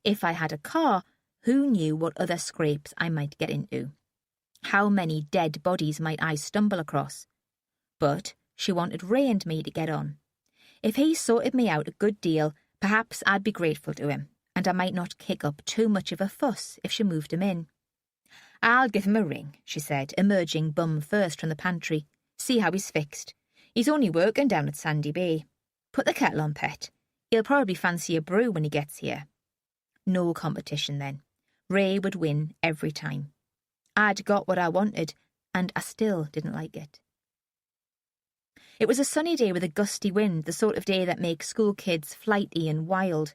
If I had a car, who knew what other scrapes I might get into? How many dead bodies might I stumble across? But she wanted Ray and me to get on. If he sorted me out a good deal, perhaps I'd be grateful to him, and I might not kick up too much of a fuss if she moved him in. "I'll give him a ring," she said, emerging bum first from the pantry. "See how he's fixed. He's only working down at Sandy Bay. Put the kettle on, pet. He'll probably fancy a brew when he gets here." No competition then. Ray would win every time. I'd got what I wanted, and I still didn't like it. It was a sunny day with a gusty wind, the sort of day that makes school kids flighty and wild.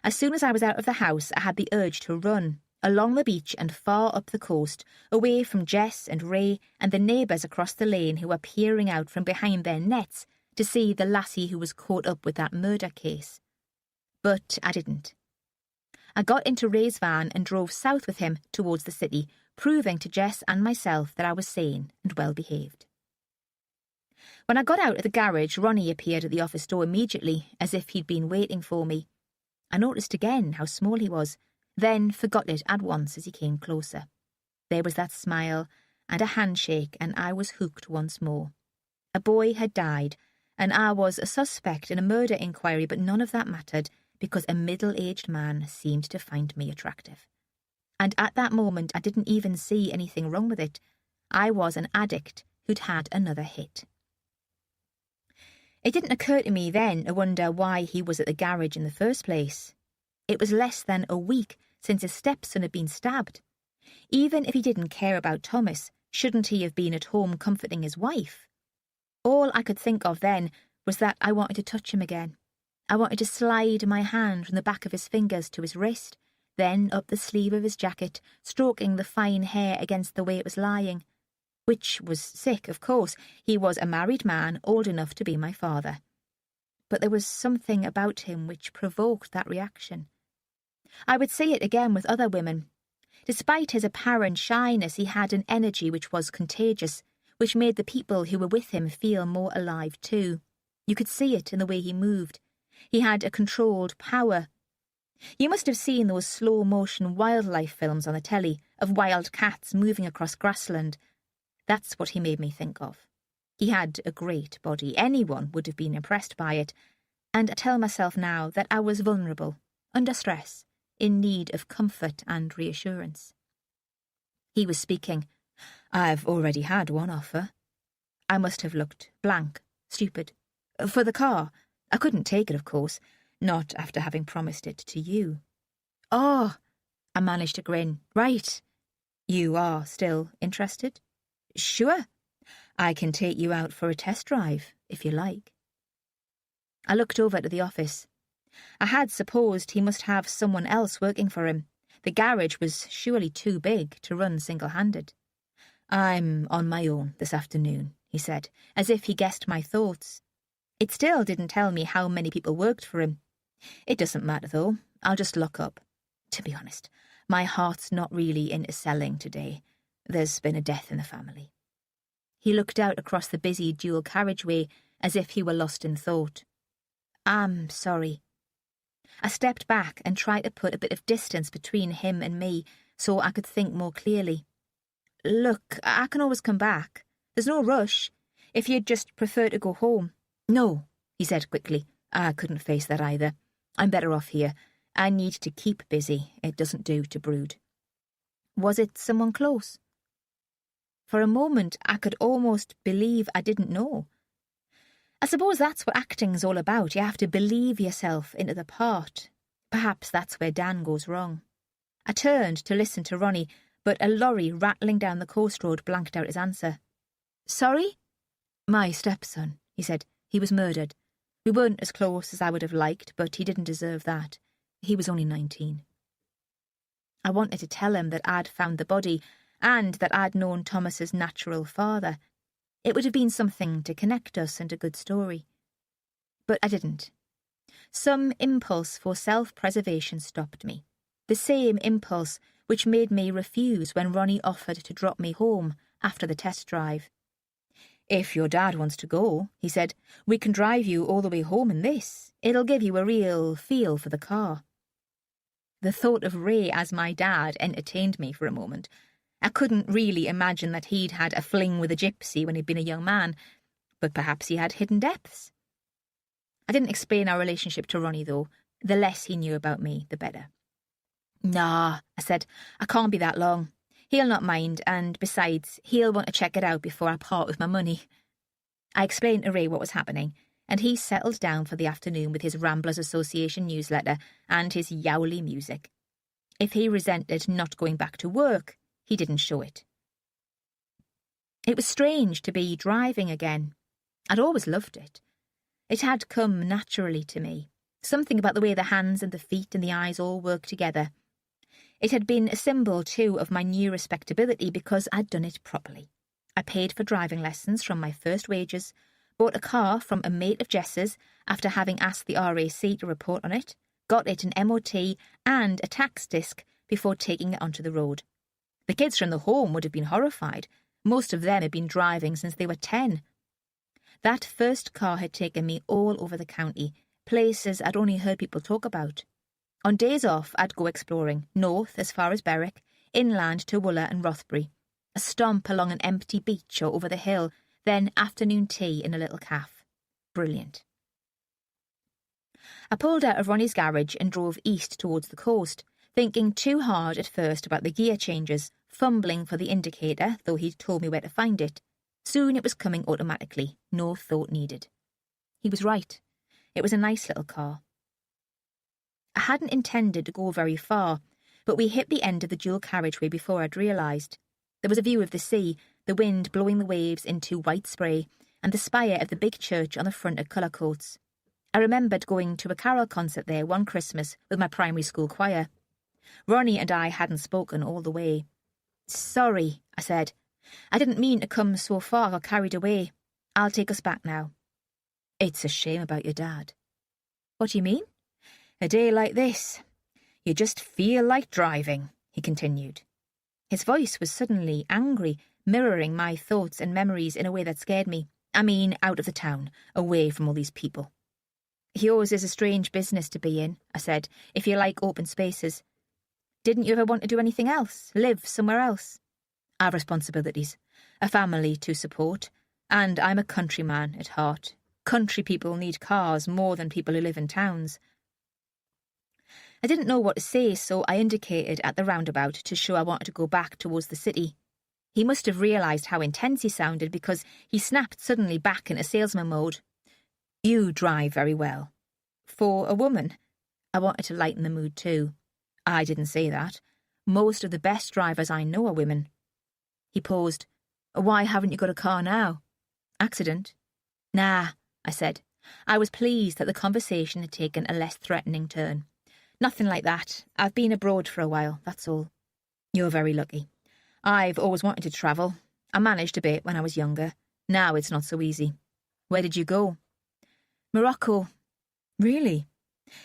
As soon as I was out of the house, I had the urge to run, along the beach and far up the coast, away from Jess and Ray and the neighbours across the lane who were peering out from behind their nets to see the lassie who was caught up with that murder case. But I didn't. I got into Ray's van and drove south with him towards the city, proving to Jess and myself that I was sane and well behaved. When I got out at the garage, Ronnie appeared at the office door immediately, as if he'd been waiting for me. I noticed again how small he was, then forgot it at once as he came closer. There was that smile and a handshake, and I was hooked once more. A boy had died, and I was a suspect in a murder inquiry, but none of that mattered, because a middle-aged man seemed to find me attractive. And at that moment I didn't even see anything wrong with it. I was an addict who'd had another hit. It didn't occur to me then to wonder why he was at the garage in the first place. It was less than a week since his stepson had been stabbed. Even if he didn't care about Thomas, shouldn't he have been at home comforting his wife? All I could think of then was that I wanted to touch him again. I wanted to slide my hand from the back of his fingers to his wrist, then up the sleeve of his jacket, stroking the fine hair against the way it was lying. Which was sick, of course. He was a married man, old enough to be my father. But there was something about him which provoked that reaction. I would say it again with other women. Despite his apparent shyness, he had an energy which was contagious, which made the people who were with him feel more alive too. You could see it in the way he moved. He had a controlled power. You must have seen those slow-motion wildlife films on the telly of wild cats moving across grassland. That's what he made me think of. He had a great body. Anyone would have been impressed by it. And I tell myself now that I was vulnerable, under stress, in need of comfort and reassurance. He was speaking. "I've already had one offer." I must have looked blank, stupid. "For the car. I couldn't take it, of course, not after having promised it to you." "Oh," I managed to grin. "Right. You are still interested?" "Sure. I can take you out for a test drive, if you like." I looked over to the office. I had supposed he must have someone else working for him. The garage was surely too big to run single-handed. "I'm on my own this afternoon," he said, as if he guessed my thoughts. It still didn't tell me how many people worked for him. It doesn't matter, though. I'll just lock up. To be honest, my heart's not really into selling today. There's been a death in the family. He looked out across the busy dual carriageway as if he were lost in thought. "I'm sorry." I stepped back and tried to put a bit of distance between him and me so I could think more clearly. "Look, I can always come back. There's no rush. If you'd just prefer to go home." "No," he said quickly. "I couldn't face that either. I'm better off here. I need to keep busy. It doesn't do to brood." Was it someone close? For a moment, I could almost believe I didn't know. I suppose that's what acting's all about. You have to believe yourself into the part. Perhaps that's where Dan goes wrong. I turned to listen to Ronnie, but a lorry rattling down the coast road blanked out his answer. "Sorry?" "My stepson," he said. "He was murdered. We weren't as close as I would have liked, but he didn't deserve that. He was only 19. I wanted to tell him that I'd found the body and that I'd known Thomas's natural father. It would have been something to connect us and a good story. But I didn't. Some impulse for self-preservation stopped me. The same impulse which made me refuse when Ronnie offered to drop me home after the test drive. "If your dad wants to go," he said, "we can drive you all the way home in this. It'll give you a real feel for the car." The thought of Ray as my dad entertained me for a moment. I couldn't really imagine that he'd had a fling with a gypsy when he'd been a young man, but perhaps he had hidden depths. I didn't explain our relationship to Ronnie, though. The less he knew about me, the better. Nah, I said, I can't be that long. He'll not mind, and besides, he'll want to check it out before I part with my money. I explained to Ray what was happening, and he settled down for the afternoon with his Ramblers Association newsletter and his yowly music. If he resented not going back to work, he didn't show it. It was strange to be driving again. I'd always loved it. It had come naturally to me, something about the way the hands and the feet and the eyes all worked together. It had been a symbol, too, of my new respectability because I'd done it properly. I paid for driving lessons from my first wages, bought a car from a mate of Jess's after having asked the RAC to report on it, got it an MOT and a tax disc before taking it onto the road. The kids from the home would have been horrified. Most of them had been driving since they were 10. That first car had taken me all over the county, places I'd only heard people talk about. On days off, I'd go exploring, north as far as Berwick, inland to Wooler and Rothbury, a stomp along an empty beach or over the hill, then afternoon tea in a little caff. Brilliant. I pulled out of Ronnie's garage and drove east towards the coast, thinking too hard at first about the gear changes, fumbling for the indicator, though he'd told me where to find it. Soon it was coming automatically, no thought needed. He was right. It was a nice little car. I hadn't intended to go very far, but we hit the end of the dual carriageway before I'd realised. There was a view of the sea, the wind blowing the waves into white spray, and the spire of the big church on the front of Cullercoats. I remembered going to a carol concert there one Christmas with my primary school choir. Ronnie and I hadn't spoken all the way. "Sorry," I said. "I didn't mean to come so far. I got carried away. I'll take us back now." "It's a shame about your dad." "What do you mean?" "A day like this. You just feel like driving," he continued. His voice was suddenly angry, mirroring my thoughts and memories in a way that scared me. I mean, out of the town, away from all these people. "Yours is a strange business to be in," I said, "if you like open spaces. Didn't you ever want to do anything else? Live somewhere else?" "I have responsibilities, a family to support, and I'm a countryman at heart. Country people need cars more than people who live in towns." I didn't know what to say, so I indicated at the roundabout to show I wanted to go back towards the city. He must have realised how intense he sounded because he snapped suddenly back into salesman mode. "You drive very well." "For a woman?" I wanted to lighten the mood too. "I didn't say that. Most of the best drivers I know are women." He paused. "Why haven't you got a car now?" "Accident." "Nah," I said. I was pleased that the conversation had taken a less threatening turn. "Nothing like that. I've been abroad for a while, that's all." "You're very lucky. I've always wanted to travel. I managed a bit when I was younger. Now it's not so easy." "Where did you go?" "Morocco." "Really?"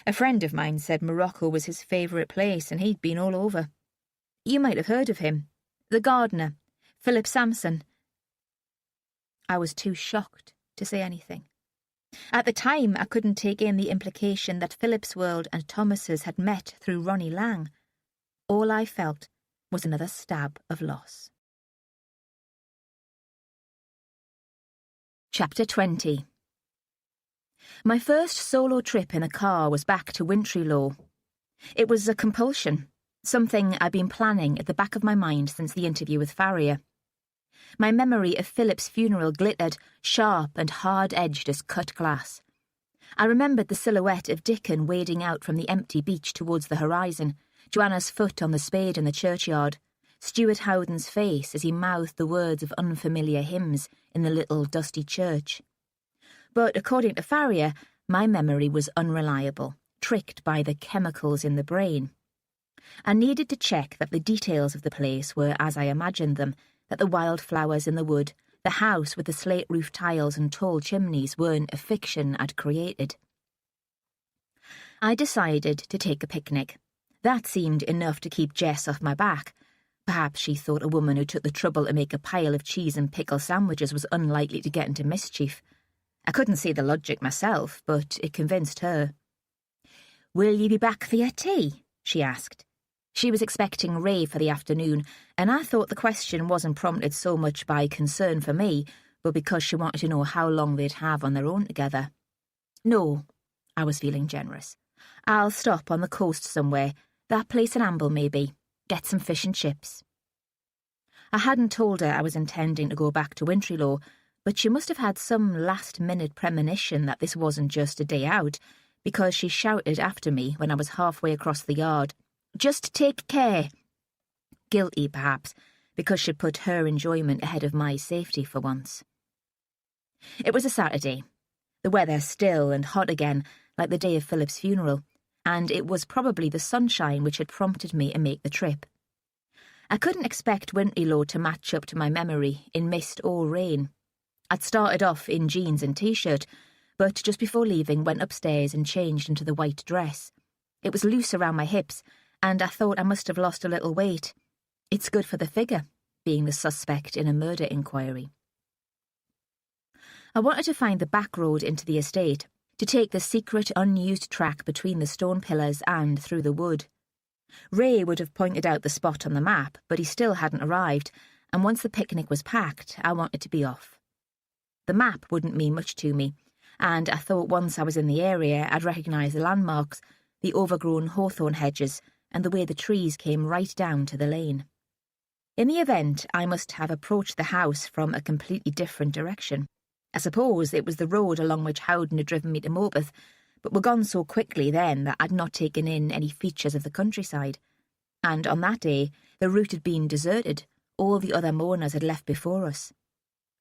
A friend of mine said Morocco was his favourite place and he'd been all over. You might have heard of him. The gardener, Philip Samson. I was too shocked to say anything. At the time, I couldn't take in the implication that Philip's world and Thomas's had met through Ronnie Lang. All I felt was another stab of loss. Chapter 20. My first solo trip in a car was back to Wintry-Law. It was a compulsion, something I'd been planning at the back of my mind since the interview with Farrier. My memory of Philip's funeral glittered, sharp and hard-edged as cut glass. I remembered the silhouette of Dickon wading out from the empty beach towards the horizon, Joanna's foot on the spade in the churchyard, Stuart Howden's face as he mouthed the words of unfamiliar hymns in the little dusty church. But according to Farrier, my memory was unreliable, tricked by the chemicals in the brain. I needed to check that the details of the place were as I imagined them, that the wildflowers in the wood, the house with the slate-roof tiles and tall chimneys weren't a fiction I'd created. I decided to take a picnic. That seemed enough to keep Jess off my back. Perhaps she thought a woman who took the trouble to make a pile of cheese and pickle sandwiches was unlikely to get into mischief. I couldn't see the logic myself, but it convinced her. "Will you be back for your tea?" she asked. She was expecting Ray for the afternoon, and I thought the question wasn't prompted so much by concern for me, but because she wanted to know how long they'd have on their own together. No, I was feeling generous. I'll stop on the coast somewhere, that place in Amble maybe, get some fish and chips. I hadn't told her I was intending to go back to Wintrylow, but she must have had some last-minute premonition that this wasn't just a day out, because she shouted after me when I was halfway across the yard, "Just take care!" Guilty, perhaps, because she'd put her enjoyment ahead of my safety for once. It was a Saturday, the weather still and hot again, like the day of Philip's funeral, and it was probably the sunshine which had prompted me to make the trip. I couldn't expect Wintrylow to match up to my memory in mist or rain. I'd started off in jeans and t-shirt, but just before leaving went upstairs and changed into the white dress. It was loose around my hips, and I thought I must have lost a little weight. It's good for the figure, being the suspect in a murder inquiry. I wanted to find the back road into the estate, to take the secret unused track between the stone pillars and through the wood. Ray would have pointed out the spot on the map, but he still hadn't arrived, and once the picnic was packed, I wanted to be off. The map wouldn't mean much to me, and I thought once I was in the area I'd recognise the landmarks, the overgrown hawthorn hedges, and the way the trees came right down to the lane. In the event, I must have approached the house from a completely different direction. I suppose it was the road along which Howden had driven me to Morpeth, but were gone so quickly then that I'd not taken in any features of the countryside. And on that day, the route had been deserted. All the other mourners had left before us.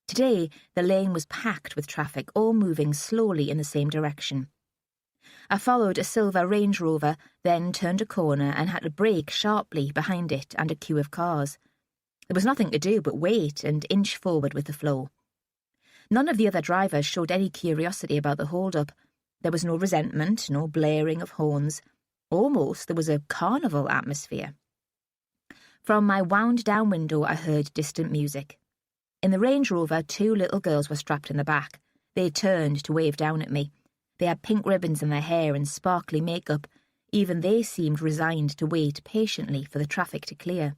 Today, the lane was packed with traffic, all moving slowly in the same direction. I followed a silver Range Rover, then turned a corner and had to brake sharply behind it and a queue of cars. There was nothing to do but wait and inch forward with the flow. None of the other drivers showed any curiosity about the hold-up. There was no resentment, no blaring of horns. Almost there was a carnival atmosphere. From my wound-down window I heard distant music. In the Range Rover, 2 little girls were strapped in the back. They turned to wave down at me. They had pink ribbons in their hair and sparkly makeup. Even they seemed resigned to wait patiently for the traffic to clear.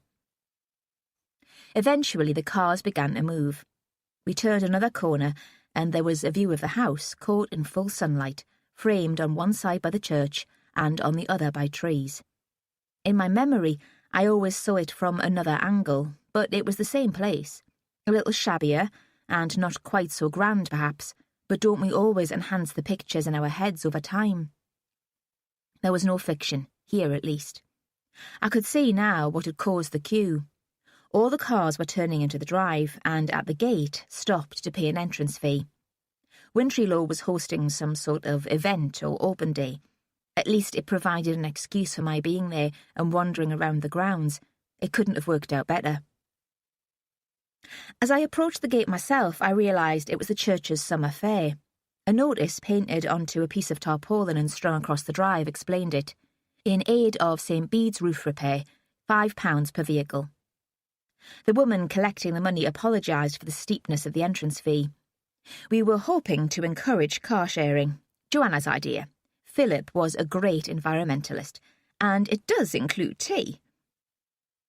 Eventually the cars began to move. We turned another corner, and there was a view of the house caught in full sunlight, framed on one side by the church and on the other by trees. In my memory, I always saw it from another angle, but it was the same place. A little shabbier, and not quite so grand perhaps, but don't we always enhance the pictures in our heads over time? There was no fiction, here at least. I could see now what had caused the queue. All the cars were turning into the drive, and at the gate stopped to pay an entrance fee. Wintrylow was hosting some sort of event or open day. At least it provided an excuse for my being there and wandering around the grounds. It couldn't have worked out better. As I approached the gate myself, I realised it was the church's summer fair. A notice painted onto a piece of tarpaulin and strung across the drive explained it. In aid of St. Bede's roof repair, £5 per vehicle. The woman collecting the money apologised for the steepness of the entrance fee. We were hoping to encourage car sharing. Joanna's idea. Philip was a great environmentalist, and it does include tea.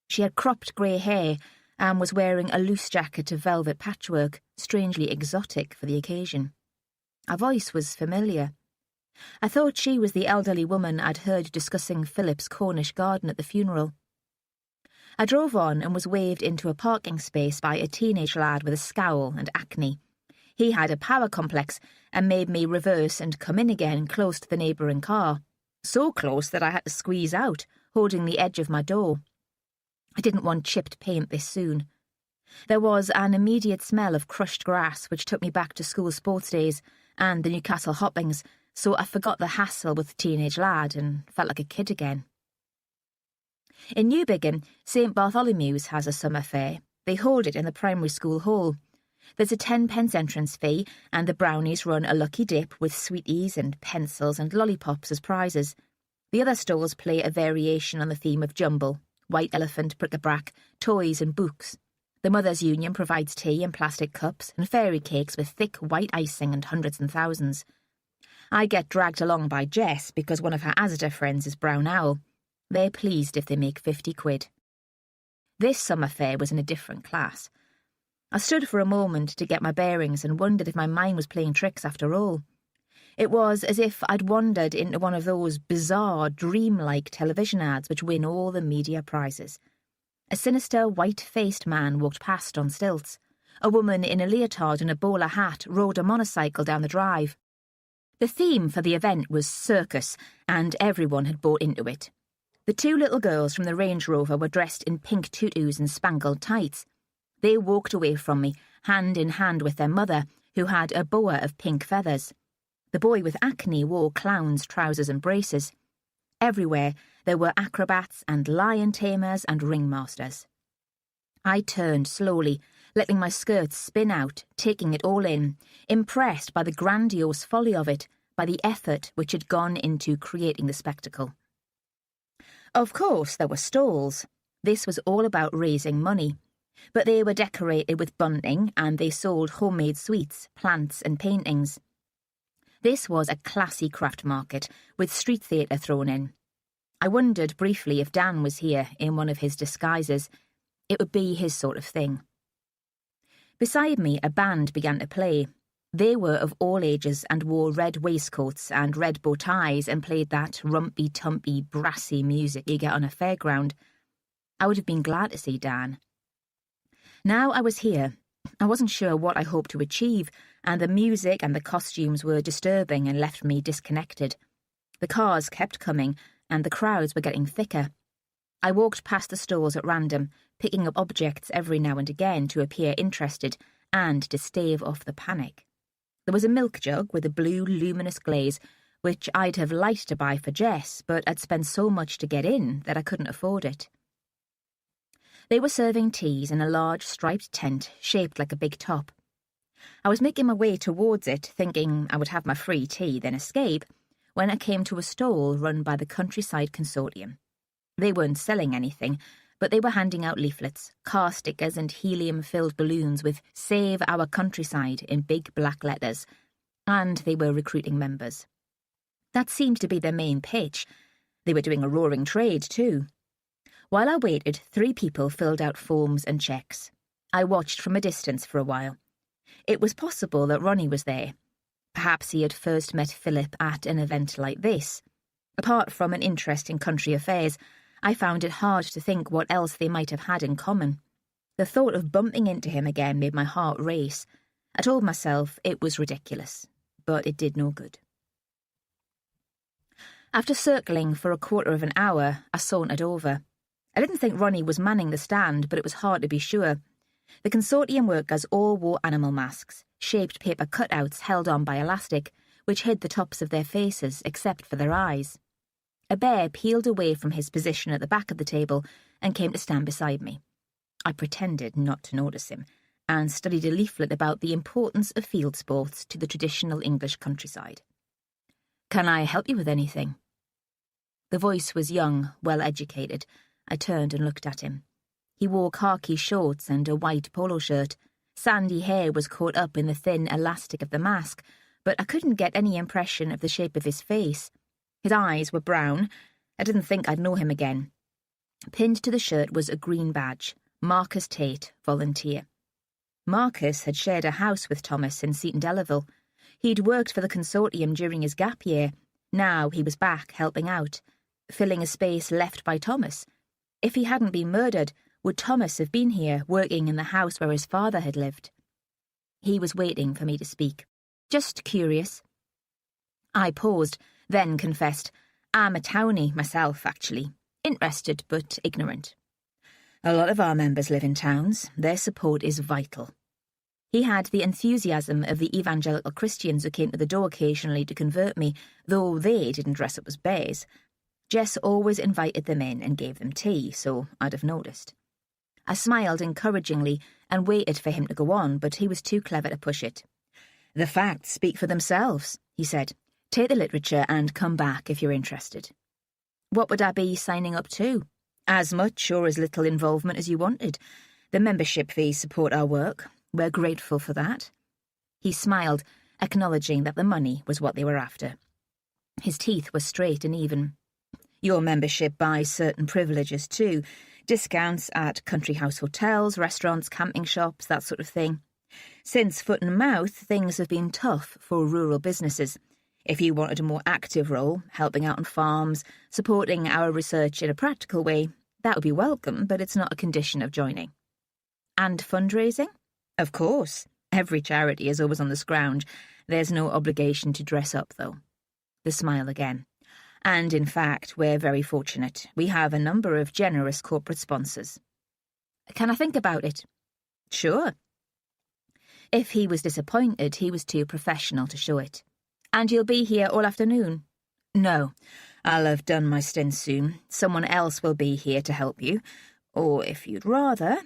She had cropped grey hair and was wearing a loose jacket of velvet patchwork, strangely exotic for the occasion. Her voice was familiar. I thought she was the elderly woman I'd heard discussing Philip's Cornish garden at the funeral. I drove on and was waved into a parking space by a teenage lad with a scowl and acne. He had a power complex and made me reverse and come in again close to the neighbouring car. So close that I had to squeeze out, holding the edge of my door. I didn't want chipped paint this soon. There was an immediate smell of crushed grass which took me back to school sports days and the Newcastle hoppings, so I forgot the hassle with the teenage lad and felt like a kid again. In Newbiggin, St. Bartholomew's has a summer fair. They hold it in the primary school hall. There's a 10p entrance fee, and the brownies run a lucky dip with sweeties and pencils and lollipops as prizes. The other stalls play a variation on the theme of jumble, white elephant, bric-a-brac, toys and books. The Mothers' Union provides tea in plastic cups and fairy cakes with thick white icing and hundreds and thousands. I get dragged along by Jess because one of her Asda friends is Brown Owl. They're pleased if they make 50 quid. This summer fair was in a different class. I stood for a moment to get my bearings and wondered if my mind was playing tricks after all. It was as if I'd wandered into one of those bizarre, dreamlike television ads which win all the media prizes. A sinister, white-faced man walked past on stilts. A woman in a leotard and a bowler hat rode a motorcycle down the drive. The theme for the event was circus, and everyone had bought into it. The two little girls from the Range Rover were dressed in pink tutus and spangled tights. They walked away from me, hand in hand with their mother, who had a boa of pink feathers. The boy with acne wore clown's trousers and braces. Everywhere there were acrobats and lion tamers and ringmasters. I turned slowly, letting my skirts spin out, taking it all in, impressed by the grandiose folly of it, by the effort which had gone into creating the spectacle. Of course, there were stalls. This was all about raising money. But they were decorated with bunting and they sold homemade sweets, plants and paintings. This was a classy craft market, with street theatre thrown in. I wondered briefly if Dan was here in one of his disguises. It would be his sort of thing. Beside me, a band began to play. They were of all ages and wore red waistcoats and red bow ties and played that rumpy-tumpy, brassy music you get on a fairground. I would have been glad to see Dan. Now I was here. I wasn't sure what I hoped to achieve, and the music and the costumes were disturbing and left me disconnected. The cars kept coming, and the crowds were getting thicker. I walked past the stalls at random, picking up objects every now and again to appear interested and to stave off the panic. There was a milk jug with a blue, luminous glaze, which I'd have liked to buy for Jess, but I'd spent so much to get in that I couldn't afford it. They were serving teas in a large striped tent shaped like a big top. I was making my way towards it, thinking I would have my free tea, then escape, when I came to a stall run by the Countryside Consortium. They weren't selling anything, but they were handing out leaflets, car stickers and helium-filled balloons with "Save Our Countryside" in big black letters, and they were recruiting members. That seemed to be their main pitch. They were doing a roaring trade, too. While I waited, 3 people filled out forms and checks. I watched from a distance for a while. It was possible that Ronnie was there. Perhaps he had first met Philip at an event like this. Apart from an interest in country affairs, I found it hard to think what else they might have had in common. The thought of bumping into him again made my heart race. I told myself it was ridiculous, but it did no good. After circling for a quarter of an hour, I sauntered over. I didn't think Ronnie was manning the stand, but it was hard to be sure. The consortium workers all wore animal masks, shaped paper cutouts held on by elastic, which hid the tops of their faces except for their eyes. A bear peeled away from his position at the back of the table and came to stand beside me. I pretended not to notice him, and studied a leaflet about the importance of field sports to the traditional English countryside. "Can I help you with anything?" The voice was young, well-educated. I turned and looked at him. He wore khaki shorts and a white polo shirt. Sandy hair was caught up in the thin elastic of the mask, but I couldn't get any impression of the shape of his face. His eyes were brown. I didn't think I'd know him again. Pinned to the shirt was a green badge, Marcus Tate, volunteer. Marcus had shared a house with Thomas in Seaton Delaval. He'd worked for the consortium during his gap year. Now he was back helping out, filling a space left by Thomas. If he hadn't been murdered, would Thomas have been here, working in the house where his father had lived? He was waiting for me to speak. Just curious. I paused, then confessed, "I'm a townie myself, actually. Interested, but ignorant. A lot of our members live in towns. Their support is vital." He had the enthusiasm of the evangelical Christians who came to the door occasionally to convert me, though they didn't dress up as bears. Jess always invited them in and gave them tea, so I'd have noticed. I smiled encouragingly and waited for him to go on, but he was too clever to push it. "The facts speak for themselves," he said. "Take the literature and come back if you're interested." What would I be signing up to? As much or as little involvement as you wanted. The membership fees support our work. We're grateful for that. He smiled, acknowledging that the money was what they were after. His teeth were straight and even. Your membership buys certain privileges too. Discounts at country house hotels, restaurants, camping shops, that sort of thing. Since foot and mouth, things have been tough for rural businesses. If you wanted a more active role, helping out on farms, supporting our research in a practical way, that would be welcome, but it's not a condition of joining. And fundraising? Of course. Every charity is always on the scrounge. There's no obligation to dress up, though. The smile again. And in fact, we're very fortunate. We have a number of generous corporate sponsors. Can I think about it? Sure. If he was disappointed, he was too professional to show it. And you'll be here all afternoon? No. I'll have done my stint soon. Someone else will be here to help you. Or if you'd rather...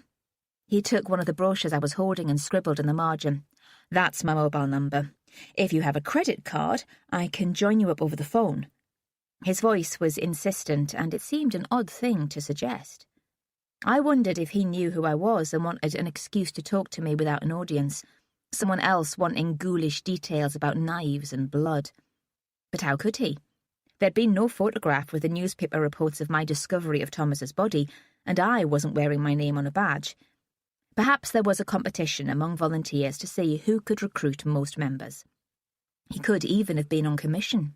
He took one of the brochures I was holding and scribbled in the margin. That's my mobile number. If you have a credit card, I can join you up over the phone. His voice was insistent, and it seemed an odd thing to suggest. I wondered if he knew who I was and wanted an excuse to talk to me without an audience, someone else wanting ghoulish details about knives and blood. But how could he? There'd been no photograph with the newspaper reports of my discovery of Thomas's body, and I wasn't wearing my name on a badge. Perhaps there was a competition among volunteers to see who could recruit most members. He could even have been on commission.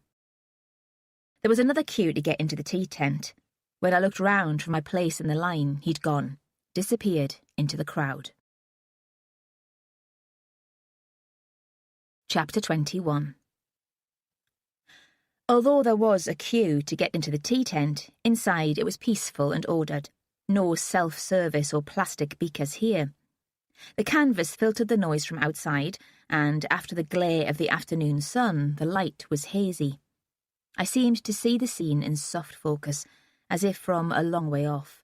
There was another queue to get into the tea tent. When I looked round from my place in the line, he'd gone, disappeared into the crowd. Chapter 21. Although there was a queue to get into the tea tent, inside it was peaceful and ordered. No self-service or plastic beakers here. The canvas filtered the noise from outside, and after the glare of the afternoon sun, the light was hazy. I seemed to see the scene in soft focus, as if from a long way off.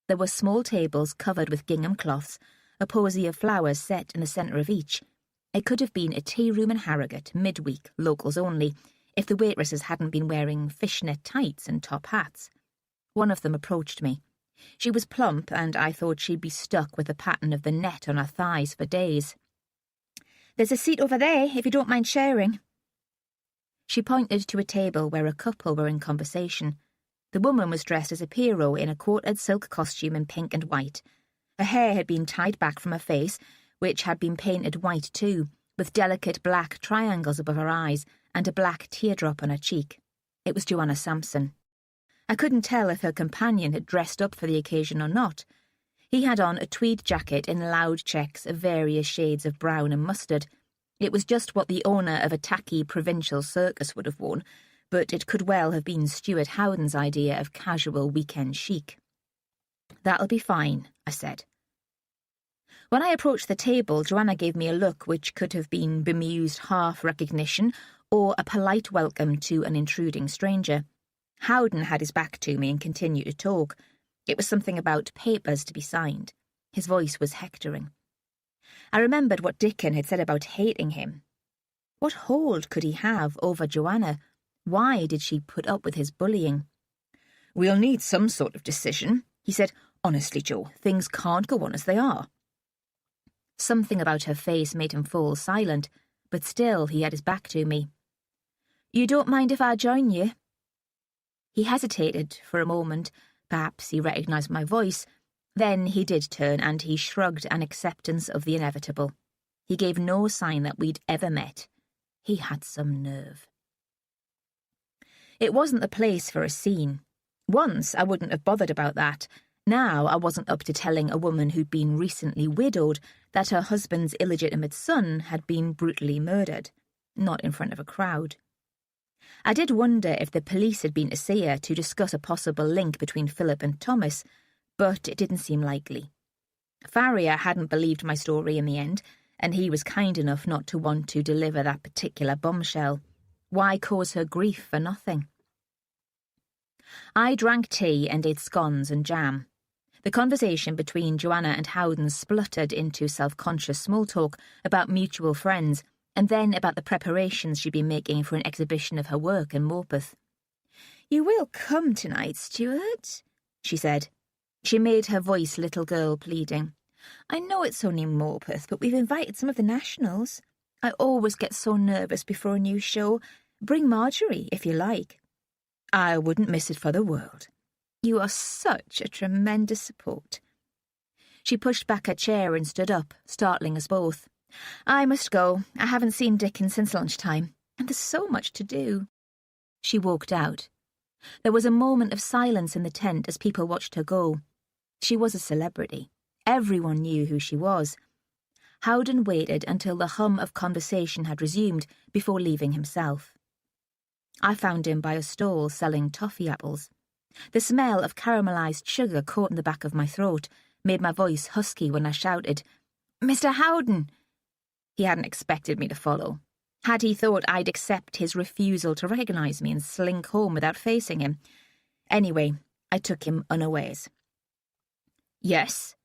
There were small tables covered with gingham cloths, a posy of flowers set in the centre of each. It could have been a tea room in Harrogate, midweek, locals only, if the waitresses hadn't been wearing fishnet tights and top hats. One of them approached me. She was plump, and I thought she'd be stuck with the pattern of the net on her thighs for days. "There's a seat over there, if you don't mind sharing." She pointed to a table where a couple were in conversation. The woman was dressed as a Pierrot in a quartered silk costume in pink and white. Her hair had been tied back from her face, which had been painted white too, with delicate black triangles above her eyes and a black teardrop on her cheek. It was Joanna Sampson. I couldn't tell if her companion had dressed up for the occasion or not. He had on a tweed jacket in loud checks of various shades of brown and mustard. It was just what the owner of a tacky provincial circus would have worn, but it could well have been Stuart Howden's idea of casual weekend chic. "That'll be fine," I said. When I approached the table, Joanna gave me a look which could have been bemused half-recognition or a polite welcome to an intruding stranger. Howden had his back to me and continued to talk. It was something about papers to be signed. His voice was hectoring. I remembered what Dickon had said about hating him. What hold could he have over Joanna? Why did she put up with his bullying? "We'll need some sort of decision," he said. "Honestly, Jo, things can't go on as they are." Something about her face made him fall silent, but still he had his back to me. "You don't mind if I join you?" He hesitated for a moment. Perhaps he recognised my voice. Then he did turn, and he shrugged an acceptance of the inevitable. He gave no sign that we'd ever met. He had some nerve. It wasn't the place for a scene. Once I wouldn't have bothered about that. Now I wasn't up to telling a woman who'd been recently widowed that her husband's illegitimate son had been brutally murdered. Not in front of a crowd. I did wonder if the police had been to see her to discuss a possible link between Philip and Thomas, but it didn't seem likely. Farrier hadn't believed my story in the end, and he was kind enough not to want to deliver that particular bombshell. Why cause her grief for nothing? I drank tea and ate scones and jam. The conversation between Joanna and Howden spluttered into self-conscious small talk about mutual friends, and then about the preparations she'd been making for an exhibition of her work in Morpeth. "You will come tonight, Stuart?" she said. She made her voice little girl pleading. "I know it's only Morpeth, but we've invited some of the nationals. I always get so nervous before a new show. Bring Marjorie, if you like." I wouldn't miss it for the world. You are such a tremendous support. She pushed back her chair and stood up, startling us both. I must go. I haven't seen Dickon since lunchtime, and there's so much to do. She walked out. There was a moment of silence in the tent as people watched her go. She was a celebrity. Everyone knew who she was. Howden waited until the hum of conversation had resumed before leaving himself. I found him by a stall selling toffee apples. The smell of caramelised sugar caught in the back of my throat, made my voice husky when I shouted, "Mr. Howden!" He hadn't expected me to follow. Had he thought I'd accept his refusal to recognise me and slink home without facing him? Anyway, I took him unawares. "Yes?"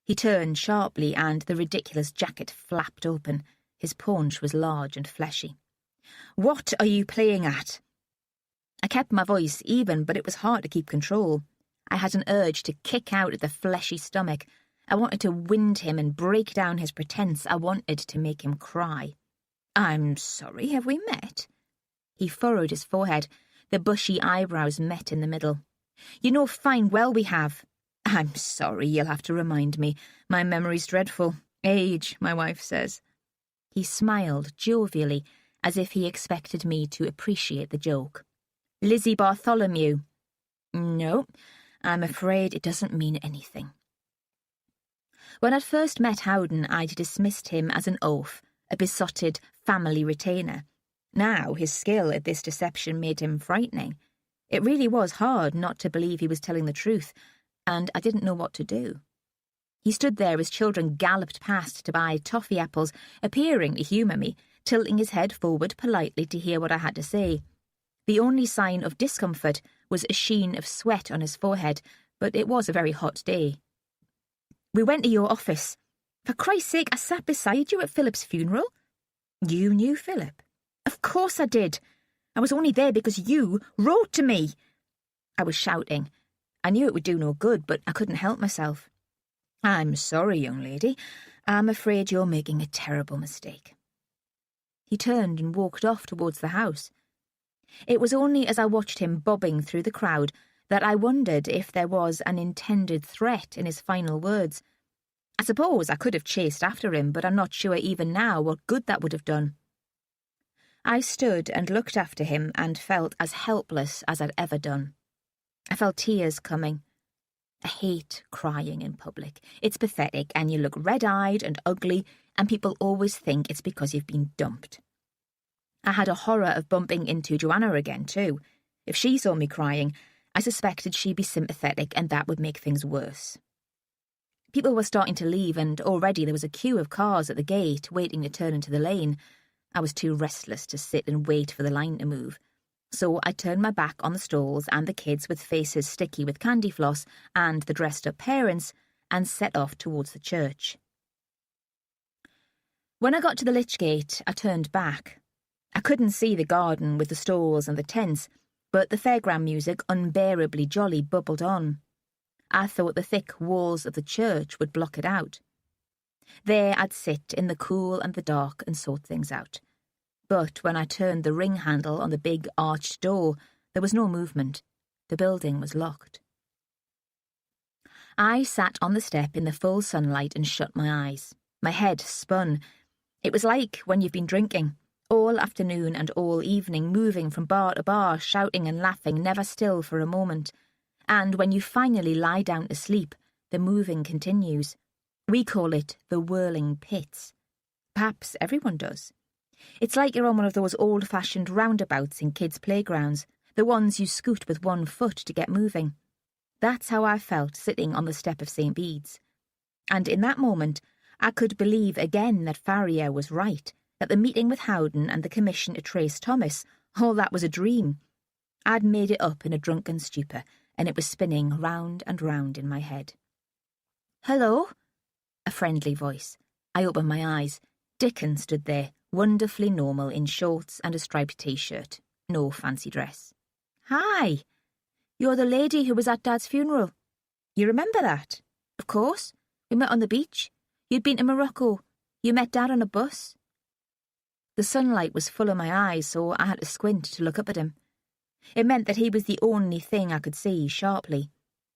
He turned sharply and the ridiculous jacket flapped open. His paunch was large and fleshy. "What are you playing at?" I kept my voice even, but it was hard to keep control. I had an urge to kick out at the fleshy stomach. I wanted to wind him and break down his pretense. I wanted to make him cry. "I'm sorry, have we met?" He furrowed his forehead. The bushy eyebrows met in the middle. "You know fine well we have." "I'm sorry, you'll have to remind me. My memory's dreadful. Age, my wife says." He smiled jovially, as if he expected me to appreciate the joke. "Lizzie Bartholomew." "No, I'm afraid it doesn't mean anything." When I'd first met Howden, I'd dismissed him as an oaf, a besotted family retainer. Now his skill at this deception made him frightening. It really was hard not to believe he was telling the truth, and I didn't know what to do. He stood there as children galloped past to buy toffee apples, appearing to humour me, tilting his head forward politely to hear what I had to say. The only sign of discomfort was a sheen of sweat on his forehead, but it was a very hot day. "We went to your office. For Christ's sake, I sat beside you at Philip's funeral." "You knew Philip?" "Of course I did. I was only there because you wrote to me." I was shouting. I knew it would do no good, but I couldn't help myself. "I'm sorry, young lady. I'm afraid you're making a terrible mistake." He turned and walked off towards the house. It was only as I watched him bobbing through the crowd that I wondered if there was an intended threat in his final words. I suppose I could have chased after him, but I'm not sure even now what good that would have done. I stood and looked after him and felt as helpless as I'd ever done. I felt tears coming. I hate crying in public. It's pathetic, and you look red-eyed and ugly, and people always think it's because you've been dumped. I had a horror of bumping into Joanna again, too. If she saw me crying, I suspected she'd be sympathetic, and that would make things worse. People were starting to leave, and already there was a queue of cars at the gate waiting to turn into the lane. I was too restless to sit and wait for the line to move. So I turned my back on the stalls and the kids with faces sticky with candy floss and the dressed-up parents and set off towards the church. When I got to the lich gate, I turned back. I couldn't see the garden with the stalls and the tents, but the fairground music, unbearably jolly, bubbled on. I thought the thick walls of the church would block it out. There I'd sit in the cool and the dark and sort things out. But when I turned the ring handle on the big arched door, there was no movement. The building was locked. I sat on the step in the full sunlight and shut my eyes. My head spun. It was like when you've been drinking, all afternoon and all evening, moving from bar to bar, shouting and laughing, never still for a moment. And when you finally lie down to sleep, the moving continues. We call it the whirling pits. Perhaps everyone does. It's like you're on one of those old-fashioned roundabouts in kids' playgrounds, the ones you scoot with one foot to get moving. That's how I felt sitting on the step of St. Bede's. And in that moment, I could believe again that Farrier was right, that the meeting with Howden and the commission to trace Thomas, all that was a dream. I'd made it up in a drunken stupor, and it was spinning round and round in my head. "Hello?" A friendly voice. I opened my eyes. Dickon stood there, wonderfully normal in shorts and a striped T-shirt. No fancy dress. "Hi. You're the lady who was at Dad's funeral. You remember that? Of course. We met on the beach. You'd been to Morocco. You met Dad on a bus." The sunlight was full of my eyes, so I had to squint to look up at him. It meant that he was the only thing I could see sharply.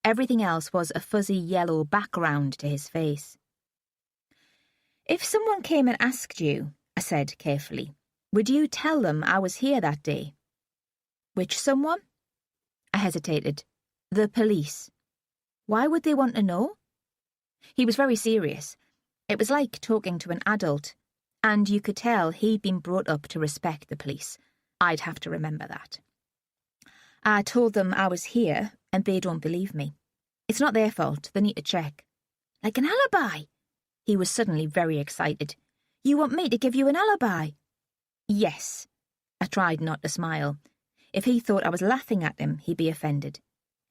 Everything else was a fuzzy yellow background to his face. "If someone came and asked you," I said carefully, "would you tell them I was here that day?" "Which someone?" I hesitated. "The police." "Why would they want to know?" He was very serious. It was like talking to an adult, and you could tell he'd been brought up to respect the police. I'd have to remember that. "I told them I was here, and they don't believe me. It's not their fault, they need to check." "Like an alibi?" He was suddenly very excited. "You want me to give you an alibi?" "Yes." I tried not to smile. If he thought I was laughing at him, he'd be offended.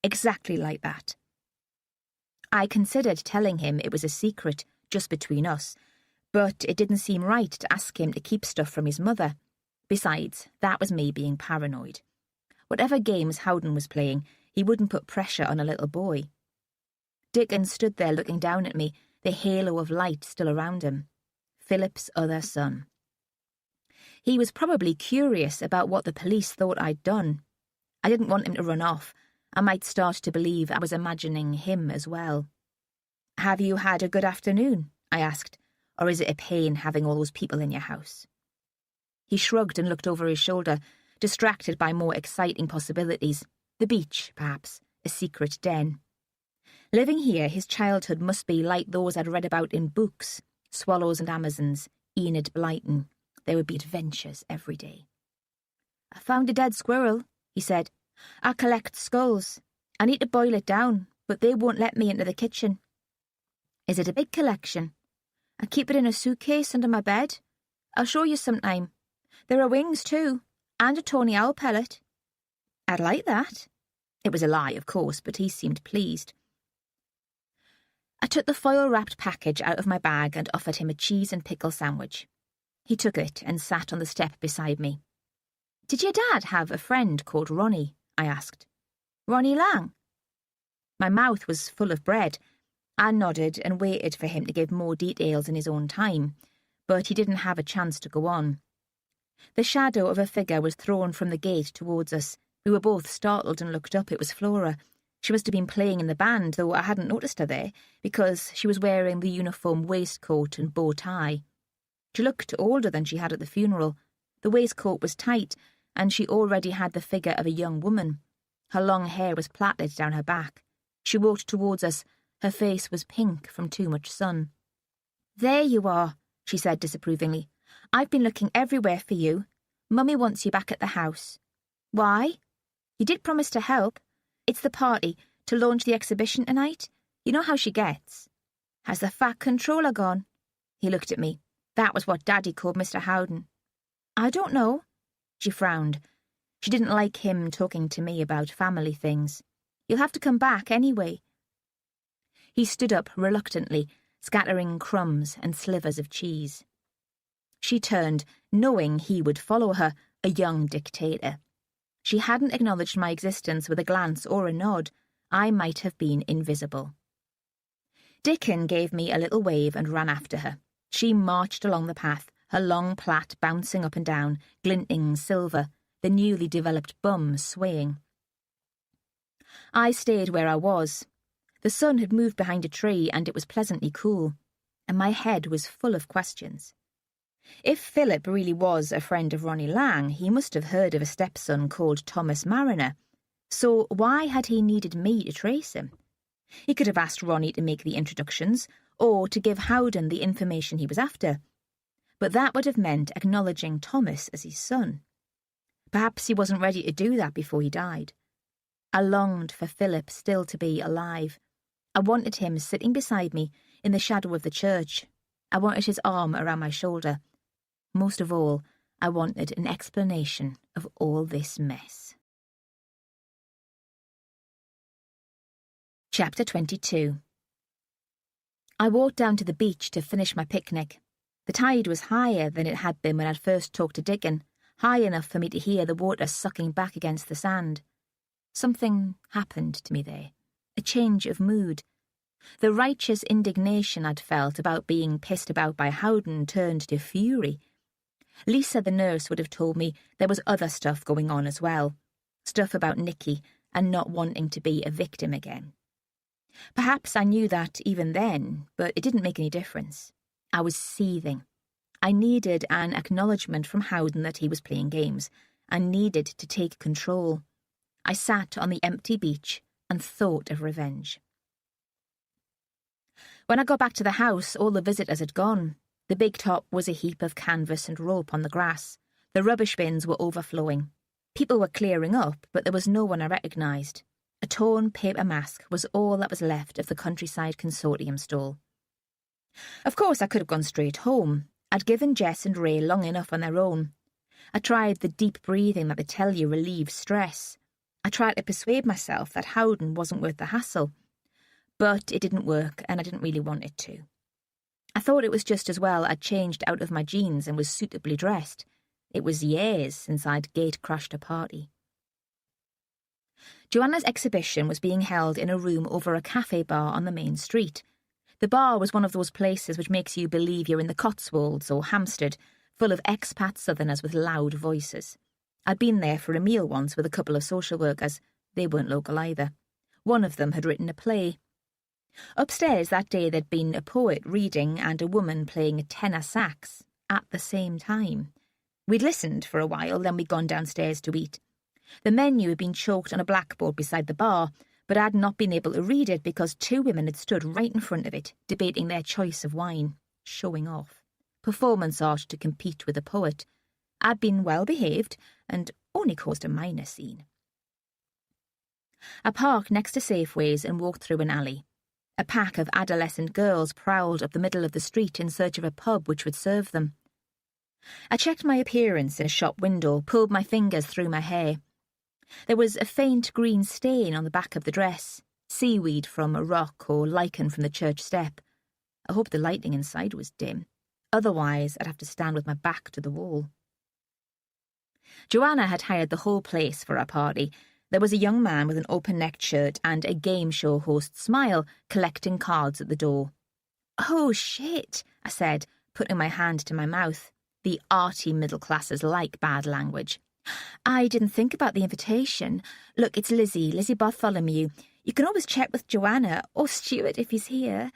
Exactly like that. I considered telling him it was a secret, just between us, but it didn't seem right to ask him to keep stuff from his mother. Besides, that was me being paranoid. Whatever games Howden was playing, he wouldn't put pressure on a little boy. Dickon stood there looking down at me, the halo of light still around him. Philip's other son. He was probably curious about what the police thought I'd done. I didn't want him to run off. I might start to believe I was imagining him as well. "Have you had a good afternoon?" I asked. "Or is it a pain having all those people in your house?" He shrugged and looked over his shoulder, distracted by more exciting possibilities. The beach, perhaps, a secret den. Living here, his childhood must be like those I'd read about in books. Swallows and Amazons, Enid Blyton. There would be adventures every day. "I found a dead squirrel," he said. "I collect skulls. I need to boil it down, but they won't let me into the kitchen." "Is it a big collection?" "I keep it in a suitcase under my bed. I'll show you sometime. There are wings too, and a tawny owl pellet." "I'd like that." It was a lie, of course, but he seemed pleased. I took the foil-wrapped package out of my bag and offered him a cheese and pickle sandwich. He took it and sat on the step beside me. "Did your dad have a friend called Ronnie?" I asked. "Ronnie Lang?" My mouth was full of bread. I nodded and waited for him to give more details in his own time, but he didn't have a chance to go on. The shadow of a figure was thrown from the gate towards us. We were both startled and looked up. It was Flora. She must have been playing in the band, though I hadn't noticed her there, because she was wearing the uniform waistcoat and bow tie. She looked older than she had at the funeral. The waistcoat was tight, and she already had the figure of a young woman. Her long hair was plaited down her back. She walked towards us. Her face was pink from too much sun. "There you are," she said disapprovingly. "I've been looking everywhere for you. Mummy wants you back at the house." "Why?" "You did promise to help. It's the party, to launch the exhibition tonight. You know how she gets." "Has the fat controller gone?" He looked at me. "That was what Daddy called Mr. Howden." "I don't know." She frowned. She didn't like him talking to me about family things. "You'll have to come back anyway." He stood up reluctantly, scattering crumbs and slivers of cheese. She turned, knowing he would follow her, a young dictator. She hadn't acknowledged my existence with a glance or a nod. I might have been invisible. Dickon gave me a little wave and ran after her. She marched along the path, her long plait bouncing up and down, glinting silver, the newly developed bum swaying. I stayed where I was. The sun had moved behind a tree and it was pleasantly cool, and my head was full of questions. If Philip really was a friend of Ronnie Lang, he must have heard of a stepson called Thomas Mariner. So why had he needed me to trace him? He could have asked Ronnie to make the introductions, or to give Howden the information he was after. But that would have meant acknowledging Thomas as his son. Perhaps he wasn't ready to do that before he died. I longed for Philip still to be alive. I wanted him sitting beside me in the shadow of the church. I wanted his arm around my shoulder. Most of all, I wanted an explanation of all this mess. Chapter 22. I walked down to the beach to finish my picnic. The tide was higher than it had been when I'd first talked to Dickon, high enough for me to hear the water sucking back against the sand. Something happened to me there, a change of mood. The righteous indignation I'd felt about being pissed about by Howden turned to fury. Lisa, the nurse, would have told me there was other stuff going on as well. stuff about Nikki and not wanting to be a victim again. Perhaps I knew that even then, but it didn't make any difference. I was seething. I needed an acknowledgement from Howden that he was playing games. I needed to take control. I sat on the empty beach and thought of revenge. When I got back to the house, all the visitors had gone. The big top was a heap of canvas and rope on the grass. The rubbish bins were overflowing. People were clearing up, but there was no one I recognised. A torn paper mask was all that was left of the Countryside Consortium stall. Of course, I could have gone straight home. I'd given Jess and Ray long enough on their own. I tried the deep breathing that they tell you relieves stress. I tried to persuade myself that Howden wasn't worth the hassle. But it didn't work, and I didn't really want it to. I thought it was just as well I'd changed out of my jeans and was suitably dressed. It was years since I'd gate-crashed a party. Joanna's exhibition was being held in a room over a cafe bar on the main street. The bar was one of those places which makes you believe you're in the Cotswolds or Hampstead, full of expat southerners with loud voices. I'd been there for a meal once with a couple of social workers. They weren't local either. One of them had written a play. Upstairs that day there'd been a poet reading and a woman playing a tenor sax at the same time. We'd listened for a while, then we'd gone downstairs to eat. The menu had been chalked on a blackboard beside the bar, but I'd not been able to read it because two women had stood right in front of it, debating their choice of wine, showing off. Performance art to compete with the poet. I'd been well behaved and only caused a minor scene. I parked next to Safeways and walked through an alley. A pack of adolescent girls prowled up the middle of the street in search of a pub which would serve them. I checked my appearance in a shop window, pulled my fingers through my hair. There was a faint green stain on the back of the dress, seaweed from a rock or lichen from the church step. I hoped the lighting inside was dim. Otherwise, I'd have to stand with my back to the wall. Joanna had hired the whole place for our party. There was a young man with an open-necked shirt and a game show host smile collecting cards at the door. "Oh, shit," I said, putting my hand to my mouth. The arty middle classes like bad language. "I didn't think about the invitation. Look, it's Lizzie Bartholomew. You can always check with Joanna or Stuart if he's here."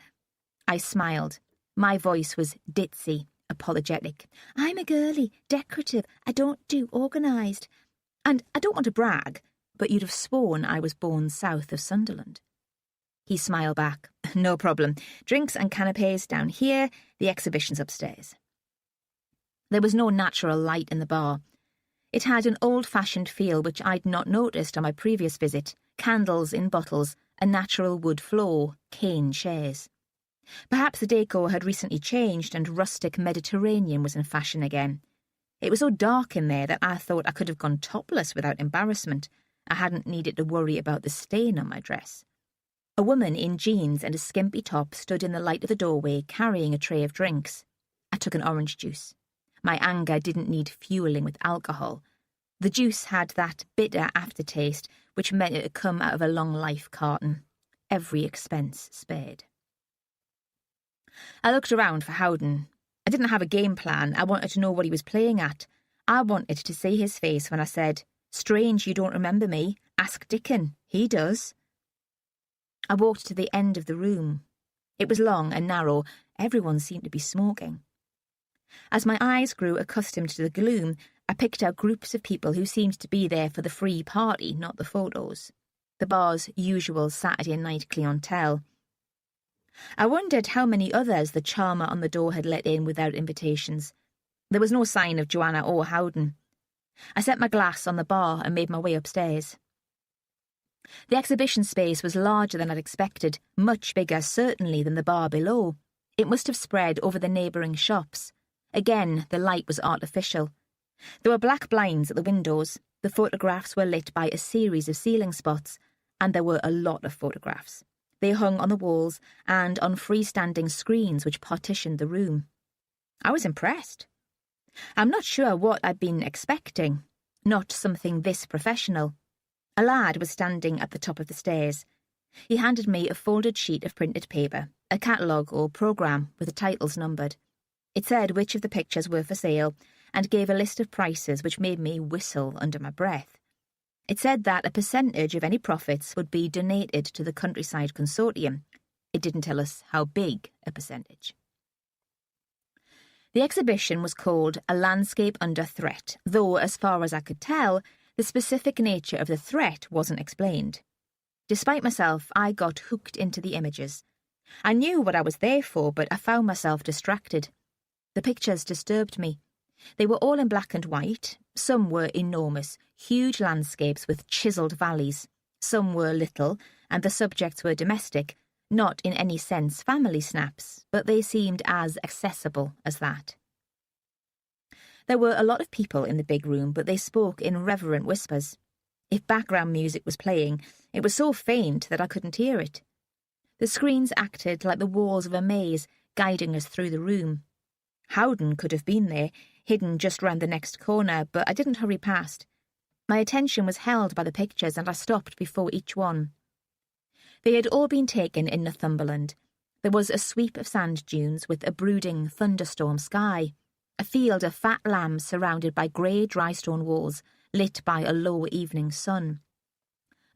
I smiled. My voice was ditzy, apologetic. "I'm a girly, decorative. I don't do organised. And I don't want to brag, but you'd have sworn I was born south of Sunderland." He smiled back. "No problem. Drinks and canapes down here, the exhibition's upstairs." There was no natural light in the bar. It had an old-fashioned feel which I'd not noticed on my previous visit, candles in bottles, a natural wood floor, cane chairs. Perhaps the decor had recently changed and rustic Mediterranean was in fashion again. It was so dark in there that I thought I could have gone topless without embarrassment. I hadn't needed to worry about the stain on my dress. A woman in jeans and a skimpy top stood in the light of the doorway carrying a tray of drinks. I took an orange juice. My anger didn't need fueling with alcohol. The juice had that bitter aftertaste which meant it had come out of a long life carton. Every expense spared. I looked around for Howden. I didn't have a game plan. I wanted to know what he was playing at. I wanted to see his face when I said, "Strange you don't remember me. Ask Dickon. He does." I walked to the end of the room. It was long and narrow. Everyone seemed to be smoking. As my eyes grew accustomed to the gloom, I picked out groups of people who seemed to be there for the free party, not the photos. The bar's usual Saturday night clientele. I wondered how many others the charmer on the door had let in without invitations. There was no sign of Joanna or Howden. I set my glass on the bar and made my way upstairs. The exhibition space was larger than I'd expected, much bigger certainly than the bar below. It must have spread over the neighbouring shops. Again, the light was artificial. There were black blinds at the windows. The photographs were lit by a series of ceiling spots, and there were a lot of photographs. They hung on the walls and on freestanding screens which partitioned the room. I was impressed. I'm not sure what I'd been expecting. Not something this professional. A lad was standing at the top of the stairs. He handed me a folded sheet of printed paper, a catalogue or programme with the titles numbered. It said which of the pictures were for sale and gave a list of prices which made me whistle under my breath. It said that a percentage of any profits would be donated to the Countryside Consortium. It didn't tell us how big a percentage. The exhibition was called A Landscape Under Threat, though, as far as I could tell, the specific nature of the threat wasn't explained. Despite myself, I got hooked into the images. I knew what I was there for, but I found myself distracted. The pictures disturbed me. They were all in black and white. Some were enormous, huge landscapes with chiselled valleys. Some were little, and the subjects were domestic, not in any sense family snaps, but they seemed as accessible as that. There were a lot of people in the big room, but they spoke in reverent whispers. If background music was playing, it was so faint that I couldn't hear it. The screens acted like the walls of a maze, guiding us through the room. Howden could have been there, hidden just round the next corner, but I didn't hurry past. My attention was held by the pictures, and I stopped before each one. They had all been taken in Northumberland. There was a sweep of sand dunes with a brooding thunderstorm sky, a field of fat lambs surrounded by grey dry stone walls, lit by a low evening sun.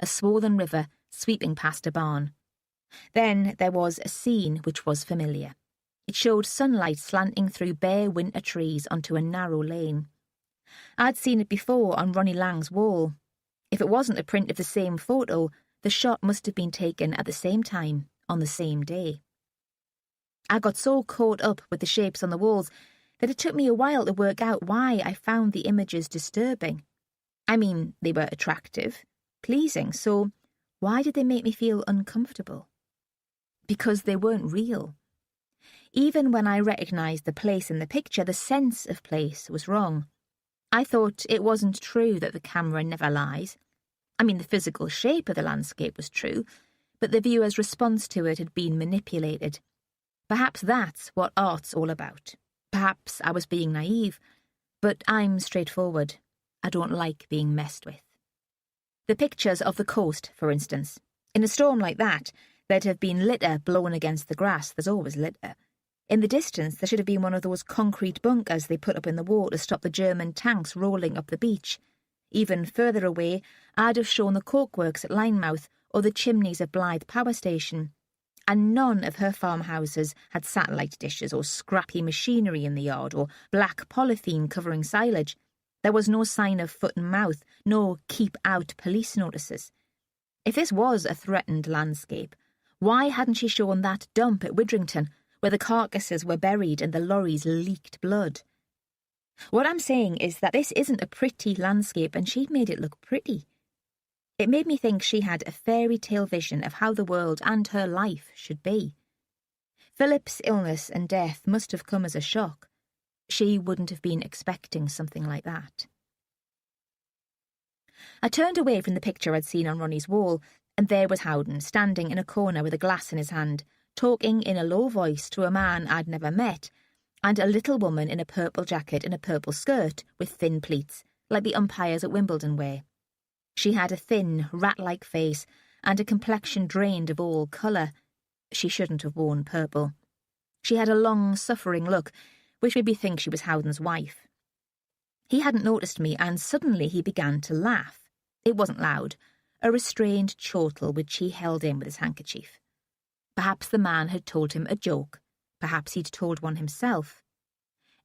A swollen river sweeping past a barn. Then there was a scene which was familiar. It showed sunlight slanting through bare winter trees onto a narrow lane. I'd seen it before on Ronnie Lang's wall. If it wasn't a print of the same photo, the shot must have been taken at the same time, on the same day. I got so caught up with the shapes on the walls that it took me a while to work out why I found the images disturbing. I mean, they were attractive, pleasing, so why did they make me feel uncomfortable? Because they weren't real. Even when I recognised the place in the picture, the sense of place was wrong. I thought it wasn't true that the camera never lies. I mean, the physical shape of the landscape was true, but the viewer's response to it had been manipulated. Perhaps that's what art's all about. Perhaps I was being naive, but I'm straightforward. I don't like being messed with. The pictures of the coast, for instance. In a storm like that, there'd have been litter blown against the grass. There's always litter. In the distance, there should have been one of those concrete bunkers they put up in the wall to stop the German tanks rolling up the beach. Even further away, I'd have shown the cokeworks at Linemouth or the chimneys of Blythe Power Station. And none of her farmhouses had satellite dishes or scrappy machinery in the yard or black polythene covering silage. There was no sign of foot and mouth, no keep out police notices. If this was a threatened landscape, why hadn't she shown that dump at Widrington, where the carcasses were buried and the lorries leaked blood? What I'm saying is that this isn't a pretty landscape, and she'd made it look pretty. It made me think she had a fairy tale vision of how the world and her life should be. Philip's illness and death must have come as a shock. She wouldn't have been expecting something like that. I turned away from the picture I'd seen on Ronnie's wall, and there was Howden, standing in a corner with a glass in his hand, talking in a low voice to a man I'd never met, and a little woman in a purple jacket and a purple skirt with thin pleats, like the umpires at Wimbledon wear. She had a thin, rat-like face and a complexion drained of all colour. She shouldn't have worn purple. She had a long, suffering look, which made me think she was Howden's wife. He hadn't noticed me, and suddenly he began to laugh. It wasn't loud, a restrained chortle which he held in with his handkerchief. Perhaps the man had told him a joke. Perhaps he'd told one himself.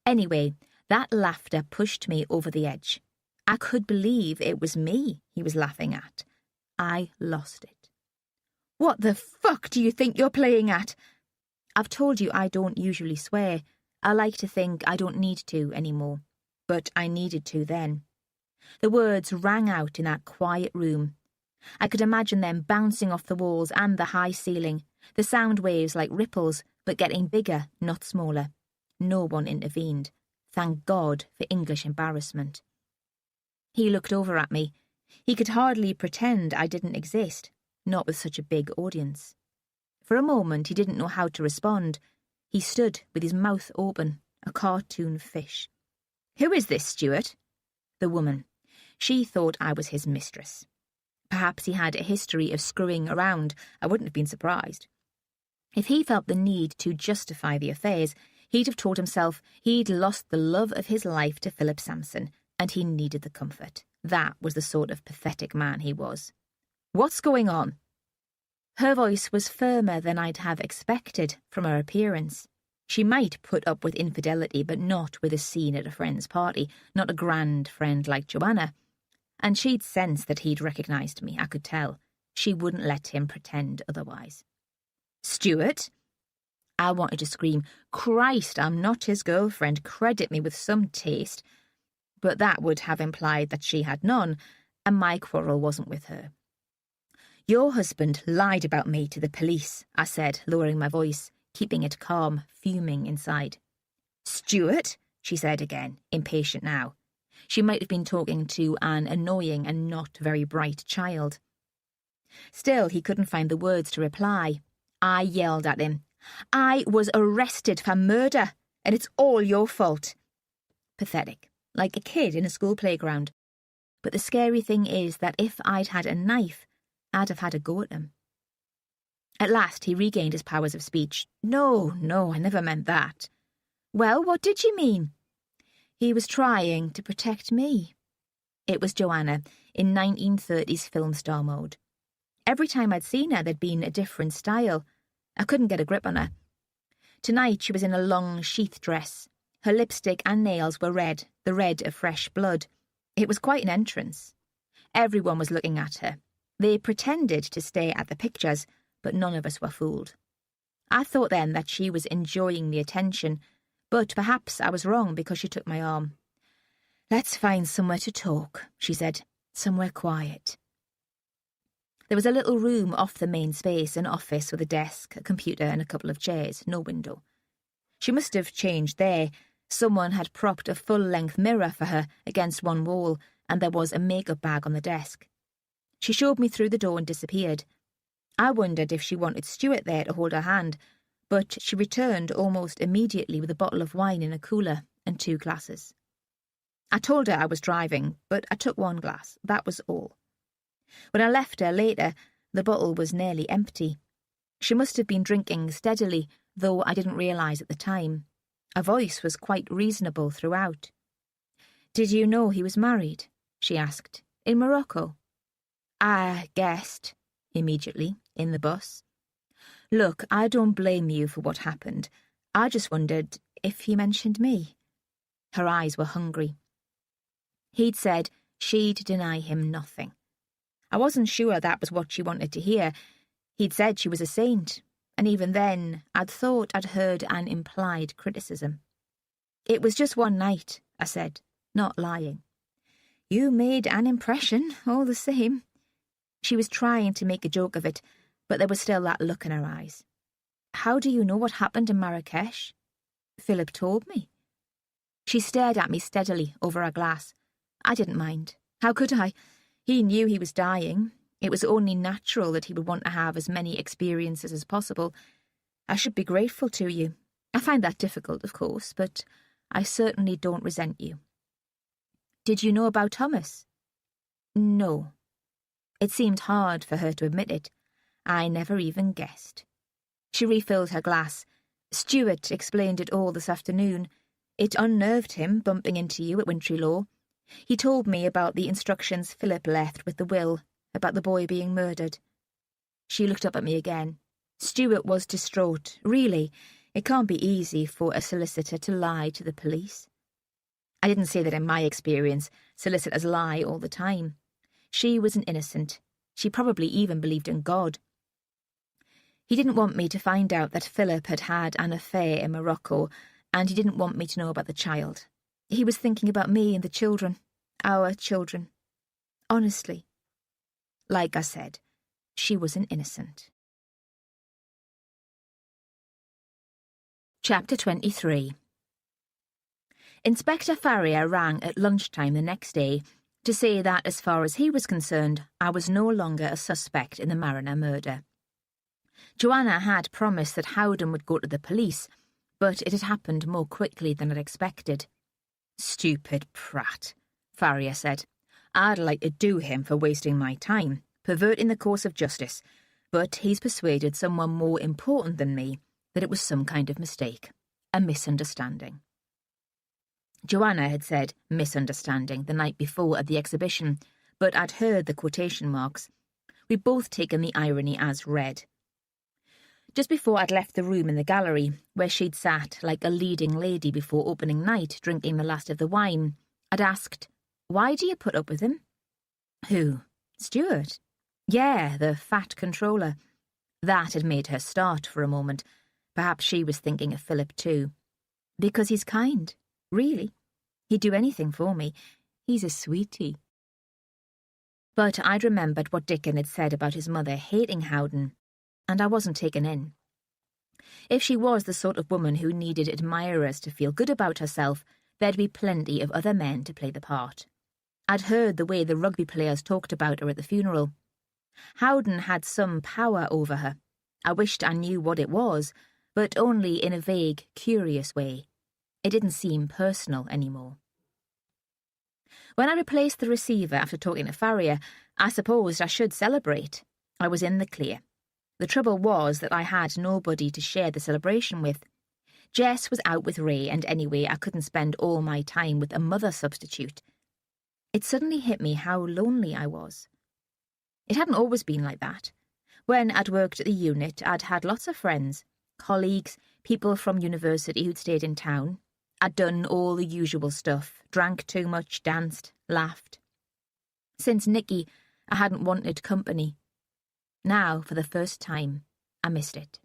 Anyway, that laughter pushed me over the edge. I could believe it was me he was laughing at. I lost it. "What the fuck do you think you're playing at?" I've told you I don't usually swear. I like to think I don't need to anymore. But I needed to then. The words rang out in that quiet room. I could imagine them bouncing off the walls and the high ceiling, the sound waves like ripples, but getting bigger, not smaller. No one intervened. Thank God for English embarrassment. He looked over at me. He could hardly pretend I didn't exist, not with such a big audience. For a moment he didn't know how to respond. He stood with his mouth open, a cartoon fish. "Who is this, Stuart?" The woman. She thought I was his mistress. Perhaps he had a history of screwing around. I wouldn't have been surprised. If he felt the need to justify the affairs, he'd have told himself he'd lost the love of his life to Philip Sampson, and he needed the comfort. That was the sort of pathetic man he was. "What's going on?" Her voice was firmer than I'd have expected from her appearance. She might put up with infidelity, but not with a scene at a friend's party, not a grand friend like Joanna. And she'd sensed that he'd recognised me, I could tell. She wouldn't let him pretend otherwise. "Stuart?" I wanted to scream, "Christ, I'm not his girlfriend, credit me with some taste." But that would have implied that she had none, and my quarrel wasn't with her. "Your husband lied about me to the police," I said, lowering my voice, keeping it calm, fuming inside. "Stuart?" she said again, impatient now. She might have been talking to an annoying and not very bright child. Still, he couldn't find the words to reply. I yelled at him. "I was arrested for murder, and it's all your fault." Pathetic, like a kid in a school playground. But the scary thing is that if I'd had a knife, I'd have had a go at him. At last he regained his powers of speech. No, I never meant that." "Well, what did you mean?" He was trying to protect me. It was Joanna, in 1930s film star mode. Every time I'd seen her, there'd been a different style. I couldn't get a grip on her. Tonight she was in a long sheath dress. Her lipstick and nails were red, the red of fresh blood. It was quite an entrance. Everyone was looking at her. They pretended to stare at the pictures, but none of us were fooled. I thought then that she was enjoying the attention, but perhaps I was wrong because she took my arm. "Let's find somewhere to talk," she said, "somewhere quiet." There was a little room off the main space, an office with a desk, a computer and a couple of chairs, no window. She must have changed there. Someone had propped a full-length mirror for her against one wall, and there was a makeup bag on the desk. She showed me through the door and disappeared. I wondered if she wanted Stuart there to hold her hand, but she returned almost immediately with a bottle of wine in a cooler and 2 glasses. I told her I was driving, but I took 1 glass, that was all. When I left her later, the bottle was nearly empty. She must have been drinking steadily, though I didn't realise at the time. Her voice was quite reasonable throughout. "Did you know he was married?" she asked. "In Morocco?" I guessed, immediately, in the bus. "Look, I don't blame you for what happened. I just wondered if he mentioned me." Her eyes were hungry. He'd said she'd deny him nothing. I wasn't sure that was what she wanted to hear. He'd said she was a saint, and even then I'd thought I'd heard an implied criticism. "It was just one night," I said, not lying. "You made an impression, all the same." She was trying to make a joke of it, but there was still that look in her eyes. "How do you know what happened in Marrakesh?" "Philip told me." She stared at me steadily over her glass. I didn't mind. How could I? He knew he was dying. It was only natural that he would want to have as many experiences as possible. "I should be grateful to you. I find that difficult, of course, but I certainly don't resent you." "Did you know about Thomas?" "No." It seemed hard for her to admit it. I never even guessed. She refilled her glass. "Stuart explained it all this afternoon. It unnerved him, bumping into you at Wintry Law. He told me about the instructions Philip left with the will, about the boy being murdered." She looked up at me again. Stuart was distraught. Really, it can't be easy for a solicitor to lie to the police. I didn't say that in my experience, solicitors lie all the time. She was an innocent. She probably even believed in God. He didn't want me to find out that Philip had had an affair in Morocco, and he didn't want me to know about the child. He was thinking about me and the children, our children. Honestly. Like I said, she was an innocent. Chapter 23. Inspector Farrier rang at lunchtime the next day to say that, as far as he was concerned, I was no longer a suspect in the Mariner murder. Joanna had promised that Howden would go to the police, but it had happened more quickly than I'd expected. "Stupid prat," Farrier said. "I'd like to do him for wasting my time, perverting the course of justice, but he's persuaded someone more important than me that it was some kind of mistake, a misunderstanding." Joanna had said misunderstanding the night before at the exhibition, but I'd heard the quotation marks. We'd both taken the irony as read. Just before I'd left the room in the gallery, where she'd sat like a leading lady before opening night drinking the last of the wine, I'd asked, "Why do you put up with him?" "Who? Stuart?" "Yeah, the fat controller." That had made her start for a moment. Perhaps she was thinking of Philip too. "Because he's kind, really. He'd do anything for me. He's a sweetie." But I'd remembered what Dickon had said about his mother hating Howden, and I wasn't taken in. If she was the sort of woman who needed admirers to feel good about herself, there'd be plenty of other men to play the part. I'd heard the way the rugby players talked about her at the funeral. Howden had some power over her. I wished I knew what it was, but only in a vague, curious way. It didn't seem personal anymore. When I replaced the receiver after talking to Farrier, I supposed I should celebrate. I was in the clear. The trouble was that I had nobody to share the celebration with. Jess was out with Ray, and anyway I couldn't spend all my time with a mother substitute. It suddenly hit me how lonely I was. It hadn't always been like that. When I'd worked at the unit, I'd had lots of friends, colleagues, people from university who'd stayed in town. I'd done all the usual stuff, drank too much, danced, laughed. Since Nicky, I hadn't wanted company. Now, for the first time, I missed it.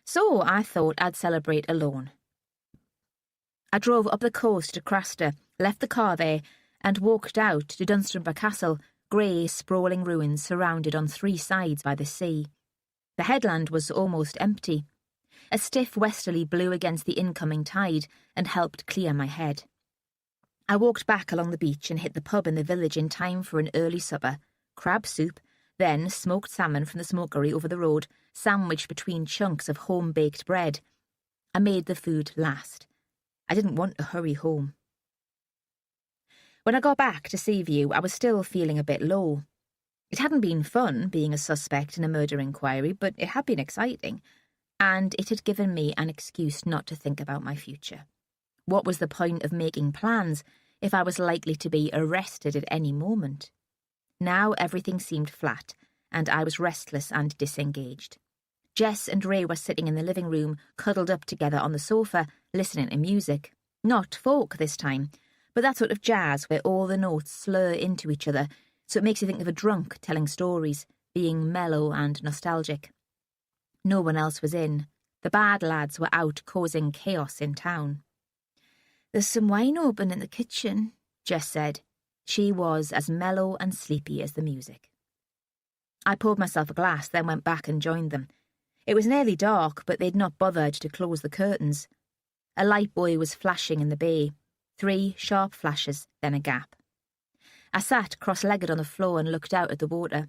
So I thought I'd celebrate alone. I drove up the coast to Craster, left the car there, and walked out to Dunstanburgh Castle, grey, sprawling ruins surrounded on 3 sides by the sea. The headland was almost empty. A stiff westerly blew against the incoming tide and helped clear my head. I walked back along the beach and hit the pub in the village in time for an early supper, crab soup, then smoked salmon from the smokery over the road, sandwiched between chunks of home-baked bread. I made the food last. I didn't want to hurry home. When I got back to Seaview, I was still feeling a bit low. It hadn't been fun being a suspect in a murder inquiry, but it had been exciting, and it had given me an excuse not to think about my future. What was the point of making plans if I was likely to be arrested at any moment? Now everything seemed flat, and I was restless and disengaged. Jess and Ray were sitting in the living room, cuddled up together on the sofa, listening to music. Not folk this time, but that sort of jazz where all the notes slur into each other, so it makes you think of a drunk telling stories, being mellow and nostalgic. No one else was in. The bad lads were out causing chaos in town. "There's some wine open in the kitchen," Jess said. She was as mellow and sleepy as the music. I poured myself a glass, then went back and joined them. It was nearly dark, but they'd not bothered to close the curtains. A light buoy was flashing in the bay. 3 sharp flashes, then a gap. I sat cross-legged on the floor and looked out at the water.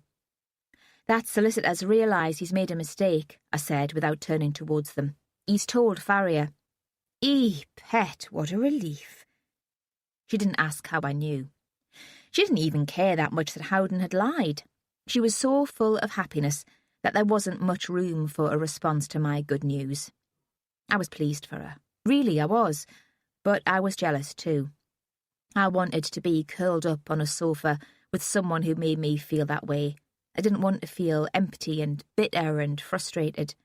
"That solicitor's realised he's made a mistake," I said without turning towards them. "He's told Farrier." Pet, what a relief." She didn't ask how I knew. She didn't even care that much that Howden had lied. She was so full of happiness that there wasn't much room for a response to my good news. I was pleased for her. Really, I was. But I was jealous too. I wanted to be curled up on a sofa with someone who made me feel that way. I didn't want to feel empty and bitter and frustrated.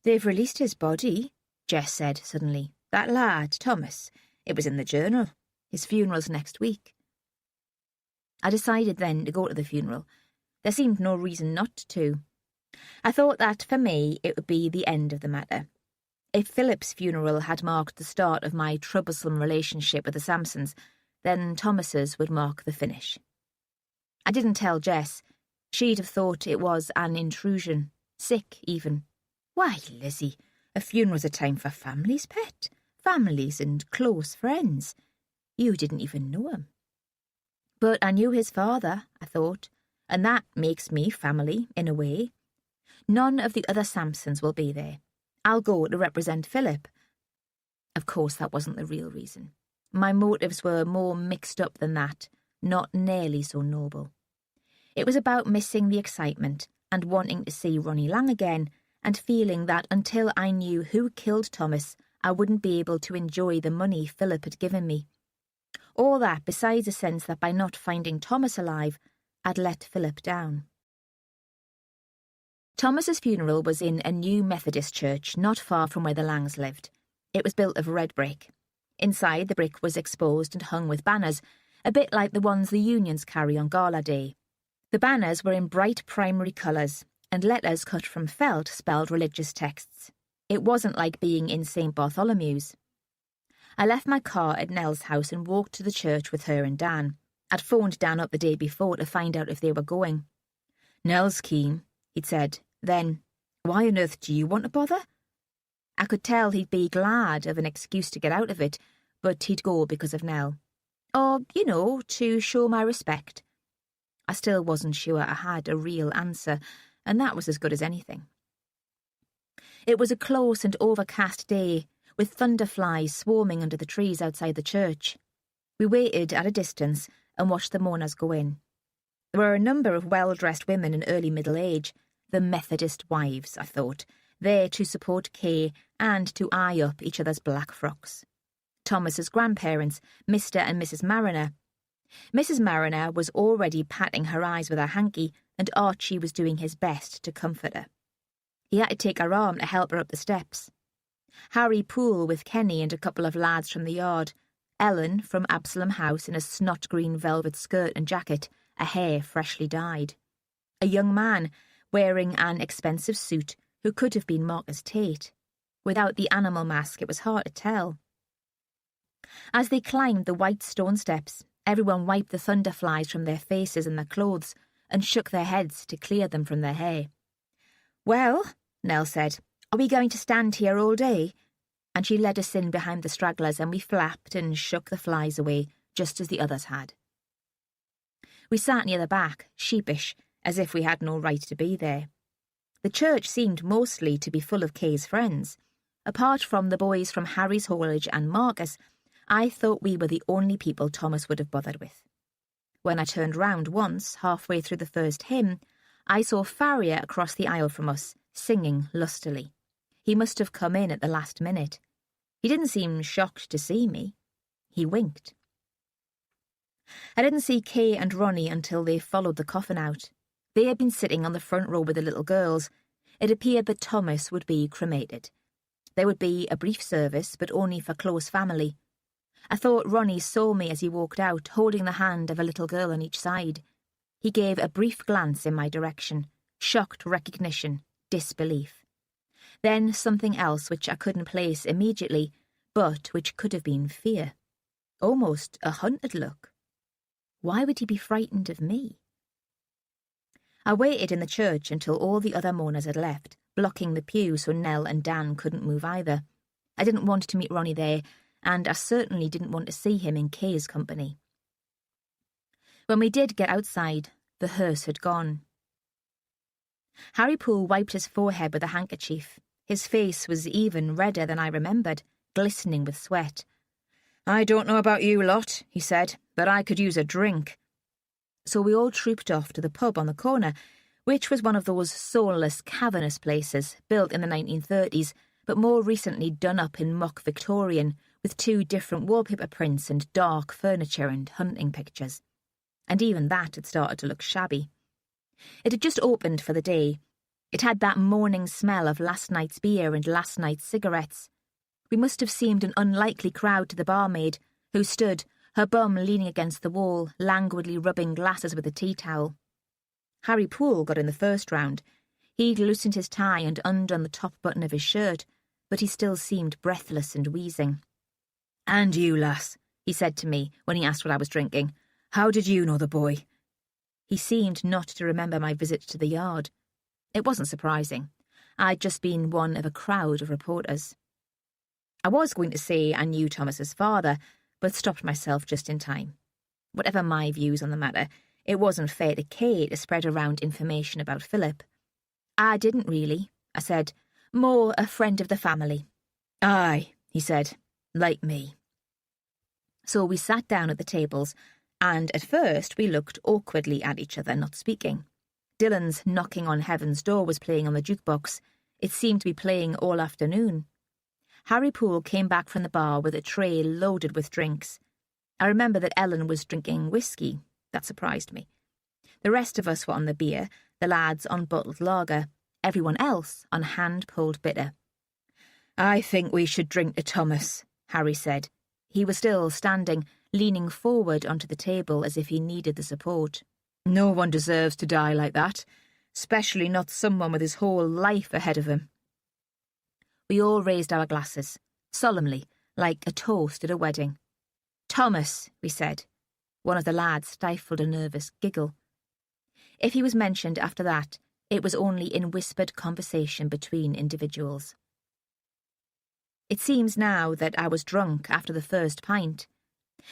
"They've released his body," Jess said suddenly. "That lad, Thomas. It was in the journal. His funeral's next week." I decided then to go to the funeral. There seemed no reason not to. I thought that, for me, it would be the end of the matter. If Philip's funeral had marked the start of my troublesome relationship with the Sampsons, then Thomas's would mark the finish. I didn't tell Jess. She'd have thought it was an intrusion, sick even. "Why, Lizzie, a funeral's a time for families, pet. Families and close friends. You didn't even know him." But I knew his father, I thought, and that makes me family, in a way. None of the other Sampsons will be there. I'll go to represent Philip. Of course, that wasn't the real reason. My motives were more mixed up than that, not nearly so noble. It was about missing the excitement and wanting to see Ronnie Lang again, and feeling that until I knew who killed Thomas, I wouldn't be able to enjoy the money Philip had given me. All that besides a sense that by not finding Thomas alive, I'd let Philip down. Thomas's funeral was in a new Methodist church not far from where the Langs lived. It was built of red brick. Inside, the brick was exposed and hung with banners, a bit like the ones the unions carry on Gala Day. The banners were in bright primary colours, and letters cut from felt spelled religious texts. It wasn't like being in St. Bartholomew's. I left my car at Nell's house and walked to the church with her and Dan. I'd phoned Dan up the day before to find out if they were going. "Nell's keen," he'd said. Then, "Why on earth do you want to bother?" I could tell he'd be glad of an excuse to get out of it, but he'd go because of Nell. Or, to show my respect. I still wasn't sure I had a real answer, and that was as good as anything. It was a close and overcast day, with thunderflies swarming under the trees outside the church. We waited at a distance and watched the mourners go in. There were a number of well-dressed women in early middle age, the Methodist wives, I thought, there to support Kay and to eye up each other's black frocks. Thomas's grandparents, Mr. and Mrs. Mariner. Mrs. Mariner was already patting her eyes with her hanky, and Archie was doing his best to comfort her. He had to take her arm to help her up the steps. Harry Poole with Kenny and a couple of lads from the yard. Ellen from Absalom House in a snot-green velvet skirt and jacket, a hair freshly dyed. A young man wearing an expensive suit who could have been Marcus Tate. Without the animal mask, it was hard to tell. As they climbed the white stone steps, everyone wiped the thunderflies from their faces and their clothes and shook their heads to clear them from their hair. "Well," Nell said, "are we going to stand here all day?" And she led us in behind the stragglers, and we flapped and shook the flies away, just as the others had. We sat near the back, sheepish, as if we had no right to be there. The church seemed mostly to be full of Kay's friends. Apart from the boys from Harry's haulage and Marcus, I thought we were the only people Thomas would have bothered with. When I turned round once, halfway through the first hymn, I saw Farrier across the aisle from us, singing lustily. He must have come in at the last minute. He didn't seem shocked to see me. He winked. I didn't see Kay and Ronnie until they followed the coffin out. They had been sitting on the front row with the little girls. It appeared that Thomas would be cremated. There would be a brief service, but only for close family. I thought Ronnie saw me as he walked out, holding the hand of a little girl on each side. He gave a brief glance in my direction, shocked recognition, disbelief. Then something else which I couldn't place immediately, but which could have been fear. Almost a hunted look. Why would he be frightened of me? I waited in the church until all the other mourners had left, blocking the pew so Nell and Dan couldn't move either. I didn't want to meet Ronnie there, and I certainly didn't want to see him in Kay's company. When we did get outside, the hearse had gone. Harry Poole wiped his forehead with a handkerchief. His face was even redder than I remembered, glistening with sweat. "I don't know about you lot," he said, "but I could use a drink." So we all trooped off to the pub on the corner, which was one of those soulless, cavernous places built in the 1930s, but more recently done up in mock Victorian, with 2 different wallpaper prints and dark furniture and hunting pictures. And even that had started to look shabby. It had just opened for the day. It had that morning smell of last night's beer and last night's cigarettes. We must have seemed an unlikely crowd to the barmaid, who stood, her bum leaning against the wall, languidly rubbing glasses with a tea towel. Harry Poole got in the first round. He'd loosened his tie and undone the top button of his shirt, but he still seemed breathless and wheezing. "And you, lass," he said to me when he asked what I was drinking. "How did you know the boy?" He seemed not to remember my visit to the yard. It wasn't surprising. I'd just been one of a crowd of reporters. I was going to say I knew Thomas's father, but stopped myself just in time. Whatever my views on the matter, it wasn't fair to Kay to spread around information about Philip. "I didn't really," I said. "More a friend of the family." "Aye," he said, "like me." So we sat down at the tables, and at first we looked awkwardly at each other, not speaking. Dylan's Knocking on Heaven's Door was playing on the jukebox. It seemed to be playing all afternoon. Harry Poole came back from the bar with a tray loaded with drinks. I remember that Ellen was drinking whiskey. That surprised me. The rest of us were on the beer, the lads on bottled lager, everyone else on hand-pulled bitter. "I think we should drink to Thomas," Harry said. He was still standing, leaning forward onto the table as if he needed the support. "No one deserves to die like that, especially not someone with his whole life ahead of him." We all raised our glasses, solemnly, like a toast at a wedding. "Thomas," we said. One of the lads stifled a nervous giggle. If he was mentioned after that, it was only in whispered conversation between individuals. It seems now that I was drunk after the first pint.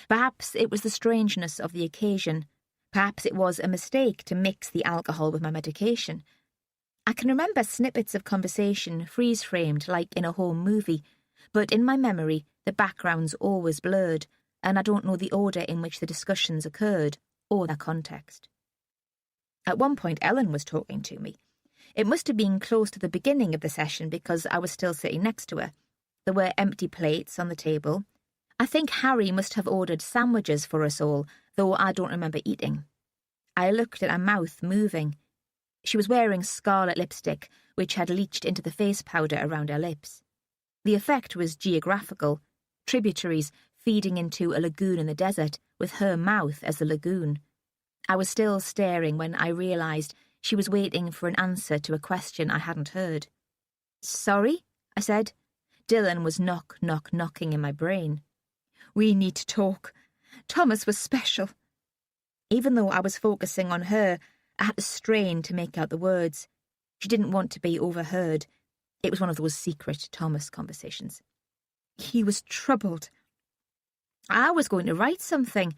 Perhaps it was the strangeness of the occasion. Perhaps it was a mistake to mix the alcohol with my medication. I can remember snippets of conversation freeze-framed like in a home movie, but in my memory the background's always blurred, and I don't know the order in which the discussions occurred or their context. At one point Ellen was talking to me. It must have been close to the beginning of the session because I was still sitting next to her. There were empty plates on the table. I think Harry must have ordered sandwiches for us all, though I don't remember eating. I looked at her mouth moving. She was wearing scarlet lipstick, which had leached into the face powder around her lips. The effect was geographical, tributaries feeding into a lagoon in the desert, with her mouth as the lagoon. I was still staring when I realised she was waiting for an answer to a question I hadn't heard. "Sorry?" I said. Dylan was knocking in my brain. "We need to talk. Thomas was special." Even though I was focusing on her, I had to strain to make out the words. She didn't want to be overheard. It was one of those secret Thomas conversations. "He was troubled. I was going to write something."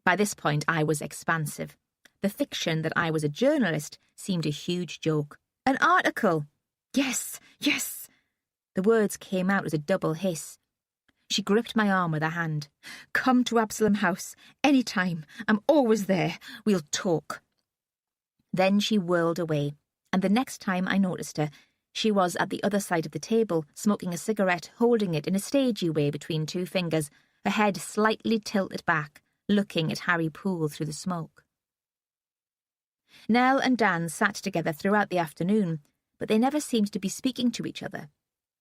By this point I was expansive. The fiction that I was a journalist seemed a huge joke. "An article." "Yes, yes." The words came out as a double hiss. She gripped my arm with her hand. "Come to Absalom House, any time. I'm always there. We'll talk." Then she whirled away, and the next time I noticed her, she was at the other side of the table, smoking a cigarette, holding it in a stagey way between two fingers, her head slightly tilted back, looking at Harry Poole through the smoke. Nell and Dan sat together throughout the afternoon, but they never seemed to be speaking to each other.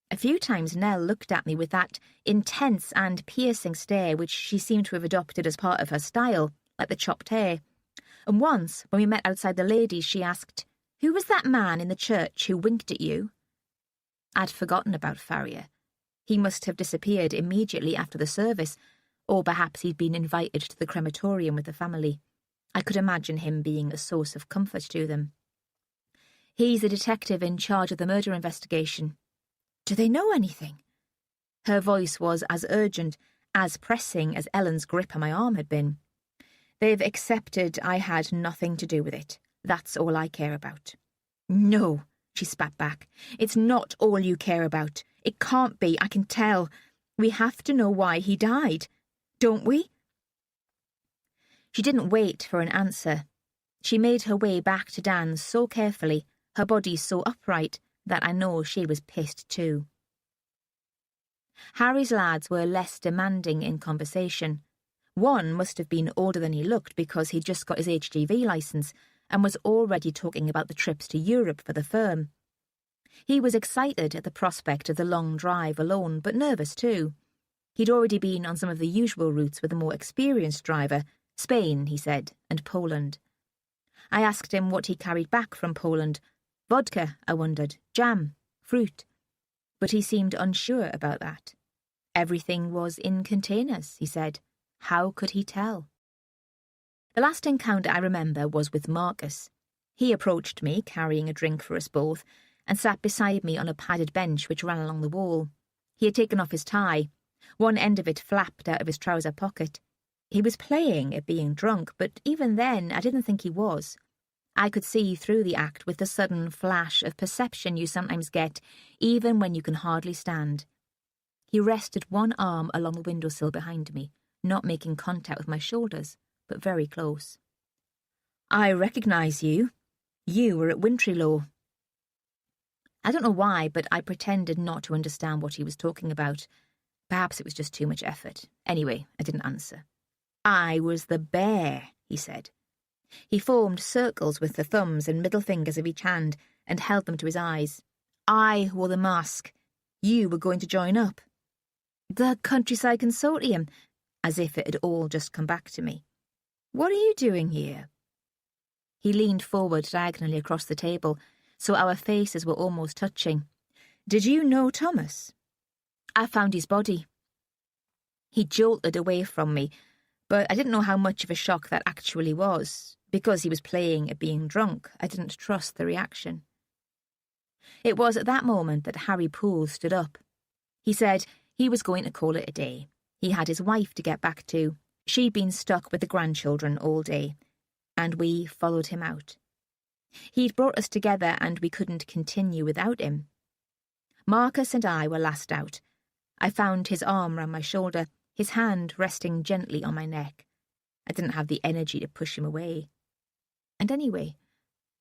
A few times Nell looked at me with that intense and piercing stare which she seemed to have adopted as part of her style, like the chopped hair. And once, when we met outside the ladies, she asked, "Who was that man in the church who winked at you?" I'd forgotten about Farrier. He must have disappeared immediately after the service, or perhaps he'd been invited to the crematorium with the family. I could imagine him being a source of comfort to them. "He's the detective in charge of the murder investigation." "Do they know anything?" Her voice was as urgent, as pressing as Ellen's grip on my arm had been. "They've accepted I had nothing to do with it. That's all I care about." "No," she spat back. "It's not all you care about. It can't be, I can tell. We have to know why he died. Don't we?" She didn't wait for an answer. She made her way back to Dan so carefully, her body so upright, that I know she was pissed too. Harry's lads were less demanding in conversation. One must have been older than he looked because he'd just got his HGV licence and was already talking about the trips to Europe for the firm. He was excited at the prospect of the long drive alone, but nervous too. He'd already been on some of the usual routes with a more experienced driver, Spain, he said, and Poland. I asked him what he carried back from Poland. Vodka, I wondered, jam, fruit. But he seemed unsure about that. Everything was in containers, he said. How could he tell? The last encounter I remember was with Marcus. He approached me, carrying a drink for us both, and sat beside me on a padded bench which ran along the wall. He had taken off his tie. One end of it flapped out of his trouser pocket. He was playing at being drunk, but even then I didn't think he was. I could see through the act with the sudden flash of perception you sometimes get, even when you can hardly stand. He rested one arm along the windowsill behind me, not making contact with my shoulders, but very close. "I recognise you. You were at Wintry Law." I don't know why, but I pretended not to understand what he was talking about. Perhaps it was just too much effort. Anyway, I didn't answer. I was the bear, he said. He formed circles with the thumbs and middle fingers of each hand and held them to his eyes. I wore the mask. You were going to join up. The Countryside Consortium, as if it had all just come back to me. What are you doing here? He leaned forward diagonally across the table, so our faces were almost touching. Did you know Thomas? I found his body. He jolted away from me, but I didn't know how much of a shock that actually was. Because he was playing at being drunk, I didn't trust the reaction. It was at that moment that Harry Poole stood up. He said he was going to call it a day. He had his wife to get back to. She'd been stuck with the grandchildren all day, and we followed him out. He'd brought us together and we couldn't continue without him. Marcus and I were last out. I found his arm round my shoulder, his hand resting gently on my neck. I didn't have the energy to push him away. And anyway,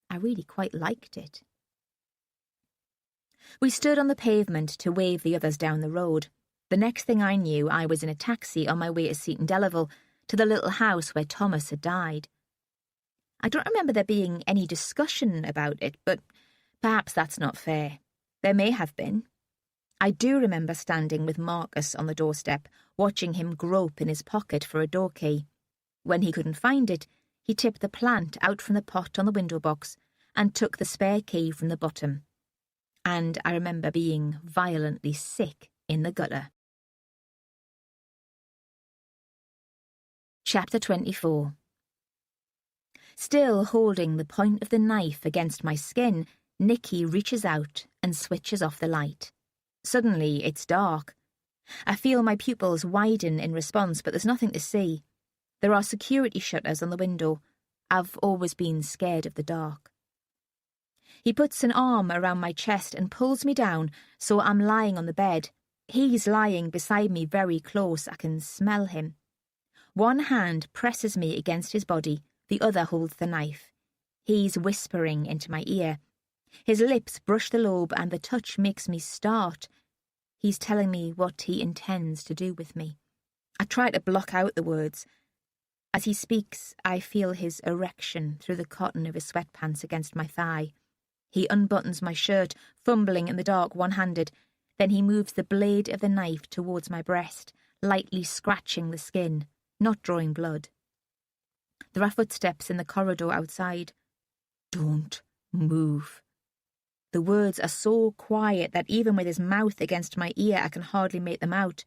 I really quite liked it. We stood on the pavement to wave the others down the road. The next thing I knew, I was in a taxi on my way to Seaton Delaval, to the little house where Thomas had died. I don't remember there being any discussion about it, but perhaps that's not fair. There may have been. I do remember standing with Marcus on the doorstep, watching him grope in his pocket for a door key. When he couldn't find it, he tipped the plant out from the pot on the window box and took the spare key from the bottom. And I remember being violently sick in the gutter. Chapter 24. Still holding the point of the knife against my skin, Nicky reaches out and switches off the light. Suddenly, it's dark. I feel my pupils widen in response, but there's nothing to see. There are security shutters on the window. I've always been scared of the dark. He puts an arm around my chest and pulls me down so I'm lying on the bed. He's lying beside me very close. I can smell him. One hand presses me against his body, the other holds the knife. He's whispering into my ear. His lips brush the lobe and the touch makes me start. He's telling me what he intends to do with me. I try to block out the words. As he speaks, I feel his erection through the cotton of his sweatpants against my thigh. He unbuttons my shirt, fumbling in the dark one-handed. Then he moves the blade of the knife towards my breast, lightly scratching the skin, not drawing blood. There are footsteps in the corridor outside. Don't move. The words are so quiet that even with his mouth against my ear, I can hardly make them out.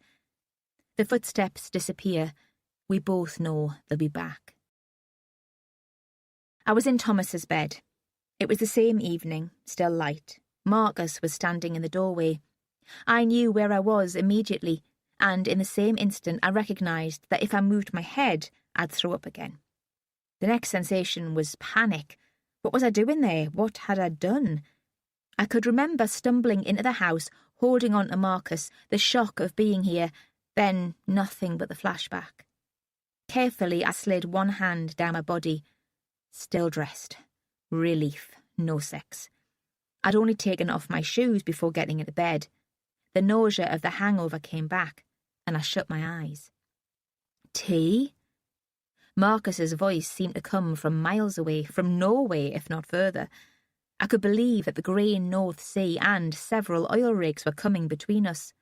The footsteps disappear. We both know they'll be back. I was in Thomas's bed. It was the same evening, still light. Marcus was standing in the doorway. I knew where I was immediately, and in the same instant I recognised that if I moved my head, I'd throw up again. The next sensation was panic. What was I doing there? What had I done? I could remember stumbling into the house, holding on to Marcus, the shock of being here, then nothing but the flashback. Carefully, I slid one hand down my body. Still dressed. Relief. No sex. I'd only taken off my shoes before getting into bed. The nausea of the hangover came back, and I shut my eyes. Tea? Marcus's voice seemed to come from miles away, from Norway, if not further. I could believe that the grey North Sea and several oil rigs were coming between us.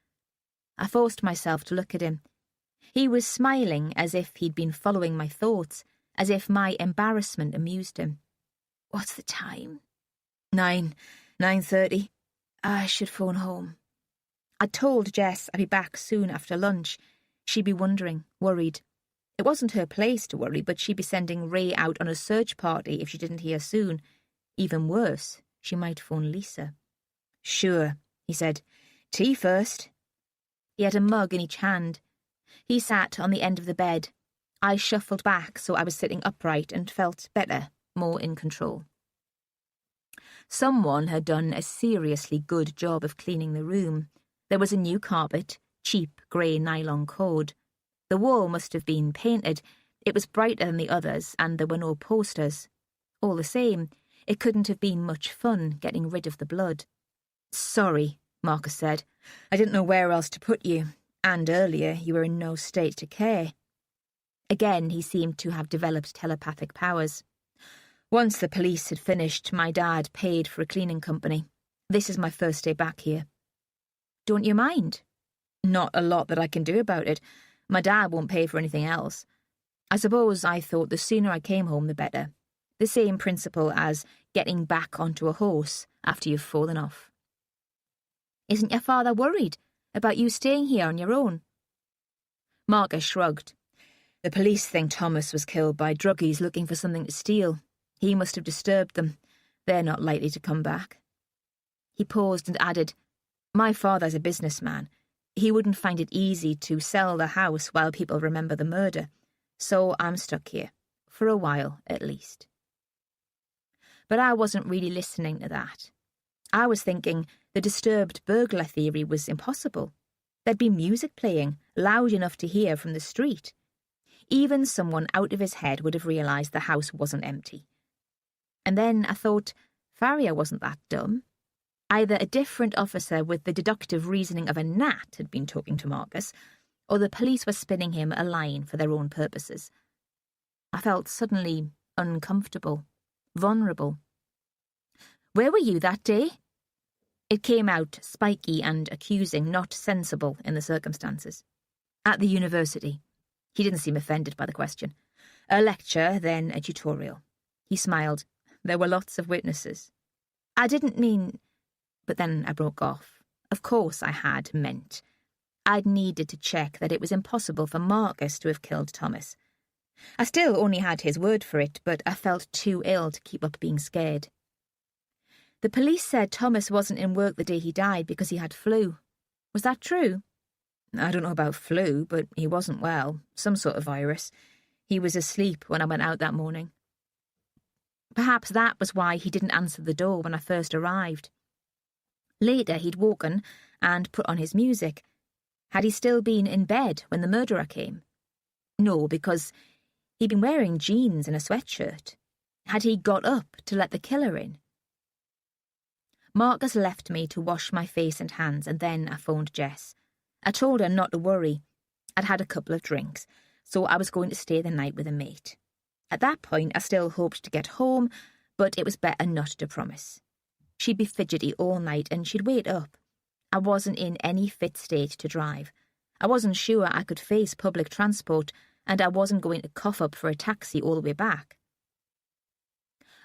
I forced myself to look at him. He was smiling as if he'd been following my thoughts, as if my embarrassment amused him. What's the time? 9:30. I should phone home. I told Jess I'd be back soon after lunch. She'd be wondering, worried. It wasn't her place to worry, but she'd be sending Ray out on a search party if she didn't hear soon. Even worse, she might phone Lisa. Sure, he said. Tea first. He had a mug in each hand. He sat on the end of the bed. I shuffled back so I was sitting upright and felt better, more in control. Someone had done a seriously good job of cleaning the room. There was a new carpet, cheap grey nylon cord. The wall must have been painted. It was brighter than the others, and there were no posters. All the same, it couldn't have been much fun getting rid of the blood. Sorry, Marcus said. I didn't know where else to put you, and earlier you were in no state to care. Again, he seemed to have developed telepathic powers. Once the police had finished, my dad paid for a cleaning company. This is my first day back here. Don't you mind? Not a lot that I can do about it. My dad won't pay for anything else. I suppose I thought the sooner I came home, the better. The same principle as getting back onto a horse after you've fallen off. Isn't your father worried about you staying here on your own? Marcus shrugged. The police think Thomas was killed by druggies looking for something to steal. He must have disturbed them. They're not likely to come back. He paused and added, My father's a businessman. He wouldn't find it easy to sell the house while people remember the murder. So I'm stuck here, for a while at least. But I wasn't really listening to that. I was thinking the disturbed burglar theory was impossible. There'd be music playing, loud enough to hear from the street. Even someone out of his head would have realised the house wasn't empty. And then I thought, Faria wasn't that dumb. Either a different officer with the deductive reasoning of a gnat had been talking to Marcus, or the police were spinning him a line for their own purposes. I felt suddenly uncomfortable, vulnerable. Where were you that day? It came out spiky and accusing, not sensible in the circumstances. At the university. He didn't seem offended by the question. A lecture, then a tutorial. He smiled. There were lots of witnesses. I didn't mean... But then I broke off. Of course I had meant. I'd needed to check that it was impossible for Marcus to have killed Thomas. I still only had his word for it, but I felt too ill to keep up being scared. The police said Thomas wasn't in work the day he died because he had flu. Was that true? I don't know about flu, but he wasn't well. Some sort of virus. He was asleep when I went out that morning. Perhaps that was why he didn't answer the door when I first arrived. Later he'd woken and put on his music. Had he still been in bed when the murderer came? No, because he'd been wearing jeans and a sweatshirt. Had he got up to let the killer in? Marcus left me to wash my face and hands, and then I phoned Jess. I told her not to worry. I'd had a couple of drinks, so I was going to stay the night with a mate. At that point, I still hoped to get home, but it was better not to promise. She'd be fidgety all night, and she'd wait up. I wasn't in any fit state to drive. I wasn't sure I could face public transport, and I wasn't going to cough up for a taxi all the way back.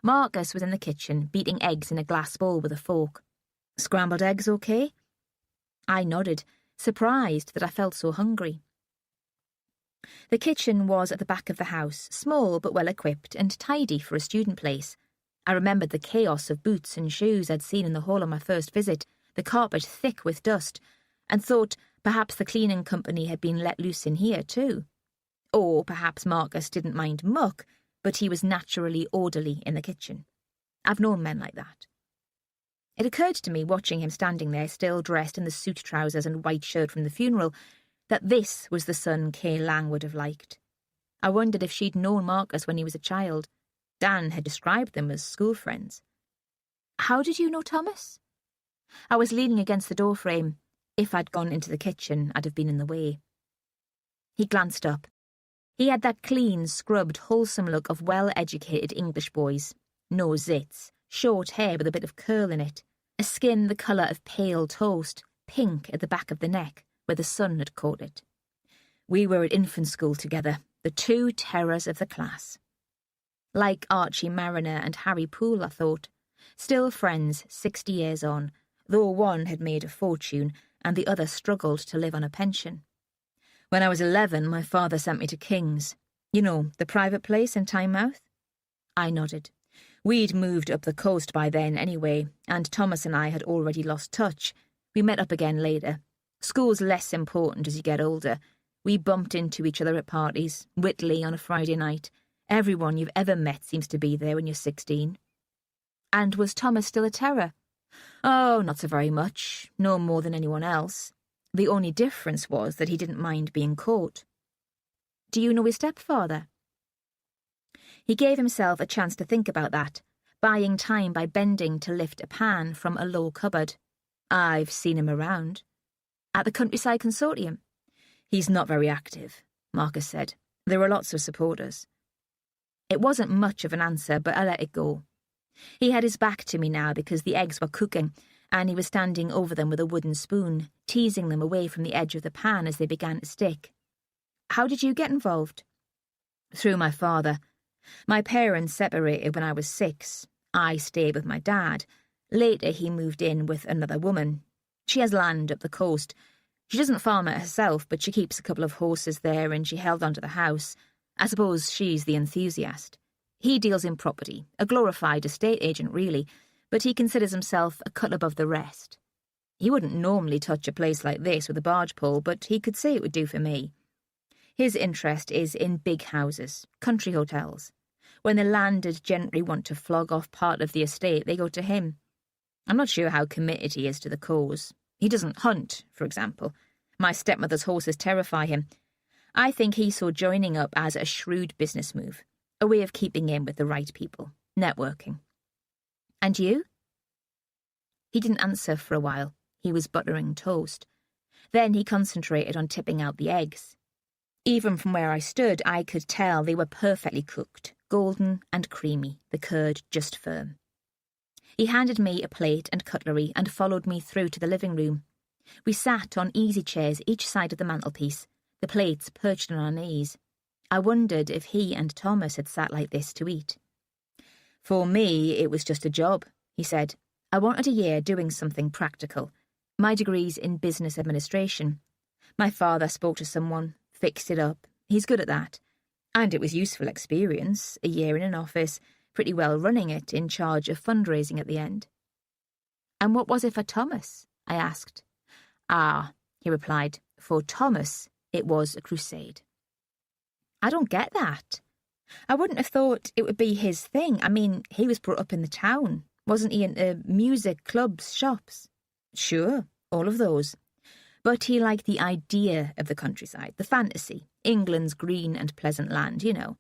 Marcus was in the kitchen, beating eggs in a glass bowl with a fork. Scrambled eggs okay? I nodded, surprised that I felt so hungry. The kitchen was at the back of the house, small but well equipped and tidy for a student place. I remembered the chaos of boots and shoes I'd seen in the hall on my first visit, the carpet thick with dust, and thought perhaps the cleaning company had been let loose in here too. Or perhaps Marcus didn't mind muck, but he was naturally orderly in the kitchen. I've known men like that. It occurred to me, watching him standing there, still dressed in the suit trousers and white shirt from the funeral, that this was the son Kay Lang would have liked. I wondered if she'd known Marcus when he was a child. Dan had described them as school friends. How did you know Thomas? I was leaning against the doorframe. If I'd gone into the kitchen, I'd have been in the way. He glanced up. He had that clean, scrubbed, wholesome look of well-educated English boys. No zits, short hair with a bit of curl in it, a skin the colour of pale toast, pink at the back of the neck, where the sun had caught it. We were at infant school together, the two terrors of the class. Like Archie Mariner and Harry Poole, I thought. Still friends 60 years on, though one had made a fortune and the other struggled to live on a pension. When I was 11, my father sent me to King's. You know, the private place in Tynemouth? I nodded. We'd moved up the coast by then anyway, and Thomas and I had already lost touch. We met up again later. School's less important as you get older. We bumped into each other at parties, Whitley on a Friday night. Everyone you've ever met seems to be there when you're 16. And was Thomas still a terror? Oh, not so very much. No more than anyone else. The only difference was that he didn't mind being caught. Do you know his stepfather? He gave himself a chance to think about that, buying time by bending to lift a pan from a low cupboard. I've seen him around. At the Countryside Consortium? He's not very active, Marcus said. There are lots of supporters. It wasn't much of an answer, but I let it go. He had his back to me now because the eggs were cooking, and he was standing over them with a wooden spoon, teasing them away from the edge of the pan as they began to stick. How did you get involved? Through my father. My parents separated when I was 6. I stayed with my dad. Later he moved in with another woman. She has land up the coast. She doesn't farm it herself, but she keeps a couple of horses there and she held on to the house. I suppose she's the enthusiast. He deals in property, a glorified estate agent really, but he considers himself a cut above the rest. He wouldn't normally touch a place like this with a barge pole, but he could say it would do for me. His interest is in big houses, country hotels. When the landed gentry want to flog off part of the estate, they go to him. I'm not sure how committed he is to the cause. He doesn't hunt, for example. My stepmother's horses terrify him. I think he saw joining up as a shrewd business move, a way of keeping in with the right people, networking. And you? He didn't answer for a while. He was buttering toast. Then he concentrated on tipping out the eggs. Even from where I stood, I could tell they were perfectly cooked, golden and creamy, the curd just firm. He handed me a plate and cutlery and followed me through to the living room. We sat on easy chairs each side of the mantelpiece, the plates perched on our knees. I wondered if he and Thomas had sat like this to eat. For me, it was just a job, he said. I wanted a year doing something practical. My degree's in business administration. My father spoke to someone, fixed it up. He's good at that. And it was useful experience, a year in an office, pretty well running it, in charge of fundraising at the end. And what was it for Thomas? I asked. Ah, he replied, for Thomas, it was a crusade. I don't get that. I wouldn't have thought it would be his thing. I mean, he was brought up in the town. Wasn't he into music, clubs, shops? Sure, all of those. But he liked the idea of the countryside, the fantasy, England's green and pleasant land, you know.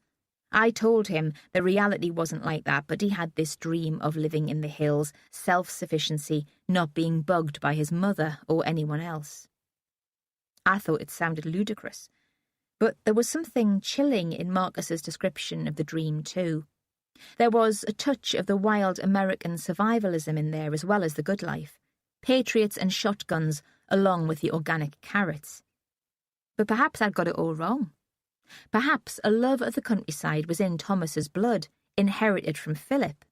I told him the reality wasn't like that, but he had this dream of living in the hills, self-sufficiency, not being bugged by his mother or anyone else. I thought it sounded ludicrous. But there was something chilling in Marcus's description of the dream too. There was a touch of the wild American survivalism in there as well as the good life. Patriots and shotguns along with the organic carrots. But perhaps I'd got it all wrong. Perhaps a love of the countryside was in Thomas's blood, inherited from Philip.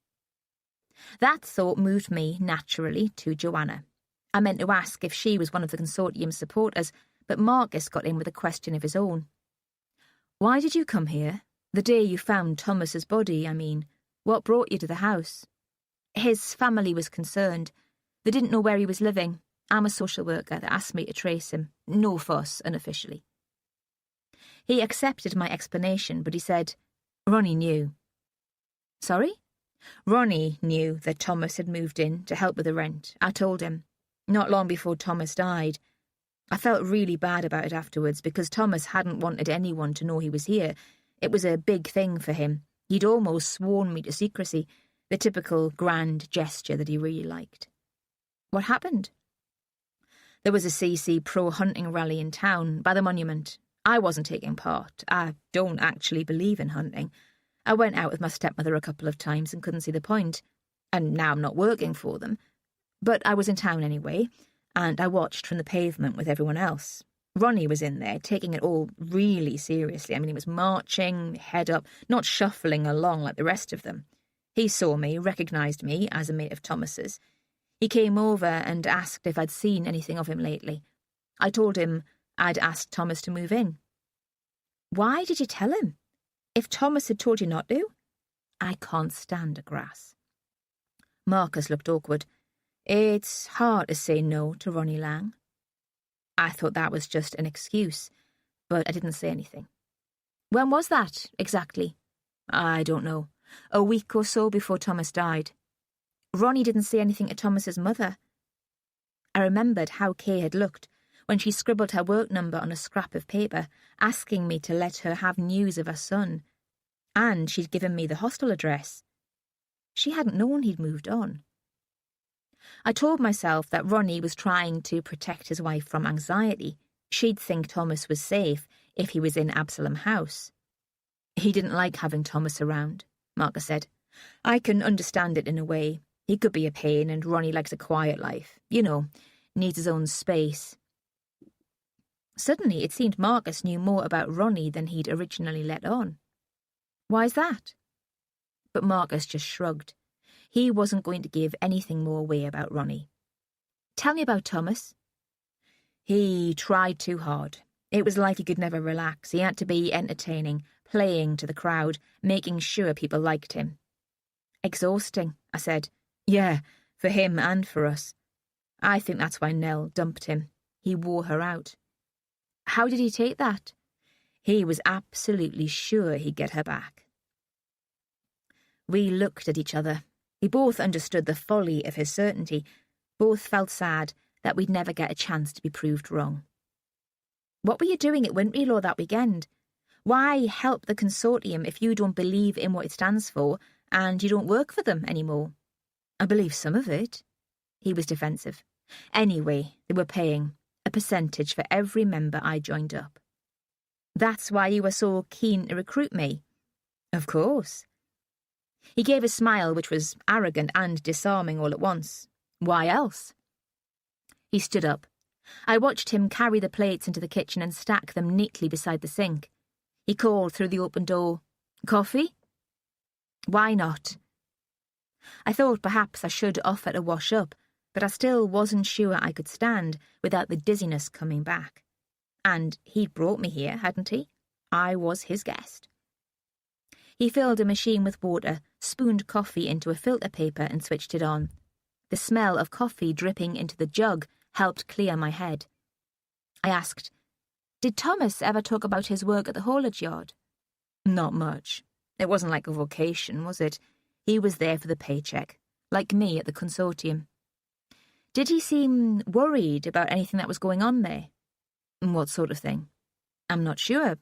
That thought moved me naturally to Joanna. I meant to ask if she was one of the consortium's supporters, but Marcus got in with a question of his own. Why did you come here? The day you found Thomas's body, I mean. What brought you to the house? His family was concerned. They didn't know where he was living. I'm a social worker that asked me to trace him. No fuss, unofficially. He accepted my explanation, but he said, Ronnie knew. Sorry? Ronnie knew that Thomas had moved in to help with the rent. I told him. Not long before Thomas died. I felt really bad about it afterwards because Thomas hadn't wanted anyone to know he was here. It was a big thing for him. He'd almost sworn me to secrecy, the typical grand gesture that he really liked. What happened? There was a CC pro-hunting rally in town, by the monument. I wasn't taking part. I don't actually believe in hunting. I went out with my stepmother a couple of times and couldn't see the point. And now I'm not working for them. But I was in town anyway, and I watched from the pavement with everyone else. Ronnie was in there, taking it all really seriously. I mean, he was marching, head up, not shuffling along like the rest of them. He saw me, recognised me as a mate of Thomas's. He came over and asked if I'd seen anything of him lately. I told him I'd asked Thomas to move in. Why did you tell him? If Thomas had told you not to? I can't stand grass. Marcus looked awkward. It's hard to say no to Ronnie Lang. I thought that was just an excuse, but I didn't say anything. When was that, exactly? I don't know. A week or so before Thomas died. Ronnie didn't say anything to Thomas's mother. I remembered how Kay had looked when she scribbled her work number on a scrap of paper, asking me to let her have news of her son. And she'd given me the hostel address. She hadn't known he'd moved on. I told myself that Ronnie was trying to protect his wife from anxiety. She'd think Thomas was safe if he was in Absalom House. He didn't like having Thomas around, Marcus said. I can understand it in a way. He could be a pain and Ronnie likes a quiet life. You know, needs his own space. Suddenly it seemed Marcus knew more about Ronnie than he'd originally let on. Why's that? But Marcus just shrugged. He wasn't going to give anything more away about Ronnie. Tell me about Thomas. He tried too hard. It was like he could never relax. He had to be entertaining, playing to the crowd, making sure people liked him. Exhausting, I said. Yeah, for him and for us. I think that's why Nell dumped him. He wore her out. How did he take that? He was absolutely sure he'd get her back. We looked at each other. We both understood the folly of his certainty. Both felt sad that we'd never get a chance to be proved wrong. What were you doing at Winterlaw that weekend? Why help the consortium if you don't believe in what it stands for and you don't work for them anymore? I believe some of it. He was defensive. Anyway, they were paying a percentage for every member I joined up. That's why you were so keen to recruit me? Of course. He gave a smile which was arrogant and disarming all at once. Why else? He stood up. I watched him carry the plates into the kitchen and stack them neatly beside the sink. He called through the open door, "Coffee?" Why not? I thought perhaps I should offer to wash up, but I still wasn't sure I could stand without the dizziness coming back. And he'd brought me here, hadn't he? I was his guest. He filled a machine with water, spooned coffee into a filter paper and switched it on. The smell of coffee dripping into the jug helped clear my head. I asked, "Did Thomas ever talk about his work at the haulage yard?" Not much. It wasn't like a vocation, was it? He was there for the paycheck, like me at the consortium. Did he seem worried about anything that was going on there? What sort of thing? I'm not sure.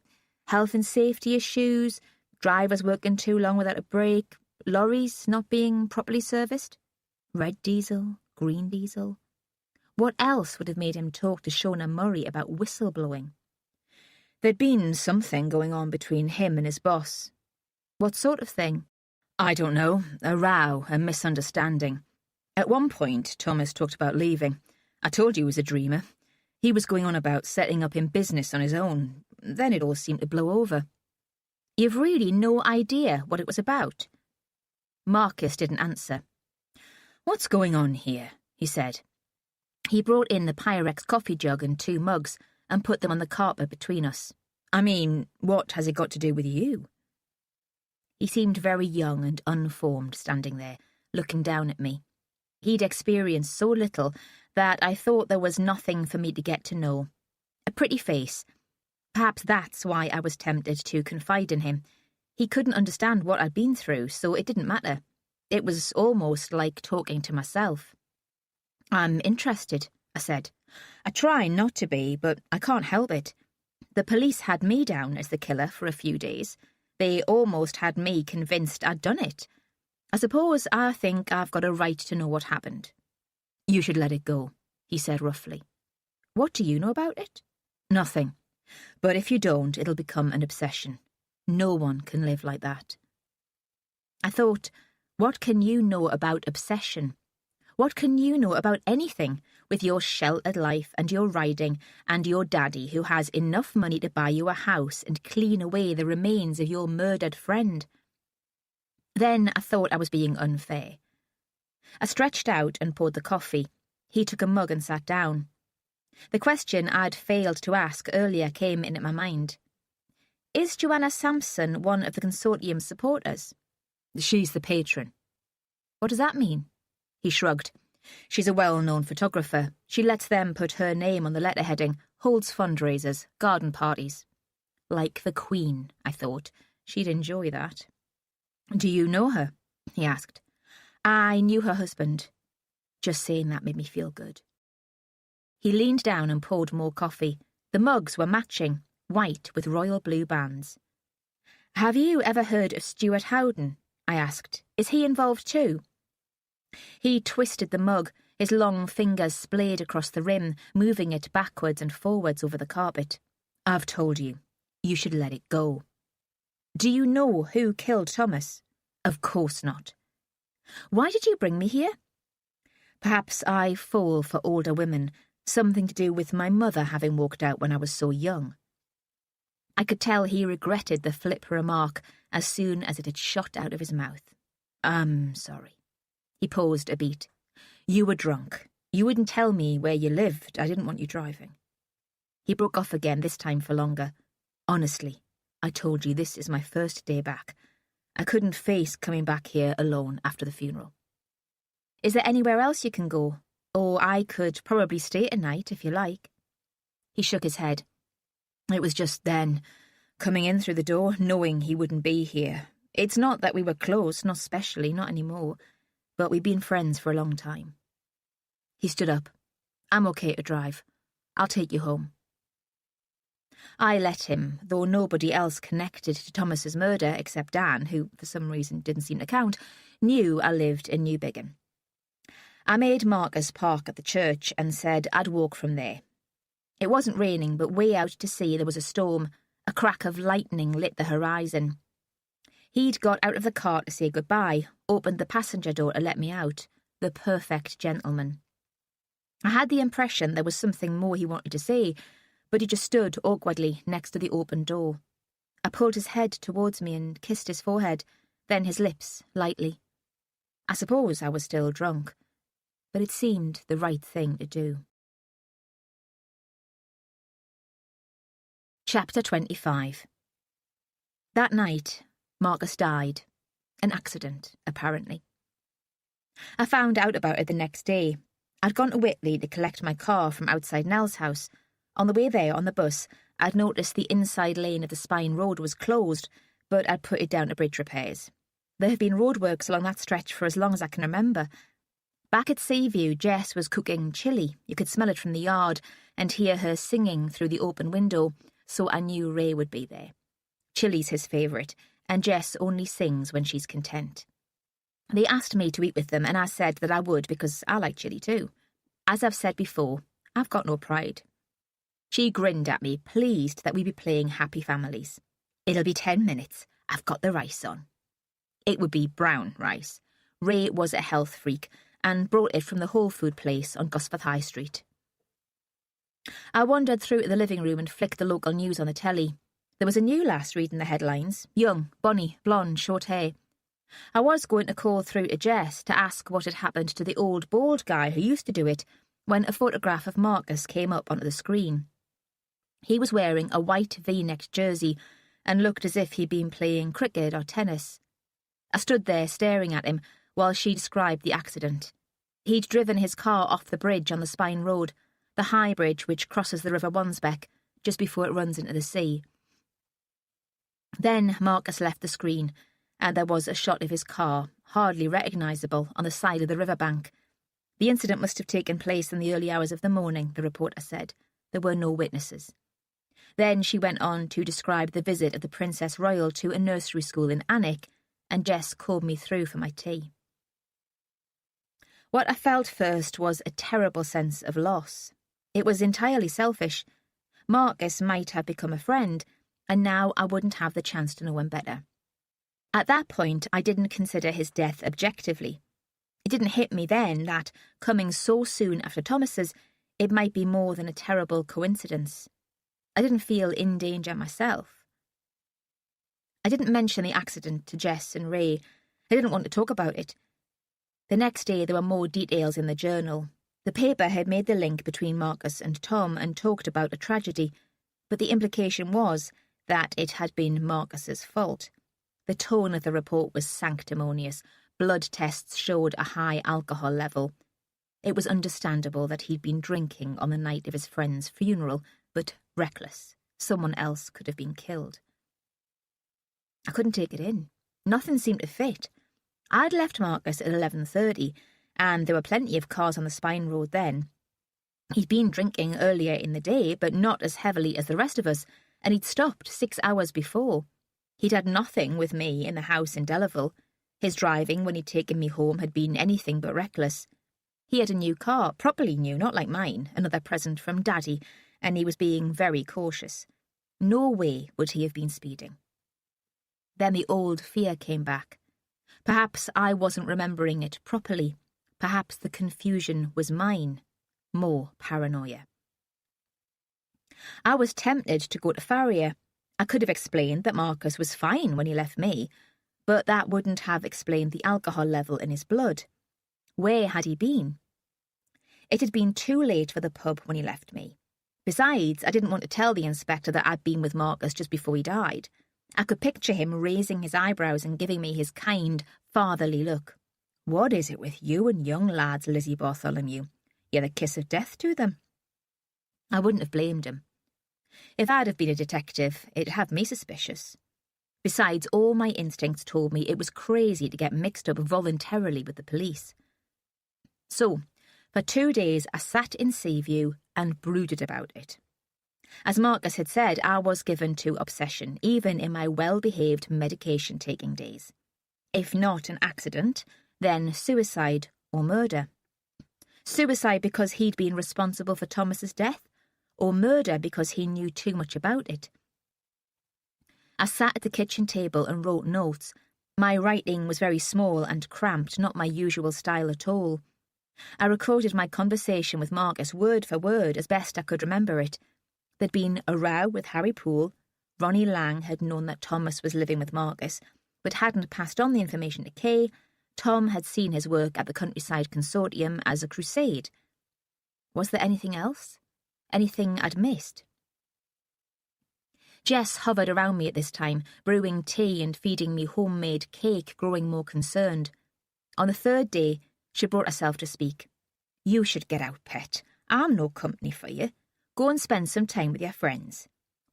Health and safety issues, drivers working too long without a break, lorries not being properly serviced? Red diesel, green diesel? What else would have made him talk to Shona Murray about whistleblowing? There'd been something going on between him and his boss. What sort of thing? I don't know. A row, a misunderstanding. At one point, Thomas talked about leaving. I told you he was a dreamer. He was going on about setting up in business on his own. Then it all seemed to blow over. You've really no idea what it was about? Marcus didn't answer. What's going on here? He said. He brought in the Pyrex coffee jug and 2 mugs and put them on the carpet between us. I mean, what has it got to do with you? He seemed very young and unformed standing there, looking down at me. He'd experienced so little that I thought there was nothing for me to get to know. A pretty face. Perhaps that's why I was tempted to confide in him. He couldn't understand what I'd been through, so it didn't matter. It was almost like talking to myself. I'm interested, I said. I try not to be, but I can't help it. The police had me down as the killer for a few days. They almost had me convinced I'd done it. I suppose I think I've got a right to know what happened. You should let it go, he said roughly. What do you know about it? Nothing. But if you don't, it'll become an obsession. No one can live like that. I thought, what can you know about obsession? What can you know about anything with your sheltered life and your riding and your daddy who has enough money to buy you a house and clean away the remains of your murdered friend? Then I thought I was being unfair. I stretched out and poured the coffee. He took a mug and sat down. The question I'd failed to ask earlier came into my mind. Is Joanna Sampson one of the consortium's supporters? She's the patron. What does that mean? He shrugged. She's a well-known photographer. She lets them put her name on the letterheading, holds fundraisers, garden parties. Like the Queen, I thought. She'd enjoy that. Do you know her? He asked. I knew her husband. Just saying that made me feel good. He leaned down and poured more coffee. The mugs were matching, white with royal blue bands. Have you ever heard of Stuart Howden? I asked. Is he involved too? He twisted the mug, His long fingers splayed across the rim, moving it backwards and forwards over the carpet. "I've told you. You should let it go." "Do you know who killed Thomas?" "Of course not." "Why did you bring me here?" "Perhaps I fall for older women, something to do with my mother having walked out when I was so young." I could tell he regretted the flip remark as soon as it had shot out of his mouth. "I'm sorry." He paused a beat. "You were drunk. You wouldn't tell me where you lived. I didn't want you driving." He broke off again, this time for longer. "Honestly, I told you this is my first day back. I couldn't face coming back here alone after the funeral." "Is there anywhere else you can go? Or I could probably stay tonight if you like." He shook his head. "It was just then, coming in through the door, knowing he wouldn't be here. It's not that we were close, not specially, not anymore, but we've been friends for a long time." He stood up. "I'm okay to drive. I'll take you home." I let him, though nobody else connected to Thomas's murder except Anne, who for some reason didn't seem to count, knew I lived in New Biggin. I made Marcus park at the church and said I'd walk from there. It wasn't raining, but way out to sea there was a storm. A crack of lightning lit the horizon. He'd got out of the car to say goodbye, opened the passenger door to let me out. The perfect gentleman. I had the impression there was something more he wanted to say, but he just stood awkwardly next to the open door. I pulled his head towards me and kissed his forehead, then his lips, lightly. I suppose I was still drunk, but it seemed the right thing to do. Chapter 25. That night, Marcus died. An accident, apparently. I found out about it the next day. I'd gone to Whitley to collect my car from outside Nell's house. On the way there, on the bus, I'd noticed the inside lane of the Spine Road was closed, but I'd put it down to bridge repairs. There have been roadworks along that stretch for as long as I can remember. Back at Seaview, Jess was cooking chili. You could smell it from the yard and hear her singing through the open window, so I knew Ray would be there. Chili's his favourite, and Jess only sings when she's content. They asked me to eat with them, and I said that I would because I like chili too. As I've said before, I've got no pride. She grinned at me, pleased that we'd be playing Happy Families. "It'll be 10 minutes. I've got the rice on." It would be brown rice. Ray was a health freak and brought it from the whole food place on Gosforth High Street. I wandered through to the living room and flicked the local news on the telly. There was a new lass reading the headlines. Young, bonny, blonde, short hair. I was going to call through to Jess to ask what had happened to the old bald guy who used to do it when a photograph of Marcus came up onto the screen. He was wearing a white V-necked jersey and looked as if he'd been playing cricket or tennis. I stood there staring at him while she described the accident. He'd driven his car off the bridge on the Spine Road, the high bridge which crosses the River Wansbeck, just before it runs into the sea. Then Marcus left the screen, and there was a shot of his car, hardly recognisable, on the side of the riverbank. The incident must have taken place in the early hours of the morning, the reporter said. There were no witnesses. Then she went on to describe the visit of the Princess Royal to a nursery school in Alnwick, and Jess called me through for my tea. What I felt first was a terrible sense of loss. It was entirely selfish. Marcus might have become a friend, and now I wouldn't have the chance to know him better. At that point, I didn't consider his death objectively. It didn't hit me then that, coming so soon after Thomas's, it might be more than a terrible coincidence. I didn't feel in danger myself. I didn't mention the accident to Jess and Ray. I didn't want to talk about it. The next day there were more details in the journal. The paper had made the link between Marcus and Tom and talked about a tragedy, but the implication was that it had been Marcus's fault. The tone of the report was sanctimonious. Blood tests showed a high alcohol level. It was understandable that he'd been drinking on the night of his friend's funeral, but reckless. Someone else could have been killed. I couldn't take it in. Nothing seemed to fit. I'd left Marcus at 11:30, and there were plenty of cars on the Spine Road then. He'd been drinking earlier in the day, but not as heavily as the rest of us, and he'd stopped 6 hours before. He'd had nothing with me in the house in Delaval. His driving when he'd taken me home had been anything but reckless. He had a new car, properly new, not like mine, another present from Daddy, and he was being very cautious. No way would he have been speeding. Then the old fear came back. Perhaps I wasn't remembering it properly. Perhaps the confusion was mine. More paranoia. I was tempted to go to Farrier. I could have explained that Marcus was fine when he left me, but that wouldn't have explained the alcohol level in his blood. Where had he been? It had been too late for the pub when he left me. Besides, I didn't want to tell the inspector that I'd been with Marcus just before he died. I could picture him raising his eyebrows and giving me his kind, fatherly look. What is it with you and young lads, Lizzie Bartholomew? You're the kiss of death to them. I wouldn't have blamed him. If I'd have been a detective, it'd have me suspicious. Besides, all my instincts told me it was crazy to get mixed up voluntarily with the police. So, for 2 days I sat in Seaview and brooded about it. As Marcus had said, I was given to obsession, even in my well-behaved medication-taking days. If not an accident, then suicide or murder. Suicide because he'd been responsible for Thomas's death, or murder because he knew too much about it. I sat at the kitchen table and wrote notes. My writing was very small and cramped, not my usual style at all. I recorded my conversation with Marcus word for word as best I could remember it. There'd been a row with Harry Poole. Ronnie Lang had known that Thomas was living with Marcus, but hadn't passed on the information to Kay. Tom had seen his work at the Countryside Consortium as a crusade. Was there anything else? Anything I'd missed? Jess hovered around me at this time, brewing tea and feeding me homemade cake, growing more concerned. On the 3rd day, she brought herself to speak. You should get out, pet. I'm no company for you. Go and spend some time with your friends.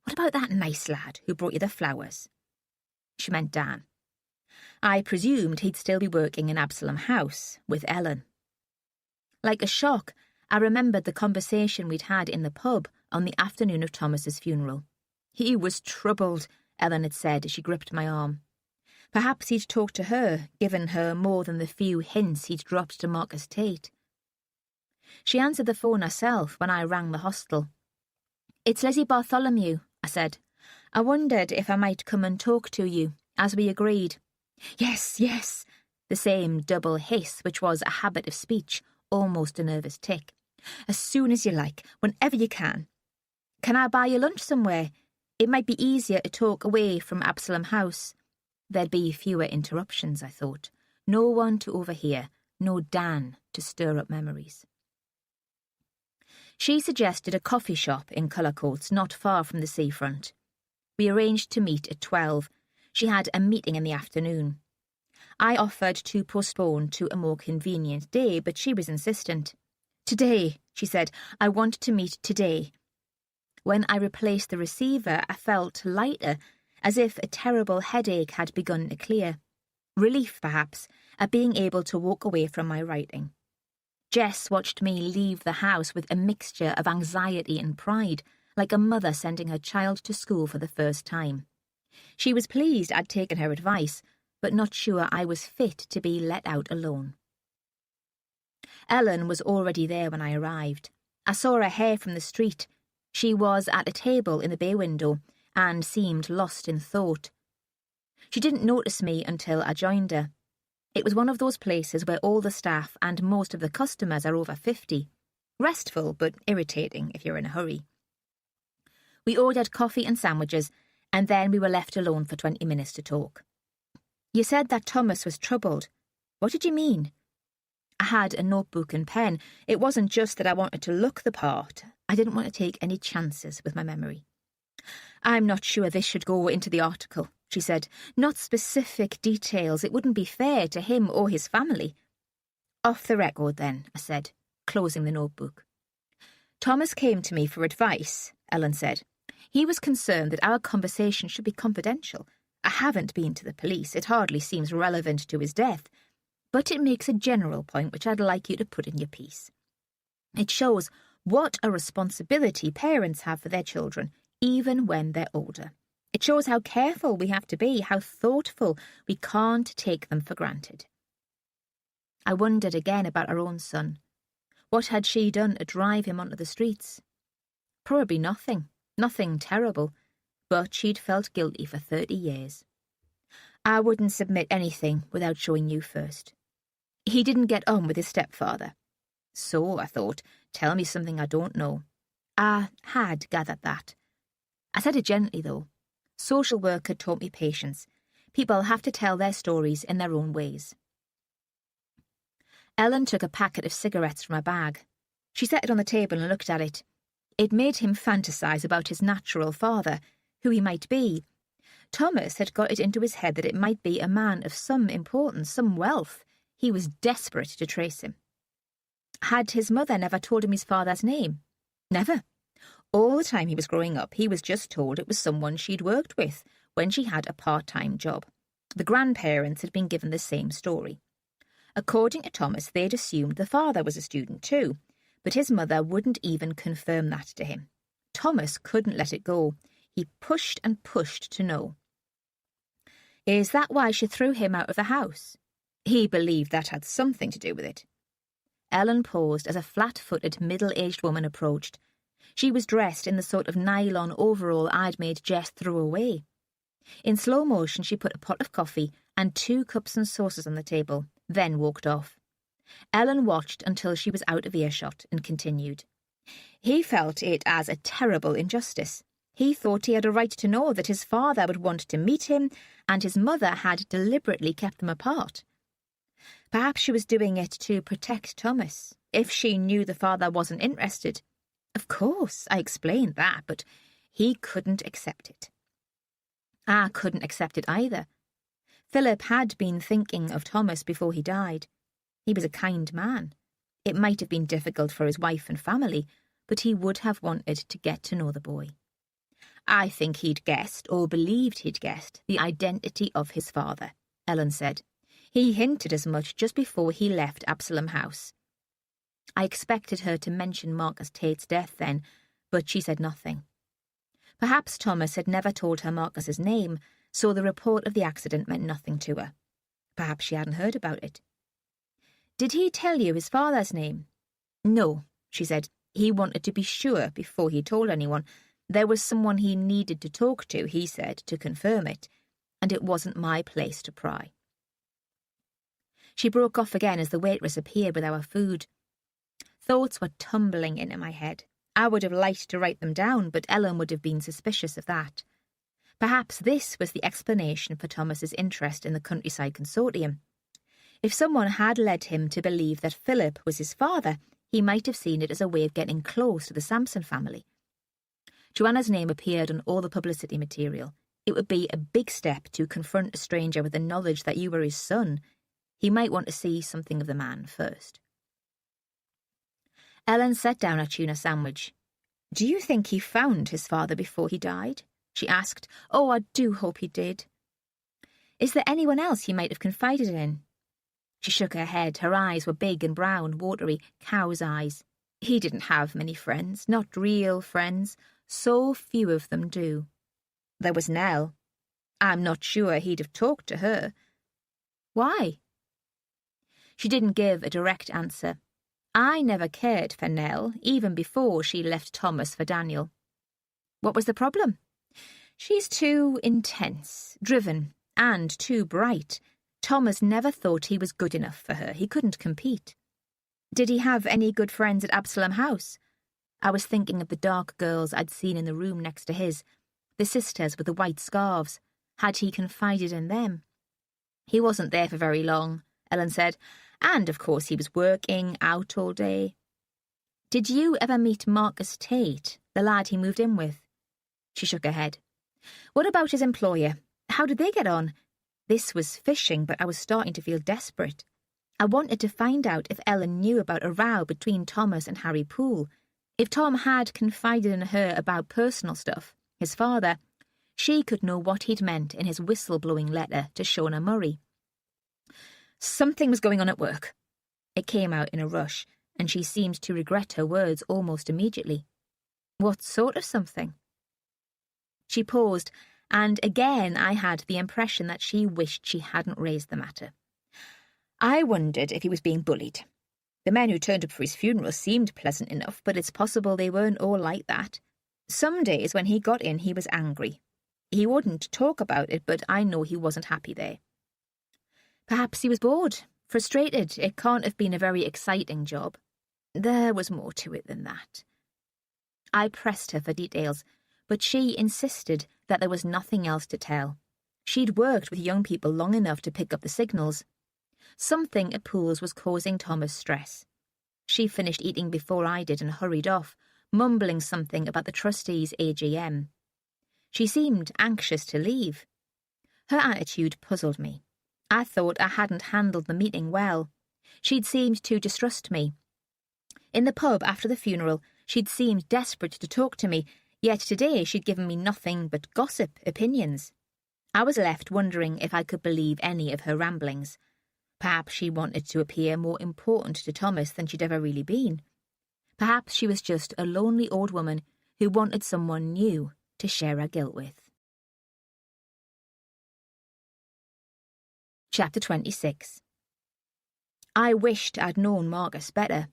What about that nice lad who brought you the flowers? She meant Dan. I presumed he'd still be working in Absalom House with Ellen. Like a shock, I remembered the conversation we'd had in the pub on the afternoon of Thomas's funeral. He was troubled, Ellen had said as she gripped my arm. Perhaps he'd talked to her, given her more than the few hints he'd dropped to Marcus Tate. She answered the phone herself when I rang the hostel. It's Lizzie Bartholomew, I said. I wondered if I might come and talk to you, as we agreed. Yes, yes, the same double hiss which was a habit of speech, almost a nervous tick. As soon as you like, whenever you can. Can I buy you lunch somewhere? It might be easier to talk away from Absalom House. There'd be fewer interruptions, I thought. No one to overhear, no Dan to stir up memories. She suggested a coffee shop in Cullercoats not far from the seafront. We arranged to meet at 12. She had a meeting in the afternoon. I offered to postpone to a more convenient day, but she was insistent. Today, she said, I want to meet today. When I replaced the receiver, I felt lighter, as if a terrible headache had begun to clear. Relief, perhaps, at being able to walk away from my writing. Jess watched me leave the house with a mixture of anxiety and pride, like a mother sending her child to school for the first time. She was pleased I'd taken her advice, but not sure I was fit to be let out alone. Ellen was already there when I arrived. I saw her hair from the street. She was at a table in the bay window and seemed lost in thought. She didn't notice me until I joined her. It was one of those places where all the staff and most of the customers are over 50. Restful, but irritating if you're in a hurry. We ordered coffee and sandwiches, and then we were left alone for 20 minutes to talk. You said that Thomas was troubled. What did you mean? I had a notebook and pen. It wasn't just that I wanted to look the part. I didn't want to take any chances with my memory. I'm not sure this should go into the article, she said. Not specific details. It wouldn't be fair to him or his family. Off the record, then, I said, closing the notebook. Thomas came to me for advice, Ellen said. He was concerned that our conversation should be confidential. I haven't been to the police. It hardly seems relevant to his death. But it makes a general point which I'd like you to put in your piece. It shows what a responsibility parents have for their children, even when they're older. It shows how careful we have to be, how thoughtful. We can't take them for granted. I wondered again about our own son. What had she done to drive him onto the streets? Probably nothing terrible, but she'd felt guilty for 30 years. I wouldn't submit anything without showing you first. He didn't get on with his stepfather. So, I thought, tell me something I don't know. I had gathered that. I said it gently, though. Social work had taught me patience. People have to tell their stories in their own ways. Ellen took a packet of cigarettes from her bag. She set it on the table and looked at it. It made him fantasize about his natural father, who he might be. Thomas had got it into his head that it might be a man of some importance, some wealth. He was desperate to trace him. Had his mother never told him his father's name? Never. All the time he was growing up, he was just told it was someone she'd worked with when she had a part-time job. The grandparents had been given the same story. According to Thomas, they'd assumed the father was a student too, but his mother wouldn't even confirm that to him. Thomas couldn't let it go. He pushed and pushed to know. Is that why she threw him out of the house? He believed that had something to do with it. Ellen paused as a flat-footed, middle-aged woman approached. She was dressed in the sort of nylon overall I'd made Jess throw away. In slow motion, she put a pot of coffee and 2 cups and saucers on the table, then walked off. Ellen watched until she was out of earshot and continued. He felt it as a terrible injustice. He thought he had a right to know that his father would want to meet him, and his mother had deliberately kept them apart. Perhaps she was doing it to protect Thomas, if she knew the father wasn't interested. Of course, I explained that, but he couldn't accept it. I couldn't accept it either. Philip had been thinking of Thomas before he died. He was a kind man. It might have been difficult for his wife and family, but he would have wanted to get to know the boy. I think he'd guessed, or believed he'd guessed, the identity of his father, Ellen said. He hinted as much just before he left Absalom House. I expected her to mention Marcus Tate's death then, but she said nothing. Perhaps Thomas had never told her Marcus's name, so the report of the accident meant nothing to her. Perhaps she hadn't heard about it. Did he tell you his father's name? No, she said. He wanted to be sure before he told anyone. There was someone he needed to talk to, he said, to confirm it, and it wasn't my place to pry. She broke off again as the waitress appeared with our food. Thoughts were tumbling into my head. I would have liked to write them down, but Ellen would have been suspicious of that. Perhaps this was the explanation for Thomas's interest in the Countryside Consortium. If someone had led him to believe that Philip was his father, he might have seen it as a way of getting close to the Sampson family. Joanna's name appeared on all the publicity material. It would be a big step to confront a stranger with the knowledge that you were his son. He might want to see something of the man first. Ellen set down a tuna sandwich. Do you think he found his father before he died? She asked. Oh, I do hope he did. Is there anyone else he might have confided in? She shook her head. Her eyes were big and brown, watery, cow's eyes. He didn't have many friends, not real friends. So few of them do. There was Nell. I'm not sure he'd have talked to her. Why? She didn't give a direct answer. I never cared for Nell, even before she left Thomas for Daniel. What was the problem? She's too intense, driven, and too bright. Thomas never thought he was good enough for her. He couldn't compete. Did he have any good friends at Absalom House? I was thinking of the dark girls I'd seen in the room next to his, the sisters with the white scarves. Had he confided in them? He wasn't there for very long, Ellen said, and of course he was working out all day. Did you ever meet Marcus Tate, the lad he moved in with? She shook her head. What about his employer? How did they get on? This was fishing, but I was starting to feel desperate. I wanted to find out if Ellen knew about a row between Thomas and Harry Poole. If Tom had confided in her about personal stuff, his father, she could know what he'd meant in his whistle-blowing letter to Shona Murray. Something was going on at work. It came out in a rush, and she seemed to regret her words almost immediately. What sort of something? She paused, and again I had the impression that she wished she hadn't raised the matter. I wondered if he was being bullied. The men who turned up for his funeral seemed pleasant enough, but it's possible they weren't all like that. Some days when he got in, he was angry. He wouldn't talk about it, but I know he wasn't happy there. Perhaps he was bored, frustrated. It can't have been a very exciting job. There was more to it than that. I pressed her for details, but she insisted that there was nothing else to tell. She'd worked with young people long enough to pick up the signals. Something at Pools was causing Thomas stress. She finished eating before I did and hurried off, mumbling something about the trustees' AGM. She seemed anxious to leave. Her attitude puzzled me. I thought I hadn't handled the meeting well. She'd seemed to distrust me. In the pub after the funeral, she'd seemed desperate to talk to me, yet today she'd given me nothing but gossip opinions. I was left wondering if I could believe any of her ramblings. Perhaps she wanted to appear more important to Thomas than she'd ever really been. Perhaps she was just a lonely old woman who wanted someone new to share her guilt with. Chapter 26. I wished I'd known Marcus better.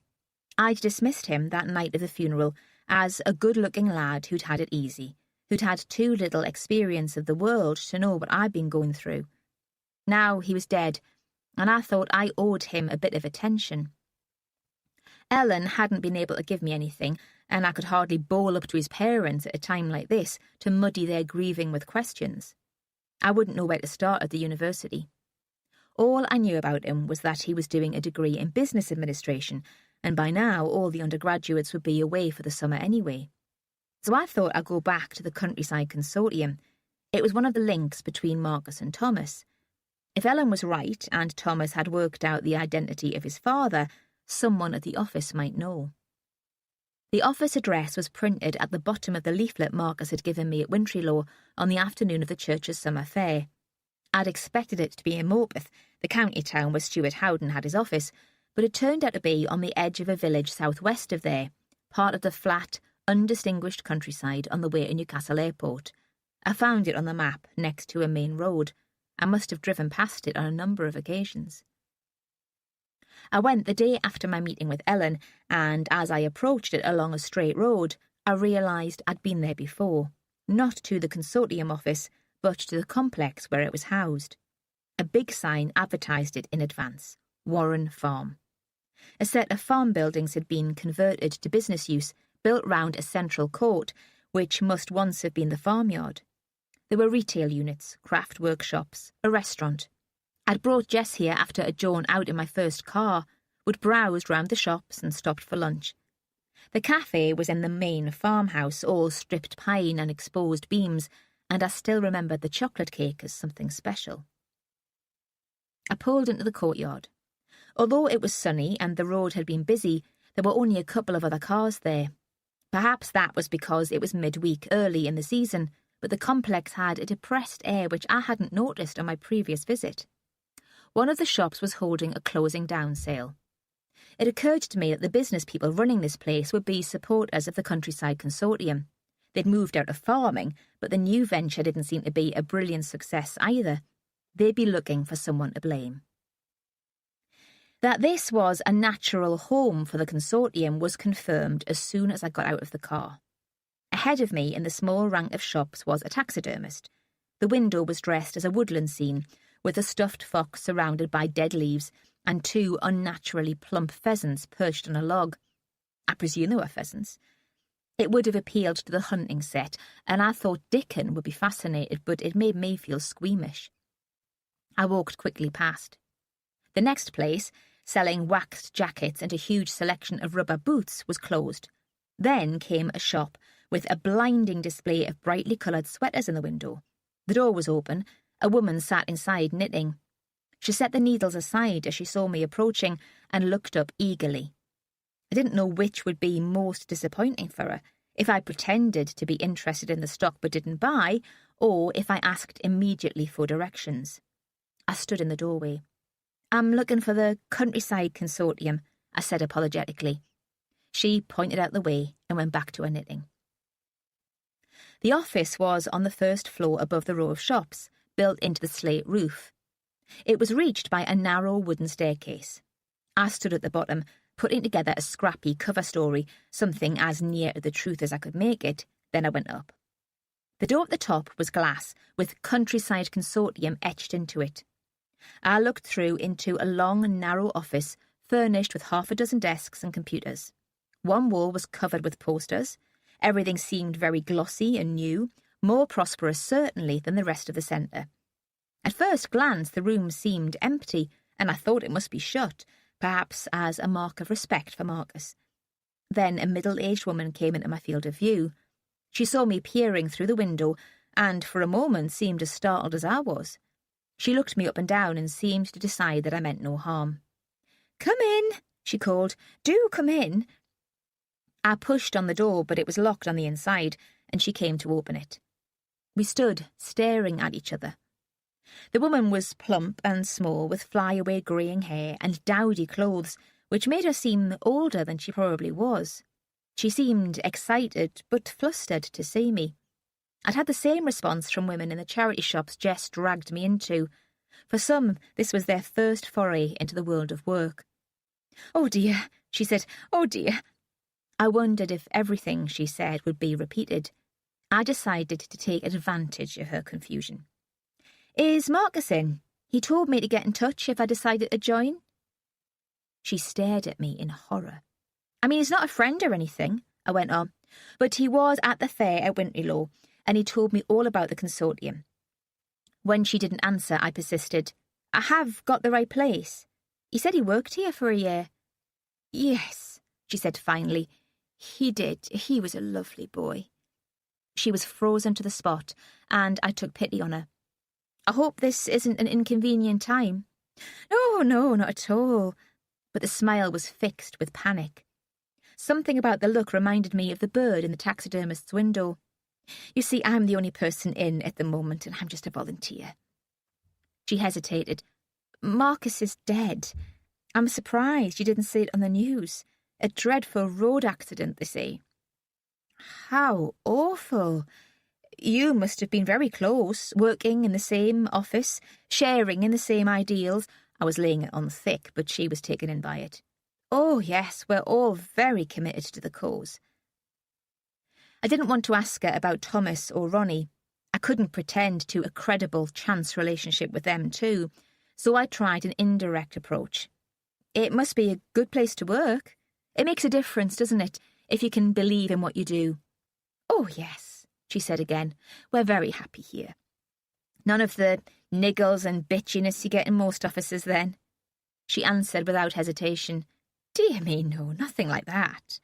I'd dismissed him that night of the funeral as a good-looking lad who'd had it easy, who'd had too little experience of the world to know what I'd been going through. Now he was dead, and I thought I owed him a bit of attention. Ellen hadn't been able to give me anything, and I could hardly bowl up to his parents at a time like this to muddy their grieving with questions. I wouldn't know where to start at the university. All I knew about him was that he was doing a degree in business administration, and by now all the undergraduates would be away for the summer anyway. So I thought I'd go back to the Countryside Consortium. It was one of the links between Marcus and Thomas. If Ellen was right, and Thomas had worked out the identity of his father, someone at the office might know. The office address was printed at the bottom of the leaflet Marcus had given me at Wintrylaw on the afternoon of the church's summer fair. I'd expected it to be in Morpeth, the county town where Stuart Howden had his office, but it turned out to be on the edge of a village southwest of there, part of the flat, undistinguished countryside on the way to Newcastle Airport. I found it on the map next to a main road. I must have driven past it on a number of occasions. I went the day after my meeting with Ellen, and as I approached it along a straight road, I realised I'd been there before, not to the consortium office, but to the complex where it was housed. A big sign advertised it in advance: Warren Farm. A set of farm buildings had been converted to business use, built round a central court, which must once have been the farmyard. There were retail units, craft workshops, a restaurant. I'd brought Jess here after a jaun out in my first car, would browsed round the shops and stopped for lunch. The cafe was in the main farmhouse, all stripped pine and exposed beams, and I still remembered the chocolate cake as something special. I pulled into the courtyard. Although it was sunny and the road had been busy, there were only a couple of other cars there. Perhaps that was because it was midweek, early in the season, but the complex had a depressed air which I hadn't noticed on my previous visit. One of the shops was holding a closing down sale. It occurred to me that the business people running this place would be supporters of the Countryside Consortium. They'd moved out of farming, but the new venture didn't seem to be a brilliant success either. They'd be looking for someone to blame. That this was a natural home for the consortium was confirmed as soon as I got out of the car. Ahead of me in the small rank of shops was a taxidermist. The window was dressed as a woodland scene, with a stuffed fox surrounded by dead leaves and two unnaturally plump pheasants perched on a log. I presume they were pheasants. It would have appealed to the hunting set, and I thought Dickon would be fascinated, but it made me feel squeamish. I walked quickly past. The next place, selling waxed jackets and a huge selection of rubber boots, was closed. Then came a shop with a blinding display of brightly coloured sweaters in the window. The door was open. A woman sat inside knitting. She set the needles aside as she saw me approaching and looked up eagerly. I didn't know which would be most disappointing for her, if I pretended to be interested in the stock but didn't buy, or if I asked immediately for directions. I stood in the doorway. "I'm looking for the Countryside Consortium," I said apologetically. She pointed out the way and went back to her knitting. The office was on the first floor above the row of shops, built into the slate roof. It was reached by a narrow wooden staircase. I stood at the bottom, putting together a scrappy cover story, something as near to the truth as I could make it. Then I went up. The door at the top was glass, with Countryside Consortium etched into it. I looked through into a long and narrow office, furnished with half a dozen desks and computers. One wall was covered with posters. Everything seemed very glossy and new, more prosperous certainly than the rest of the centre. At first glance the room seemed empty, and I thought it must be shut, perhaps as a mark of respect for Marcus. Then a middle-aged woman came into my field of view. She saw me peering through the window, and for a moment seemed as startled as I was. She looked me up and down and seemed to decide that I meant no harm. "Come in," she called. "Do come in." I pushed on the door, but it was locked on the inside, and she came to open it. We stood staring at each other. The woman was plump and small, with flyaway greying hair and dowdy clothes, which made her seem older than she probably was. She seemed excited but flustered to see me. I'd had the same response from women in the charity shops Jess dragged me into. For some, this was their first foray into the world of work. "Oh dear," she said, "oh dear." I wondered if everything she said would be repeated. I decided to take advantage of her confusion. "Is Marcus in? He told me to get in touch if I decided to join." She stared at me in horror. "I mean, he's not a friend or anything," I went on, "but he was at the fair at Winterlow, and he told me all about the consortium." When she didn't answer, I persisted. "I have got the right place. He said he worked here for a year." "Yes," she said finally. "He did. He was a lovely boy." She was frozen to the spot, and I took pity on her. "I hope this isn't an inconvenient time." No, not at all." But the smile was fixed with panic. Something about the look reminded me of the bird in the taxidermist's window. "You see, I'm the only person in at the moment, and I'm just a volunteer." She hesitated. "Marcus is dead. I'm surprised you didn't see it on the news. A dreadful road accident, they say." "How awful. You must have been very close, working in the same office, sharing in the same ideals." I was laying it on thick, but she was taken in by it. "Oh, yes, we're all very committed to the cause." I didn't want to ask her about Thomas or Ronnie. I couldn't pretend to a credible chance relationship with them too, so I tried an indirect approach. "It must be a good place to work. It makes a difference, doesn't it, if you can believe in what you do?" "Oh, yes," she said again. "We're very happy here." "None of the niggles and bitchiness you get in most offices, then?" She answered without hesitation. "Dear me, no, nothing like that."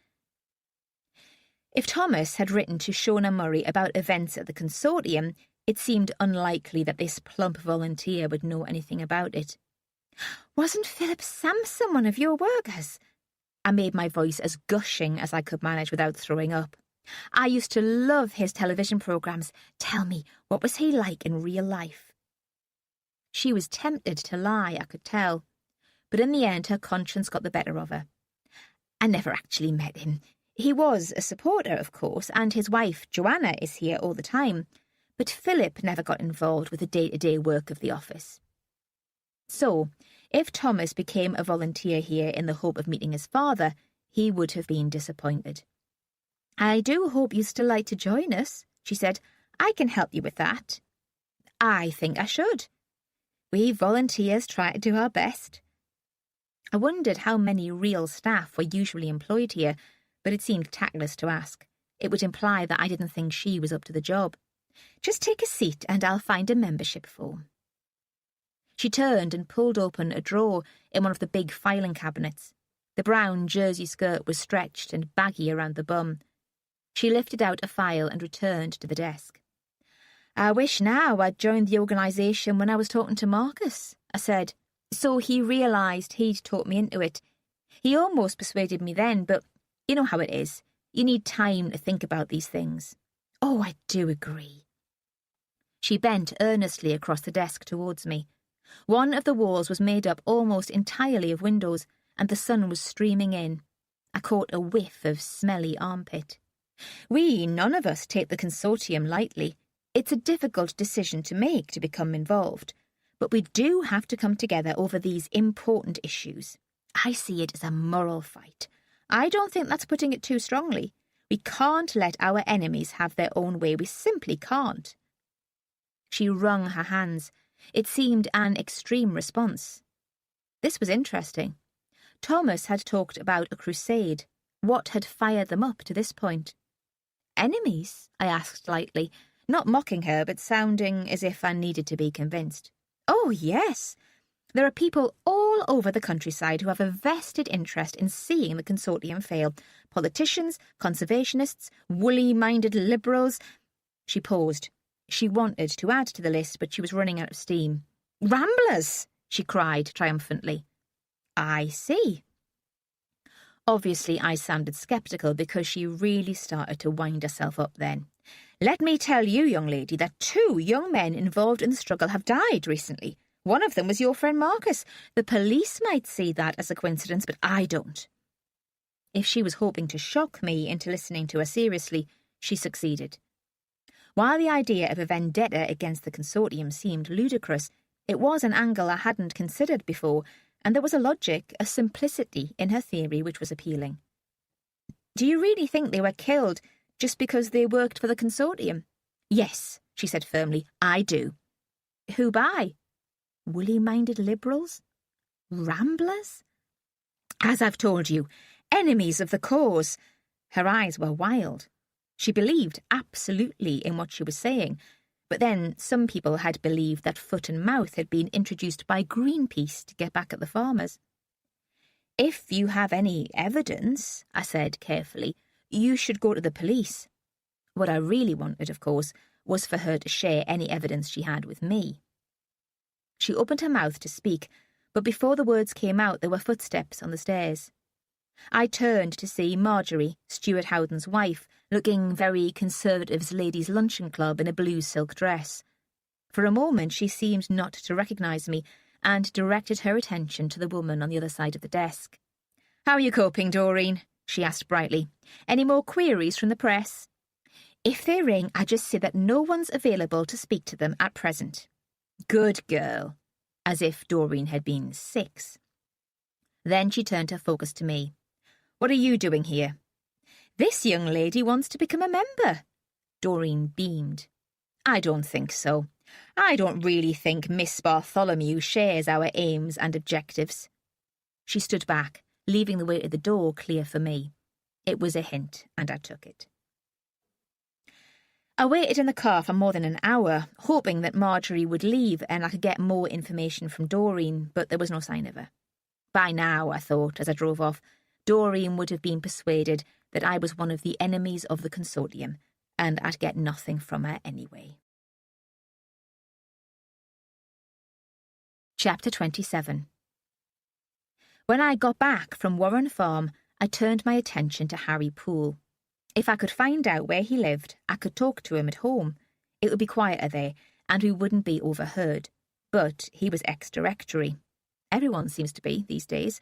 If Thomas had written to Shona Murray about events at the consortium, it seemed unlikely that this plump volunteer would know anything about it. "Wasn't Philip Sampson one of your workers?" I made my voice as gushing as I could manage without throwing up. "I used to love his television programmes. Tell me, what was he like in real life?" She was tempted to lie, I could tell, but in the end her conscience got the better of her. "I never actually met him. He was a supporter, of course, and his wife, Joanna, is here all the time, but Philip never got involved with the day-to-day work of the office." So, if Thomas became a volunteer here in the hope of meeting his father, he would have been disappointed. "I do hope you still like to join us," she said. "I can help you with that." "I think I should. We volunteers try to do our best." I wondered how many real staff were usually employed here, but it seemed tactless to ask. It would imply that I didn't think she was up to the job. "Just take a seat and I'll find a membership form." She turned and pulled open a drawer in one of the big filing cabinets. The brown jersey skirt was stretched and baggy around the bum. She lifted out a file and returned to the desk. "I wish now I'd joined the organisation when I was talking to Marcus," I said. "So he realised he'd talked me into it. He almost persuaded me then, but you know how it is. You need time to think about these things." "Oh, I do agree." She bent earnestly across the desk towards me. One of the walls was made up almost entirely of windows, and the sun was streaming in. I caught a whiff of smelly armpit. "We none of us take the consortium lightly. It's a difficult decision to make to become involved, but we do have to come together over these important issues. I see it as a moral fight. I don't think that's putting it too strongly. We can't let our enemies have their own way. We simply can't. She wrung her hands. It seemed an extreme response. This was interesting. Thomas had talked about a crusade. What had fired them up to this point? Enemies? I asked lightly, not mocking her, but sounding as if I needed to be convinced. Oh, yes. There are people all over the countryside who have a vested interest in seeing the consortium fail. Politicians, conservationists, woolly-minded liberals. She paused. She wanted to add to the list, but she was running out of steam. Ramblers! She cried triumphantly. I see. Obviously, I sounded sceptical because she really started to wind herself up then. Let me tell you, young lady, that 2 young men involved in the struggle have died recently. One of them was your friend Marcus. The police might see that as a coincidence, but I don't. If she was hoping to shock me into listening to her seriously, she succeeded. While the idea of a vendetta against the consortium seemed ludicrous, it was an angle I hadn't considered before, and there was a logic, a simplicity in her theory which was appealing. Do you really think they were killed just because they worked for the consortium? Yes, she said firmly, I do. Who by? Woolly-minded liberals? Ramblers? As I've told you, enemies of the cause. Her eyes were wild. She believed absolutely in what she was saying, but then some people had believed that foot and mouth had been introduced by Greenpeace to get back at the farmers. If you have any evidence, I said carefully, you should go to the police. What I really wanted, of course, was for her to share any evidence she had with me. She opened her mouth to speak, but before the words came out there were footsteps on the stairs. I turned to see Marjorie, Stuart Howden's wife, looking very Conservatives' Ladies' Luncheon Club in a blue silk dress. For a moment she seemed not to recognise me, and directed her attention to the woman on the other side of the desk. "How are you coping, Doreen?" she asked brightly. "Any more queries from the press?" "If they ring, I just say that no one's available to speak to them at present." "Good girl," as if Doreen had been 6. Then she turned her focus to me. "What are you doing here?" "This young lady wants to become a member." Doreen beamed. "I don't think so. I don't really think Miss Bartholomew shares our aims and objectives." She stood back, leaving the way to the door clear for me. It was a hint, and I took it. I waited in the car for more than an hour, hoping that Marjorie would leave and I could get more information from Doreen, but there was no sign of her. By now, I thought, as I drove off, Doreen would have been persuaded that I was one of the enemies of the consortium, and I'd get nothing from her anyway. Chapter 27. When I got back from Warren Farm, I turned my attention to Harry Poole. If I could find out where he lived, I could talk to him at home. It would be quieter there, and we wouldn't be overheard. But he was ex-directory. Everyone seems to be these days.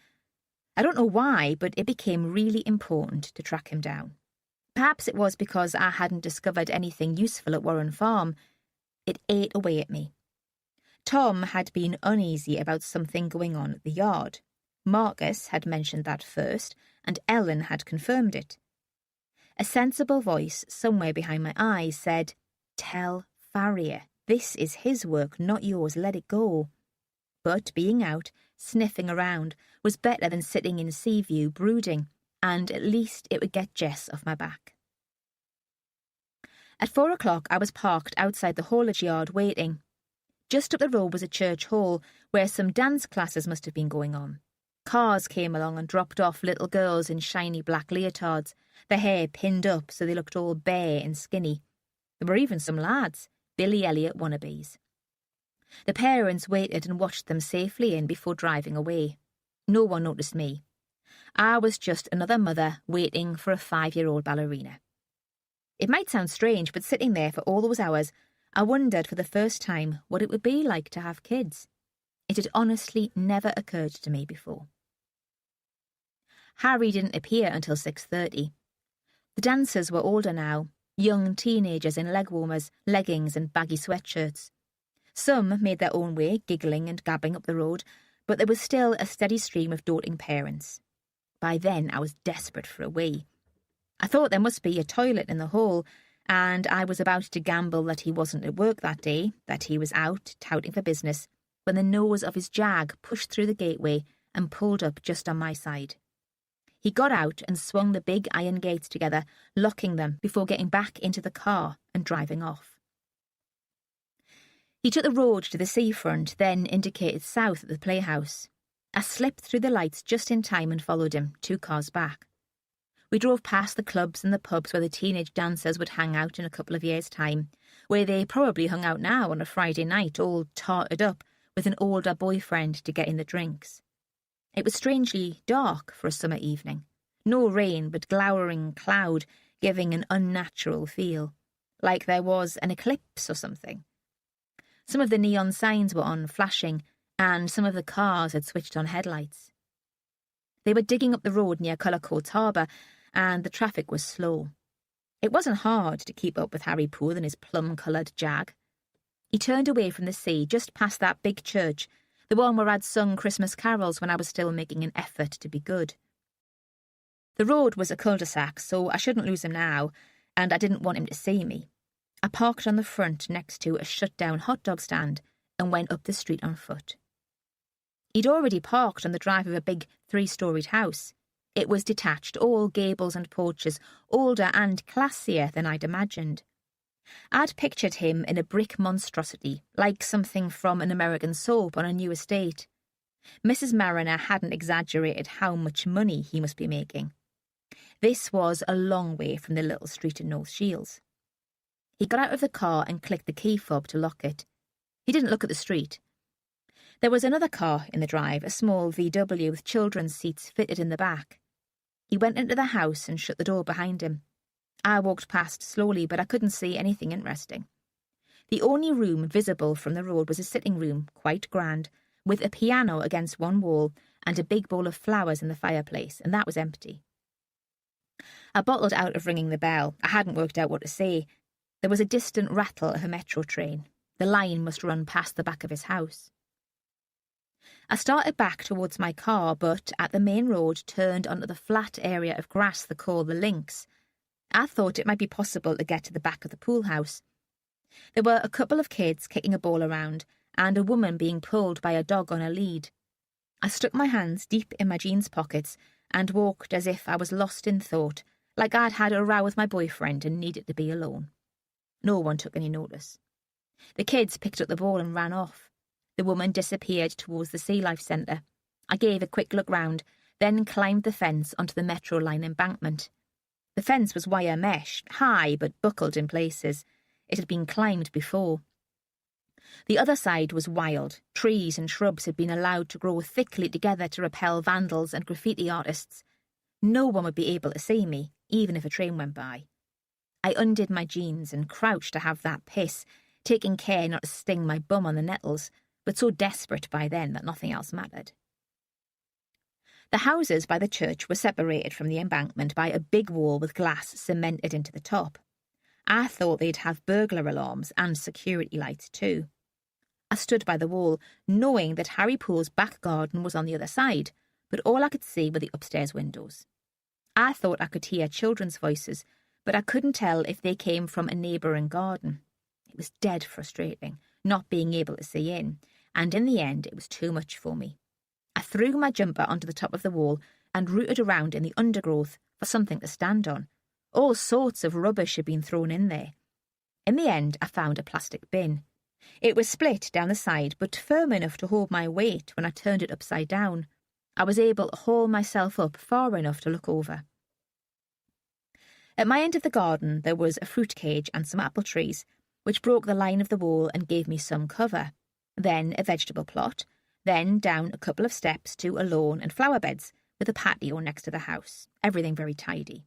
I don't know why, but it became really important to track him down. Perhaps it was because I hadn't discovered anything useful at Warren Farm. It ate away at me. Tom had been uneasy about something going on at the yard. Marcus had mentioned that first, and Ellen had confirmed it. A sensible voice somewhere behind my eyes said, "Tell Farrier. This is his work, not yours. Let it go." But being out, sniffing around, was better than sitting in Seaview brooding, and at least it would get Jess off my back. At 4 o'clock I was parked outside the haulage yard waiting. Just up the road was a church hall, where some dance classes must have been going on. Cars came along and dropped off little girls in shiny black leotards, their hair pinned up so they looked all bare and skinny. There were even some lads, Billy Elliot wannabes. The parents waited and watched them safely in before driving away. No one noticed me. I was just another mother waiting for a 5-year-old ballerina. It might sound strange, but sitting there for all those hours, I wondered for the first time what it would be like to have kids. It had honestly never occurred to me before. Harry didn't appear until 6:30. The dancers were older now, young teenagers in leg warmers, leggings and baggy sweatshirts. Some made their own way, giggling and gabbing up the road, but there was still a steady stream of doting parents. By then I was desperate for a wee. I thought there must be a toilet in the hall, and I was about to gamble that he wasn't at work that day, that he was out touting for business, when the nose of his Jag pushed through the gateway and pulled up just on my side. He got out and swung the big iron gates together, locking them before getting back into the car and driving off. He took the road to the seafront, then indicated south at the playhouse. I slipped through the lights just in time and followed him, 2 cars back. We drove past the clubs and the pubs where the teenage dancers would hang out in a couple of years' time, where they probably hung out now on a Friday night, all tarted up with an older boyfriend to get in the drinks. It was strangely dark for a summer evening. No rain, but glowering cloud, giving an unnatural feel, like there was an eclipse or something. Some of the neon signs were on, flashing, and some of the cars had switched on headlights. They were digging up the road near Cullercoats Harbour, and the traffic was slow. It wasn't hard to keep up with Harry Poole and his plum-coloured Jag. He turned away from the sea just past that big church, the one where I'd sung Christmas carols when I was still making an effort to be good. The road was a cul-de-sac, so I shouldn't lose him now, and I didn't want him to see me. I parked on the front next to a shut-down hot dog stand and went up the street on foot. He'd already parked on the drive of a big 3-storied house. It was detached, all gables and porches, older and classier than I'd imagined. I'd pictured him in a brick monstrosity, like something from an American soap on a new estate. Mrs. Mariner hadn't exaggerated how much money he must be making. This was a long way from the little street in North Shields. He got out of the car and clicked the key fob to lock it. He didn't look at the street. There was another car in the drive, a small VW with children's seats fitted in the back. He went into the house and shut the door behind him. I walked past slowly, but I couldn't see anything interesting. The only room visible from the road was a sitting room, quite grand, with a piano against one wall and a big bowl of flowers in the fireplace, and that was empty. I bottled out of ringing the bell. I hadn't worked out what to say. There was a distant rattle of a metro train. The line must run past the back of his house. I started back towards my car, but at the main road turned onto the flat area of grass they call the links. I thought it might be possible to get to the back of the pool house. There were a couple of kids kicking a ball around and a woman being pulled by a dog on a lead. I stuck my hands deep in my jeans pockets and walked as if I was lost in thought, like I'd had a row with my boyfriend and needed to be alone. No one took any notice. The kids picked up the ball and ran off. The woman disappeared towards the Sea Life Centre. I gave a quick look round, then climbed the fence onto the Metro line embankment. The fence was wire mesh, high but buckled in places. It had been climbed before. The other side was wild. Trees and shrubs had been allowed to grow thickly together to repel vandals and graffiti artists. No one would be able to see me, even if a train went by. I undid my jeans and crouched to have that piss, taking care not to sting my bum on the nettles, but so desperate by then that nothing else mattered. The houses by the church were separated from the embankment by a big wall with glass cemented into the top. I thought they'd have burglar alarms and security lights too. I stood by the wall, knowing that Harry Poole's back garden was on the other side, but all I could see were the upstairs windows. I thought I could hear children's voices, but I couldn't tell if they came from a neighbouring garden. It was dead frustrating, not being able to see in, and in the end it was too much for me. I threw my jumper onto the top of the wall and rooted around in the undergrowth for something to stand on. All sorts of rubbish had been thrown in there. In the end, I found a plastic bin. It was split down the side, but firm enough to hold my weight when I turned it upside down. I was able to haul myself up far enough to look over. At my end of the garden, there was a fruit cage and some apple trees, which broke the line of the wall and gave me some cover. Then a vegetable plot, then down a couple of steps to a lawn and flower beds, with a patio next to the house, everything very tidy.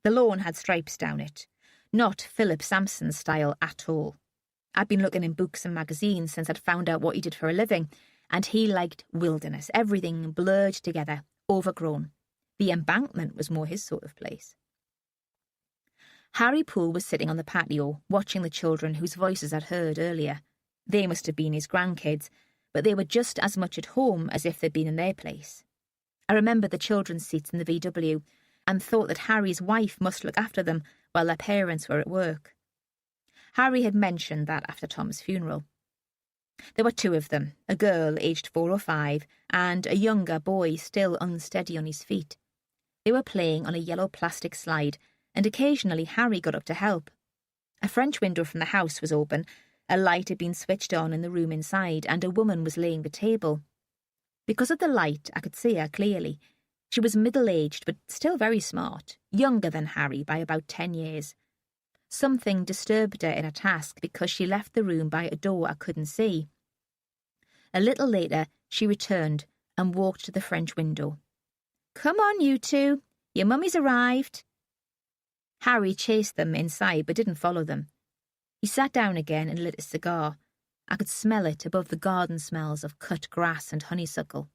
The lawn had stripes down it, not Philip Sampson's style at all. I'd been looking in books and magazines since I'd found out what he did for a living, and he liked wilderness, everything blurred together, overgrown. The embankment was more his sort of place. Harry Poole was sitting on the patio, watching the children whose voices I'd heard earlier. They must have been his grandkids, but they were just as much at home as if they'd been in their place. I remembered the children's seats in the VW and thought that Harry's wife must look after them while their parents were at work. Harry had mentioned that after Tom's funeral. There were two of them, a girl aged 4 or 5 and a younger boy still unsteady on his feet. They were playing on a yellow plastic slide, and occasionally Harry got up to help. A French window from the house was open, a light had been switched on in the room inside, and a woman was laying the table. Because of the light, I could see her clearly. She was middle-aged, but still very smart, younger than Harry by about 10 years. Something disturbed her in her task because she left the room by a door I couldn't see. A little later, she returned and walked to the French window. "Come on, you two. Your mummy's arrived." Harry chased them inside but didn't follow them. He sat down again and lit a cigar. I could smell it above the garden smells of cut grass and honeysuckle.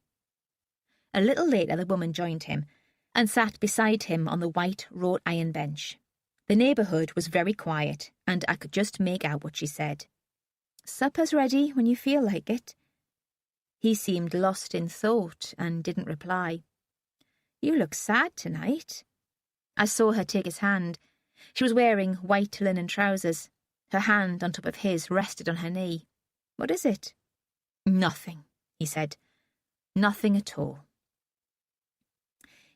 A little later the woman joined him and sat beside him on the white wrought iron bench. The neighbourhood was very quiet, and I could just make out what she said. "Supper's ready when you feel like it." He seemed lost in thought and didn't reply. "You look sad tonight." I saw her take his hand. She was wearing white linen trousers. Her hand on top of his rested on her knee. "What is it?" "Nothing," he said. "Nothing at all."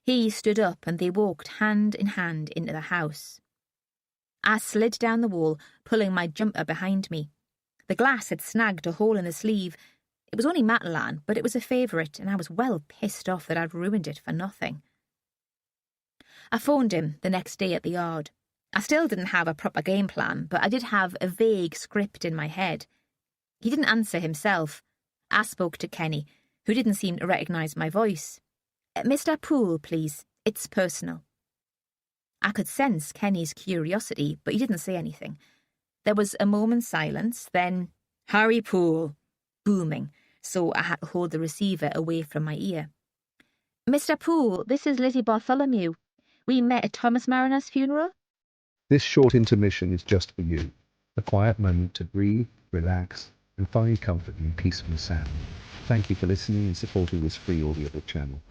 He stood up and they walked hand in hand into the house. I slid down the wall, pulling my jumper behind me. The glass had snagged a hole in the sleeve. It was only Matalan, but it was a favourite, and I was well pissed off that I'd ruined it for nothing. I phoned him the next day at the yard. I still didn't have a proper game plan, but I did have a vague script in my head. He didn't answer himself. I spoke to Kenny, who didn't seem to recognise my voice. "Mr. Poole, please. It's personal." I could sense Kenny's curiosity, but he didn't say anything. There was a moment's silence, then, "Harry Poole," booming, so I had to hold the receiver away from my ear. "Mr. Poole, this is Lizzie Bartholomew. We met at Thomas Mariner's funeral." This short intermission is just for you. A quiet moment to breathe, relax, and find comfort in peaceful sound. Thank you for listening and supporting this free audiobook channel.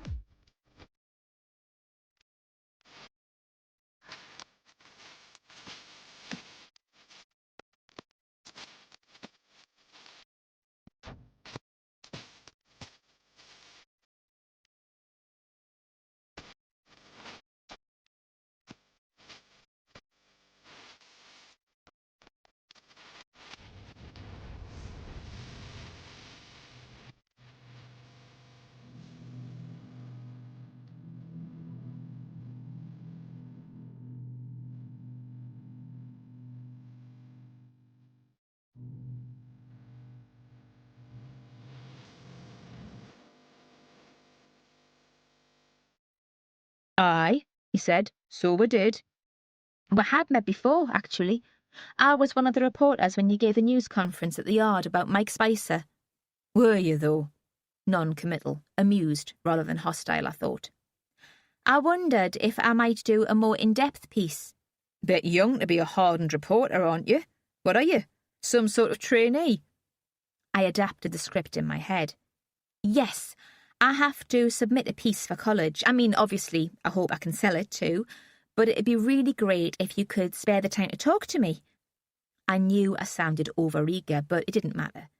"Aye," he said, "so we did." "We had met before, actually. I was one of the reporters when you gave the news conference at the yard about Mike Spicer." "Were you, though?" Non-committal, amused rather than hostile, I thought. "I wondered if I might do a more in-depth piece." "Bit young to be a hardened reporter, aren't you? What are you, some sort of trainee?" I adapted the script in my head. "Yes, I have to submit a piece for college. I mean, obviously, I hope I can sell it too, but it'd be really great if you could spare the time to talk to me." I knew I sounded overeager, but it didn't matter.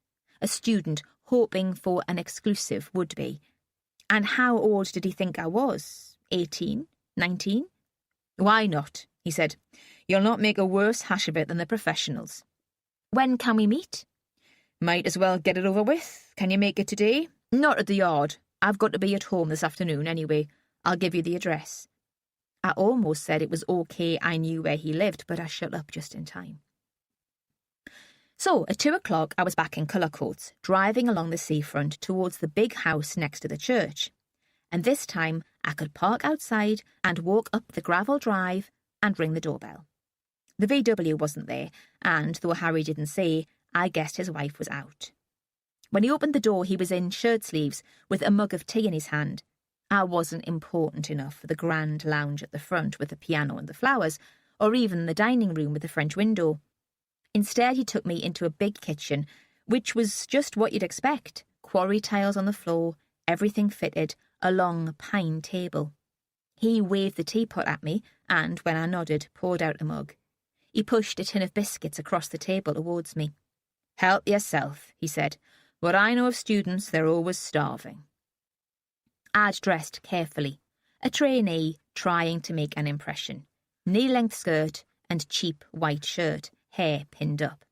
A student hoping for an exclusive would be. And how old did he think I was? 18? 19? "Why not?" he said. "You'll not make a worse hash of it than the professionals." "When can we meet?" "Might as well get it over with. Can you make it today?" "Not at the yard. I've got to be at home this afternoon anyway. I'll give you the address." I almost said it was okay I knew where he lived, but I shut up just in time. So, at 2 o'clock, I was back in Cullercoats, driving along the seafront towards the big house next to the church. And this time, I could park outside and walk up the gravel drive and ring the doorbell. The VW wasn't there, and, though Harry didn't say, I guessed his wife was out. When he opened the door, he was in shirt sleeves, with a mug of tea in his hand. I wasn't important enough for the grand lounge at the front with the piano and the flowers, or even the dining room with the French window. Instead, he took me into a big kitchen, which was just what you'd expect, quarry tiles on the floor, everything fitted, a long pine table. He waved the teapot at me and, when I nodded, poured out a mug. He pushed a tin of biscuits across the table towards me. "Help yourself," he said. "What I know of students, they're always starving." I'd dressed carefully, a trainee trying to make an impression. Knee-length skirt and cheap white shirt, hair pinned up.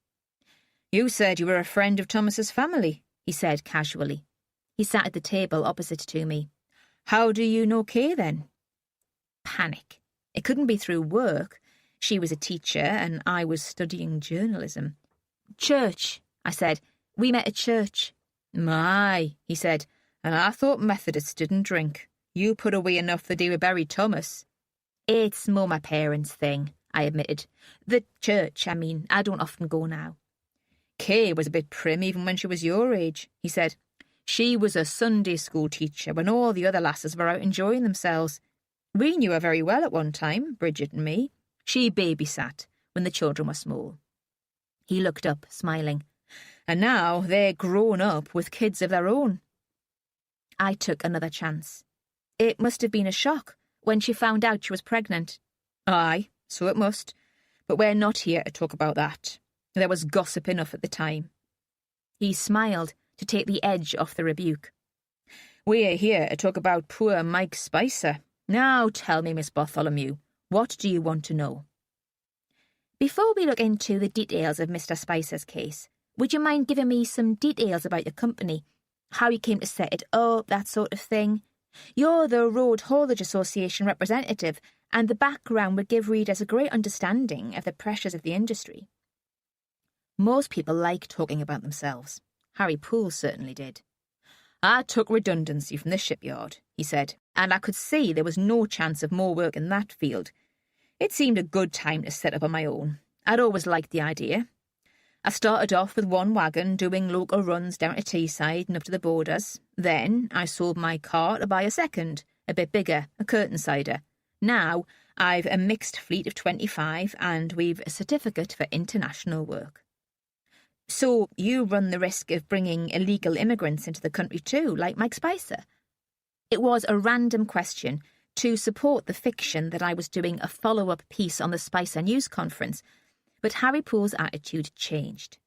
"You said you were a friend of Thomas's family," he said casually. He sat at the table opposite to me. "How do you know Kay, then?" Panic. It couldn't be through work. She was a teacher and I was studying journalism. "Church," I said. "We met at church." "My," he said, "and I thought Methodists didn't drink. You put away enough the day we buried Thomas." "It's more my parents' thing," I admitted. "The church, I mean. I don't often go now." "Kay was a bit prim even when she was your age," he said. "She was a Sunday school teacher when all the other lasses were out enjoying themselves. We knew her very well at one time, Bridget and me. She babysat when the children were small." He looked up, smiling. "And now they're grown up with kids of their own." I took another chance. "It must have been a shock when she found out she was pregnant." "Aye, so it must. But we're not here to talk about that. There was gossip enough at the time." He smiled to take the edge off the rebuke. "We're here to talk about poor Mike Spicer. Now tell me, Miss Bartholomew, what do you want to know?" "Before we look into the details of Mr. Spicer's case, would you mind giving me some details about your company? How you came to set it up, that sort of thing? You're the Road Haulage Association representative, and the background would give readers a great understanding of the pressures of the industry." Most people like talking about themselves. Harry Poole certainly did. "I took redundancy from the shipyard," he said, "and I could see there was no chance of more work in that field. It seemed a good time to set up on my own. I'd always liked the idea. I started off with one wagon doing local runs down to Teesside and up to the borders. Then I sold my car to buy a second, a bit bigger, a curtain-sider. Now I've a mixed fleet of 25 and we've a certificate for international work." "So you run the risk of bringing illegal immigrants into the country too, like Mike Spicer?" It was a random question to support the fiction that I was doing a follow-up piece on the Spicer News Conference, but Harry Poole's attitude changed.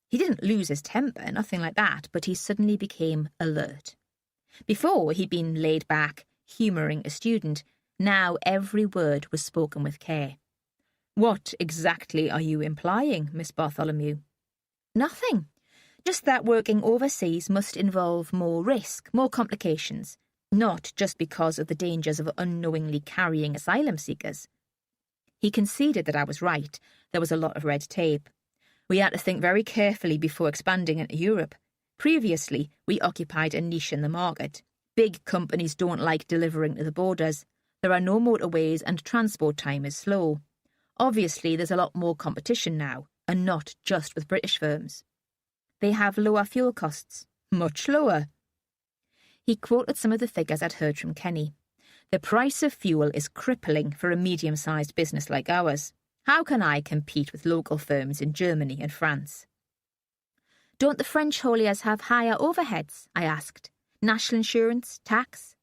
He didn't lose his temper, nothing like that, but he suddenly became alert. Before, he'd been laid back, humouring a student. Now every word was spoken with care. "What exactly are you implying, Miss Bartholomew?" "Nothing. Just that working overseas must involve more risk, more complications, not just because of the dangers of unknowingly carrying asylum seekers." He conceded that I was right. There was a lot of red tape. We had to think very carefully before expanding into Europe. Previously, we occupied a niche in the market. Big companies don't like delivering to the borders. There are no motorways and transport time is slow. Obviously, there's a lot more competition now, and not just with British firms. They have lower fuel costs. Much lower. He quoted some of the figures I'd heard from Kenny. "The price of fuel is crippling for a medium-sized business like ours. How can I compete with local firms in Germany and France?" "Don't the French hauliers have higher overheads?" I asked. "National insurance, tax?"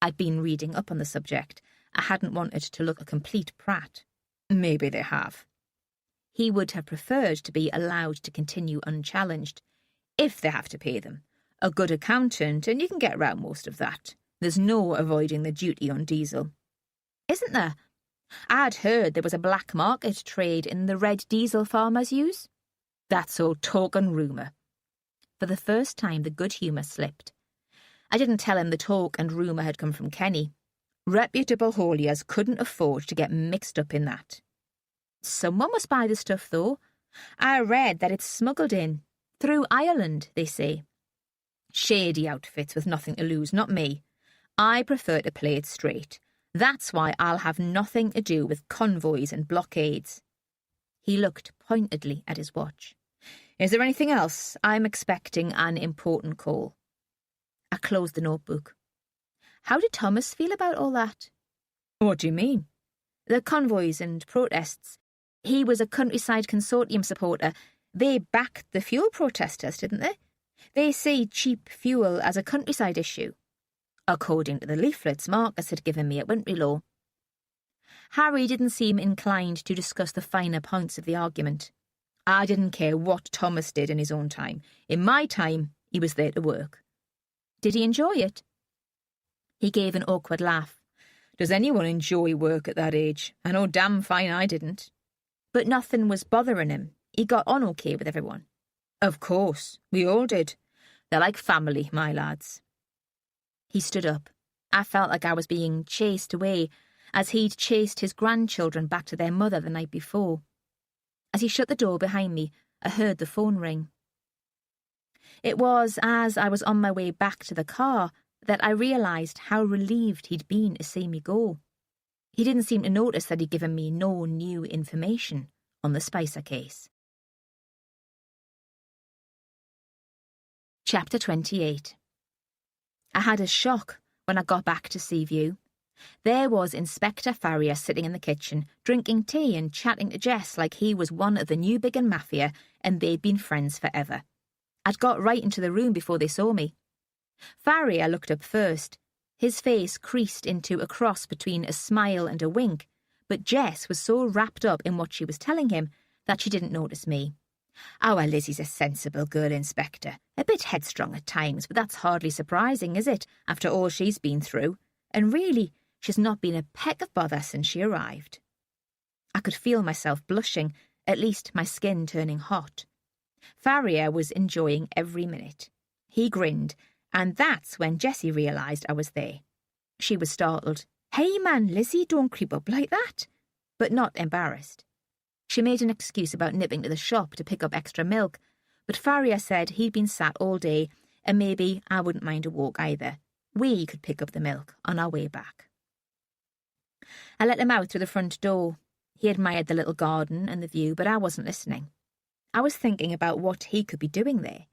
I'd been reading up on the subject. I hadn't wanted to look a complete prat. "Maybe they have." He would have preferred to be allowed to continue unchallenged. "If they have to pay them. A good accountant, and you can get around most of that. There's no avoiding the duty on diesel." "Isn't there? I'd heard there was a black market trade in the red diesel farmers use." "That's all talk and rumour." For the first time, the good humour slipped. I didn't tell him the talk and rumour had come from Kenny. Reputable hauliers couldn't afford to get mixed up in that. Someone must buy the stuff, though. I read that it's smuggled in. Through Ireland, they say. Shady outfits with nothing to lose, not me. I prefer to play it straight. That's why I'll have nothing to do with convoys and blockades. He looked pointedly at his watch. "Is there anything else? I'm expecting an important call." I closed the notebook. How did Thomas feel about all that? "What do you mean?" "The convoys and protests. He was a Countryside Consortium supporter. They backed the fuel protesters, didn't they? They see cheap fuel as a countryside issue, according to the leaflets Marcus had given me at Wintrylaw. Harry didn't seem inclined to discuss the finer points of the argument. I didn't care what Thomas did in his own time. In my time, he was there to work. Did he enjoy it? He gave an awkward laugh. Does anyone enjoy work at that age? I know damn fine I didn't. But nothing was bothering him. He got on okay with everyone. Of course, we all did. They're like family, my lads. He stood up. I felt like I was being chased away, as he'd chased his grandchildren back to their mother the night before. As he shut the door behind me, I heard the phone ring. It was as I was on my way back to the car that I realised how relieved he'd been to see me go. He didn't seem to notice that he'd given me no new information on the Spicer case. Chapter 28. I had a shock when I got back to Seaview. There was Inspector Farrier sitting in the kitchen, drinking tea and chatting to Jess like he was one of the Newbiggin Mafia and they'd been friends forever. I'd got right into the room before they saw me. Farrier looked up first. His face creased into a cross between a smile and a wink, but Jess was so wrapped up in what she was telling him that she didn't notice me. Our Lizzie's a sensible girl, Inspector. A bit headstrong at times, but that's hardly surprising, is it, after all she's been through? And really, she's not been a peck of bother since she arrived. I could feel myself blushing, at least my skin turning hot. Farrier was enjoying every minute. He grinned, and that's when Jessie realised I was there. She was startled. Hey man, Lizzie, don't creep up like that. But not embarrassed. She made an excuse about nipping to the shop to pick up extra milk, but Farrier said he'd been sat all day, and maybe I wouldn't mind a walk either. We could pick up the milk on our way back. I let him out through the front door. He admired the little garden and the view, but I wasn't listening. I was thinking about what he could be doing there.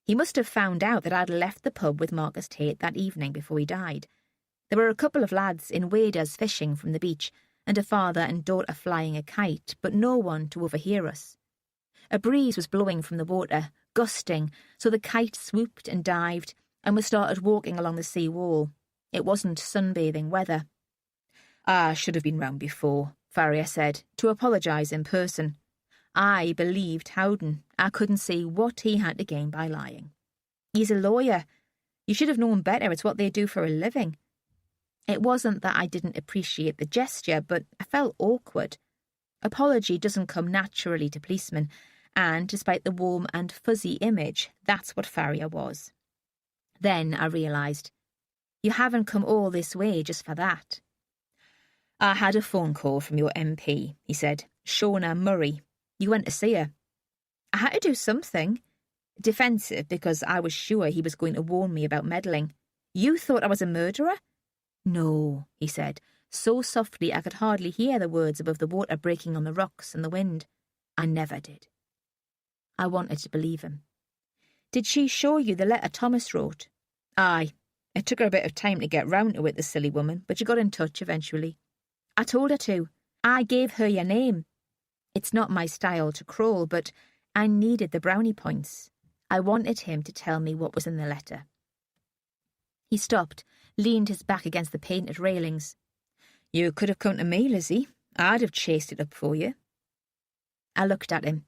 He must have found out that I'd left the pub with Marcus Tate that evening before he died. There were a couple of lads in waders fishing from the beach, and a father and daughter flying a kite, but no one to overhear us. A breeze was blowing from the water, gusting, so the kite swooped and dived, and we started walking along the sea wall. It wasn't sunbathing weather. I should have been round before, Farrier said, to apologise in person. I believed Howden. I couldn't see what he had to gain by lying. He's a lawyer. You should have known better. It's what they do for a living. It wasn't that I didn't appreciate the gesture, but I felt awkward. Apology doesn't come naturally to policemen, and despite the warm and fuzzy image, that's what Farrier was. Then I realised, you haven't come all this way just for that. I had a phone call from your MP, he said, Shona Murray. You went to see her. I had to do something. Defensive, because I was sure he was going to warn me about meddling. You thought I was a murderer? No, he said, so softly I could hardly hear the words above the water breaking on the rocks and the wind. I never did. I wanted to believe him. Did she show you the letter Thomas wrote? Aye. It took her a bit of time to get round to it, the silly woman, but she got in touch eventually. I told her to. I gave her your name. It's not my style to crawl, but I needed the brownie points. I wanted him to tell me what was in the letter. He stopped, leaned his back against the painted railings. You could have come to me, Lizzie. I'd have chased it up for you. I looked at him.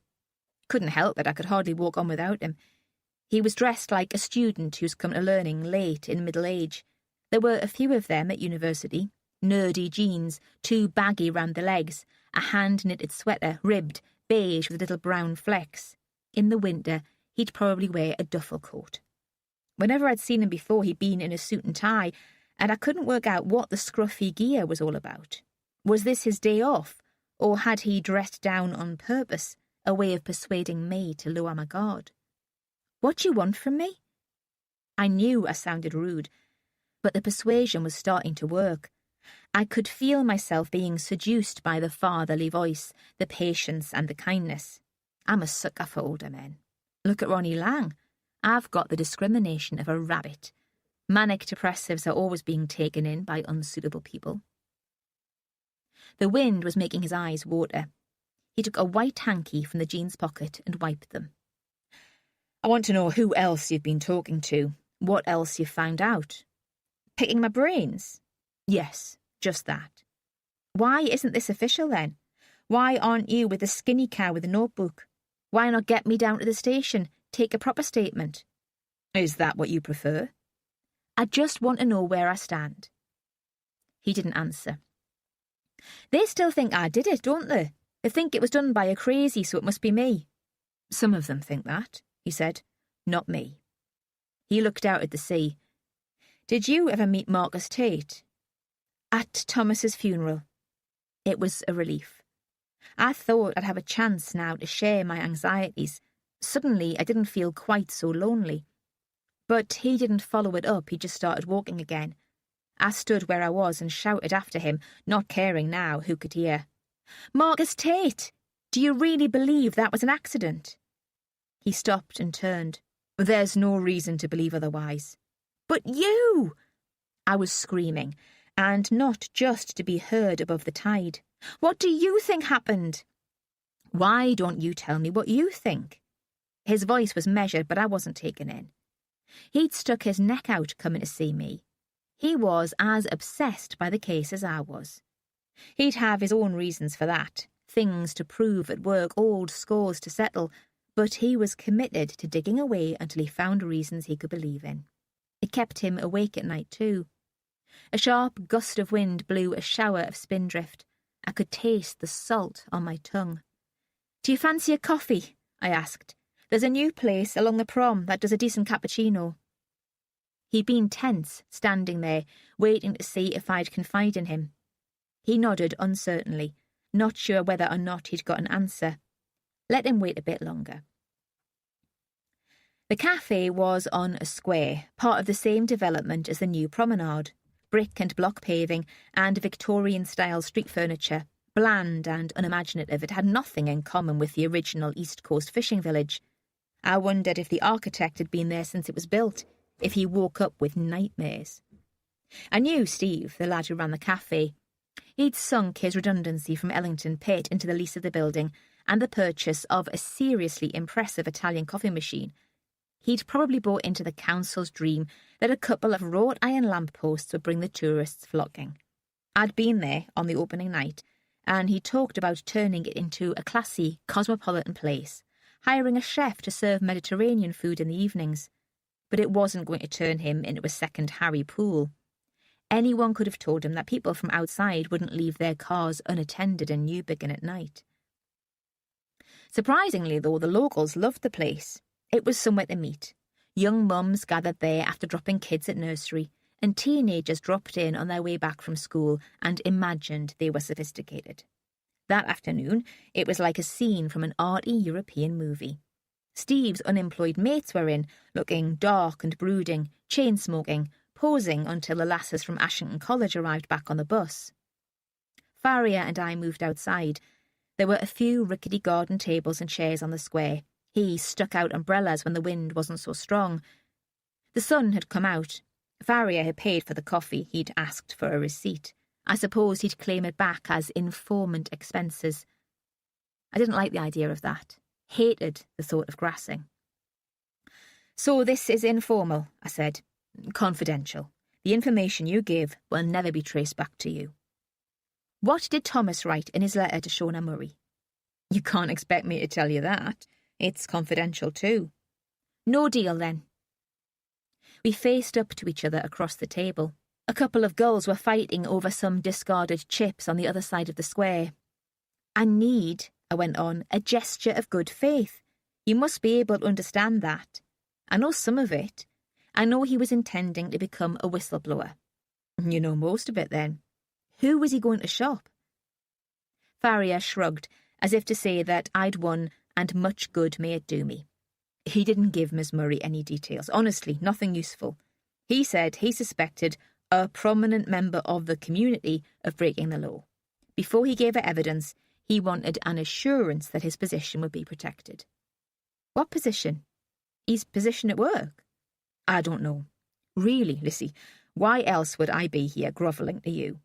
Couldn't help it, I could hardly walk on without him. He was dressed like a student who's come to learning late in middle age. There were a few of them at university. Nerdy jeans, too baggy round the legs, a hand-knitted sweater, ribbed, beige with little brown flecks. In the winter, he'd probably wear a duffel coat. Whenever I'd seen him before, he'd been in a suit and tie, and I couldn't work out what the scruffy gear was all about. Was this his day off, or had he dressed down on purpose, a way of persuading me to lower my guard? What do you want from me? I knew I sounded rude, but the persuasion was starting to work. I could feel myself being seduced by the fatherly voice, the patience and the kindness. I'm a sucker for older men. Look at Ronnie Lang. I've got the discrimination of a rabbit. Manic depressives are always being taken in by unsuitable people. The wind was making his eyes water. He took a white hanky from the jeans pocket and wiped them. I want to know who else you've been talking to, what else you've found out. Picking my brains? Yes, just that. Why isn't this official then? Why aren't you with the skinny cow with the notebook? Why not get me down to the station, take a proper statement? Is that what you prefer? I just want to know where I stand. He didn't answer. They still think I did it, don't they? They think it was done by a crazy, so it must be me. Some of them think that, he said. Not me. He looked out at the sea. Did you ever meet Marcus Tate? At Thomas's funeral. It was a relief. I thought I'd have a chance now to share my anxieties. Suddenly I didn't feel quite so lonely. But he didn't follow it up, he just started walking again. I stood where I was and shouted after him, not caring now who could hear. Marcus Tate! Do you really believe that was an accident? He stopped and turned. There's no reason to believe otherwise. But you! I was screaming, and not just to be heard above the tide. What do you think happened? Why don't you tell me what you think? His voice was measured, but I wasn't taken in. He'd stuck his neck out coming to see me. He was as obsessed by the case as I was. He'd have his own reasons for that, things to prove at work, old scores to settle, but he was committed to digging away until he found reasons he could believe in. It kept him awake at night too. A sharp gust of wind blew a shower of spindrift. I could taste the salt on my tongue. Do you fancy a coffee? I asked. There's a new place along the prom that does a decent cappuccino. He'd been tense, standing there, waiting to see if I'd confide in him. He nodded uncertainly, not sure whether or not he'd got an answer. Let him wait a bit longer. The cafe was on a square, part of the same development as the new promenade. Brick and block paving and Victorian-style street furniture, bland and unimaginative. It had nothing in common with the original East Coast fishing village. I wondered if the architect had been there since it was built, if he woke up with nightmares. I knew Steve, the lad who ran the cafe. He'd sunk his redundancy from Ellington Pit into the lease of the building and the purchase of a seriously impressive Italian coffee machine. He'd probably bought into the council's dream that a couple of wrought iron lampposts would bring the tourists flocking. I'd been there on the opening night, and he talked about turning it into a classy, cosmopolitan place, hiring a chef to serve Mediterranean food in the evenings. But it wasn't going to turn him into a second Harry Poole. Anyone could have told him that people from outside wouldn't leave their cars unattended in Newbiggin at night. Surprisingly, though, the locals loved the place. It was somewhere to meet. Young mums gathered there after dropping kids at nursery, and teenagers dropped in on their way back from school and imagined they were sophisticated. That afternoon, it was like a scene from an arty European movie. Steve's unemployed mates were in, looking dark and brooding, chain-smoking, posing until the lasses from Ashington College arrived back on the bus. Faria and I moved outside. There were a few rickety garden tables and chairs on the square. He stuck out umbrellas when the wind wasn't so strong. The sun had come out. Faria had paid for the coffee. He'd asked for a receipt. I suppose he'd claim it back as informant expenses. I didn't like the idea of that. Hated the thought of grassing. So this is informal, I said. Confidential. The information you give will never be traced back to you. What did Thomas write in his letter to Shona Murray? You can't expect me to tell you that. It's confidential too. No deal then. We faced up to each other across the table. A couple of gulls were fighting over some discarded chips on the other side of the square. I need, I went on, a gesture of good faith. You must be able to understand that. I know some of it. I know he was intending to become a whistleblower. You know most of it then. Who was he going to shop? Faria shrugged, as if to say that I'd won and much good may it do me. He didn't give Miss Murray any details. Honestly, nothing useful. He said he suspected a prominent member of the community of breaking the law. Before he gave her evidence, he wanted an assurance that his position would be protected. What position? His position at work? I don't know. Really, Lizzie, why else would I be here grovelling to you?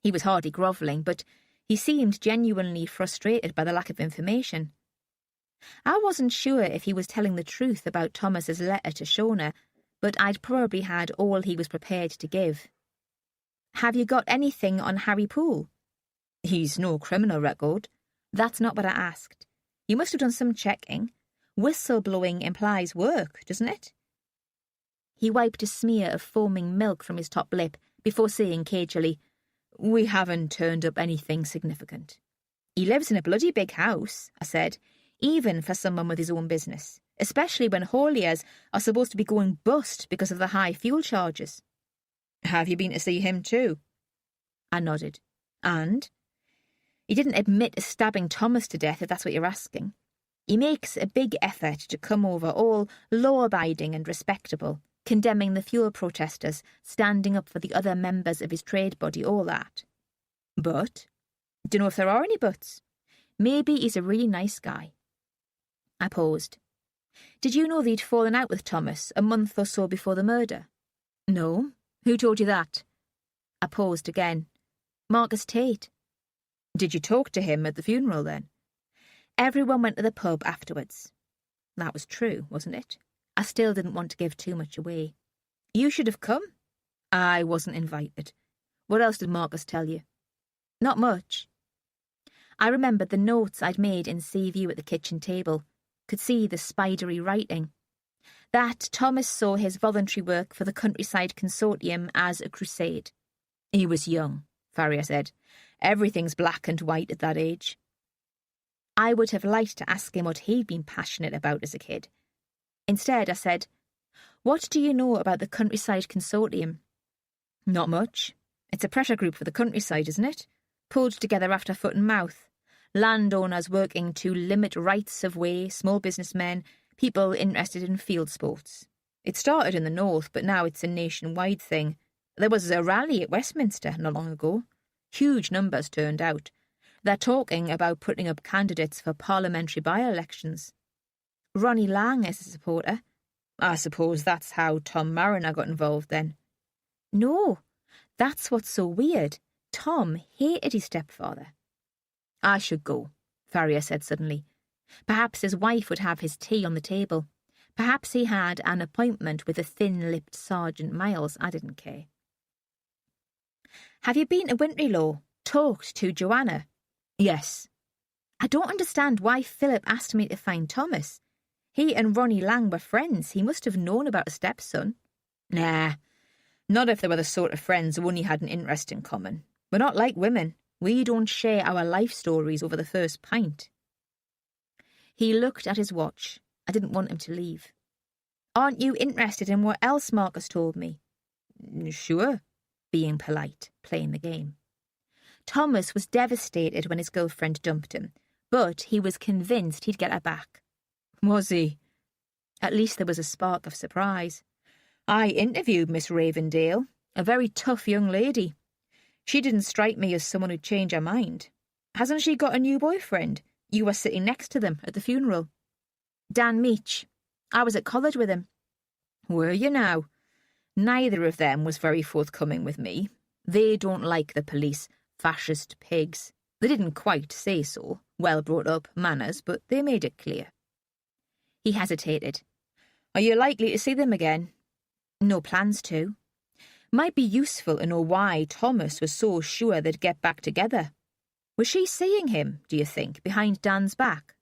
He was hardly grovelling, but he seemed genuinely frustrated by the lack of information. I wasn't sure if he was telling the truth about Thomas's letter to Shona, but I'd probably had all he was prepared to give. Have you got anything on Harry Poole? He's no criminal record. That's not what I asked. You must have done some checking. Whistleblowing implies work, doesn't it? He wiped a smear of foaming milk from his top lip before saying cagily, We haven't turned up anything significant. He lives in a bloody big house, I said, even for someone with his own business, especially when hauliers are supposed to be going bust because of the high fuel charges. Have you been to see him too? I nodded. And? He didn't admit to stabbing Thomas to death, if that's what you're asking. He makes a big effort to come over all law-abiding and respectable, condemning the fuel protesters, standing up for the other members of his trade body, all that. But? Don't know if there are any buts. Maybe he's a really nice guy. I paused. Did you know they'd fallen out with Thomas a month or so before the murder? No. Who told you that? I paused again. Marcus Tate. Did you talk to him at the funeral then? Everyone went to the pub afterwards. That was true, wasn't it? I still didn't want to give too much away. You should have come. I wasn't invited. What else did Marcus tell you? Not much. I remembered the notes I'd made in sea view at the kitchen table, could see the spidery writing. That Thomas saw his voluntary work for the Countryside Consortium as a crusade. He was young, Farrier said. Everything's black and white at that age. I would have liked to ask him what he'd been passionate about as a kid. Instead, I said, What do you know about the Countryside Consortium? Not much. It's a pressure group for the countryside, isn't it? Pulled together after foot and mouth. Landowners working to limit rights of way, small businessmen, people interested in field sports. It started in the north, but now it's a nationwide thing. There was a rally at Westminster not long ago. Huge numbers turned out. They're talking about putting up candidates for parliamentary by-elections. Ronnie Lang is a supporter. I suppose that's how Tom Mariner got involved then. No, that's what's so weird. Tom hated his stepfather. I should go, Farrier said suddenly. Perhaps his wife would have his tea on the table. Perhaps he had an appointment with the thin-lipped Sergeant Miles. I didn't care. Have you been to Wintrylaw? Talked to Joanna? Yes. I don't understand why Philip asked me to find Thomas. He and Ronnie Lang were friends. He must have known about a stepson. Nah, not if they were the sort of friends who only had an interest in common. We're not like women. We don't share our life stories over the first pint. He looked at his watch. I didn't want him to leave. Aren't you interested in what else Marcus told me? Sure. Being polite, playing the game. Thomas was devastated when his girlfriend dumped him, but he was convinced he'd get her back. Was he? At least there was a spark of surprise. I interviewed Miss Ravendale, a very tough young lady. She didn't strike me as someone who'd change her mind. Hasn't she got a new boyfriend? You were sitting next to them at the funeral. Dan Meach. I was at college with him. Were you now? Neither of them was very forthcoming with me. They don't like the police, fascist pigs. They didn't quite say so, well brought up manners, but they made it clear. He hesitated. Are you likely to see them again? No plans to. Might be useful to know why Thomas was so sure they'd get back together. Was she seeing him, do you think, behind Dan's back?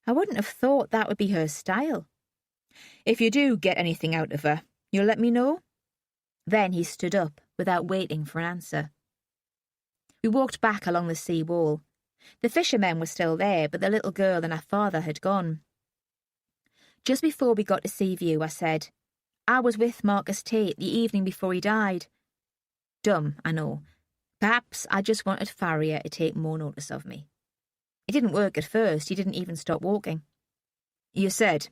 I wouldn't have thought that would be her style. If you do get anything out of her, you'll let me know? Then he stood up, without waiting for an answer. We walked back along the sea wall. The fishermen were still there, but the little girl and her father had gone. Just before we got to Seaview, I said, I was with Marcus Tate the evening before he died. Dumb, I know. Perhaps I just wanted Farrier to take more notice of me. It didn't work at first. He didn't even stop walking. You said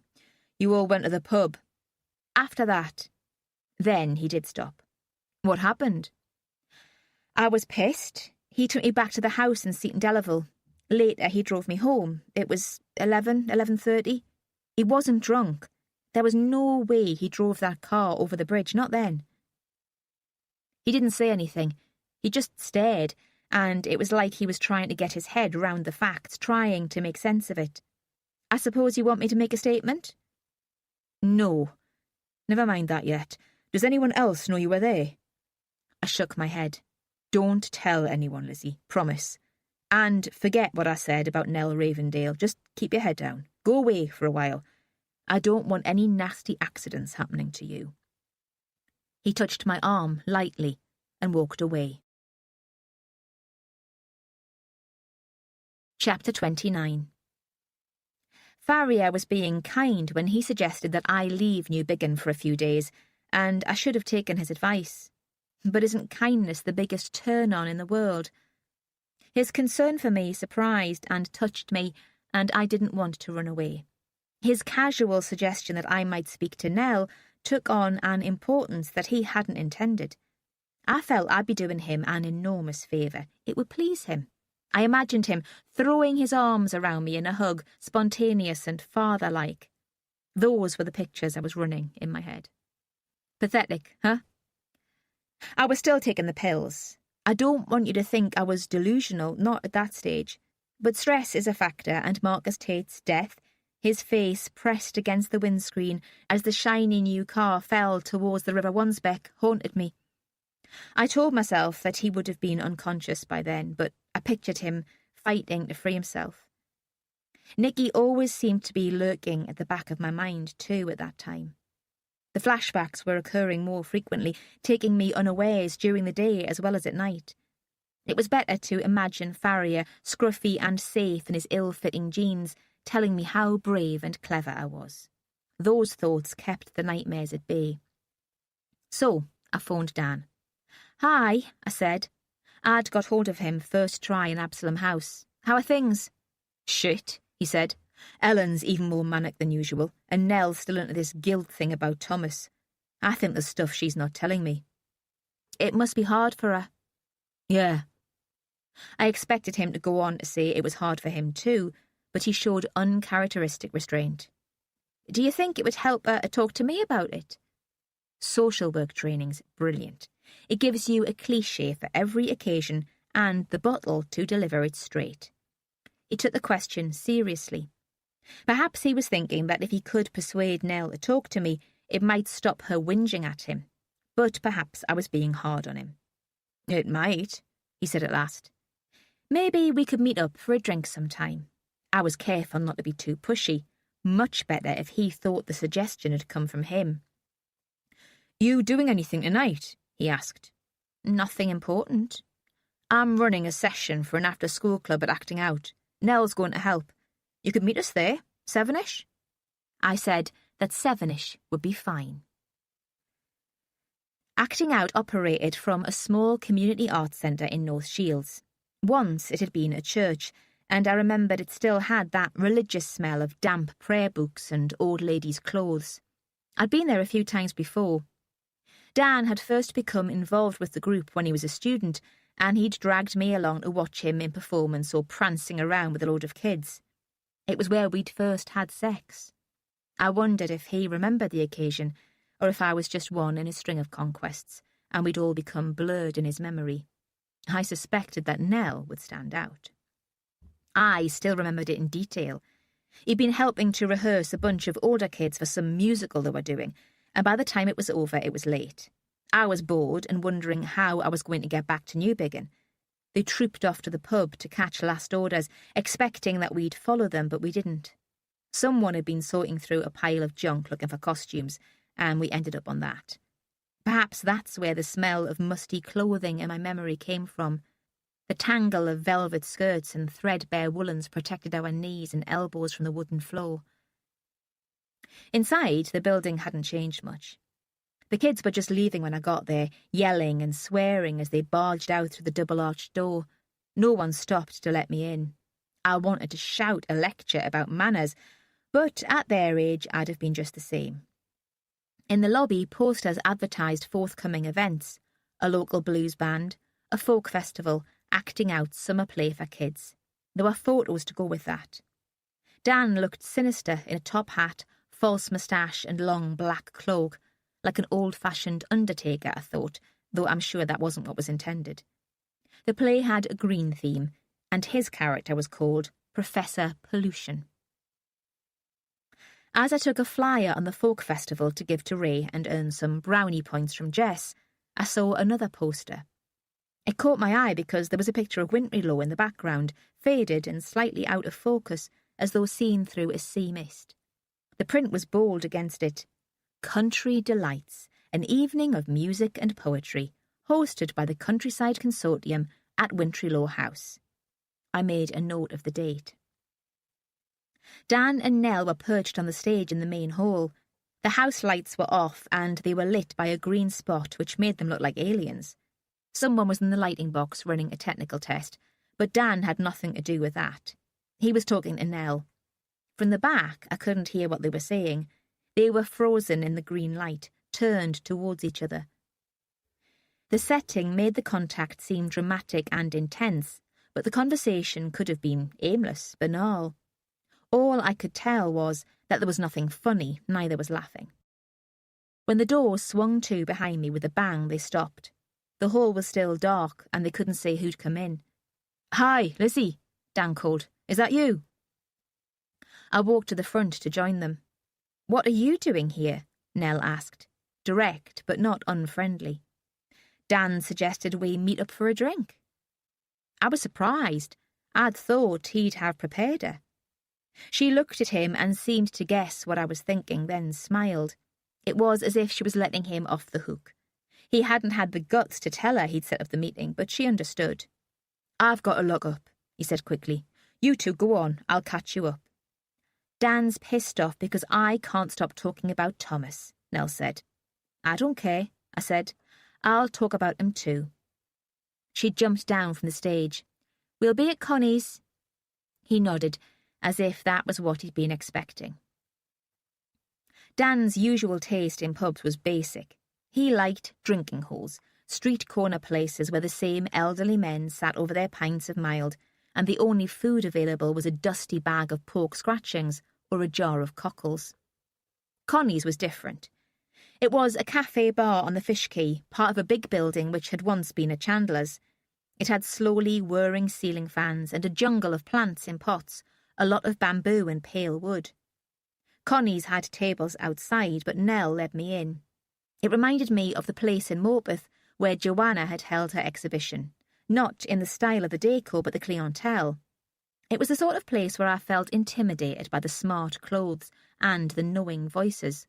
you all went to the pub. After that. Then he did stop. What happened? I was pissed. He took me back to the house in Seaton Delaval. Later he drove me home. It was 11:30. He wasn't drunk. There was no way he drove that car over the bridge, not then. He didn't say anything. He just stared, and it was like he was trying to get his head round the facts, trying to make sense of it. I suppose you want me to make a statement? No. Never mind that yet. Does anyone else know you were there? I shook my head. Don't tell anyone, Lizzie. Promise. And forget what I said about Nell Ravendale. Just keep your head down. Go away for a while. I don't want any nasty accidents happening to you. He touched my arm lightly and walked away. Chapter 29. Farrier was being kind when he suggested that I leave Newbiggin for a few days, and I should have taken his advice. But isn't kindness the biggest turn-on in the world? His concern for me surprised and touched me, and I didn't want to run away. His casual suggestion that I might speak to Nell took on an importance that he hadn't intended. I felt I'd be doing him an enormous favour. It would please him. I imagined him throwing his arms around me in a hug, spontaneous and father-like. Those were the pictures I was running in my head. Pathetic, huh? I was still taking the pills. I don't want you to think I was delusional, not at that stage. But stress is a factor, and Marcus Tate's death, his face pressed against the windscreen as the shiny new car fell towards the River Wansbeck, haunted me. I told myself that he would have been unconscious by then, but I pictured him fighting to free himself. Nicky always seemed to be lurking at the back of my mind too at that time. The flashbacks were occurring more frequently, taking me unawares during the day as well as at night. It was better to imagine Farrier scruffy and safe in his ill-fitting jeans, telling me how brave and clever I was. Those thoughts kept the nightmares at bay. So I phoned Dan. "Hi," I said. I'd got hold of him first try in Absalom House. "How are things?" "Shit," he said. "Ellen's even more manic than usual, and Nell's still into this guilt thing about Thomas. I think there's stuff she's not telling me." "It must be hard for her." "Yeah." I expected him to go on to say it was hard for him too, but he showed uncharacteristic restraint. "Do you think it would help her to talk to me about it?" Social work training's brilliant. It gives you a cliché for every occasion and the bottle to deliver it straight. He took the question seriously. Perhaps he was thinking that if he could persuade Nell to talk to me, it might stop her whinging at him. But perhaps I was being hard on him. "It might," he said at last. "Maybe we could meet up for a drink sometime." I was careful not to be too pushy. Much better if he thought the suggestion had come from him. "You doing anything tonight?" he asked. "Nothing important. I'm running a session for an after-school club at Acting Out. Nell's going to help. You could meet us there, 7ish?" I said that 7ish would be fine. Acting Out operated from a small community arts centre in North Shields. Once it had been a church, and I remembered it still had that religious smell of damp prayer books and old ladies' clothes. I'd been there a few times before. Dan had first become involved with the group when he was a student, and he'd dragged me along to watch him in performance or prancing around with a load of kids. It was where we'd first had sex. I wondered if he remembered the occasion, or if I was just one in a string of conquests, and we'd all become blurred in his memory. I suspected that Nell would stand out. I still remembered it in detail. He'd been helping to rehearse a bunch of older kids for some musical they were doing, and by the time it was over, it was late. I was bored and wondering how I was going to get back to Newbiggin. They trooped off to the pub to catch last orders, expecting that we'd follow them, but we didn't. Someone had been sorting through a pile of junk looking for costumes, and we ended up on that. Perhaps that's where the smell of musty clothing in my memory came from. The tangle of velvet skirts and threadbare woolens protected our knees and elbows from the wooden floor. Inside, the building hadn't changed much. The kids were just leaving when I got there, yelling and swearing as they barged out through the double-arched door. No one stopped to let me in. I wanted to shout a lecture about manners, but at their age I'd have been just the same. In the lobby, posters advertised forthcoming events: a local blues band, a folk festival, Acting Out summer play for kids. There were photos to go with that. Dan looked sinister in a top hat, false moustache and long black cloak, like an old-fashioned undertaker, I thought, though I'm sure that wasn't what was intended. The play had a green theme, and his character was called Professor Pollution. As I took a flyer on the folk festival to give to Ray and earn some brownie points from Jess, I saw another poster. It caught my eye because there was a picture of Wintry-Low in the background, faded and slightly out of focus, as though seen through a sea mist. The print was bold against it. Country Delights, an evening of music and poetry, hosted by the Countryside Consortium at Wintry-Low House. I made a note of the date. Dan and Nell were perched on the stage in the main hall. The house lights were off and they were lit by a green spot which made them look like aliens. Someone was in the lighting box running a technical test, but Dan had nothing to do with that. He was talking to Nell. From the back, I couldn't hear what they were saying. They were frozen in the green light, turned towards each other. The setting made the contact seem dramatic and intense, but the conversation could have been aimless, banal. All I could tell was that there was nothing funny, neither was laughing. When the doors swung to behind me with a bang, they stopped. The hall was still dark, and they couldn't say who'd come in. "Hi, Lizzie," Dan called. "Is that you?" I walked to the front to join them. "What are you doing here?" Nell asked, direct but not unfriendly. Dan suggested we meet up for a drink. I was surprised. I'd thought he'd have prepared her. She looked at him and seemed to guess what I was thinking, then smiled. It was as if she was letting him off the hook. He hadn't had the guts to tell her he'd set up the meeting, but she understood. "I've got to look up," he said quickly. "You two go on, I'll catch you up." "Dan's pissed off because I can't stop talking about Thomas," Nell said. "I don't care," I said. "I'll talk about him too." She jumped down from the stage. "We'll be at Connie's." He nodded, as if that was what he'd been expecting. Dan's usual taste in pubs was basic. He liked drinking halls, street corner places where the same elderly men sat over their pints of mild, and the only food available was a dusty bag of pork scratchings or a jar of cockles. Connie's was different. It was a cafe bar on the Fish Quay, part of a big building which had once been a chandler's. It had slowly whirring ceiling fans and a jungle of plants in pots, a lot of bamboo and pale wood. Connie's had tables outside, but Nell led me in. It reminded me of the place in Morpeth where Joanna had held her exhibition, not in the style of the decor but the clientele. It was the sort of place where I felt intimidated by the smart clothes and the knowing voices,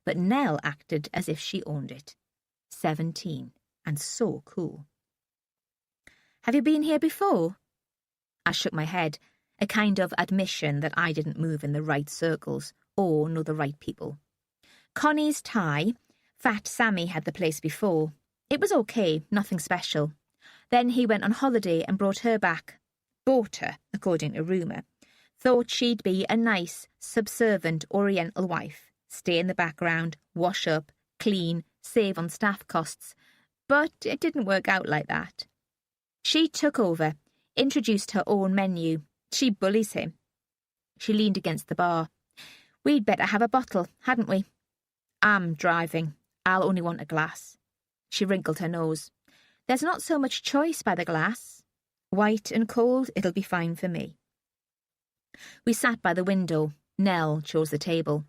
but Nell acted as if she owned it. 17, and so cool. "Have you been here before?" I shook my head, a kind of admission that I didn't move in the right circles or know the right people. Connie's Thai. Fat Sammy had the place before. It was okay, nothing special. Then he went on holiday and brought her back. Bought her, according to rumour. Thought she'd be a nice, subservient Oriental wife. Stay in the background, wash up, clean, save on staff costs. But it didn't work out like that. She took over, introduced her own menu. She bullies him. She leaned against the bar. "We'd better have a bottle, hadn't we?" "I'm driving. I'll only want a glass." She wrinkled her nose. "There's not so much choice by the glass. White and cold, it'll be fine for me." We sat by the window. Nell chose the table.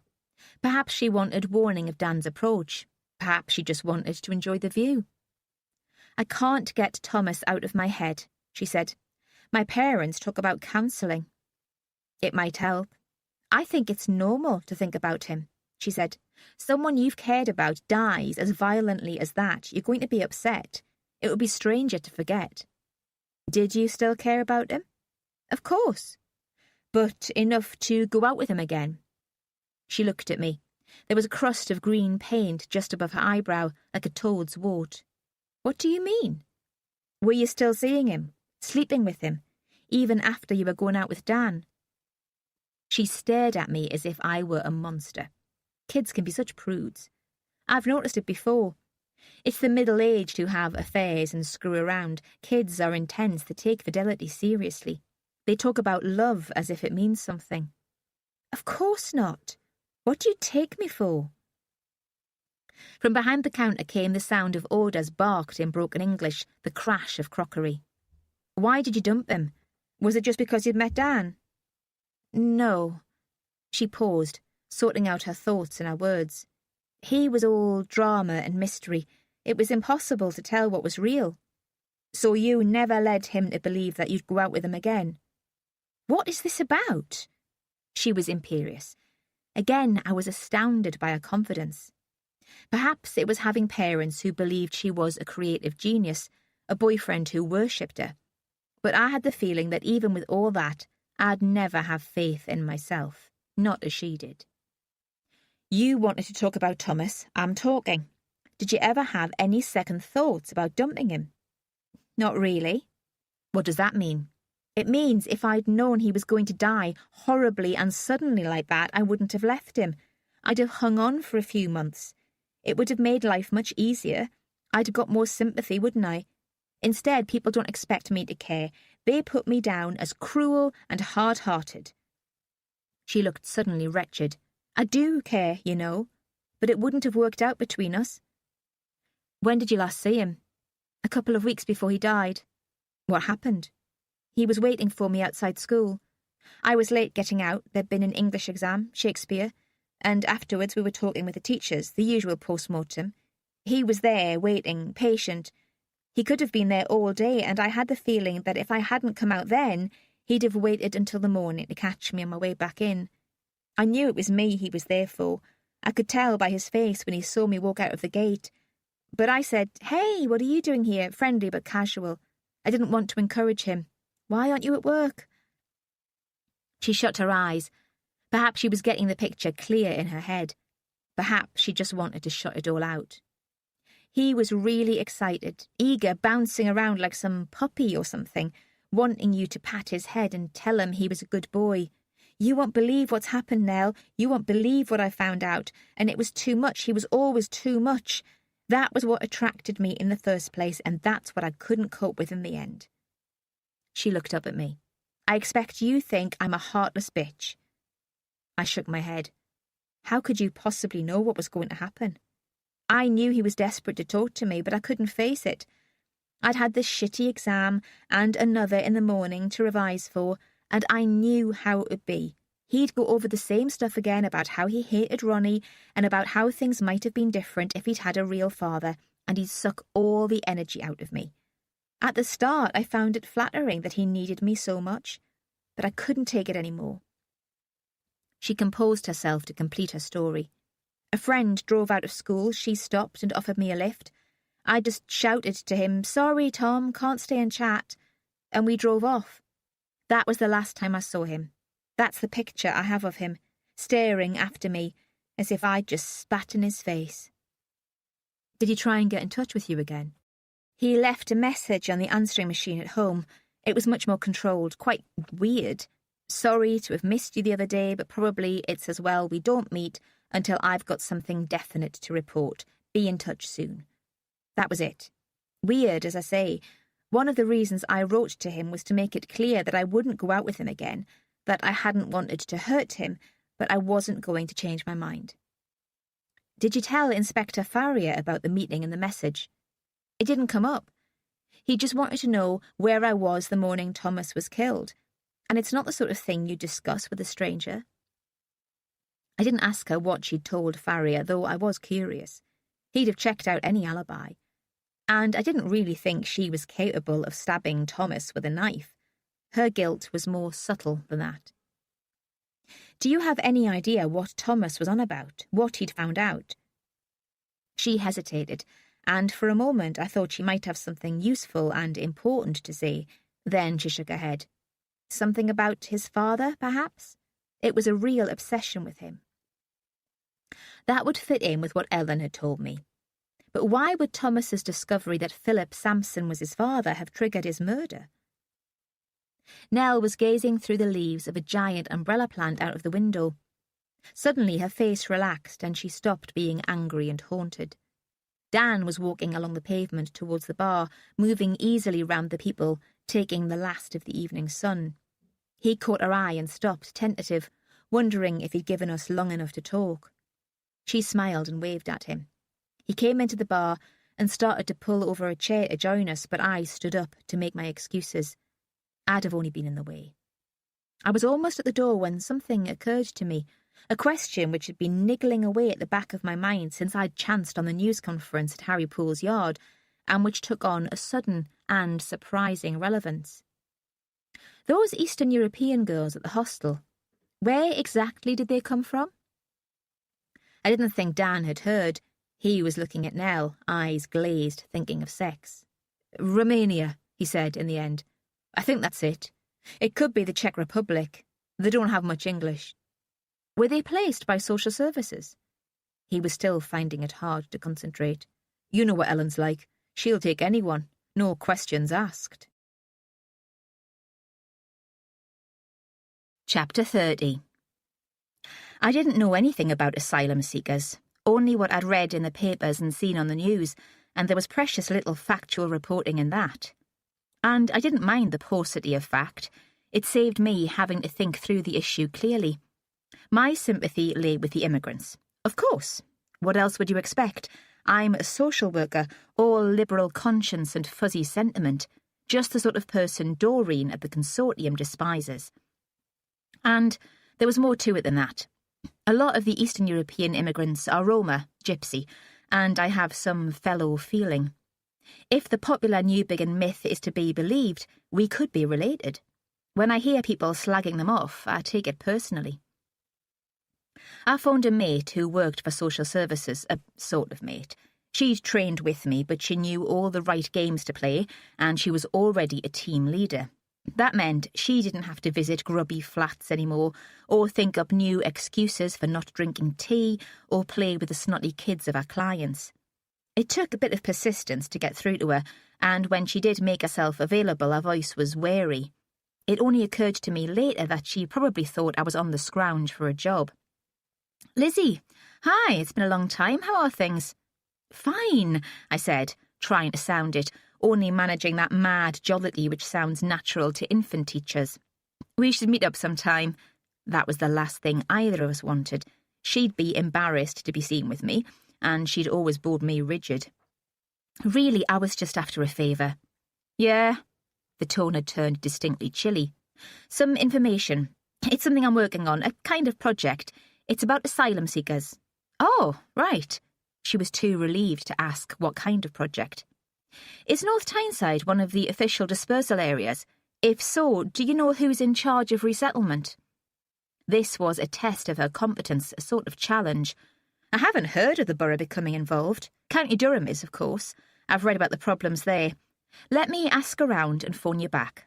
Perhaps she wanted warning of Dan's approach. Perhaps she just wanted to enjoy the view. "I can't get Thomas out of my head," she said. "My parents talk about counselling." "It might help." "I think it's normal to think about him," she said. "Someone you've cared about dies as violently as that. You're going to be upset. It would be stranger to forget." "Did you still care about him?" "Of course. But enough to go out with him again." She looked at me. There was a crust of green paint just above her eyebrow, like a toad's wart. "What do you mean?" "Were you still seeing him? Sleeping with him? Even after you were going out with Dan?" She stared at me as if I were a monster. Kids can be such prudes. I've noticed it before. It's the middle-aged who have affairs and screw around. Kids are intense, they take fidelity seriously. They talk about love as if it means something. "Of course not. What do you take me for?" From behind the counter came the sound of orders barked in broken English, the crash of crockery. "Why did you dump him? Was it just because you'd met Dan?" "No." She paused, sorting out her thoughts and her words. He was all drama and mystery. It was impossible to tell what was real. So you never led him to believe that you'd go out with him again. What is this about? She was imperious. Again, I was astounded by her confidence. Perhaps it was having parents who believed she was a creative genius, a boyfriend who worshipped her. But I had the feeling that even with all that, I'd never have faith in myself, not as she did. You wanted to talk about Thomas. I'm talking. Did you ever have any second thoughts about dumping him? Not really. What does that mean? It means if I'd known he was going to die horribly and suddenly like that, I wouldn't have left him. I'd have hung on for a few months. It would have made life much easier. I'd have got more sympathy, wouldn't I? Instead, people don't expect me to care. They put me down as cruel and hard-hearted. She looked suddenly wretched. I do care, you know, but it wouldn't have worked out between us. When did you last see him? A couple of weeks before he died. What happened? He was waiting for me outside school. I was late getting out. There'd been an English exam, Shakespeare, and afterwards we were talking with the teachers, the usual post-mortem. He was there, waiting, patient. He could have been there all day, and I had the feeling that if I hadn't come out then, he'd have waited until the morning to catch me on my way back in. I knew it was me he was there for. I could tell by his face when he saw me walk out of the gate. But I said, "Hey, what are you doing here?" Friendly but casual. I didn't want to encourage him. "Why aren't you at work?" She shut her eyes. Perhaps she was getting the picture clear in her head. Perhaps she just wanted to shut it all out. He was really excited, eager, bouncing around like some puppy or something, wanting you to pat his head and tell him he was a good boy. "You won't believe what's happened, Nell. You won't believe what I found out. And it was too much. He was always too much." That was what attracted me in the first place, and that's what I couldn't cope with in the end. She looked up at me. "I expect you think I'm a heartless bitch." I shook my head. How could you possibly know what was going to happen? I knew he was desperate to talk to me, but I couldn't face it. I'd had this shitty exam and another in the morning to revise for, and I knew how it would be. He'd go over the same stuff again about how he hated Ronnie and about how things might have been different if he'd had a real father, and he'd suck all the energy out of me. At the start, I found it flattering that he needed me so much, but I couldn't take it anymore. She composed herself to complete her story. A friend drove out of school. She stopped and offered me a lift. I just shouted to him, "Sorry, Tom, can't stay and chat," and we drove off. That was the last time I saw him. That's the picture I have of him, staring after me, as if I'd just spat in his face. Did he try and get in touch with you again? He left a message on the answering machine at home. It was much more controlled, quite weird. "Sorry to have missed you the other day, but probably it's as well we don't meet until I've got something definite to report. Be in touch soon." That was it. Weird, as I say. One of the reasons I wrote to him was to make it clear that I wouldn't go out with him again, that I hadn't wanted to hurt him, but I wasn't going to change my mind. Did you tell Inspector Farrier about the meeting and the message? It didn't come up. He just wanted to know where I was the morning Thomas was killed, and it's not the sort of thing you discuss with a stranger. I didn't ask her what she'd told Farrier, though I was curious. He'd have checked out any alibi. And I didn't really think she was capable of stabbing Thomas with a knife. Her guilt was more subtle than that. Do you have any idea what Thomas was on about, what he'd found out? She hesitated, and for a moment I thought she might have something useful and important to say. Then she shook her head. Something about his father, perhaps? It was a real obsession with him. That would fit in with what Ellen had told me. But why would Thomas's discovery that Philip Sampson was his father have triggered his murder? Nell was gazing through the leaves of a giant umbrella plant out of the window. Suddenly her face relaxed and she stopped being angry and haunted. Dan was walking along the pavement towards the bar, moving easily round the people, taking the last of the evening sun. He caught her eye and stopped, tentative, wondering if he'd given us long enough to talk. She smiled and waved at him. He came into the bar and started to pull over a chair to join us, but I stood up to make my excuses. I'd have only been in the way. I was almost at the door when something occurred to me. a question which had been niggling away at the back of my mind since I'd chanced on the news conference at Harry Poole's yard, and which took on a sudden and surprising relevance. Those Eastern European girls at the hostel, where exactly did they come from? I didn't think Dan had heard. He was looking at Nell, eyes glazed, thinking of sex. Romania, he said in the end. I think that's it. It could be the Czech Republic. They don't have much English. Were they placed by social services? He was still finding it hard to concentrate. You know what Ellen's like. She'll take anyone. No questions asked. Chapter 30. I didn't know anything about asylum seekers, only what I'd read in the papers and seen on the news, and there was precious little factual reporting in that. And I didn't mind the paucity of fact. It saved me having to think through the issue clearly. My sympathy lay with the immigrants. Of course. What else would you expect? I'm a social worker, all liberal conscience and fuzzy sentiment, just the sort of person Doreen at the consortium despises. And there was more to it than that. A lot of the Eastern European immigrants are Roma, Gypsy, and I have some fellow feeling. If the popular Newbigin myth is to be believed, we could be related. When I hear people slagging them off, I take it personally. I phoned a mate who worked for social services, a sort of mate. She'd trained with me, but she knew all the right games to play, and she was already a team leader. That meant she didn't have to visit grubby flats anymore, or think up new excuses for not drinking tea, or play with the snotty kids of her clients. It took a bit of persistence to get through to her, and when she did make herself available, her voice was wary. It only occurred to me later that she probably thought I was on the scrounge for a job. Lizzie, hi, it's been a long time, how are things? Fine, I said, trying to sound it, only managing that mad jollity which sounds natural to infant teachers. We should meet up sometime. That was the last thing either of us wanted. She'd be embarrassed to be seen with me, and she'd always bored me rigid. Really, I was just after a favour. Yeah? The tone had turned distinctly chilly. Some information. It's something I'm working on, a kind of project. It's about asylum seekers. Oh, right. She was too relieved to ask what kind of project. Is North Tyneside one of the official dispersal areas? If so, do you know who's in charge of resettlement? This was a test of her competence, a sort of challenge. I haven't heard of the borough becoming involved. County Durham is, of course. I've read about the problems there. Let me ask around and phone you back.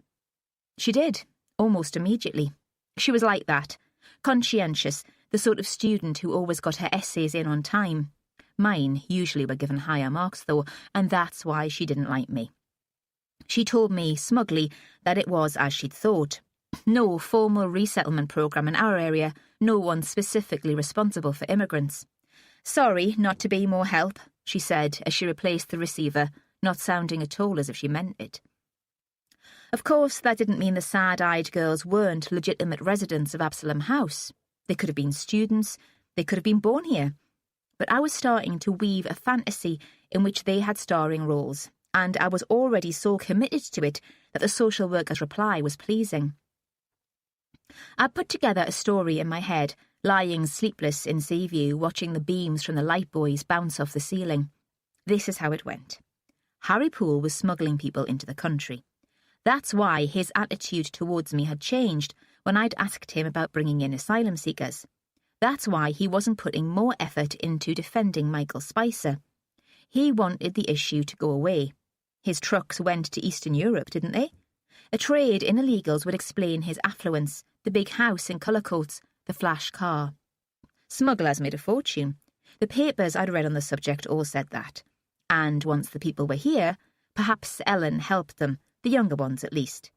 She did, almost immediately. She was like that, conscientious, the sort of student who always got her essays in on time. Mine usually were given higher marks, though, and that's why she didn't like me. She told me, smugly, that it was as she'd thought. No formal resettlement programme in our area, no one specifically responsible for immigrants. Sorry not to be more help, she said as she replaced the receiver, not sounding at all as if she meant it. Of course, that didn't mean the sad-eyed girls weren't legitimate residents of Absalom House. They could have been students, they could have been born here. But I was starting to weave a fantasy in which they had starring roles, and I was already so committed to it that the social worker's reply was pleasing. I put together a story in my head, lying sleepless in Seaview, watching the beams from the light buoys bounce off the ceiling. This is how it went. Harry Poole was smuggling people into the country. That's why his attitude towards me had changed when I'd asked him about bringing in asylum seekers. That's why he wasn't putting more effort into defending Michael Spicer. He wanted the issue to go away. His trucks went to Eastern Europe, didn't they? A trade in illegals would explain his affluence, the big house in colour coats, the flash car. Smugglers made a fortune. The papers I'd read on the subject all said that. And once the people were here, perhaps Ellen helped them, the younger ones at least.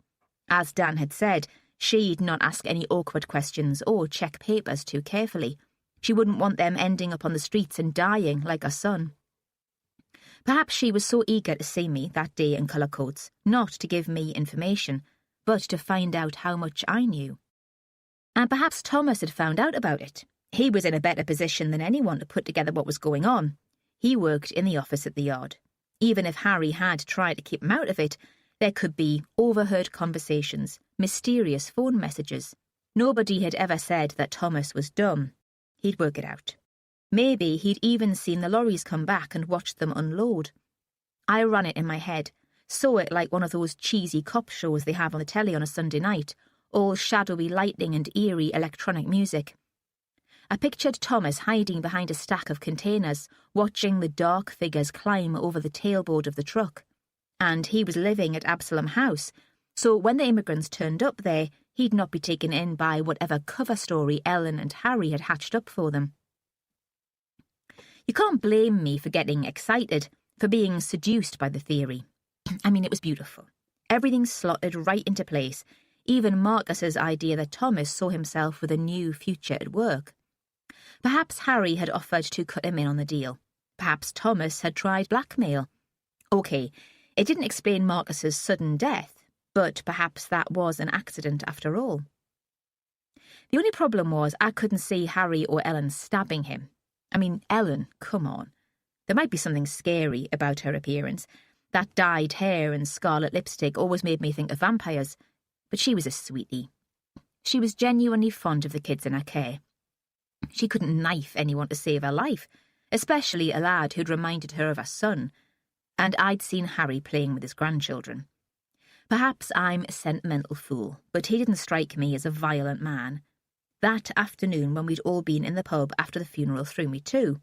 As Dan had said, she'd not ask any awkward questions or check papers too carefully. She wouldn't want them ending up on the streets and dying like her son. Perhaps she was so eager to see me that day in colour coats, not to give me information, but to find out how much I knew. And perhaps Thomas had found out about it. He was in a better position than anyone to put together what was going on. He worked in the office at the yard. Even if Harry had tried to keep him out of it, there could be overheard conversations, mysterious phone messages. Nobody had ever said that Thomas was dumb. He'd work it out. Maybe he'd even seen the lorries come back and watched them unload. I ran it in my head, saw it like one of those cheesy cop shows they have on the telly on a Sunday night, all shadowy lighting and eerie electronic music. I pictured Thomas hiding behind a stack of containers, watching the dark figures climb over the tailboard of the truck. And he was living at Absalom House, so when the immigrants turned up there, he'd not be taken in by whatever cover story Ellen and Harry had hatched up for them. You can't blame me for getting excited, for being seduced by the theory. I mean, it was beautiful. Everything slotted right into place, even Marcus's idea that Thomas saw himself with a new future at work. Perhaps Harry had offered to cut him in on the deal. Perhaps Thomas had tried blackmail. OK, it didn't explain Marcus's sudden death, but perhaps that was an accident after all. The only problem was I couldn't see Harry or Ellen stabbing him. I mean, Ellen, come on. There might be something scary about her appearance. That dyed hair and scarlet lipstick always made me think of vampires, but she was a sweetie. She was genuinely fond of the kids in her care. She couldn't knife anyone to save her life, especially a lad who'd reminded her of her son, and I'd seen Harry playing with his grandchildren. Perhaps I'm a sentimental fool, but he didn't strike me as a violent man. That afternoon when we'd all been in the pub after the funeral threw me too.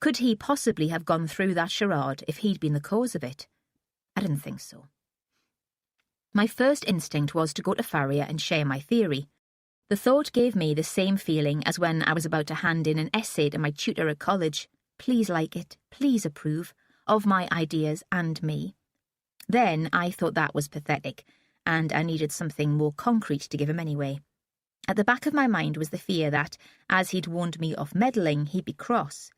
Could he possibly have gone through that charade if he'd been the cause of it? I didn't think so. My first instinct was to go to Farrier and share my theory. The thought gave me the same feeling as when I was about to hand in an essay to my tutor at college. Please like it, please approve, of my ideas and me. Then I thought that was pathetic, and I needed something more concrete to give him anyway. At the back of my mind was the fear that, as he'd warned me of meddling, he'd be cross.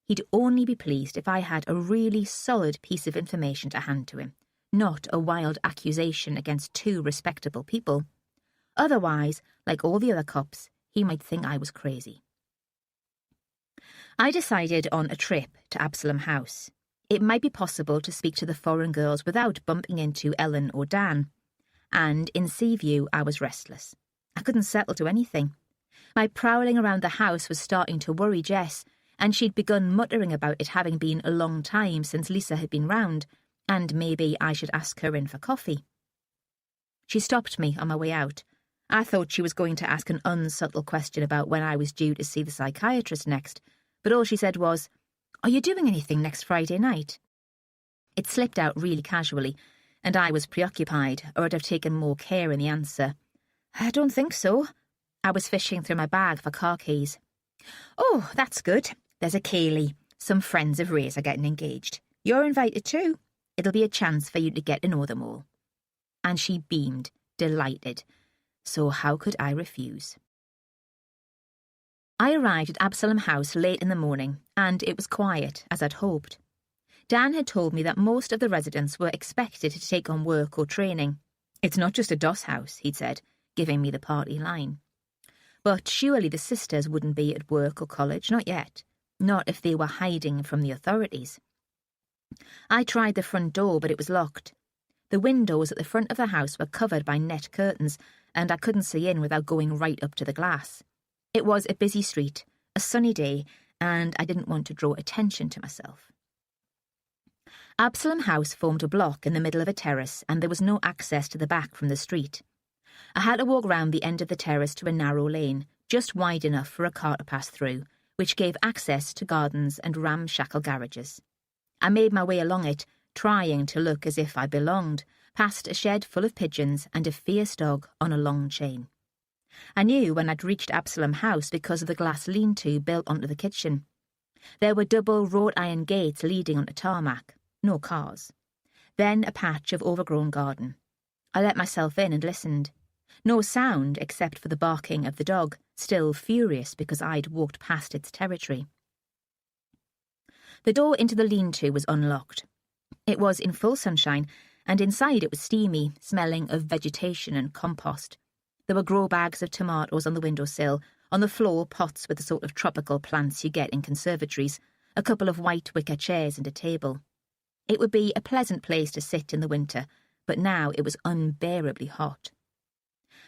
He'd only be pleased if I had a really solid piece of information to hand to him, not a wild accusation against two respectable people. Otherwise, like all the other cops, he might think I was crazy. I decided on a trip to Absalom House. It might be possible to speak to the foreign girls without bumping into Ellen or Dan. And in Seaview, I was restless. I couldn't settle to anything. My prowling around the house was starting to worry Jess, and she'd begun muttering about it having been a long time since Lisa had been round, and maybe I should ask her in for coffee. She stopped me on my way out. I thought she was going to ask an unsubtle question about when I was due to see the psychiatrist next, but all she said was, "Are you doing anything next Friday night?" It slipped out really casually, and I was preoccupied, or I'd have taken more care in the answer. "I don't think so." I was fishing through my bag for car keys. "Oh, that's good. There's a Kaylee. Some friends of Ray's are getting engaged. You're invited too. It'll be a chance for you to get to know them all." And she beamed, delighted. So how could I refuse? I arrived at Absalom House late in the morning, and it was quiet, as I'd hoped. Dan had told me that most of the residents were expected to take on work or training. "It's not just a doss house," he'd said, giving me the party line. But surely the sisters wouldn't be at work or college, not yet. Not if they were hiding from the authorities. I tried the front door, but it was locked. The windows at the front of the house were covered by net curtains, and I couldn't see in without going right up to the glass. It was a busy street, a sunny day, and I didn't want to draw attention to myself. Absalom House formed a block in the middle of a terrace, and there was no access to the back from the street. I had to walk round the end of the terrace to a narrow lane, just wide enough for a car to pass through, which gave access to gardens and ramshackle garages. I made my way along it, trying to look as if I belonged, past a shed full of pigeons and a fierce dog on a long chain. I knew when I'd reached Absalom House because of the glass lean-to built onto the kitchen. There were double wrought iron gates leading onto tarmac, no cars. Then a patch of overgrown garden. I let myself in and listened. No sound except for the barking of the dog, still furious because I'd walked past its territory. The door into the lean-to was unlocked. It was in full sunshine, and inside it was steamy, smelling of vegetation and compost. There were grow bags of tomatoes on the windowsill, on the floor pots with the sort of tropical plants you get in conservatories, a couple of white wicker chairs and a table. It would be a pleasant place to sit in the winter, but now it was unbearably hot.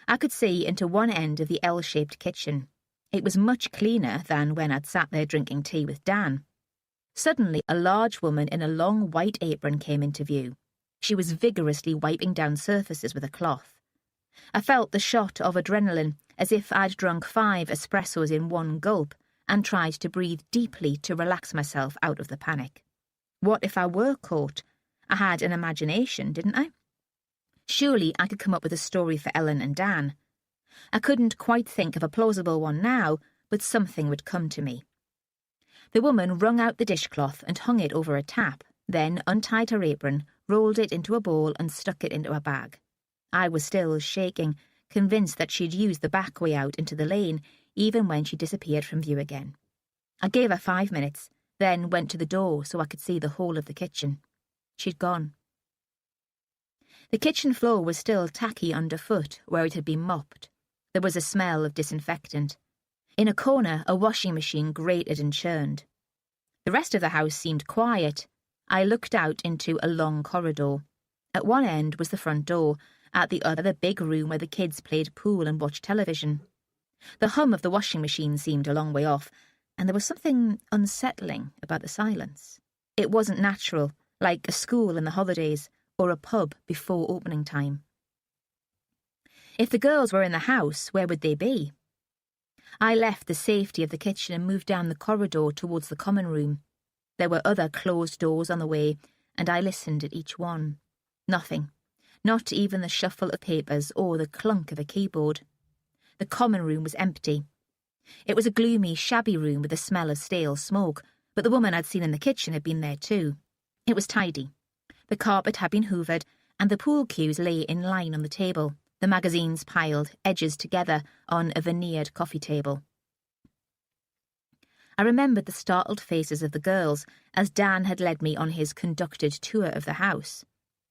I could see into one end of the L-shaped kitchen. It was much cleaner than when I'd sat there drinking tea with Dan. Suddenly, a large woman in a long white apron came into view. She was vigorously wiping down surfaces with a cloth. I felt the shot of adrenaline, as if I'd drunk 5 espressos in one gulp, and tried to breathe deeply to relax myself out of the panic. What if I were caught? I had an imagination, didn't I? Surely I could come up with a story for Ellen and Dan. I couldn't quite think of a plausible one now, but something would come to me. The woman wrung out the dishcloth and hung it over a tap, then untied her apron, rolled it into a ball and stuck it into a bag. I was still shaking, convinced that she'd used the back way out into the lane, even when she disappeared from view again. I gave her 5 minutes, then went to the door so I could see the whole of the kitchen. She'd gone. The kitchen floor was still tacky underfoot where it had been mopped. There was a smell of disinfectant. In a corner, a washing machine grated and churned. The rest of the house seemed quiet. I looked out into a long corridor. At one end was the front door, at the other the big room where the kids played pool and watched television. The hum of the washing machine seemed a long way off, and there was something unsettling about the silence. It wasn't natural, like a school in the holidays or a pub before opening time. If the girls were in the house, where would they be? I left the safety of the kitchen and moved down the corridor towards the common room. There were other closed doors on the way, and I listened at each one. Nothing. Not even the shuffle of papers or the clunk of a keyboard. The common room was empty. It was a gloomy, shabby room with a smell of stale smoke, but the woman I'd seen in the kitchen had been there too. It was tidy. The carpet had been hoovered, and the pool cues lay in line on the table, the magazines piled, edges together, on a veneered coffee table. I remembered the startled faces of the girls as Dan had led me on his conducted tour of the house.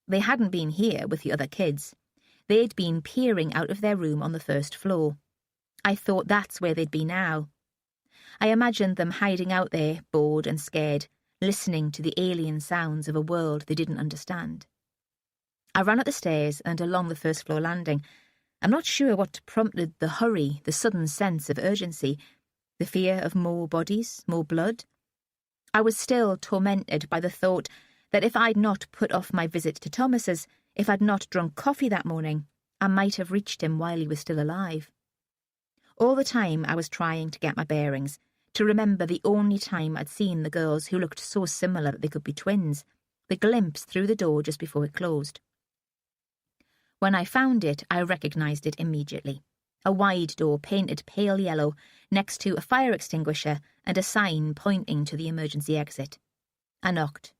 They hadn't been here with the other kids. They'd been peering out of their room on the first floor. I thought that's where they'd be now. I imagined them hiding out there, bored and scared, listening to the alien sounds of a world they didn't understand. I ran up the stairs and along the first floor landing. I'm not sure what prompted the hurry, the sudden sense of urgency, the fear of more bodies, more blood. I was still tormented by the thought that if I'd not put off my visit to Thomas's, if I'd not drunk coffee that morning, I might have reached him while he was still alive. All the time I was trying to get my bearings, to remember the only time I'd seen the girls who looked so similar that they could be twins, the glimpse through the door just before it closed. When I found it, I recognised it immediately. A wide door painted pale yellow, next to a fire extinguisher and a sign pointing to the emergency exit. I knocked.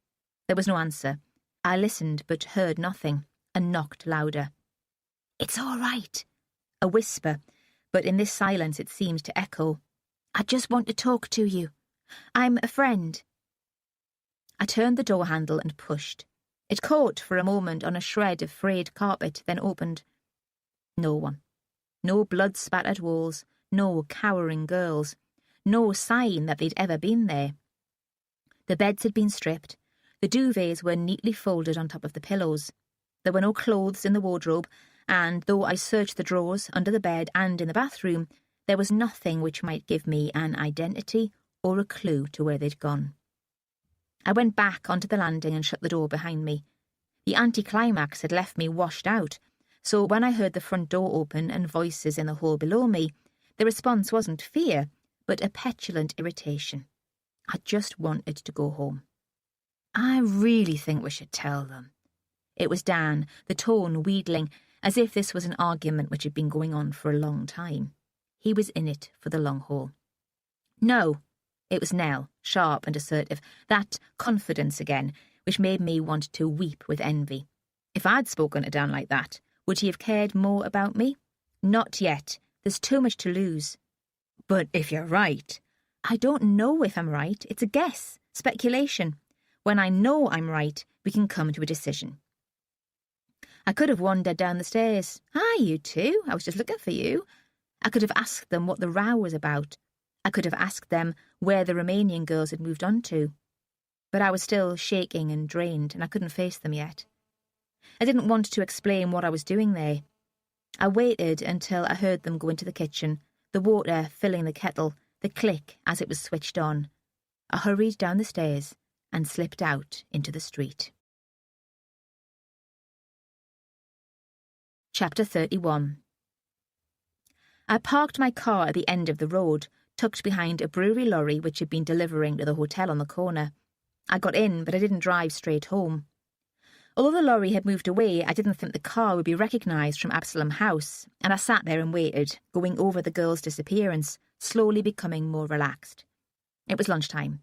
There was no answer. I listened but heard nothing, and knocked louder. "It's all right," a whisper, but in this silence it seemed to echo. "I just want to talk to you. I'm a friend." I turned the door handle and pushed. It caught for a moment on a shred of frayed carpet, then opened. No one. No blood-spattered walls, no cowering girls, no sign that they'd ever been there. The beds had been stripped. The duvets were neatly folded on top of the pillows. There were no clothes in the wardrobe, and though I searched the drawers, under the bed and in the bathroom, there was nothing which might give me an identity or a clue to where they'd gone. I went back onto the landing and shut the door behind me. The anticlimax had left me washed out, so when I heard the front door open and voices in the hall below me, the response wasn't fear, but a petulant irritation. I just wanted to go home. "I really think we should tell them." It was Dan, the tone wheedling, as if this was an argument which had been going on for a long time. He was in it for the long haul. "No." It was Nell, sharp and assertive, that confidence again, which made me want to weep with envy. If I'd spoken to Dan like that, would he have cared more about me? Not yet. There's too much to lose. "But if you're right..." "I don't know if I'm right. It's a guess, speculation. When I know I'm right, we can come to a decision." I could have wandered down the stairs. "Hi, you two. I was just looking for you." I could have asked them what the row was about. I could have asked them where the Romanian girls had moved on to. But I was still shaking and drained, and I couldn't face them yet. I didn't want to explain what I was doing there. I waited until I heard them go into the kitchen, the water filling the kettle, the click as it was switched on. I hurried down the stairs and slipped out into the street. Chapter 31. I parked my car at the end of the road, tucked behind a brewery lorry which had been delivering to the hotel on the corner. I got in, but I didn't drive straight home. Although the lorry had moved away, I didn't think the car would be recognised from Absalom House, and I sat there and waited, going over the girl's disappearance, slowly becoming more relaxed. It was lunchtime.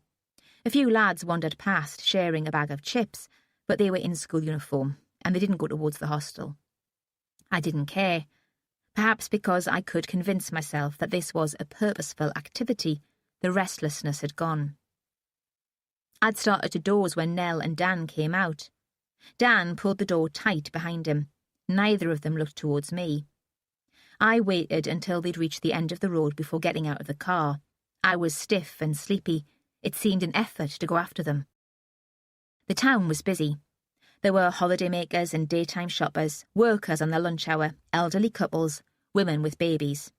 A few lads wandered past, sharing a bag of chips, but they were in school uniform, and they didn't go towards the hostel. I didn't care, perhaps because I could convince myself that this was a purposeful activity. The restlessness had gone. I'd started to doze when Nell and Dan came out. Dan pulled the door tight behind him. Neither of them looked towards me. I waited until they'd reached the end of the road before getting out of the car. I was stiff and sleepy. It seemed an effort to go after them. The town was busy. There were holidaymakers and daytime shoppers, workers on their lunch hour, elderly couples, women with babies.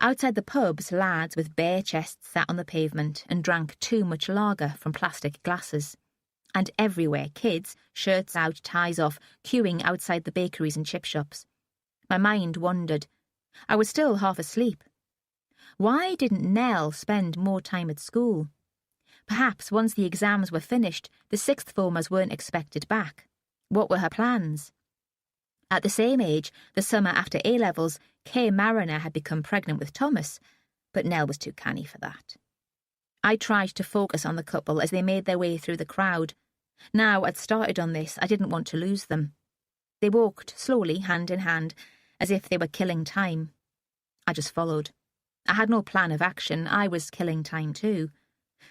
Outside the pubs, lads with bare chests sat on the pavement and drank too much lager from plastic glasses. And everywhere, kids, shirts out, ties off, queuing outside the bakeries and chip shops. My mind wandered. I was still half asleep. Why didn't Nell spend more time at school? Perhaps once the exams were finished, the sixth formers weren't expected back. What were her plans? At the same age, the summer after A-levels, Kay Mariner had become pregnant with Thomas, but Nell was too canny for that. I tried to focus on the couple as they made their way through the crowd. Now I'd started on this, I didn't want to lose them. They walked slowly, hand in hand, as if they were killing time. I just followed. I had no plan of action. I was killing time too.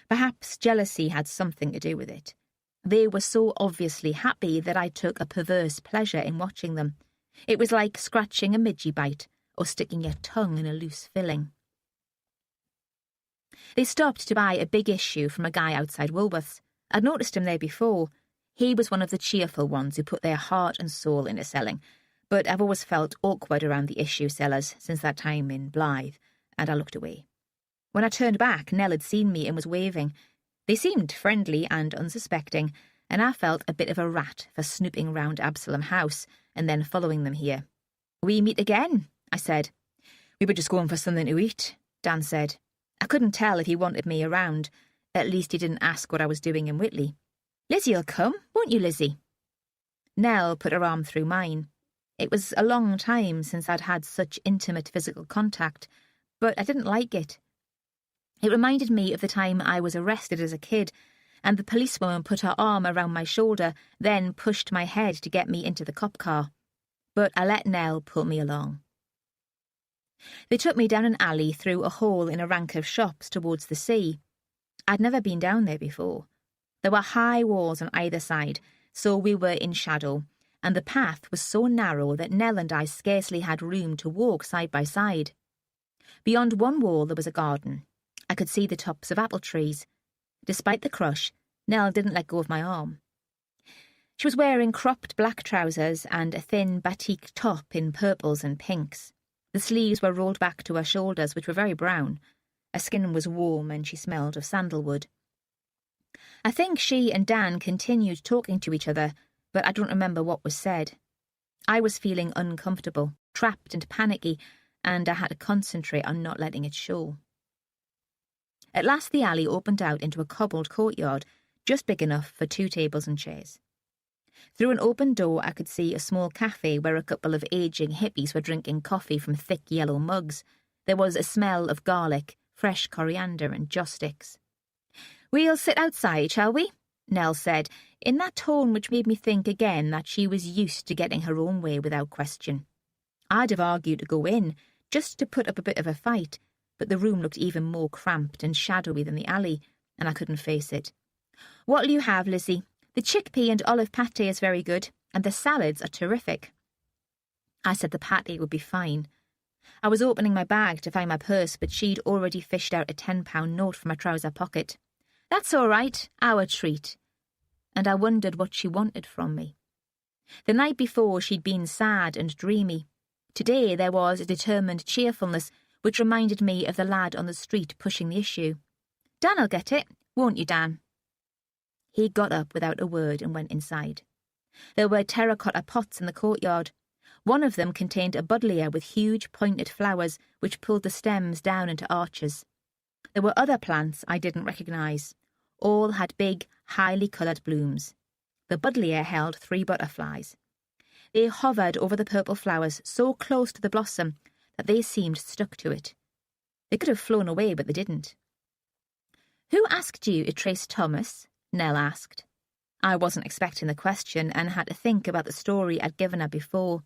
Perhaps jealousy had something to do with it. They were so obviously happy that I took a perverse pleasure in watching them. It was like scratching a midgie bite or sticking your tongue in a loose filling. They stopped to buy a big issue from a guy outside Woolworths. I'd noticed him there before. He was one of the cheerful ones who put their heart and soul into selling, but I've always felt awkward around the issue sellers since that time in Blythe, and I looked away. When I turned back, Nell had seen me and was waving. They seemed friendly and unsuspecting, and I felt a bit of a rat for snooping round Absalom House and then following them here. "We meet again," I said. "We were just going for something to eat," Dan said. I couldn't tell if he wanted me around. At least he didn't ask what I was doing in Whitley. "Lizzie'll come, won't you, Lizzie?" Nell put her arm through mine. It was a long time since I'd had such intimate physical contact, but I didn't like it. It reminded me of the time I was arrested as a kid, and the policewoman put her arm around my shoulder, then pushed my head to get me into the cop car. But I let Nell pull me along. They took me down an alley through a hall in a rank of shops towards the sea. I'd never been down there before. There were high walls on either side, so we were in shadow, and the path was so narrow that Nell and I scarcely had room to walk side by side. Beyond one wall there was a garden. I could see the tops of apple trees. Despite the crush, Nell didn't let go of my arm. She was wearing cropped black trousers and a thin batik top in purples and pinks. The sleeves were rolled back to her shoulders, which were very brown. Her skin was warm and she smelled of sandalwood. I think she and Dan continued talking to each other, but I don't remember what was said. I was feeling uncomfortable, trapped and panicky, and I had to concentrate on not letting it show. At last the alley opened out into a cobbled courtyard, just big enough for 2 tables and chairs. Through an open door I could see a small cafe where a couple of ageing hippies were drinking coffee from thick yellow mugs. There was a smell of garlic, fresh coriander and joss sticks. "We'll sit outside, shall we?" Nell said, in that tone which made me think again that she was used to getting her own way without question. I'd have argued to go in, just to put up a bit of a fight, but the room looked even more cramped and shadowy than the alley, and I couldn't face it. "What'll you have, Lizzie? The chickpea and olive pâté is very good, and the salads are terrific." I said the pâté would be fine. I was opening my bag to find my purse, but she'd already fished out a £10 note from her trouser pocket. "That's all right, our treat." And I wondered what she wanted from me. The night before she'd been sad and dreamy. Today there was a determined cheerfulness which reminded me of the lad on the street pushing the issue. "Dan'll get it, won't you, Dan?" He got up without a word and went inside. There were terracotta pots in the courtyard. One of them contained a buddleia with huge pointed flowers which pulled the stems down into arches. There were other plants I didn't recognise. All had big, highly coloured blooms. The buddleia held 3 butterflies. They hovered over the purple flowers so close to the blossom that they seemed stuck to it. They could have flown away, but they didn't. "Who asked you to trace Thomas?" Nell asked. I wasn't expecting the question and had to think about the story I'd given her before.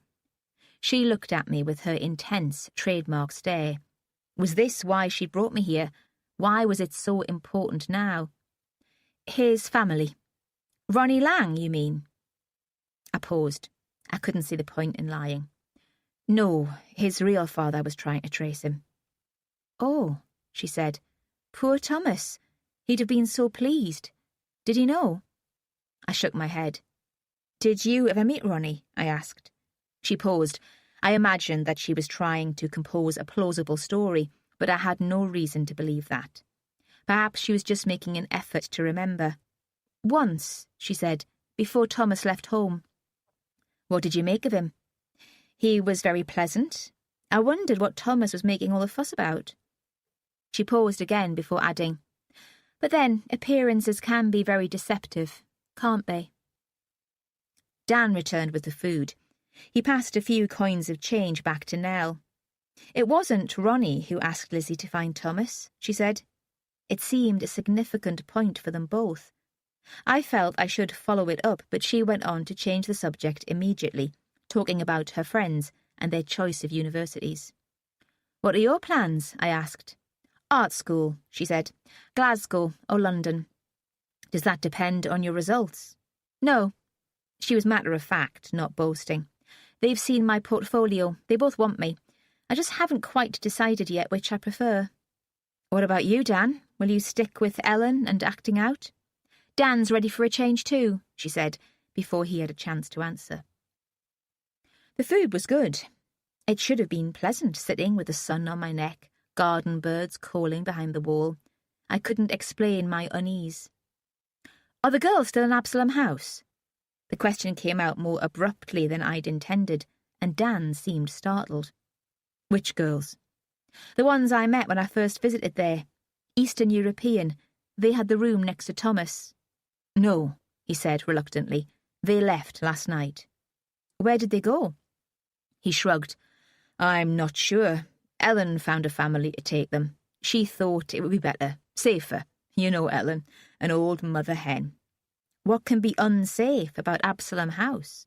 She looked at me with her intense, trademark stare. Was this why she brought me here? Why was it so important now? "His family." "Ronnie Lang, you mean?" I paused. I couldn't see the point in lying. "No, his real father was trying to trace him." "Oh," she said. "Poor Thomas. He'd have been so pleased. Did he know?" I shook my head. "Did you ever meet Ronnie?" I asked. She paused. I imagined that she was trying to compose a plausible story, but I had no reason to believe that. Perhaps she was just making an effort to remember. "Once," she said, "before Thomas left home." "What did you make of him?" "He was very pleasant. I wondered what Thomas was making all the fuss about." She paused again before adding, "But then appearances can be very deceptive, can't they?" Dan returned with the food. He passed a few coins of change back to Nell. "It wasn't Ronnie who asked Lizzie to find Thomas," she said. It seemed a significant point for them both. I felt I should follow it up, but she went on to change the subject immediately, talking about her friends and their choice of universities. "What are your plans?" I asked. "Art school," she said. "Glasgow or London." "Does that depend on your results?" "No." She was matter-of-fact, not boasting. "They've seen my portfolio. They both want me. I just haven't quite decided yet which I prefer." "What about you, Dan? Will you stick with Ellen and acting out?" "Dan's ready for a change too," she said, before he had a chance to answer. The food was good. It should have been pleasant, sitting with the sun on my neck, garden birds calling behind the wall. I couldn't explain my unease. "Are the girls still in Absalom House?" The question came out more abruptly than I'd intended, and Dan seemed startled. "Which girls?" "The ones I met when I first visited there. Eastern European. They had the room next to Thomas." "No," he said reluctantly. "They left last night." "Where did they go?" He shrugged. "I'm not sure. Ellen found a family to take them. She thought it would be better, safer. You know Ellen, an old mother hen." "What can be unsafe about Absalom House?"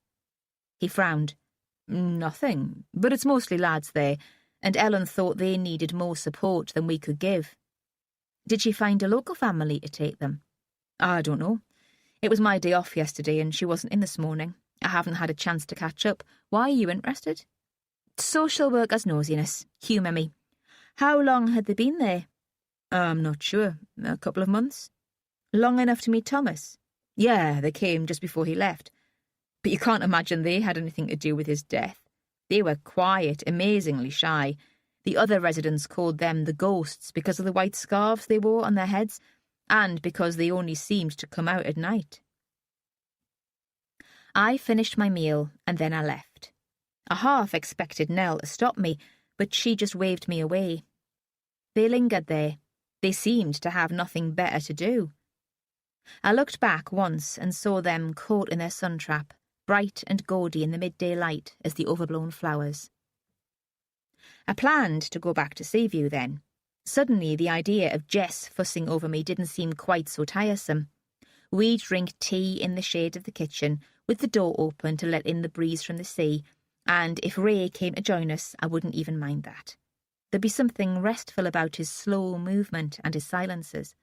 He frowned. "Nothing, but it's mostly lads there, and Ellen thought they needed more support than we could give." "Did she find a local family to take them?" "I don't know. It was my day off yesterday and she wasn't in this morning. I haven't had a chance to catch up. Why are you interested?" "Social worker's nosiness. Humour me. How long had they been there?" "I'm not sure. A couple of months." "Long enough to meet Thomas?" "Yeah, they came just before he left. But you can't imagine they had anything to do with his death. They were quiet, amazingly shy. The other residents called them the ghosts because of the white scarves they wore on their heads, and because they only seemed to come out at night." I finished my meal, and then I left. I half expected Nell to stop me, but she just waved me away. They lingered there. They seemed to have nothing better to do. I looked back once and saw them caught in their sun trap, bright and gaudy in the midday light as the overblown flowers. I planned to go back to Seaview then. Suddenly the idea of Jess fussing over me didn't seem quite so tiresome. We'd drink tea in the shade of the kitchen, with the door open to let in the breeze from the sea, and if Ray came to join us, I wouldn't even mind that. There'd be something restful about his slow movement and his silences.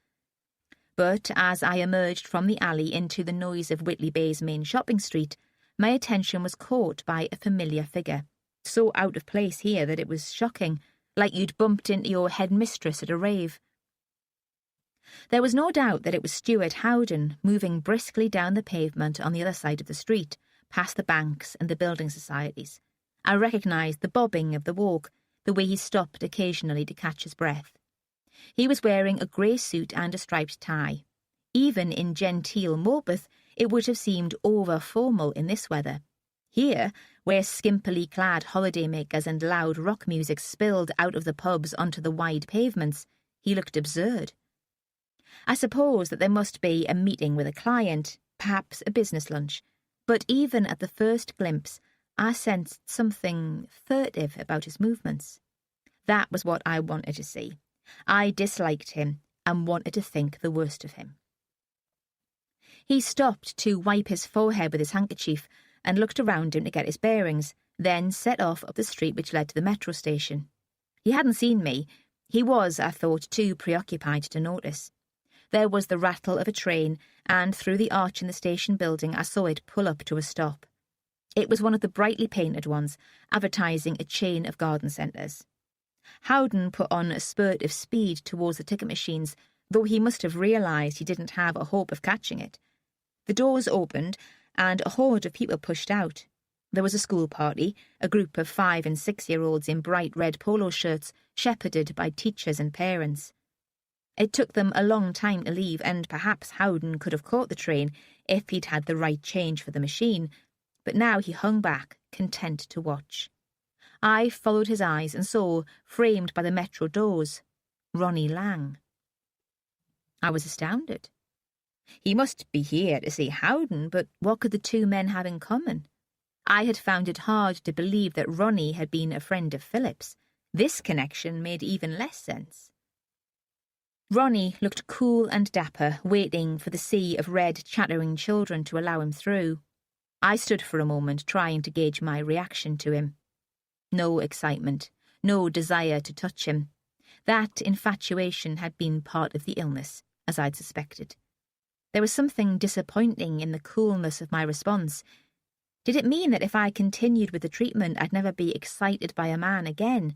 But as I emerged from the alley into the noise of Whitley Bay's main shopping street, my attention was caught by a familiar figure, so out of place here that it was shocking, like you'd bumped into your headmistress at a rave. There was no doubt that it was Stuart Howden moving briskly down the pavement on the other side of the street, past the banks and the building societies. I recognised the bobbing of the walk, the way he stopped occasionally to catch his breath. He was wearing a grey suit and a striped tie. Even in genteel Morpeth, it would have seemed over-formal in this weather. Here, where skimpily clad holidaymakers and loud rock music spilled out of the pubs onto the wide pavements, he looked absurd. I suppose that there must be a meeting with a client, perhaps a business lunch, but even at the first glimpse, I sensed something furtive about his movements. That was what I wanted to see. I disliked him and wanted to think the worst of him. He stopped to wipe his forehead with his handkerchief and looked around him to get his bearings, then set off up the street which led to the metro station. He hadn't seen me. He was, I thought, too preoccupied to notice. There was the rattle of a train, and through the arch in the station building I saw it pull up to a stop. It was one of the brightly painted ones, advertising a chain of garden centres. Howden put on a spurt of speed towards the ticket machines, though he must have realised he didn't have a hope of catching it. The doors opened, and a horde of people pushed out. There was a school party, a group of 5- and 6-year-olds in bright red polo shirts, shepherded by teachers and parents. It took them a long time to leave, and perhaps Howden could have caught the train if he'd had the right change for the machine, but now he hung back, content to watch. I followed his eyes and saw, framed by the metro doors, Ronnie Lang. I was astounded. He must be here to see Howden, but what could the two men have in common? I had found it hard to believe that Ronnie had been a friend of Philip's. This connection made even less sense. Ronnie looked cool and dapper, waiting for the sea of red, chattering children to allow him through. I stood for a moment, trying to gauge my reaction to him. No excitement, no desire to touch him. That infatuation had been part of the illness, as I'd suspected. There was something disappointing in the coolness of my response. Did it mean that if I continued with the treatment, I'd never be excited by a man again?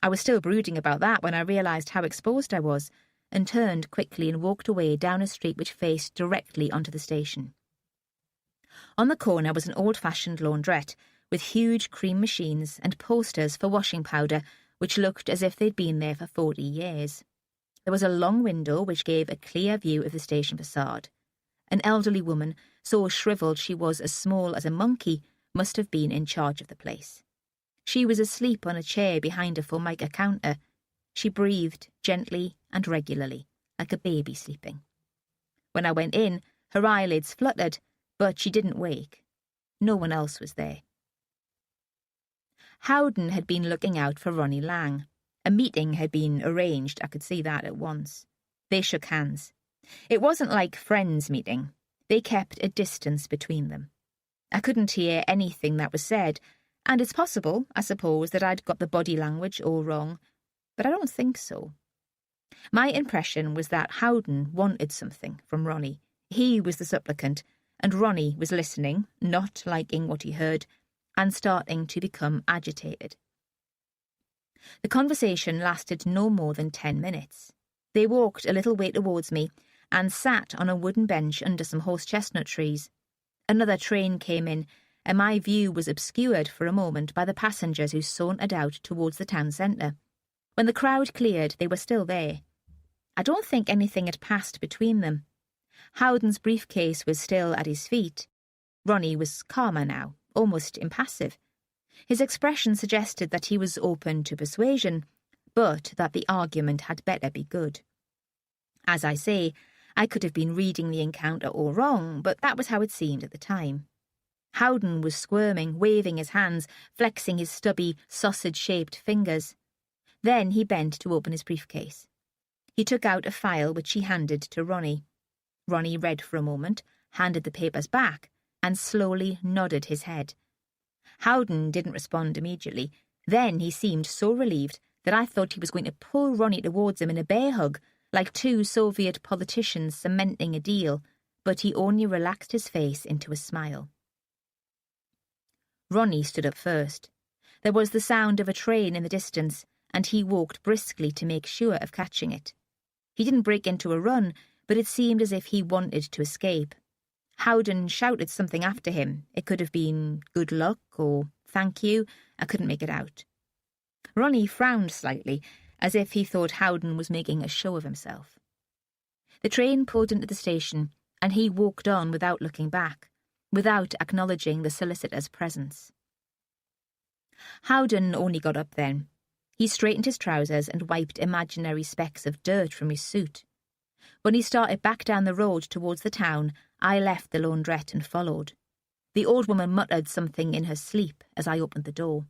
I was still brooding about that when I realised how exposed I was, and turned quickly and walked away down a street which faced directly onto the station. On the corner was an old-fashioned laundrette, with huge cream machines and posters for washing powder, which looked as if they'd been there for 40 years. There was a long window which gave a clear view of the station facade. An elderly woman, so shriveled she was as small as a monkey, must have been in charge of the place. She was asleep on a chair behind a formica counter. She breathed gently and regularly, like a baby sleeping. When I went in, her eyelids fluttered, but she didn't wake. No one else was there. Howden had been looking out for Ronnie Lang. A meeting had been arranged, I could see that at once. They shook hands. It wasn't like friends meeting. They kept a distance between them. I couldn't hear anything that was said, and it's possible, I suppose, that I'd got the body language all wrong, but I don't think so. My impression was that Howden wanted something from Ronnie. He was the supplicant, and Ronnie was listening, not liking what he heard, and starting to become agitated. The conversation lasted no more than 10 minutes. They walked a little way towards me and sat on a wooden bench under some horse-chestnut trees. Another train came in, and my view was obscured for a moment by the passengers who sauntered out towards the town centre. When the crowd cleared, they were still there. I don't think anything had passed between them. Howden's briefcase was still at his feet. Ronnie was calmer now, almost impassive. His expression suggested that he was open to persuasion, but that the argument had better be good. As I say, I could have been reading the encounter all wrong, but that was how it seemed at the time. Howden was squirming, waving his hands, flexing his stubby, sausage-shaped fingers. Then he bent to open his briefcase. He took out a file which he handed to Ronnie. Ronnie read for a moment, handed the papers back, and slowly nodded his head. Howden didn't respond immediately. Then he seemed so relieved that I thought he was going to pull Ronnie towards him in a bear hug, like two Soviet politicians cementing a deal, but he only relaxed his face into a smile. Ronnie stood up first. There was the sound of a train in the distance, and he walked briskly to make sure of catching it. He didn't break into a run, but it seemed as if he wanted to escape. Howden shouted something after him. It could have been good luck or thank you. I couldn't make it out. Ronnie frowned slightly, as if he thought Howden was making a show of himself. The train pulled into the station, and he walked on without looking back, without acknowledging the solicitor's presence. Howden only got up then. He straightened his trousers and wiped imaginary specks of dirt from his suit. When he started back down the road towards the town, I left the laundrette and followed. The old woman muttered something in her sleep as I opened the door.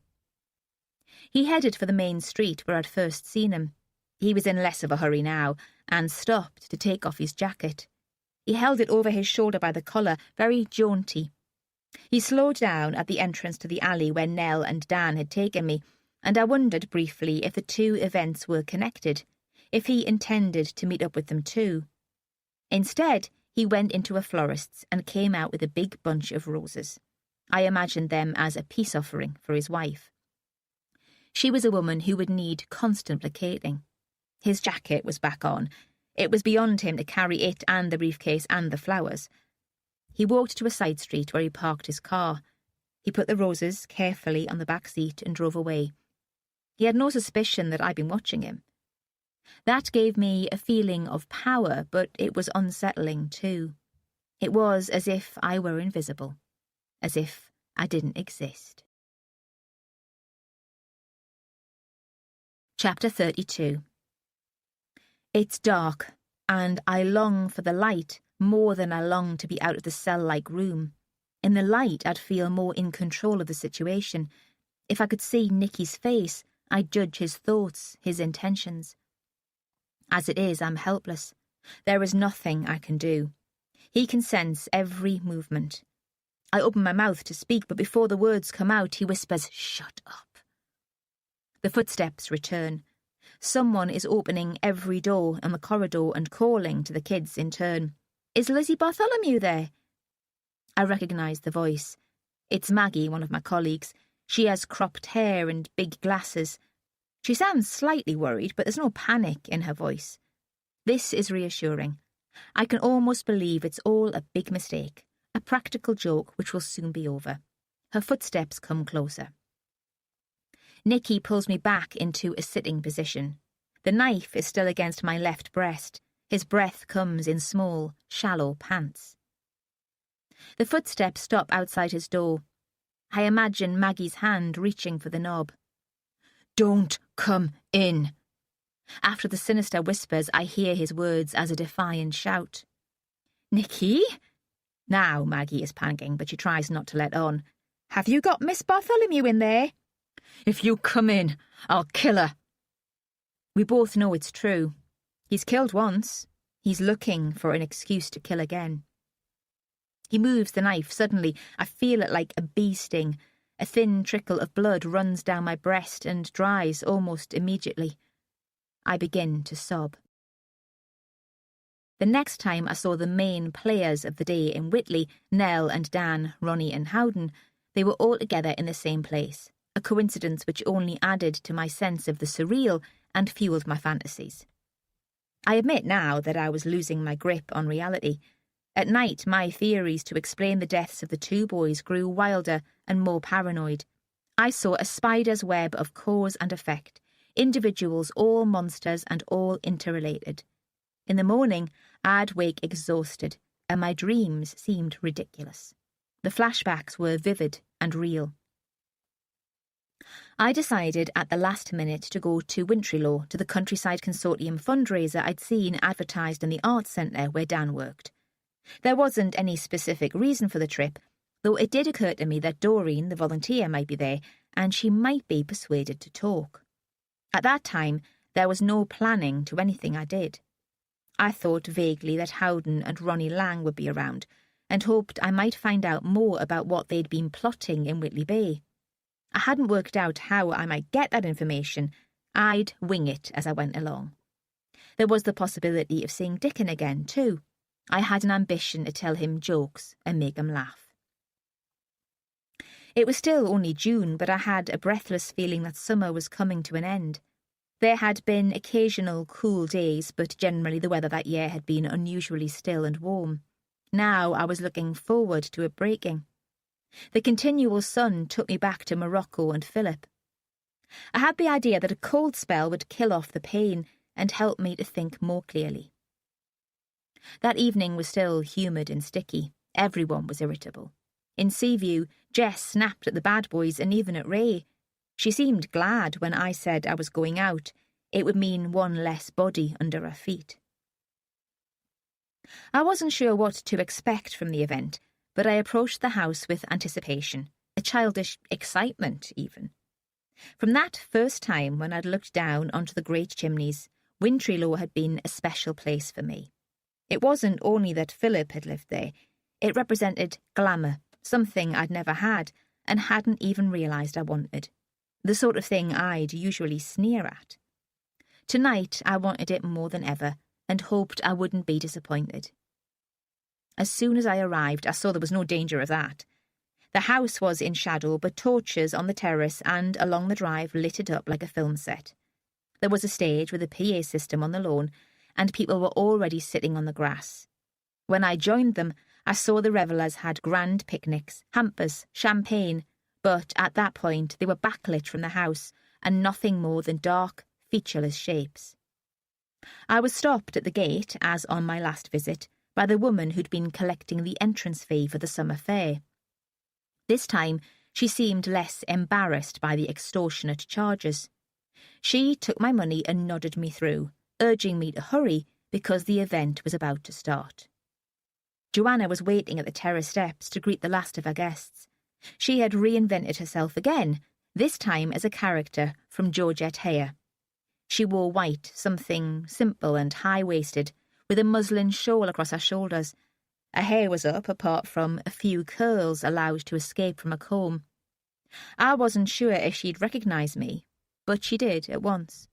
He headed for the main street where I'd first seen him. He was in less of a hurry now, and stopped to take off his jacket. He held it over his shoulder by the collar, very jaunty. He slowed down at the entrance to the alley where Nell and Dan had taken me, and I wondered briefly if the two events were connected, if he intended to meet up with them too. Instead, he went into a florist's and came out with a big bunch of roses. I imagined them as a peace offering for his wife. She was a woman who would need constant placating. His jacket was back on. It was beyond him to carry it and the briefcase and the flowers. He walked to a side street where he parked his car. He put the roses carefully on the back seat and drove away. He had no suspicion that I'd been watching him. That gave me a feeling of power, but it was unsettling too. It was as if I were invisible, as if I didn't exist. Chapter 32. It's dark, and I long for the light more than I long to be out of the cell-like room. In the light, I'd feel more in control of the situation. If I could see Nicky's face, I'd judge his thoughts, his intentions. As it is, I'm helpless. There is nothing I can do. He can sense every movement. I open my mouth to speak, but before the words come out, he whispers, "Shut up." The footsteps return. Someone is opening every door on the corridor and calling to the kids in turn. "Is Lizzie Bartholomew there?" I recognise the voice. It's Maggie, one of my colleagues. She has cropped hair and big glasses. She sounds slightly worried, but there's no panic in her voice. This is reassuring. I can almost believe it's all a big mistake, a practical joke which will soon be over. Her footsteps come closer. Nicky pulls me back into a sitting position. The knife is still against my left breast. His breath comes in small, shallow pants. The footsteps stop outside his door. I imagine Maggie's hand reaching for the knob. "Don't come in." After the sinister whispers, I hear his words as a defiant shout. "Nicky?" Now Maggie is panicking, but she tries not to let on. "Have you got Miss Bartholomew in there?" "If you come in, I'll kill her." We both know it's true. He's killed once. He's looking for an excuse to kill again. He moves the knife. Suddenly, I feel it like a bee sting. A thin trickle of blood runs down my breast and dries almost immediately. I begin to sob. The next time I saw the main players of the day in Whitley, Nell and Dan, Ronnie and Howden, they were all together in the same place, a coincidence which only added to my sense of the surreal and fueled my fantasies. I admit now that I was losing my grip on reality. At night, my theories to explain the deaths of the two boys grew wilder and more paranoid. I saw a spider's web of cause and effect, individuals all monsters and all interrelated. In the morning, I'd wake exhausted, and my dreams seemed ridiculous. The flashbacks were vivid and real. I decided at the last minute to go to Wintrylaw, to the Countryside Consortium fundraiser I'd seen advertised in the Arts Centre where Dan worked. There wasn't any specific reason for the trip, though it did occur to me that Doreen, the volunteer, might be there, and she might be persuaded to talk. At that time, there was no planning to anything I did. I thought vaguely that Howden and Ronnie Lang would be around, and hoped I might find out more about what they'd been plotting in Whitley Bay. I hadn't worked out how I might get that information. I'd wing it as I went along. There was the possibility of seeing Dickon again, too. I had an ambition to tell him jokes and make him laugh. It was still only June, but I had a breathless feeling that summer was coming to an end. There had been occasional cool days, but generally the weather that year had been unusually still and warm. Now I was looking forward to it breaking. The continual sun took me back to Morocco and Philip. I had the idea that a cold spell would kill off the pain and help me to think more clearly. That evening was still humid and sticky. Everyone was irritable. In Seaview, Jess snapped at the bad boys and even at Ray. She seemed glad when I said I was going out. It would mean one less body under her feet. I wasn't sure what to expect from the event, but I approached the house with anticipation, a childish excitement even. From that first time when I'd looked down onto the great chimneys, Wintrelow had been a special place for me. It wasn't only that Philip had lived there, it represented glamour, something I'd never had and hadn't even realised I wanted. The sort of thing I'd usually sneer at. Tonight I wanted it more than ever and hoped I wouldn't be disappointed. As soon as I arrived, I saw there was no danger of that. The house was in shadow, but torches on the terrace and along the drive lit it up like a film set. There was a stage with a PA system on the lawn, and people were already sitting on the grass. When I joined them, I saw the revellers had grand picnics, hampers, champagne, but at that point they were backlit from the house and nothing more than dark, featureless shapes. I was stopped at the gate, as on my last visit, by the woman who'd been collecting the entrance fee for the summer fair. This time, she seemed less embarrassed by the extortionate charges. She took my money and nodded me through, urging me to hurry because the event was about to start. Joanna was waiting at the terrace steps to greet the last of her guests. She had reinvented herself again, this time as a character from Georgette Heyer. She wore white, something simple and high-waisted, with a muslin shawl across her shoulders. Her hair was up, apart from a few curls allowed to escape from a comb. I wasn't sure if she'd recognise me, but she did at once.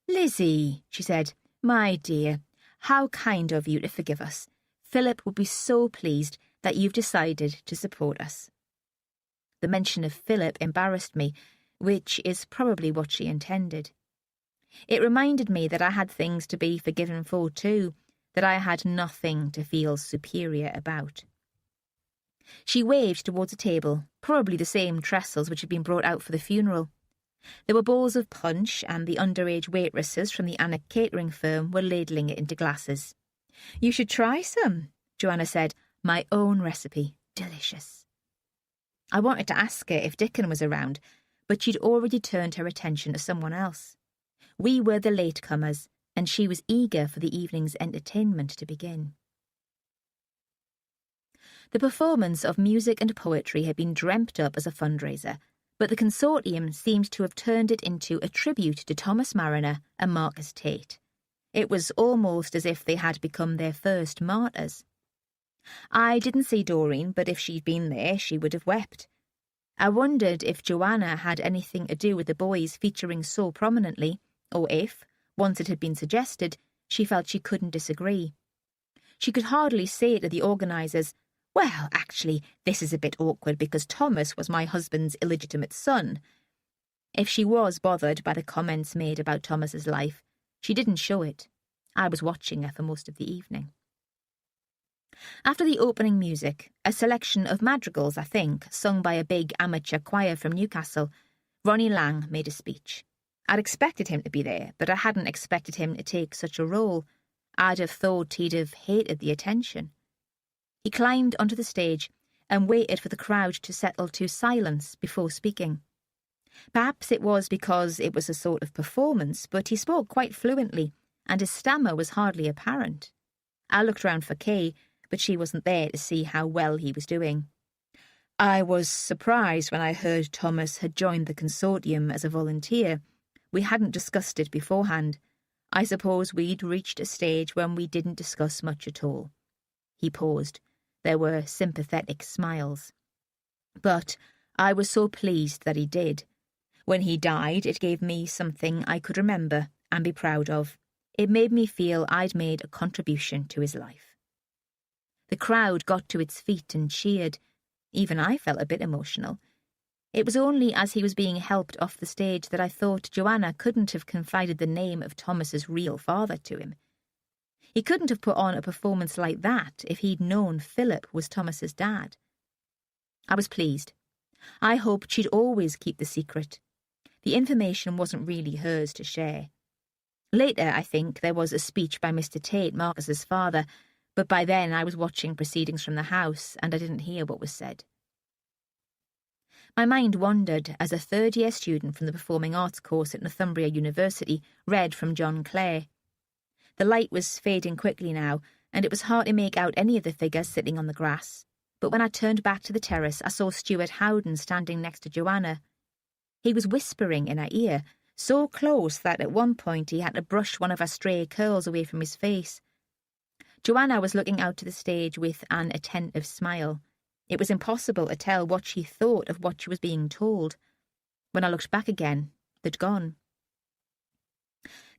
"Lizzie," she said, "my dear, how kind of you to forgive us. Philip will be so pleased that you've decided to support us." The mention of Philip embarrassed me, which is probably what she intended. It reminded me that I had things to be forgiven for too, that I had nothing to feel superior about. She waved towards a table, probably the same trestles which had been brought out for the funeral. There were bowls of punch, and the underage waitresses from the Anna catering firm were ladling it into glasses. "You should try some," Joanna said. "My own recipe. Delicious." I wanted to ask her if Dickon was around, but she'd already turned her attention to someone else. We were the latecomers, and she was eager for the evening's entertainment to begin. The performance of music and poetry had been dreamt up as a fundraiser, but the consortium seemed to have turned it into a tribute to Thomas Mariner and Marcus Tate. It was almost as if they had become their first martyrs. I didn't see Doreen, but if she'd been there, she would have wept. I wondered if Joanna had anything to do with the boys featuring so prominently, or if, once it had been suggested, she felt she couldn't disagree. She could hardly say to the organisers, "Well, actually, this is a bit awkward because Thomas was my husband's illegitimate son." If she was bothered by the comments made about Thomas's life, she didn't show it. I was watching her for most of the evening. After the opening music, a selection of madrigals, I think, sung by a big amateur choir from Newcastle, Ronnie Lang made a speech. I'd expected him to be there, but I hadn't expected him to take such a role. I'd have thought he'd have hated the attention. He climbed onto the stage and waited for the crowd to settle to silence before speaking. Perhaps it was because it was a sort of performance, but he spoke quite fluently, and his stammer was hardly apparent. I looked round for Kay, but she wasn't there to see how well he was doing. I was surprised when I heard Thomas had joined the consortium as a volunteer. We hadn't discussed it beforehand. I suppose we'd reached a stage when we didn't discuss much at all. He paused. There were sympathetic smiles. But I was so pleased that he did. When he died, it gave me something I could remember and be proud of. It made me feel I'd made a contribution to his life. The crowd got to its feet and cheered. Even I felt a bit emotional. It was only as he was being helped off the stage that I thought Joanna couldn't have confided the name of Thomas's real father to him. He couldn't have put on a performance like that if he'd known Philip was Thomas's dad. I was pleased. I hoped she'd always keep the secret. The information wasn't really hers to share. Later, I think, there was a speech by Mr. Tate, Marcus's father, but by then I was watching proceedings from the house and I didn't hear what was said. My mind wandered as a third-year student from the Performing Arts course at Northumbria University read from John Clare. The light was fading quickly now, and it was hard to make out any of the figures sitting on the grass. But when I turned back to the terrace, I saw Stuart Howden standing next to Joanna. He was whispering in her ear, so close that at one point he had to brush one of her stray curls away from his face. Joanna was looking out to the stage with an attentive smile. It was impossible to tell what she thought of what she was being told. When I looked back again, they'd gone.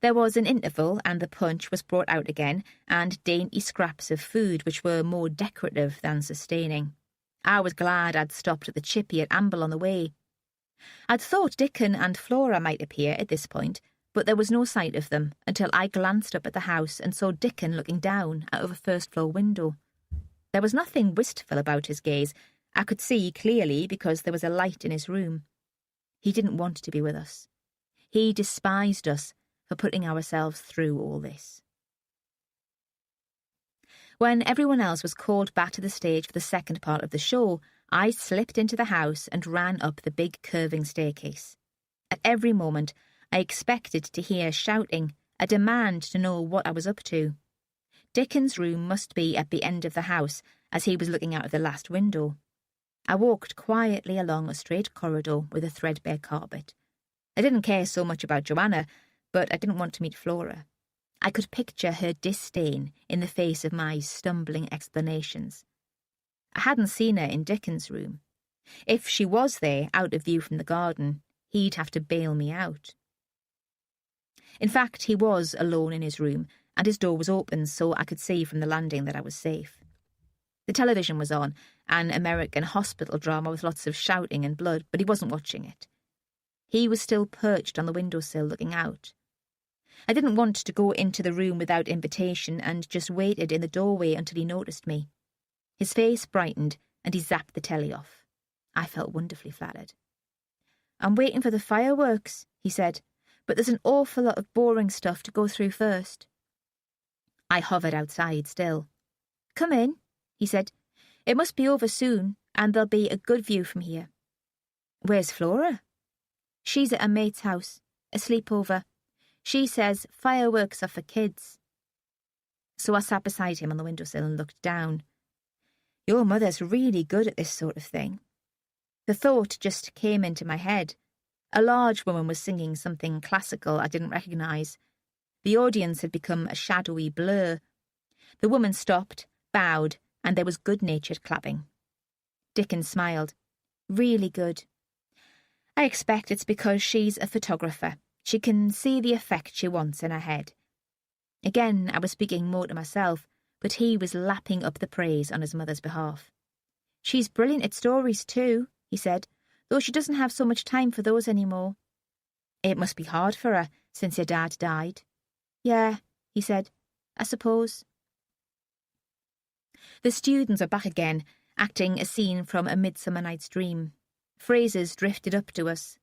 There was an interval, and the punch was brought out again, and dainty scraps of food which were more decorative than sustaining. I was glad I'd stopped at the chippy at Amble on the way. I'd thought Dickon and Flora might appear at this point, but there was no sight of them until I glanced up at the house and saw Dickon looking down out of a first-floor window. There was nothing wistful about his gaze. I could see clearly because there was a light in his room. He didn't want to be with us. He despised us for putting ourselves through all this. When everyone else was called back to the stage for the second part of the show, I slipped into the house and ran up the big curving staircase. At every moment, I expected to hear shouting, a demand to know what I was up to. Dickon's room must be at the end of the house, as he was looking out of the last window. I walked quietly along a straight corridor with a threadbare carpet. I didn't care so much about Joanna, but I didn't want to meet Flora. I could picture her disdain in the face of my stumbling explanations. I hadn't seen her in Dickon's room. If she was there, out of view from the garden, he'd have to bail me out. In fact, he was alone in his room, and his door was open so I could see from the landing that I was safe. The television was on, an American hospital drama with lots of shouting and blood, but he wasn't watching it. He was still perched on the windowsill looking out. I didn't want to go into the room without invitation and just waited in the doorway until he noticed me. His face brightened and he zapped the telly off. I felt wonderfully flattered. "I'm waiting for the fireworks," he said, "but there's an awful lot of boring stuff to go through first." I hovered outside still. "Come in," he said. "It must be over soon, and there'll be a good view from here." "Where's Flora?" "She's at a mate's house, a sleepover. She says fireworks are for kids." So I sat beside him on the windowsill and looked down. "Your mother's really good at this sort of thing." The thought just came into my head. A large woman was singing something classical I didn't recognise. The audience had become a shadowy blur. The woman stopped, bowed, and there was good-natured clapping. Dickon smiled. "Really good. I expect it's because she's a photographer. She can see the effect she wants in her head." Again, I was speaking more to myself, but he was lapping up the praise on his mother's behalf. "She's brilliant at stories too," he said, "though she doesn't have so much time for those anymore." "It must be hard for her, since your dad died." "Yeah," he said, "I suppose." The students are back again, acting a scene from A Midsummer Night's Dream. Phrases drifted up to us.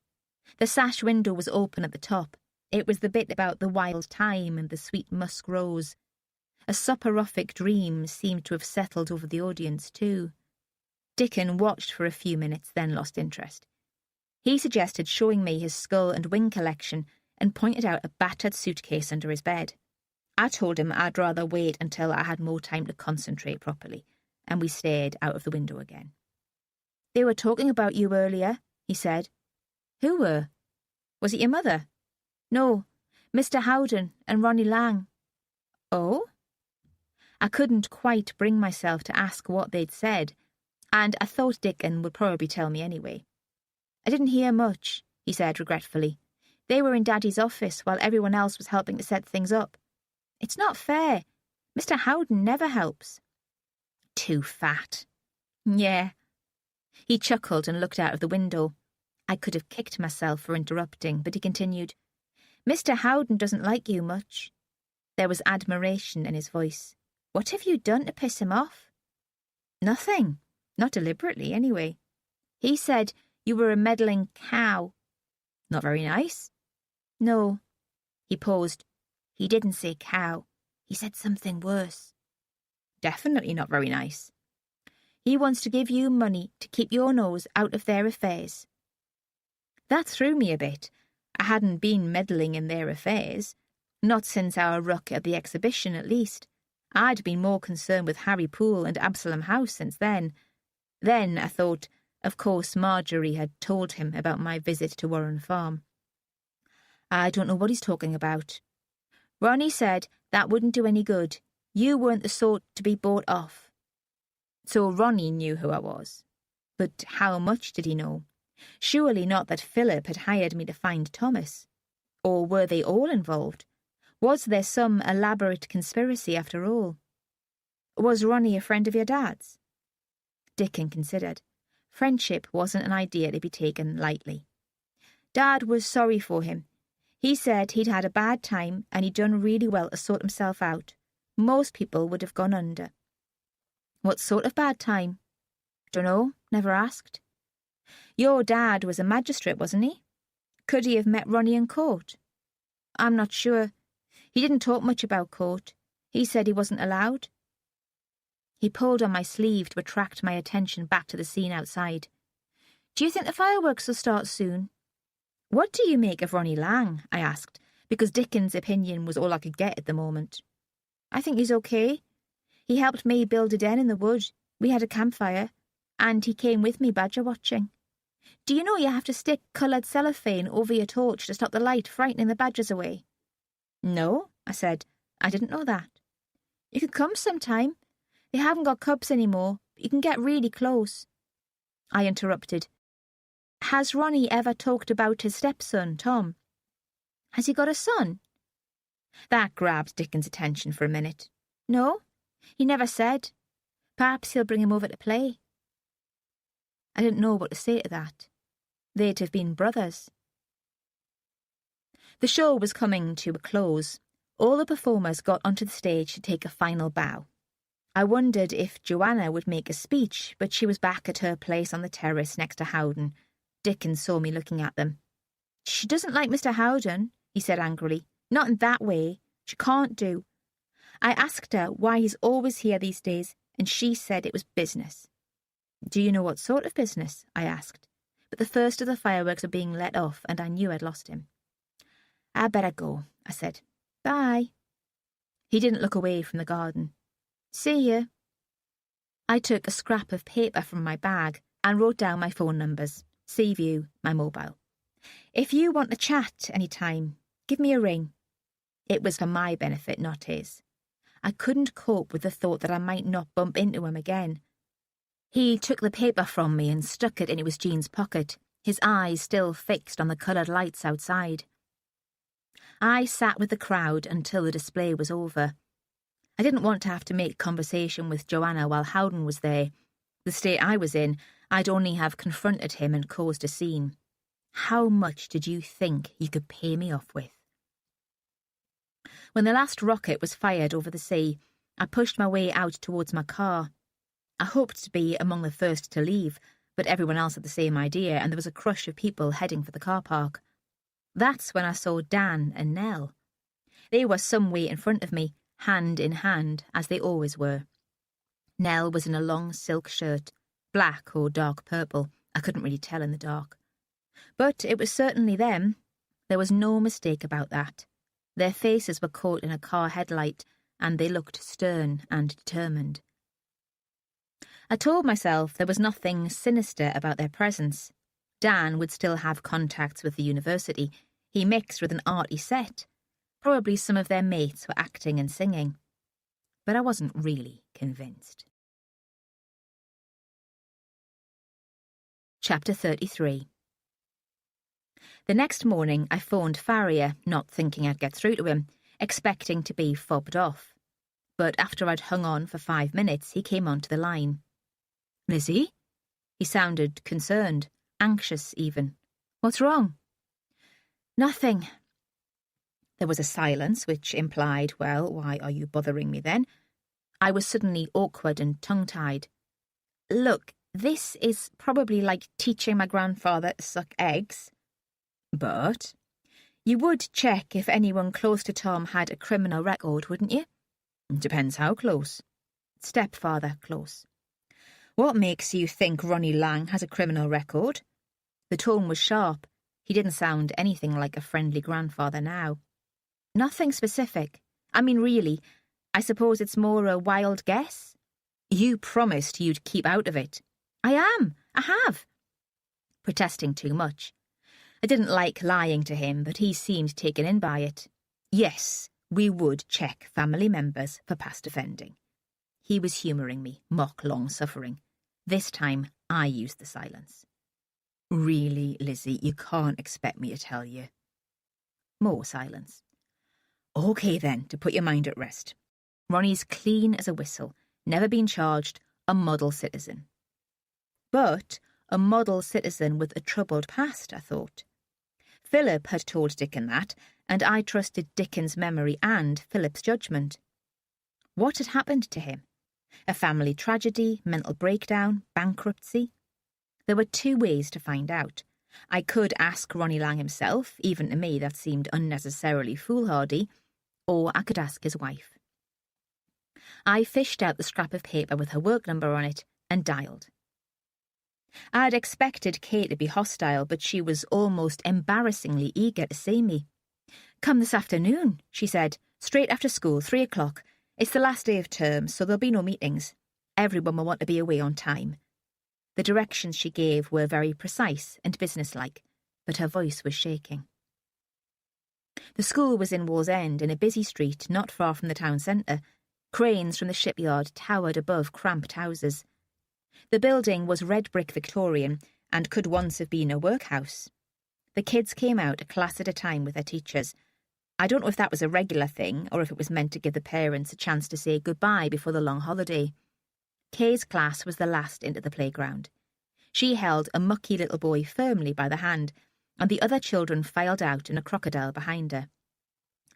The sash window was open at the top. It was the bit about the wild thyme and the sweet musk rose. A soporific dream seemed to have settled over the audience too. Dickon watched for a few minutes, then lost interest. He suggested showing me his skull and wing collection and pointed out a battered suitcase under his bed. I told him I'd rather wait until I had more time to concentrate properly, and we stared out of the window again. "They were talking about you earlier," he said. "Who were? Was it your mother?" "No, Mr. Howden and Ronnie Lang." "Oh?" I couldn't quite bring myself to ask what they'd said, and I thought Dickon would probably tell me anyway. "I didn't hear much," he said regretfully. "They were in Daddy's office while everyone else was helping to set things up. It's not fair. Mr. Howden never helps." "Too fat." "Yeah." He chuckled and looked out of the window. I could have kicked myself for interrupting, but he continued, "Mr. Howden doesn't like you much." There was admiration in his voice. "What have you done to piss him off?" "Nothing. Not deliberately, anyway. He said You were a meddling cow. Not very nice. No. He paused. He didn't say cow. He said something worse. Definitely not very nice. He wants to give you money to keep your nose out of their affairs. That threw me a bit. I hadn't been meddling in their affairs. Not since our ruck at the exhibition, at least. I'd been more concerned with Harry Poole and Absalom House since then. Then, I thought, of course Marjorie had told him about my visit to Warren Farm. I don't know what he's talking about. Ronnie said that wouldn't do any good. You weren't the sort to be bought off. So Ronnie knew who I was. But how much did he know? Surely not that Philip had hired me to find Thomas. Or were they all involved? Was there some elaborate conspiracy after all? Was Ronnie a friend of your dad's? Dickon considered. Friendship wasn't an idea to be taken lightly. Dad was sorry for him. He said he'd had a bad time and he'd done really well to sort himself out. Most people would have gone under. What sort of bad time? Dunno, never asked. Your dad was a magistrate, wasn't he? Could he have met Ronnie in court? I'm not sure. He didn't talk much about court. He said he wasn't allowed. He pulled on my sleeve to attract my attention back to the scene outside. Do you think the fireworks will start soon? What do you make of Ronnie Lang? I asked, because Dickon's opinion was all I could get at the moment. I think he's okay. He helped me build a den in the wood. We had a campfire, and he came with me badger watching. Do you know you have to stick coloured cellophane over your torch to stop the light frightening the badgers away? No, I said. I didn't know that. You could come sometime. They haven't got cubs anymore, but you can get really close. I interrupted. Has Ronnie ever talked about his stepson, Tom? Has he got a son? That grabbed Dickon's attention for a minute. No, he never said. Perhaps he'll bring him over to play. I didn't know what to say to that. They'd have been brothers. The show was coming to a close. All the performers got onto the stage to take a final bow. I wondered if Joanna would make a speech, but she was back at her place on the terrace next to Howden. Dickon saw me looking at them. She doesn't like Mr. Howden, he said angrily. Not in that way. She can't do. I asked her why he's always here these days, and she said it was business. Do you know what sort of business? I asked. But the first of the fireworks were being let off, and I knew I'd lost him. I better go, I said. Bye. He didn't look away from the garden. See you. I took a scrap of paper from my bag and wrote down my phone numbers. Seaview, my mobile. If you want to chat any time, give me a ring. It was for my benefit, not his. I couldn't cope with the thought that I might not bump into him again. He took the paper from me and stuck it in his jeans pocket, his eyes still fixed on the coloured lights outside. I sat with the crowd until the display was over. I didn't want to have to make conversation with Joanna while Howden was there. The state I was in, I'd only have confronted him and caused a scene. How much did you think you could pay me off with? When the last rocket was fired over the sea, I pushed my way out towards my car. I hoped to be among the first to leave, but everyone else had the same idea, and there was a crush of people heading for the car park. That's when I saw Dan and Nell. They were some way in front of me, hand in hand, as they always were. Nell was in a long silk shirt, black or dark purple. I couldn't really tell in the dark. But it was certainly them. There was no mistake about that. Their faces were caught in a car headlight, and they looked stern and determined. I told myself there was nothing sinister about their presence. Dan would still have contacts with the university. He mixed with an arty set. Probably some of their mates were acting and singing. But I wasn't really convinced. Chapter 33. The next morning I phoned Farrier, not thinking I'd get through to him, expecting to be fobbed off. But after I'd hung on for 5 minutes, he came onto the line. Lizzie? He sounded concerned, anxious even. What's wrong? Nothing. There was a silence which implied, well, why are you bothering me then? I was suddenly awkward and tongue-tied. Look, This is probably like teaching my grandfather to suck eggs. But you would check if anyone close to Tom had a criminal record, wouldn't you? Depends how close. Stepfather close. What makes you think Ronnie Lang has a criminal record? The tone was sharp. He didn't sound anything like a friendly grandfather now. Nothing specific. I mean, really, I suppose it's more a wild guess. You promised you'd keep out of it. I have. Protesting too much. I didn't like lying to him, but he seemed taken in by it. Yes, we would check family members for past offending. He was humouring me, mock long-suffering. This time, I used the silence. Really, Lizzie, you can't expect me to tell you. More silence. OK then, to put your mind at rest. Ronnie's clean as a whistle, never been charged, a model citizen. But a model citizen with a troubled past, I thought. Philip had told Dickon that, and I trusted Dickon's memory and Philip's judgment. What had happened to him? A family tragedy, mental breakdown, bankruptcy? There were two ways to find out. I could ask Ronnie Lang himself, even to me that seemed unnecessarily foolhardy, or I could ask his wife. I fished out the scrap of paper with her work number on it and dialed. I had expected Kate to be hostile, but she was almost embarrassingly eager to see me. "Come this afternoon," she said, "straight after school, 3 o'clock. It's the last day of term, so there'll be no meetings. Everyone will want to be away on time." The directions she gave were very precise and businesslike, but her voice was shaking. The school was in Wallsend, in a busy street not far from the town centre. Cranes from the shipyard towered above cramped houses. The building was red brick Victorian and could once have been a workhouse. The kids came out a class at a time with their teachers. I don't know if that was a regular thing or if it was meant to give the parents a chance to say goodbye before the long holiday. Kay's class was the last into the playground. She held a mucky little boy firmly by the hand, and the other children filed out in a crocodile behind her.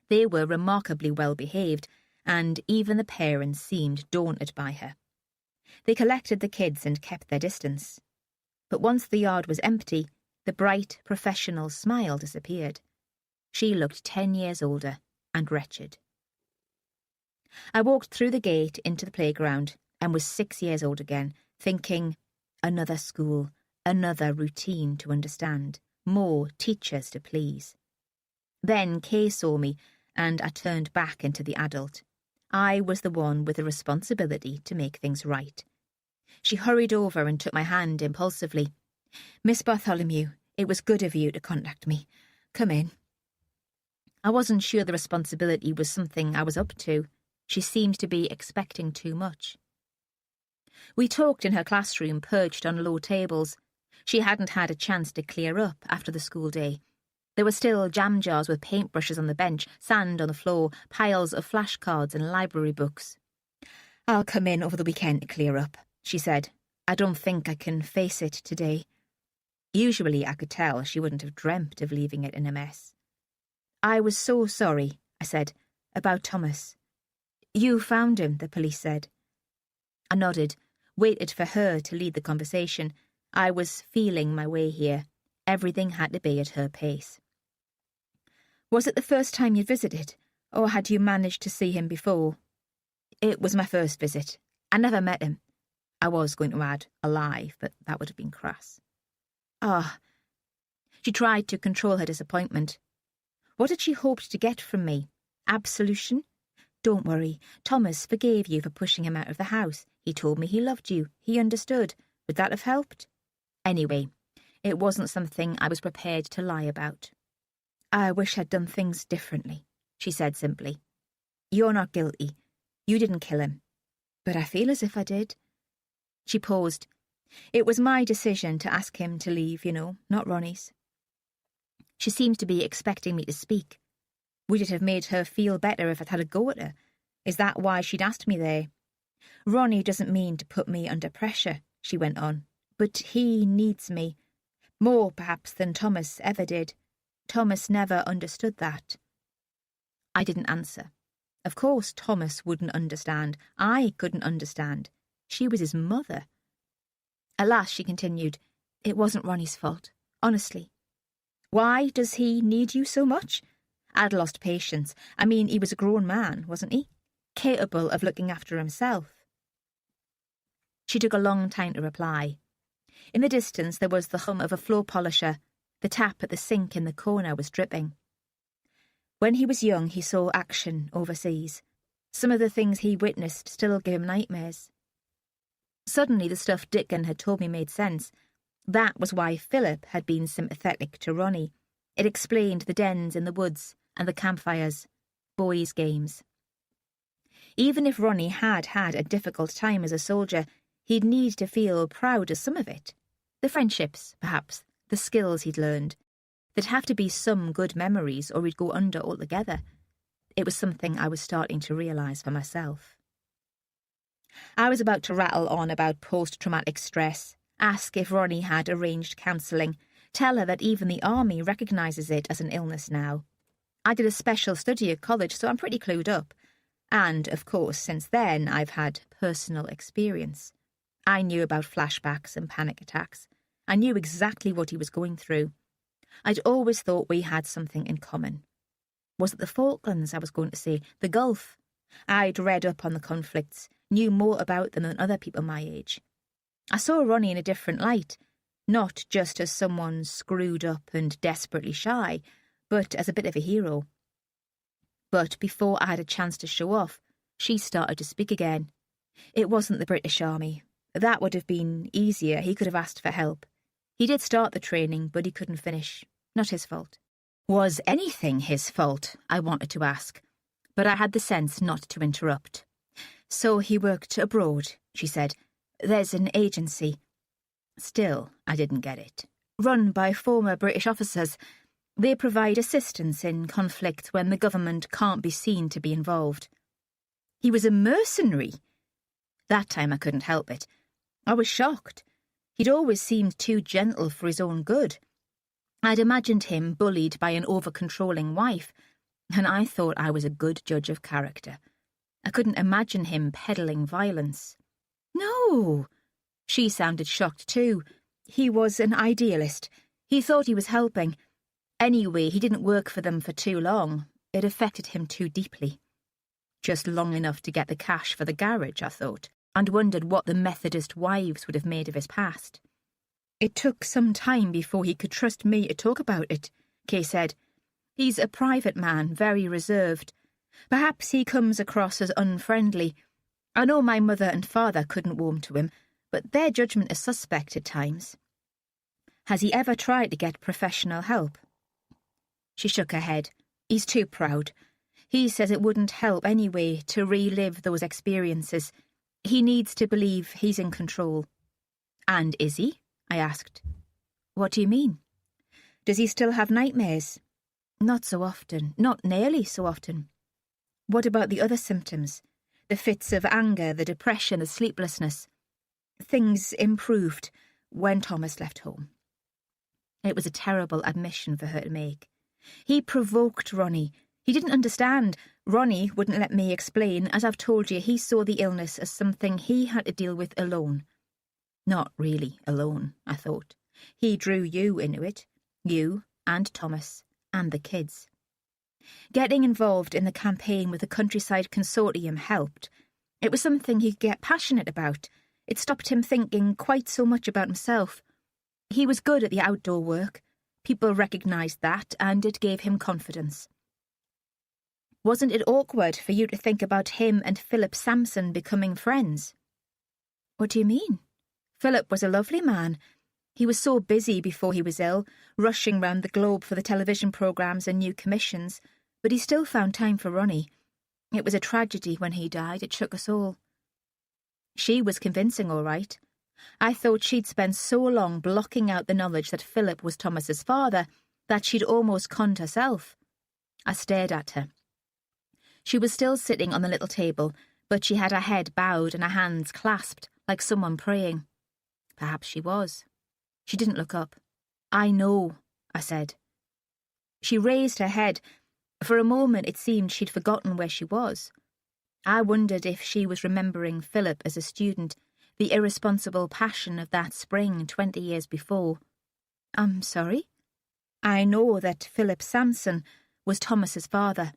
They were remarkably well behaved, and even the parents seemed daunted by her. They collected the kids and kept their distance. But once the yard was empty, the bright, professional smile disappeared. She looked 10 years older and wretched. I walked through the gate into the playground and was 6 years old again, thinking, another school, another routine to understand, more teachers to please. Then Kay saw me, and I turned back into the adult. I was the one with the responsibility to make things right. She hurried over and took my hand impulsively. "Miss Bartholomew, it was good of you to contact me. Come in." I wasn't sure the responsibility was something I was up to. She seemed to be expecting too much. We talked in her classroom, perched on low tables. She hadn't had a chance to clear up after the school day. There were still jam jars with paintbrushes on the bench, sand on the floor, piles of flashcards and library books. "I'll come in over the weekend to clear up," she said. "I don't think I can face it today." Usually I could tell she wouldn't have dreamt of leaving it in a mess. "I was so sorry," I said, "about Thomas." "You found him," the police said. I nodded, waited for her to lead the conversation. I was feeling my way here. Everything had to be at her pace. "Was it the first time you'd visited, or had you managed to see him before?" "It was my first visit. I never met him." I was going to add alive, but that would have been crass. "Ah." She tried to control her disappointment. What had she hoped to get from me? Absolution? "Don't worry. Thomas forgave you for pushing him out of the house. He told me he loved you. He understood. Would that have helped?" Anyway, it wasn't something I was prepared to lie about. "I wish I'd done things differently," she said simply. "You're not guilty. You didn't kill him. But I feel as if I did." She paused. "It was my decision to ask him to leave, not Ronnie's." She seemed to be expecting me to speak. Would it have made her feel better if I'd had a go at her? Is that why she'd asked me there? "Ronnie doesn't mean to put me under pressure," she went on, "but he needs me. More, perhaps, than Thomas ever did. Thomas never understood that." I didn't answer. Of course Thomas wouldn't understand. I couldn't understand. She was his mother. At last she continued, "It wasn't Ronnie's fault, honestly." "Why does he need you so much?" I'd lost patience. I mean, he was a grown man, wasn't he? Capable of looking after himself. She took a long time to reply. In the distance there was the hum of a floor polisher. The tap at the sink in the corner was dripping. When he was young, he saw action overseas. Some of the things he witnessed still gave him nightmares. Suddenly the stuff Dickon had told me made sense. That was why Philip had been sympathetic to Ronnie. It explained the dens in the woods and the campfires, boys' games. Even if Ronnie had had a difficult time as a soldier, he'd need to feel proud of some of it. The friendships, perhaps, the skills he'd learned. There'd have to be some good memories or he'd go under altogether. It was something I was starting to realise for myself. I was about to rattle on about post-traumatic stress, ask if Ronnie had arranged counselling, tell her that even the army recognises it as an illness now. I did a special study at college, so I'm pretty clued up. And, of course, since then I've had personal experience. I knew about flashbacks and panic attacks. I knew exactly what he was going through. I'd always thought we had something in common. Was it the Falklands, I was going to say, the Gulf? I'd read up on the conflicts, knew more about them than other people my age. I saw Ronnie in a different light, not just as someone screwed up and desperately shy, but as a bit of a hero. But before I had a chance to show off, she started to speak again. It wasn't the British Army. That would have been easier. He could have asked for help. He did start the training, but he couldn't finish. Not his fault. Was anything his fault? I wanted to ask, but I had the sense not to interrupt. So he worked abroad, she said. There's an agency. Still, I didn't get it. Run by former British officers. They provide assistance in conflict when the government can't be seen to be involved. He was a mercenary. That time I couldn't help it. I was shocked. He'd always seemed too gentle for his own good. I'd imagined him bullied by an over-controlling wife, and I thought I was a good judge of character. I couldn't imagine him peddling violence. No! She sounded shocked too. He was an idealist. He thought he was helping. Anyway, he didn't work for them for too long. It affected him too deeply. Just long enough to get the cash for the garage, I thought, and wondered what the Methodist wives would have made of his past. It took some time before he could trust me to talk about it, Kay said. He's a private man, very reserved. Perhaps he comes across as unfriendly. I know my mother and father couldn't warm to him, but their judgment is suspect at times. Has he ever tried to get professional help? She shook her head. He's too proud. He says it wouldn't help anyway to relive those experiences. He needs to believe he's in control. And is he? I asked. What do you mean? Does he still have nightmares? Not so often, not nearly so often. What about the other symptoms? The fits of anger, the depression, the sleeplessness. Things improved when Thomas left home. It was a terrible admission for her to make. He provoked Ronnie. He didn't understand. Ronnie wouldn't let me explain. As I've told you, he saw the illness as something he had to deal with alone. Not really alone, I thought. He drew you into it. You and Thomas and the kids. Getting involved in the campaign with the Countryside Consortium helped. It was something he could get passionate about. It stopped him thinking quite so much about himself. He was good at the outdoor work. People recognised that, and it gave him confidence. Wasn't it awkward for you to think about him and Philip Sampson becoming friends? What do you mean? Philip was a lovely man. He was so busy before he was ill, rushing round the globe for the television programmes and new commissions, but he still found time for Ronnie. It was a tragedy when he died. It shook us all. She was convincing, all right. I thought she'd spent so long blocking out the knowledge that Philip was Thomas's father that she'd almost conned herself. I stared at her. She was still sitting on the little table, but she had her head bowed and her hands clasped, like someone praying. Perhaps she was. She didn't look up. I know, I said. She raised her head. For a moment it seemed she'd forgotten where she was. I wondered if she was remembering Philip as a student, the irresponsible passion of that spring 20 years before. I'm sorry? I know that Philip Sampson was Thomas's father.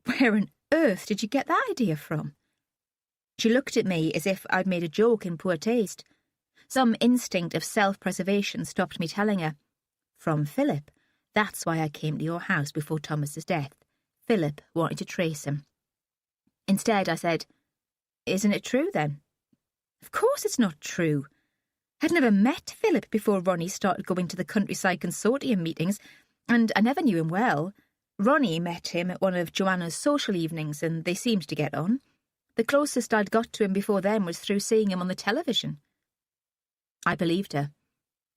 Where on earth did you get that idea from? She looked at me as if I'd made a joke in poor taste. Some instinct of self-preservation stopped me telling her. From Philip. That's why I came to your house before Thomas's death. Philip wanted to trace him. Instead, I said, Isn't it true, then? Of course it's not true. I'd never met Philip before Ronnie started going to the countryside consortium meetings, and I never knew him well. Ronnie met him at one of Joanna's social evenings, and they seemed to get on. The closest I'd got to him before then was through seeing him on the television. I believed her.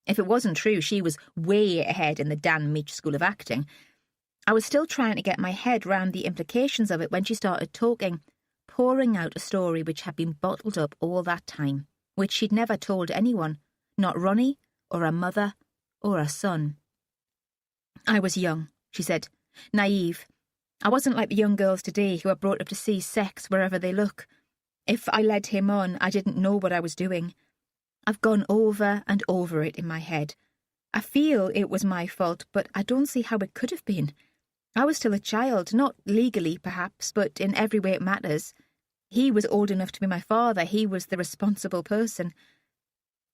If it wasn't true, she was way ahead in the Dan Meach School of Acting. I was still trying to get my head round the implications of it when she started talking, pouring out a story which had been bottled up all that time, which she'd never told anyone, not Ronnie, or her mother, or her son. I was young, she said, naive. I wasn't like the young girls today who are brought up to see sex wherever they look. If I led him on, I didn't know what I was doing. I've gone over and over it in my head. I feel it was my fault, but I don't see how it could have been. I was still a child, not legally perhaps, but in every way it matters. He was old enough to be my father. He was the responsible person.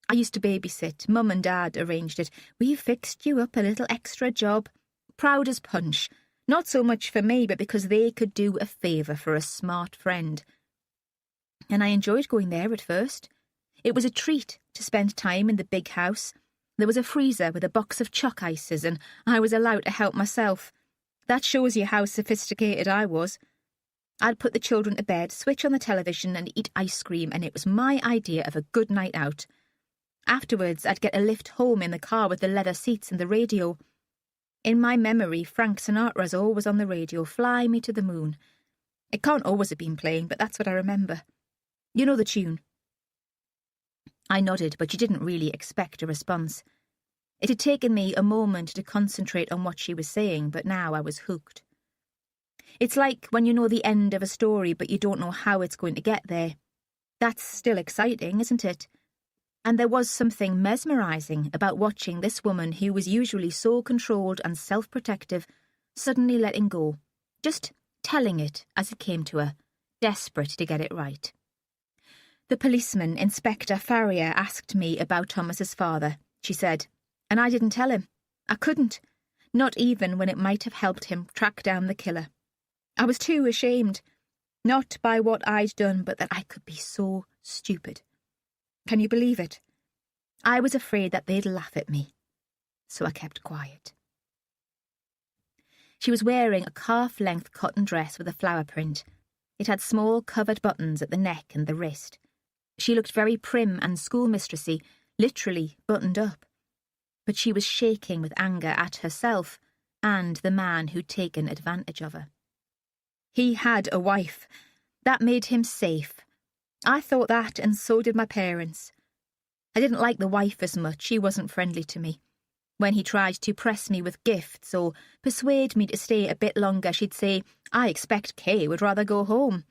I used to babysit. Mum and Dad arranged it. We fixed you up a little extra job. Proud as punch. Not so much for me, but because they could do a favour for a smart friend. And I enjoyed going there at first. It was a treat to spend time in the big house. There was a freezer with a box of chalk ices, and I was allowed to help myself. That shows you how sophisticated I was. I'd put the children to bed, switch on the television and eat ice cream, and it was my idea of a good night out. Afterwards, I'd get a lift home in the car with the leather seats and the radio. In my memory, Frank Sinatra's always on the radio, Fly Me to the Moon. It can't always have been playing, but that's what I remember. You know the tune. I nodded, but she didn't really expect a response. It had taken me a moment to concentrate on what she was saying, but now I was hooked. It's like when you know the end of a story, but you don't know how it's going to get there. That's still exciting, isn't it? And there was something mesmerising about watching this woman who was usually so controlled and self-protective suddenly letting go, just telling it as it came to her, desperate to get it right. The policeman, Inspector Farrier, asked me about Thomas's father, she said, and I didn't tell him. I couldn't, not even when it might have helped him track down the killer. I was too ashamed, not by what I'd done, but that I could be so stupid. Can you believe it? I was afraid that they'd laugh at me, so I kept quiet. She was wearing a calf-length cotton dress with a flower print. It had small covered buttons at the neck and the wrist. She looked very prim and schoolmistressy, literally buttoned up. But she was shaking with anger at herself and the man who'd taken advantage of her. He had a wife. That made him safe. I thought that, and so did my parents. I didn't like the wife as much. She wasn't friendly to me. When he tried to press me with gifts or persuade me to stay a bit longer, she'd say, I expect Kay would rather go home.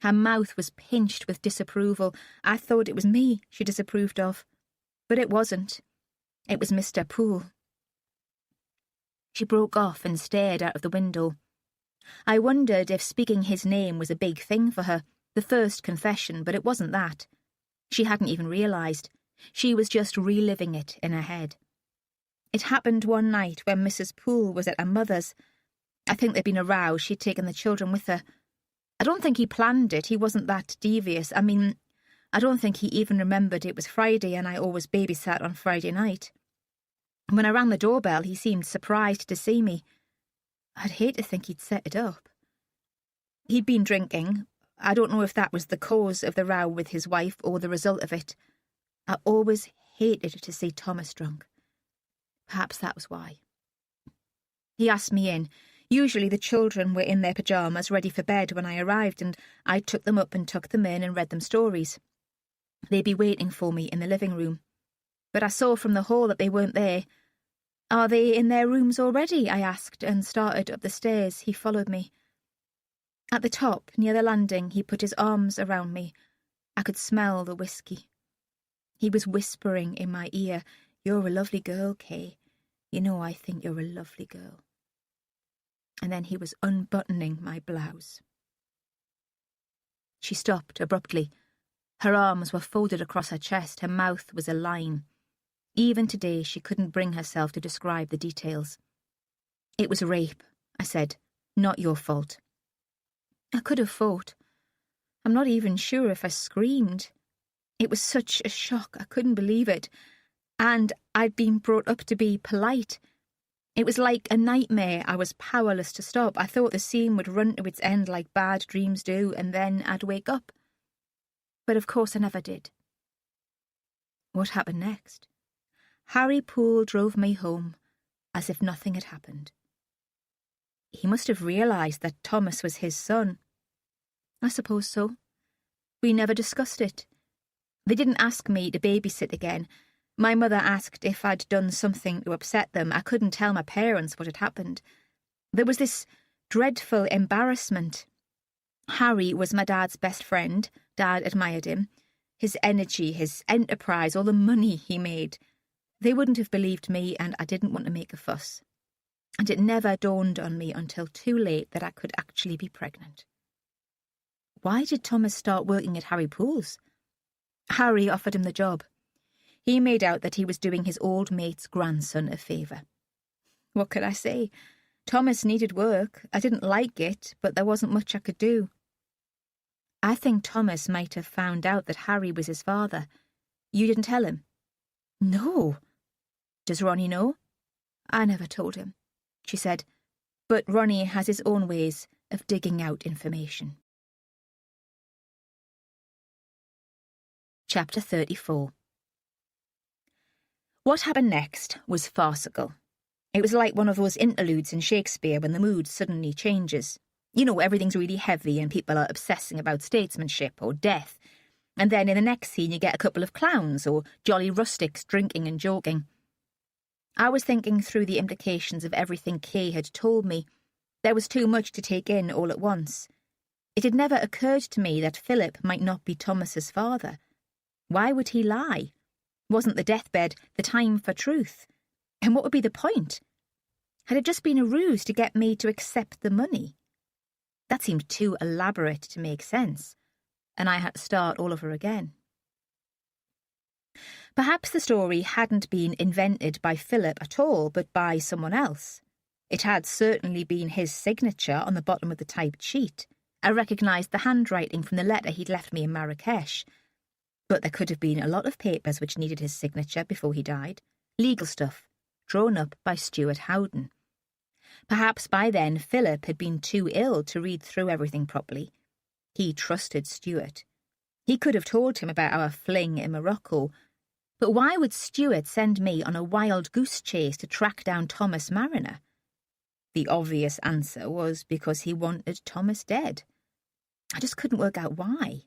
Her mouth was pinched with disapproval. I thought it was me she disapproved of. But it wasn't. It was Mr. Poole. She broke off and stared out of the window. I wondered if speaking his name was a big thing for her, the first confession, but it wasn't that. She hadn't even realised. She was just reliving it in her head. It happened one night when Mrs. Poole was at her mother's. I think there'd been a row. She'd taken the children with her. I don't think he planned it. He wasn't that devious. I don't think he even remembered it was Friday and I always babysat on Friday night. When I rang the doorbell, he seemed surprised to see me. I'd hate to think he'd set it up. He'd been drinking. I don't know if that was the cause of the row with his wife or the result of it. I always hated to see Thomas drunk. Perhaps that was why. He asked me in. Usually the children were in their pyjamas ready for bed when I arrived, and I took them up and tucked them in and read them stories. They'd be waiting for me in the living room. But I saw from the hall that they weren't there. Are they in their rooms already? I asked, and started up the stairs. He followed me. At the top, near the landing, he put his arms around me. I could smell the whiskey. He was whispering in my ear, "You're a lovely girl, Kay. You know I think you're a lovely girl." And then he was unbuttoning my blouse. She stopped abruptly. Her arms were folded across her chest, her mouth was a line. Even today she couldn't bring herself to describe the details. "It was rape," I said. "Not your fault." I could have fought. I'm not even sure if I screamed. It was such a shock, I couldn't believe it. And I'd been brought up to be polite. It was like a nightmare I was powerless to stop. I thought the scene would run to its end like bad dreams do, and then I'd wake up. But of course I never did. What happened next? Harry Poole drove me home as if nothing had happened. He must have realised that Thomas was his son. I suppose so. We never discussed it. They didn't ask me to babysit again. My mother asked if I'd done something to upset them. I couldn't tell my parents what had happened. There was this dreadful embarrassment. Harry was my dad's best friend. Dad admired him. His energy, his enterprise, all the money he made. They wouldn't have believed me, and I didn't want to make a fuss. And it never dawned on me until too late that I could actually be pregnant. Why did Thomas start working at Harry Poole's? Harry offered him the job. He made out that he was doing his old mate's grandson a favour. What could I say? Thomas needed work. I didn't like it, but there wasn't much I could do. I think Thomas might have found out that Harry was his father. You didn't tell him? No. Does Ronnie know? I never told him, she said, but Ronnie has his own ways of digging out information. Chapter 34. What happened next was farcical. It was like one of those interludes in Shakespeare when the mood suddenly changes. You know, everything's really heavy and people are obsessing about statesmanship or death. And then in the next scene you get a couple of clowns or jolly rustics drinking and joking. I was thinking through the implications of everything Kay had told me. There was too much to take in all at once. It had never occurred to me that Philip might not be Thomas's father. Why would he lie? Wasn't the deathbed the time for truth? And what would be the point? Had it just been a ruse to get me to accept the money? That seemed too elaborate to make sense, and I had to start all over again. Perhaps the story hadn't been invented by Philip at all, but by someone else. It had certainly been his signature on the bottom of the typed sheet. I recognised the handwriting from the letter he'd left me in Marrakesh. But there could have been a lot of papers which needed his signature before he died. Legal stuff, drawn up by Stuart Howden. Perhaps by then Philip had been too ill to read through everything properly. He trusted Stuart. He could have told him about our fling in Morocco. But why would Stuart send me on a wild goose chase to track down Thomas Mariner? The obvious answer was because he wanted Thomas dead. I just couldn't work out why.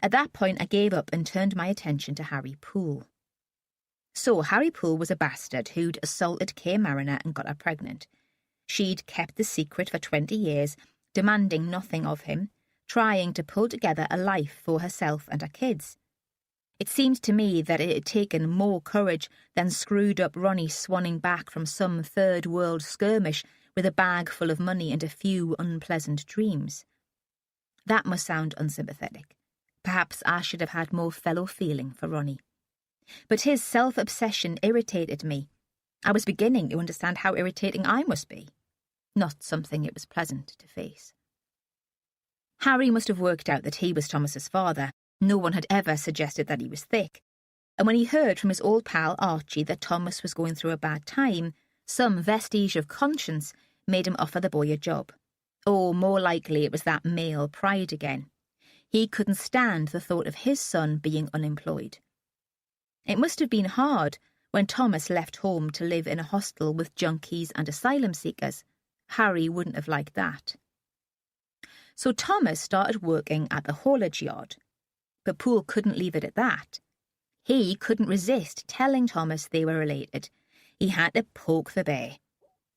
At that point I gave up and turned my attention to Harry Poole. So Harry Poole was a bastard who'd assaulted Kay Mariner and got her pregnant. She'd kept the secret for 20 years, demanding nothing of him, trying to pull together a life for herself and her kids. It seemed to me that it had taken more courage than screwed-up Ronnie swanning back from some third-world skirmish with a bag full of money and a few unpleasant dreams. That must sound unsympathetic. Perhaps I should have had more fellow feeling for Ronnie. But his self-obsession irritated me. I was beginning to understand how irritating I must be. Not something it was pleasant to face. Harry must have worked out that he was Thomas's father. No one had ever suggested that he was thick. And when he heard from his old pal Archie that Thomas was going through a bad time, some vestige of conscience made him offer the boy a job. Or more likely it was that male pride again. He couldn't stand the thought of his son being unemployed. It must have been hard when Thomas left home to live in a hostel with junkies and asylum seekers. Harry wouldn't have liked that. So Thomas started working at the haulage yard. But Poole couldn't leave it at that. He couldn't resist telling Thomas they were related. He had to poke the bear.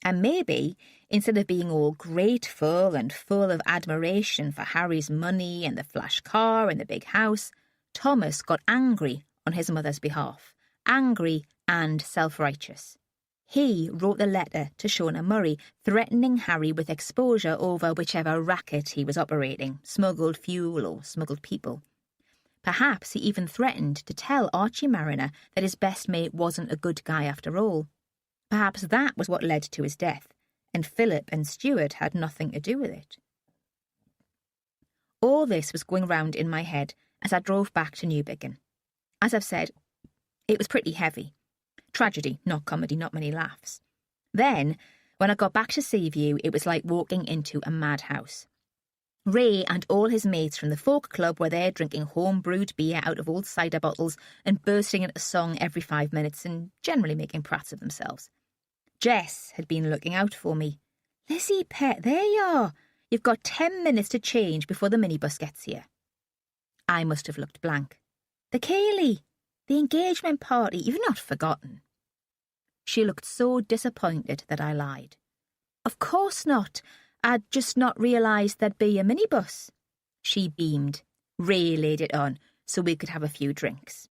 And maybe, instead of being all grateful and full of admiration for Harry's money and the flash car and the big house, Thomas got angry on his mother's behalf, angry and self-righteous. He wrote the letter to Shona Murray, threatening Harry with exposure over whichever racket he was operating, smuggled fuel or smuggled people. Perhaps he even threatened to tell Archie Mariner that his best mate wasn't a good guy after all. Perhaps that was what led to his death, and Philip and Stuart had nothing to do with it. All this was going round in my head as I drove back to Newbiggin. As I've said, it was pretty heavy. Tragedy, not comedy, not many laughs. Then, when I got back to Seaview, it was like walking into a madhouse. Ray and all his mates from the folk club were there drinking home-brewed beer out of old cider bottles and bursting into song every 5 minutes and generally making prats of themselves. Jess had been looking out for me. "Lizzie, pet, there you are. You've got 10 minutes to change before the minibus gets here." I must have looked blank. "The Cayley, the engagement party, you've not forgotten." She looked so disappointed that I lied. "Of course not. I'd just not realised there'd be a minibus." She beamed. Ray laid it on so we could have a few drinks.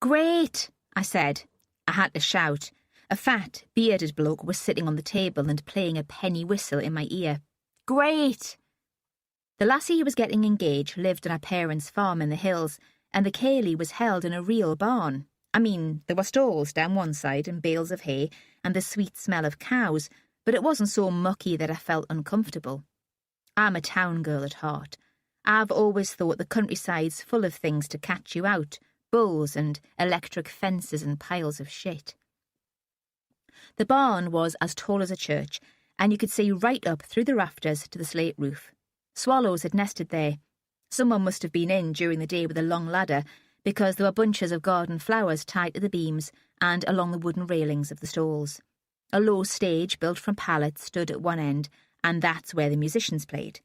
"Great," I said. I had to shout. A fat, bearded bloke was sitting on the table and playing a penny whistle in my ear. "Great!" The lassie who was getting engaged lived on her parents' farm in the hills, and the Cayley was held in a real barn. I mean, there were stalls down one side and bales of hay and the sweet smell of cows, but it wasn't so mucky that I felt uncomfortable. I'm a town girl at heart. I've always thought the countryside's full of things to catch you out, bulls and electric fences and piles of shit. The barn was as tall as a church, and you could see right up through the rafters to the slate roof. Swallows had nested there. Someone must have been in during the day with a long ladder, because there were bunches of garden flowers tied to the beams and along the wooden railings of the stalls. A low stage built from pallets stood at one end, and that's where the musicians played.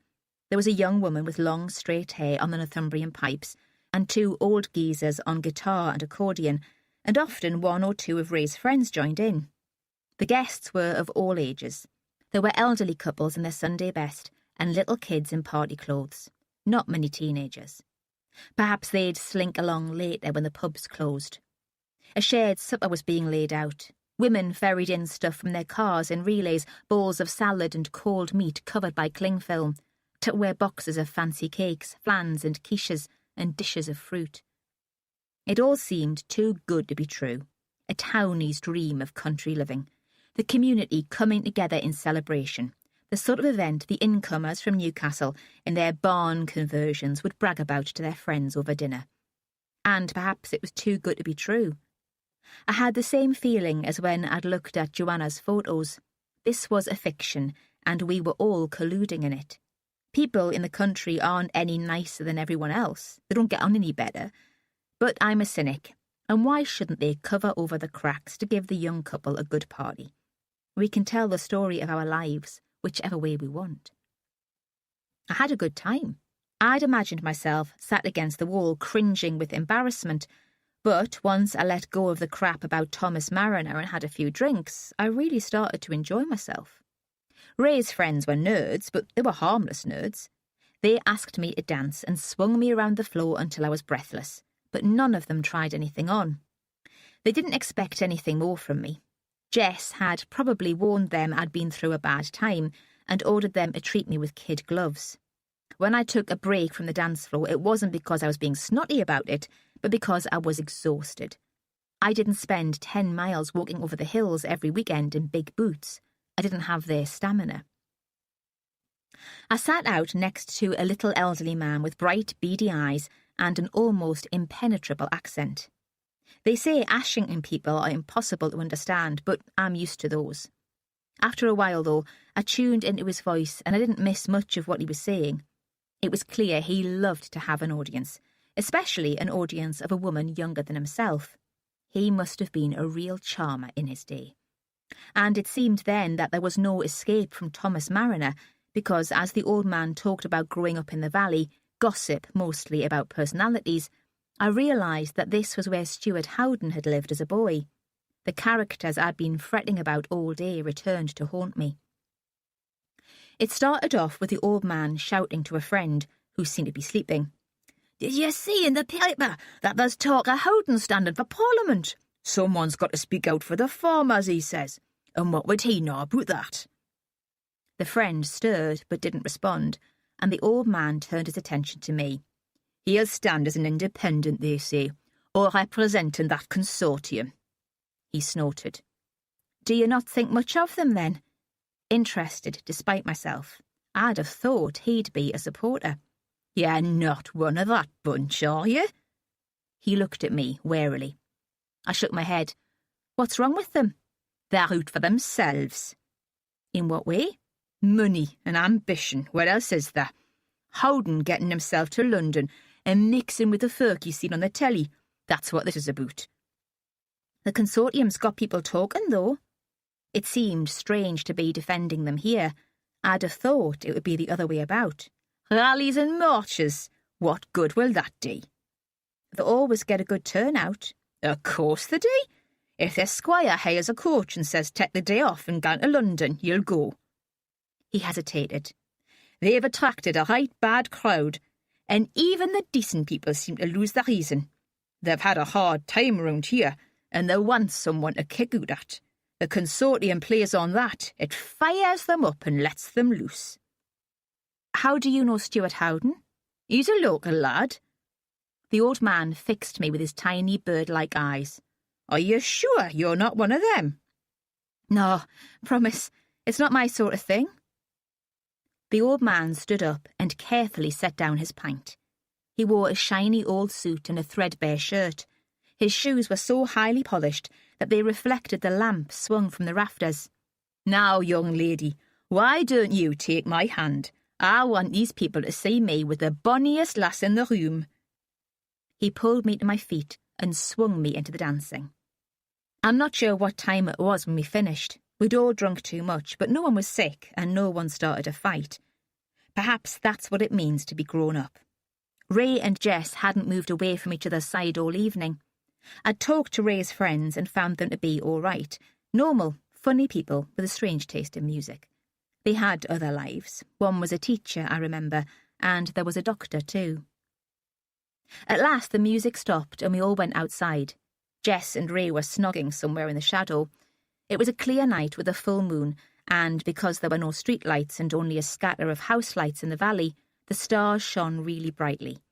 There was a young woman with long straight hair on the Northumbrian pipes, and 2 old geezers on guitar and accordion, and often 1 or 2 of Ray's friends joined in. The guests were of all ages. There were elderly couples in their Sunday best, and little kids in party clothes. Not many teenagers. Perhaps they'd slink along later when the pubs closed. A shared supper was being laid out. Women ferried in stuff from their cars in relays, bowls of salad and cold meat covered by cling film, Tupperware boxes of fancy cakes, flans and quiches, and dishes of fruit. It all seemed too good to be true. A townie's dream of country living. The community coming together in celebration. The sort of event the incomers from Newcastle in their barn conversions would brag about to their friends over dinner. And perhaps it was too good to be true. I had the same feeling as when I'd looked at Joanna's photos. This was a fiction, and we were all colluding in it. People in the country aren't any nicer than everyone else. They don't get on any better. But I'm a cynic, and why shouldn't they cover over the cracks to give the young couple a good party? We can tell the story of our lives whichever way we want. I had a good time. I'd imagined myself sat against the wall cringing with embarrassment, but once I let go of the crap about Thomas Mariner and had a few drinks, I really started to enjoy myself. Ray's friends were nerds, but they were harmless nerds. They asked me to dance and swung me around the floor until I was breathless, but none of them tried anything on. They didn't expect anything more from me. Jess had probably warned them I'd been through a bad time and ordered them to treat me with kid gloves. When I took a break from the dance floor, it wasn't because I was being snotty about it, but because I was exhausted. I didn't spend 10 miles walking over the hills every weekend in big boots. I didn't have their stamina. I sat out next to a little elderly man with bright, beady eyes and an almost impenetrable accent. They say Ashington people are impossible to understand, but I'm used to those. After a while, though, I tuned into his voice and I didn't miss much of what he was saying. It was clear he loved to have an audience, especially an audience of a woman younger than himself. He must have been a real charmer in his day. And it seemed then that there was no escape from Thomas Mariner, because as the old man talked about growing up in the valley, gossip mostly about personalities, I realised that this was where Stuart Howden had lived as a boy. The characters I'd been fretting about all day returned to haunt me. It started off with the old man shouting to a friend who seemed to be sleeping. "Did you see in the paper that there's talk of Howden standing for Parliament? Someone's got to speak out for the farmers," he says. "And what would he know about that?" The friend stirred but didn't respond, and the old man turned his attention to me. "He'll stand as an independent, they say, or representing that consortium." He snorted. "Do you not think much of them, then?" Interested despite myself, I'd have thought he'd be a supporter. "You're not one of that bunch, are you?" He looked at me warily. I shook my head. "What's wrong with them?" "They're out for themselves." "In what way?" "Money and ambition. What else is there? Howden getting himself to London and mixing with the folk he's seen on the telly. That's what this is about." "The consortium's got people talking, though." It seemed strange to be defending them here. I'd have thought it would be the other way about. "Rallies and marches. What good will that do?" "They always get a good turnout." "Of course they do. If the squire hires a coach and says take the day off and go to London, you'll go." He hesitated. "They've attracted a right bad crowd, and even the decent people seem to lose their reason. They've had a hard time round here, and they want someone to kick out at. The consortium plays on that. It fires them up and lets them loose." "How do you know Stuart Howden?" "He's a local lad." The old man fixed me with his tiny bird-like eyes. "Are you sure you're not one of them?" "No, promise, it's not my sort of thing." The old man stood up and carefully set down his pint. He wore a shiny old suit and a threadbare shirt. His shoes were so highly polished that they reflected the lamp swung from the rafters. "Now, young lady, why don't you take my hand? I want these people to see me with the bonniest lass in the room." He pulled me to my feet and swung me into the dancing. I'm not sure what time it was when we finished. We'd all drunk too much, but no one was sick and no one started a fight. Perhaps that's what it means to be grown up. Ray and Jess hadn't moved away from each other's side all evening. I'd talked to Ray's friends and found them to be all right. Normal, funny people with a strange taste in music. They had other lives. One was a teacher, I remember, and there was a doctor too. At last the music stopped and we all went outside. Jess and Ray were snogging somewhere in the shadow. It was a clear night with a full moon, and because there were no street lights and only a scatter of house lights in the valley, the stars shone really brightly.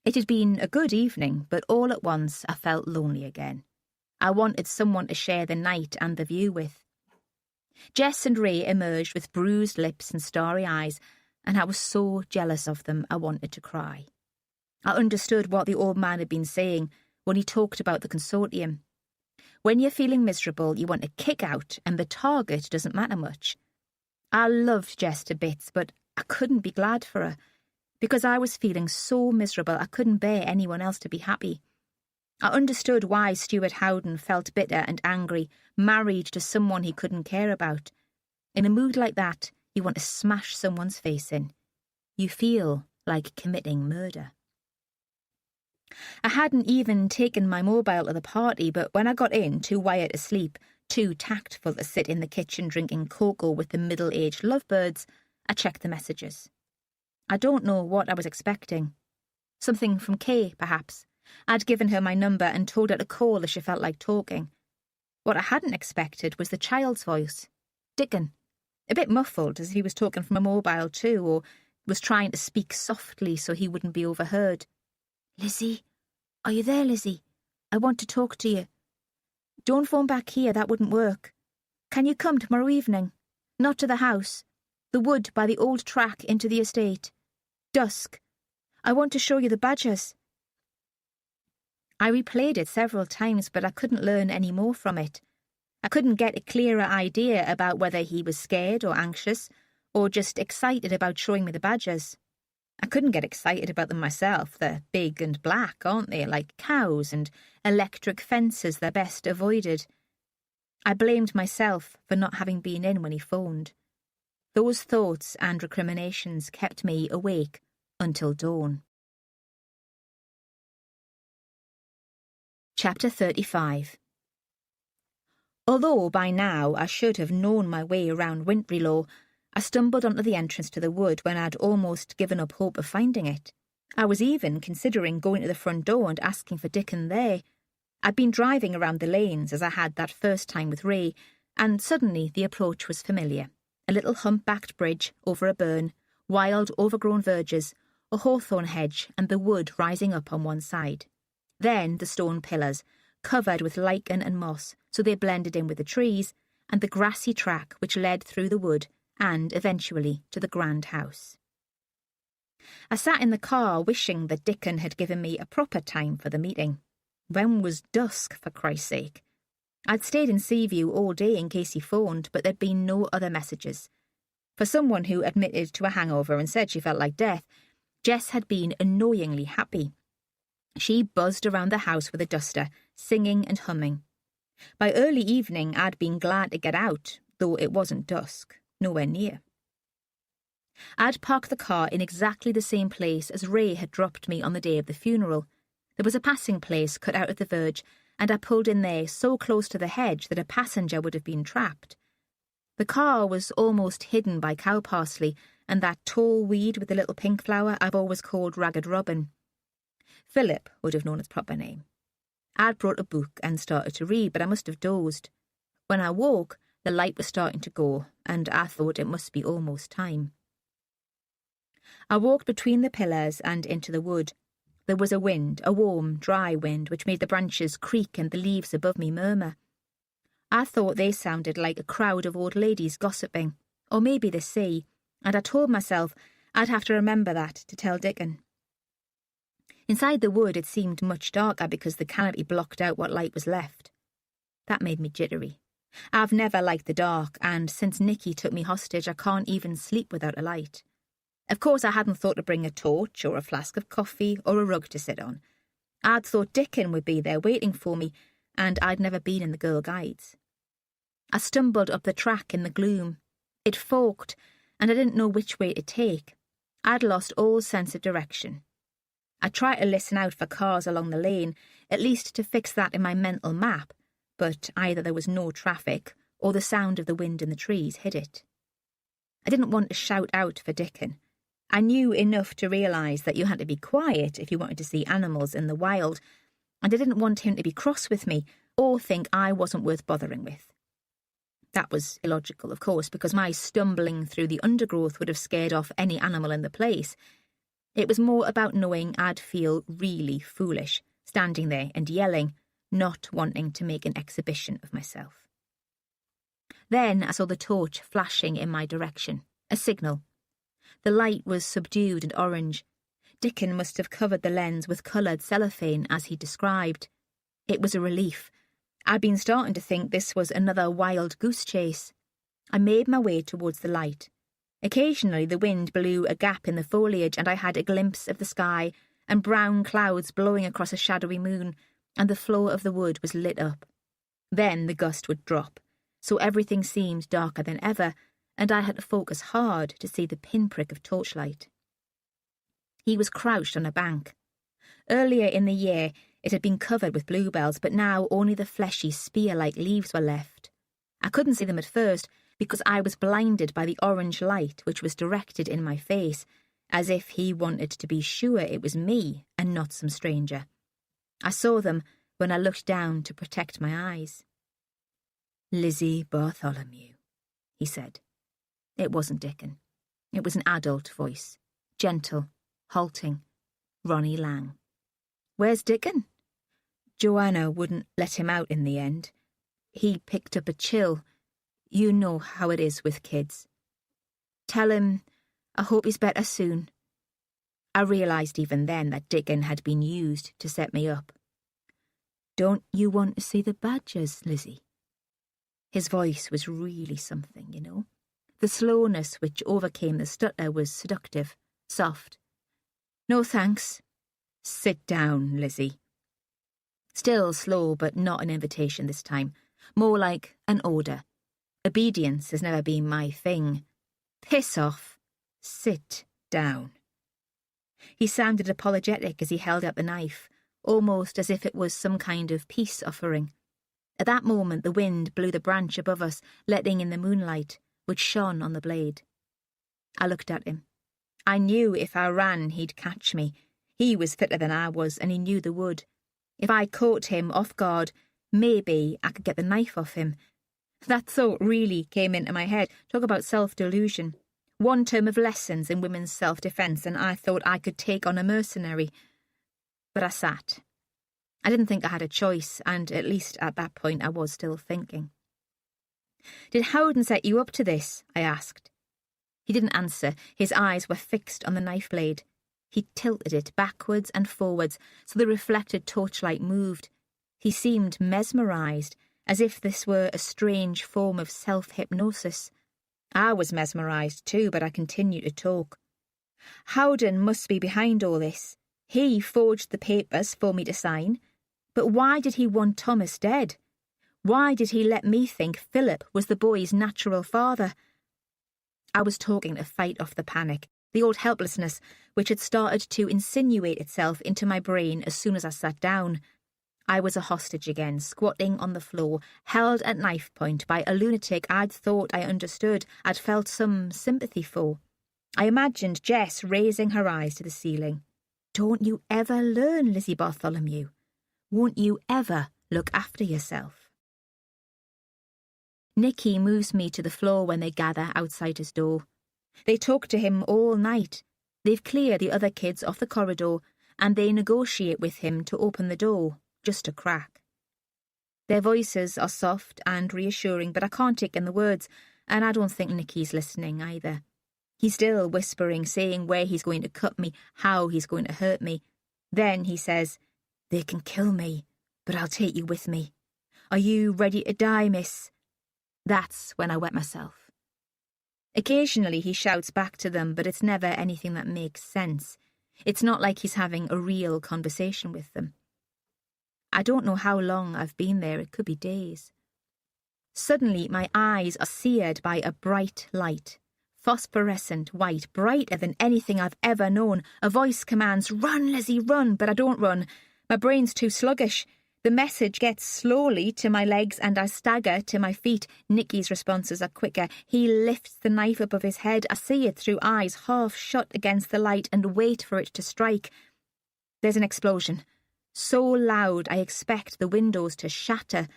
It had been a good evening, but all at once I felt lonely again. I wanted someone to share the night and the view with. Jess and Ray emerged with bruised lips and starry eyes, and I was so jealous of them I wanted to cry. I understood what the old man had been saying when he talked about the consortium. When you're feeling miserable, you want to kick out, and the target doesn't matter much. I loved Jess to bits, but I couldn't be glad for her, because I was feeling so miserable I couldn't bear anyone else to be happy. I understood why Stuart Howden felt bitter and angry, married to someone he couldn't care about. In a mood like that, you want to smash someone's face in. You feel like committing murder. I hadn't even taken my mobile to the party, but when I got in, too wired to sleep, too tactful to sit in the kitchen drinking cocoa with the middle-aged lovebirds, I checked the messages. I don't know what I was expecting. Something from Kay, perhaps. I'd given her my number and told her to call if she felt like talking. What I hadn't expected was the child's voice. Dickon. A bit muffled, as he was talking from a mobile too, or was trying to speak softly so he wouldn't be overheard. "Lizzie? Are you there, Lizzie? I want to talk to you. Don't phone back here, that wouldn't work. Can you come tomorrow evening? Not to the house. The wood by the old track into the estate. Dusk. I want to show you the badgers." I replayed it several times, but I couldn't learn any more from it. I couldn't get a clearer idea about whether he was scared or anxious, or just excited about showing me the badgers. I couldn't get excited about them myself. They're big and black, aren't they, like cows, and electric fences they're best avoided. I blamed myself for not having been in when he phoned. Those thoughts and recriminations kept me awake until dawn. Chapter 35. Although by now I should have known my way around Wintry Law, I stumbled onto the entrance to the wood when I'd almost given up hope of finding it. I was even considering going to the front door and asking for Dickon there. I'd been driving around the lanes as I had that first time with Ray, and suddenly the approach was familiar. A little humpbacked bridge over a burn, wild overgrown verges, a hawthorn hedge and the wood rising up on one side. Then the stone pillars, covered with lichen and moss so they blended in with the trees, and the grassy track which led through the wood and, eventually, to the grand house. I sat in the car wishing that Dickon had given me a proper time for the meeting. When was dusk, for Christ's sake? I'd stayed in Seaview all day in case he phoned, but there'd been no other messages. For someone who admitted to a hangover and said she felt like death, Jess had been annoyingly happy. She buzzed around the house with a duster, singing and humming. By early evening, I'd been glad to get out, though it wasn't dusk, nowhere near. I'd parked the car in exactly the same place as Ray had dropped me on the day of the funeral. There was a passing place cut out of the verge, and I pulled in there so close to the hedge that a passenger would have been trapped. The car was almost hidden by cow parsley and that tall weed with the little pink flower I've always called Ragged Robin. Philip would have known its proper name. I'd brought a book and started to read, but I must have dozed. When I woke, the light was starting to go, and I thought it must be almost time. I walked between the pillars and into the wood. There was a wind, a warm, dry wind, which made the branches creak and the leaves above me murmur. I thought they sounded like a crowd of old ladies gossiping, or maybe the sea, and I told myself I'd have to remember that to tell Dickon. Inside the wood it seemed much darker because the canopy blocked out what light was left. That made me jittery. I've never liked the dark, and since Nicky took me hostage I can't even sleep without a light. Of course I hadn't thought to bring a torch or a flask of coffee or a rug to sit on. I'd thought Dickon would be there waiting for me, and I'd never been in the Girl Guides. I stumbled up the track in the gloom. It forked, and I didn't know which way to take. I'd lost all sense of direction. I tried to listen out for cars along the lane, at least to fix that in my mental map, but either there was no traffic or the sound of the wind in the trees hid it. I didn't want to shout out for Dickon. I knew enough to realise that you had to be quiet if you wanted to see animals in the wild, and I didn't want him to be cross with me or think I wasn't worth bothering with. That was illogical, of course, because my stumbling through the undergrowth would have scared off any animal in the place. It was more about knowing I'd feel really foolish, standing there and yelling, not wanting to make an exhibition of myself. Then I saw the torch flashing in my direction, a signal. The light was subdued and orange. Dickon must have covered the lens with coloured cellophane as he described. It was a relief. I'd been starting to think this was another wild goose chase. I made my way towards the light. Occasionally the wind blew a gap in the foliage and I had a glimpse of the sky and brown clouds blowing across a shadowy moon, and the floor of the wood was lit up. Then the gust would drop, so everything seemed darker than ever, and I had to focus hard to see the pinprick of torchlight. He was crouched on a bank. Earlier in the year it had been covered with bluebells, but now only the fleshy spear-like leaves were left. I couldn't see them at first because I was blinded by the orange light which was directed in my face, as if he wanted to be sure it was me and not some stranger. I saw them when I looked down to protect my eyes. "Lizzie Bartholomew," he said. It wasn't Dickon. It was an adult voice, gentle, halting. Ronnie Lang. "Where's Dickon?" "Joanna wouldn't let him out in the end. He picked up a chill. You know how it is with kids. Tell him I hope he's better soon." I realised even then that Dickon had been used to set me up. "Don't you want to see the badgers, Lizzie?" His voice was really something, you know. The slowness which overcame the stutter was seductive, soft. "No thanks." "Sit down, Lizzie." Still slow, but not an invitation this time. More like an order. Obedience has never been my thing. "Piss off. Sit down." He sounded apologetic as he held out the knife, almost as if it was some kind of peace offering. At that moment the wind blew the branch above us, letting in the moonlight, which shone on the blade. I looked at him. I knew if I ran he'd catch me. He was fitter than I was, and he knew the wood. If I caught him off guard, maybe I could get the knife off him. That thought really came into my head. Talk about self-delusion. One term of lessons in women's self-defence, and I thought I could take on a mercenary. But I sat. I didn't think I had a choice, and at least at that point I was still thinking. "Did Howden set you up to this?" I asked. He didn't answer. His eyes were fixed on the knife blade. He tilted it backwards and forwards so the reflected torchlight moved. He seemed mesmerised, as if this were a strange form of self-hypnosis. I was mesmerised too, but I continued to talk. "Howden must be behind all this. He forged the papers for me to sign. But why did he want Thomas dead? Why did he let me think Philip was the boy's natural father?" I was talking to fight off the panic, the old helplessness which had started to insinuate itself into my brain as soon as I sat down. I was a hostage again, squatting on the floor, held at knife point by a lunatic I'd thought I understood, I'd felt some sympathy for. I imagined Jess raising her eyes to the ceiling. "Don't you ever learn, Lizzie Bartholomew? Won't you ever look after yourself?" Nicky moves me to the floor when they gather outside his door. They talk to him all night. They've cleared the other kids off the corridor, and they negotiate with him to open the door, just a crack. Their voices are soft and reassuring, but I can't take in the words, and I don't think Nicky's listening either. He's still whispering, saying where he's going to cut me, how he's going to hurt me. Then he says, "They can kill me, but I'll take you with me. Are you ready to die, miss?" That's when I wet myself. Occasionally he shouts back to them, but it's never anything that makes sense. It's not like he's having a real conversation with them. I don't know how long I've been there, it could be days. Suddenly my eyes are seared by a bright light. Phosphorescent white, brighter than anything I've ever known. A voice commands, "Run, Lizzie, run," but I don't run. My brain's too sluggish. The message gets slowly to my legs and I stagger to my feet. Nicky's responses are quicker. He lifts the knife above his head. I see it through eyes half shut against the light and wait for it to strike. There's an explosion. So loud I expect the windows to shatter.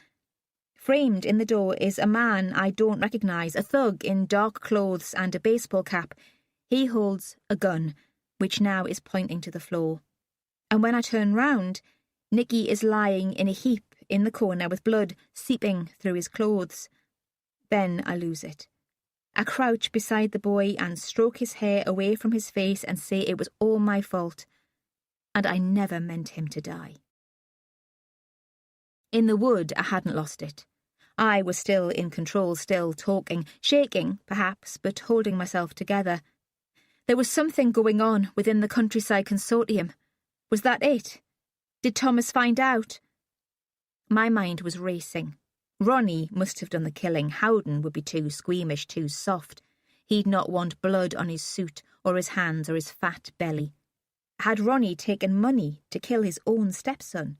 Framed in the door is a man I don't recognise, a thug in dark clothes and a baseball cap. He holds a gun, which now is pointing to the floor. And when I turn round, Nicky is lying in a heap in the corner with blood seeping through his clothes. Then I lose it. I crouch beside the boy and stroke his hair away from his face and say it was all my fault, and I never meant him to die. In the wood, I hadn't lost it. I was still in control, still talking, shaking, perhaps, but holding myself together. There was something going on within the countryside consortium. Was that it? Did Thomas find out? My mind was racing. Ronnie must have done the killing. Howden would be too squeamish, too soft. He'd not want blood on his suit or his hands or his fat belly. Had Ronnie taken money to kill his own stepson?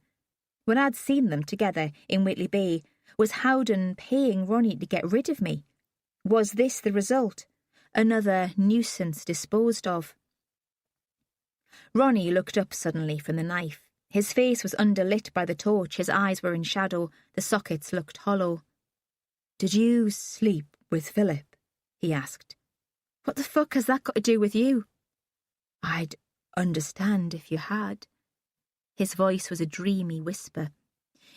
When I'd seen them together in Whitley Bay, was Howden paying Ronnie to get rid of me? Was this the result? Another nuisance disposed of? Ronnie looked up suddenly from the knife. His face was underlit by the torch, his eyes were in shadow, the sockets looked hollow. "Did you sleep with Philip?" he asked. "What the fuck has that got to do with you?" "I'd understand if you had." His voice was a dreamy whisper.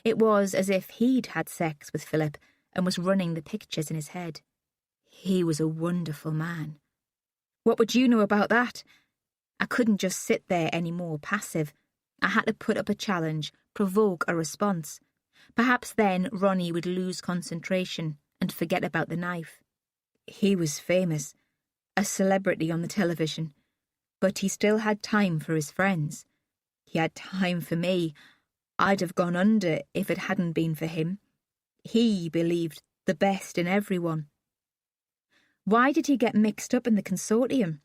It was as if he'd had sex with Philip and was running the pictures in his head. He was a wonderful man. What would you know about that? I couldn't just sit there any more passive. I had to put up a challenge, provoke a response. Perhaps then Ronnie would lose concentration and forget about the knife. He was famous, a celebrity on the television, but he still had time for his friends. He had time for me. I'd have gone under if it hadn't been for him. He believed the best in everyone. Why did he get mixed up in the consortium?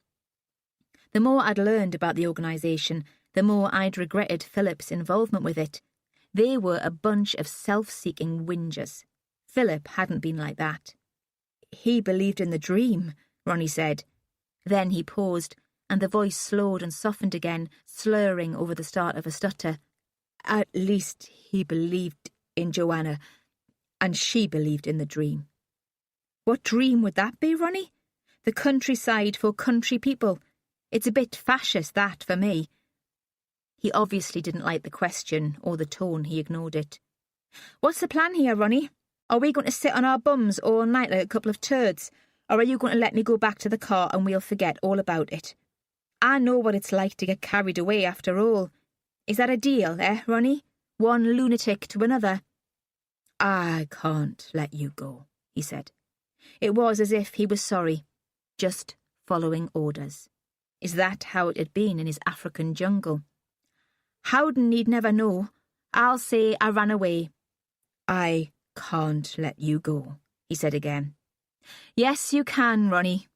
The more I'd learned about the organisation, the more I'd regretted Philip's involvement with it. They were a bunch of self-seeking whingers. Philip hadn't been like that. "He believed in the dream," Ronnie said. Then he paused, and the voice slowed and softened again, slurring over the start of a stutter. "At least he believed in Joanna, and she believed in the dream." "What dream would that be, Ronnie? The countryside for country people. It's a bit fascist, that, for me." He obviously didn't like the question or the tone. He ignored it. "What's the plan here, Ronnie? Are we going to sit on our bums all night like a couple of turds, or are you going to let me go back to the car and we'll forget all about it? I know what it's like to get carried away after all. Is that a deal, Ronnie? One lunatic to another?" "I can't let you go," he said. It was as if he was sorry, just following orders. Is that how it had been in his African jungle? "Howden need never know. I'll say I ran away." "I can't let you go," he said again. "Yes, you can, Ronnie."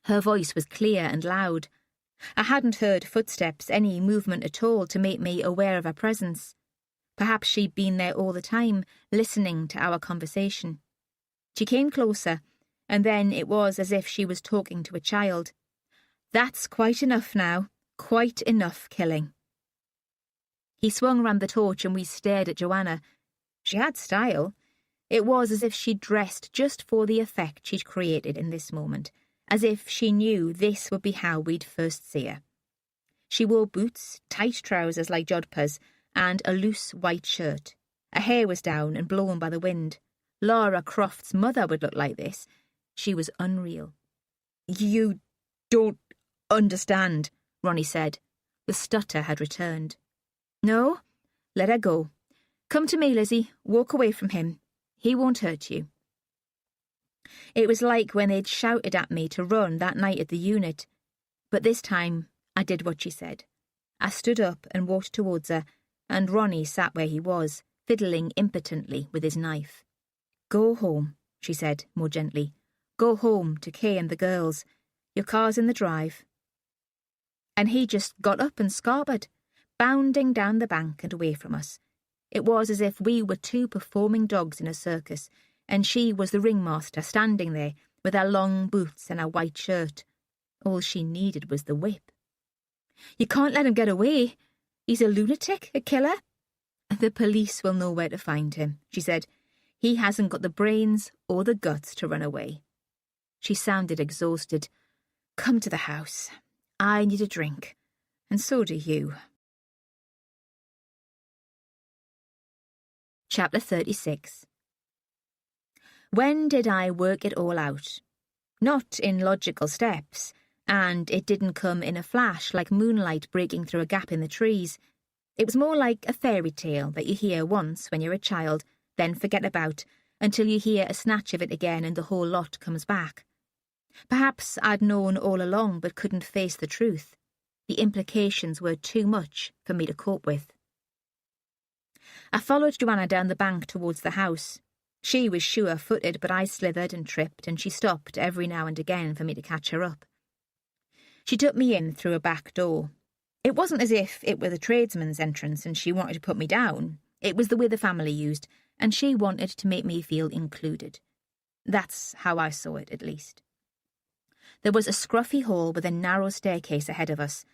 Her voice was clear and loud. I hadn't heard footsteps, any movement at all to make me aware of her presence. Perhaps she'd been there all the time, listening to our conversation. She came closer, and then it was as if she was talking to a child. "That's quite enough now. Quite enough killing." He swung round the torch and we stared at Joanna. She had style. It was as if she'd dressed just for the effect she'd created in this moment, as if she knew this would be how we'd first see her. She wore boots, tight trousers like jodhpurs, and a loose white shirt. Her hair was down and blown by the wind. Lara Croft's mother would look like this. She was unreal. "You don't understand," Ronnie said. The stutter had returned. "No? Let her go. Come to me, Lizzie. Walk away from him. He won't hurt you." It was like when they'd shouted at me to run that night at the unit. But this time, I did what she said. I stood up and walked towards her, and Ronnie sat where he was, fiddling impotently with his knife. "Go home," she said, more gently. "Go home to Kay and the girls. Your car's in the drive." And he just got up and scarpered, bounding down the bank and away from us. It was as if we were two performing dogs in a circus, and she was the ringmaster standing there with her long boots and her white shirt. All she needed was the whip. "You can't let him get away. He's a lunatic, a killer." "The police will know where to find him," she said. "He hasn't got the brains or the guts to run away." She sounded exhausted. "Come to the house. I need a drink, and so do you." Chapter 36. When did I work it all out? Not in logical steps, and it didn't come in a flash like moonlight breaking through a gap in the trees. It was more like a fairy tale that you hear once when you're a child, then forget about, until you hear a snatch of it again and the whole lot comes back. Perhaps I'd known all along but couldn't face the truth. The implications were too much for me to cope with. I followed Joanna down the bank towards the house. She was sure-footed, but I slithered and tripped, and she stopped every now and again for me to catch her up. She took me in through a back door. It wasn't as if it were the tradesman's entrance and she wanted to put me down. It was the way the family used, and she wanted to make me feel included. That's how I saw it, at least. There was a scruffy hall with a narrow staircase ahead of us.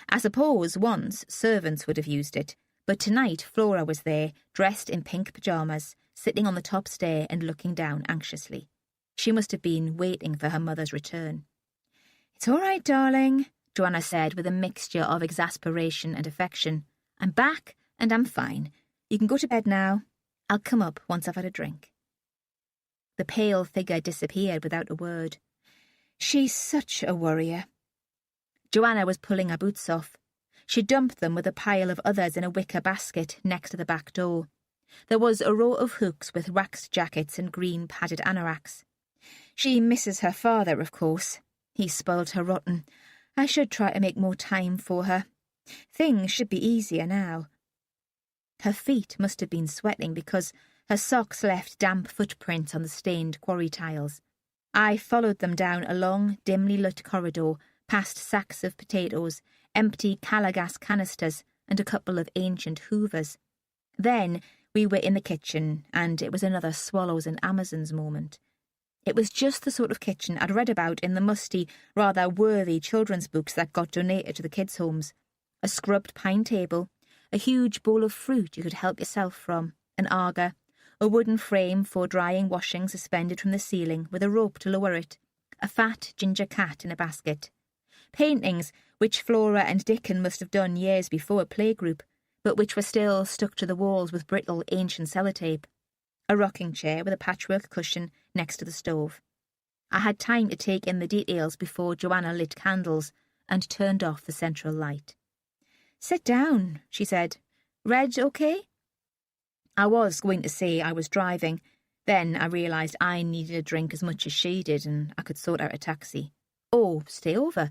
I suppose once servants would have used it, but tonight Flora was there, dressed in pink pyjamas, sitting on the top stair and looking down anxiously. She must have been waiting for her mother's return. "It's all right, darling," Joanna said with a mixture of exasperation and affection. "I'm back and I'm fine. You can go to bed now. I'll come up once I've had a drink." The pale figure disappeared without a word. She's such a worrier. Joanna was pulling her boots off. She dumped them with a pile of others in a wicker basket next to the back door. There was a row of hooks with waxed jackets and green padded anoraks. She misses her father, of course. He spoiled her rotten. I should try to make more time for her. Things should be easier now. Her feet must have been sweating because her socks left damp footprints on the stained quarry tiles. I followed them down a long, dimly lit corridor, past sacks of potatoes, empty Calagas canisters, and a couple of ancient hoovers. Then we were in the kitchen, and it was another Swallows and Amazons moment. It was just the sort of kitchen I'd read about in the musty, rather worthy children's books that got donated to the kids' homes. A scrubbed pine table, a huge bowl of fruit you could help yourself from, an Aga, a wooden frame for drying washing suspended from the ceiling with a rope to lower it, a fat ginger cat in a basket. Paintings, which Flora and Dickon must have done years before a playgroup, but which were still stuck to the walls with brittle ancient sellotape. A rocking chair with a patchwork cushion next to the stove. I had time to take in the details before Joanna lit candles and turned off the central light. "Sit down," she said. "Red okay?" I was going to say I was driving. Then I realised I needed a drink as much as she did, and I could sort out a taxi. Or stay over.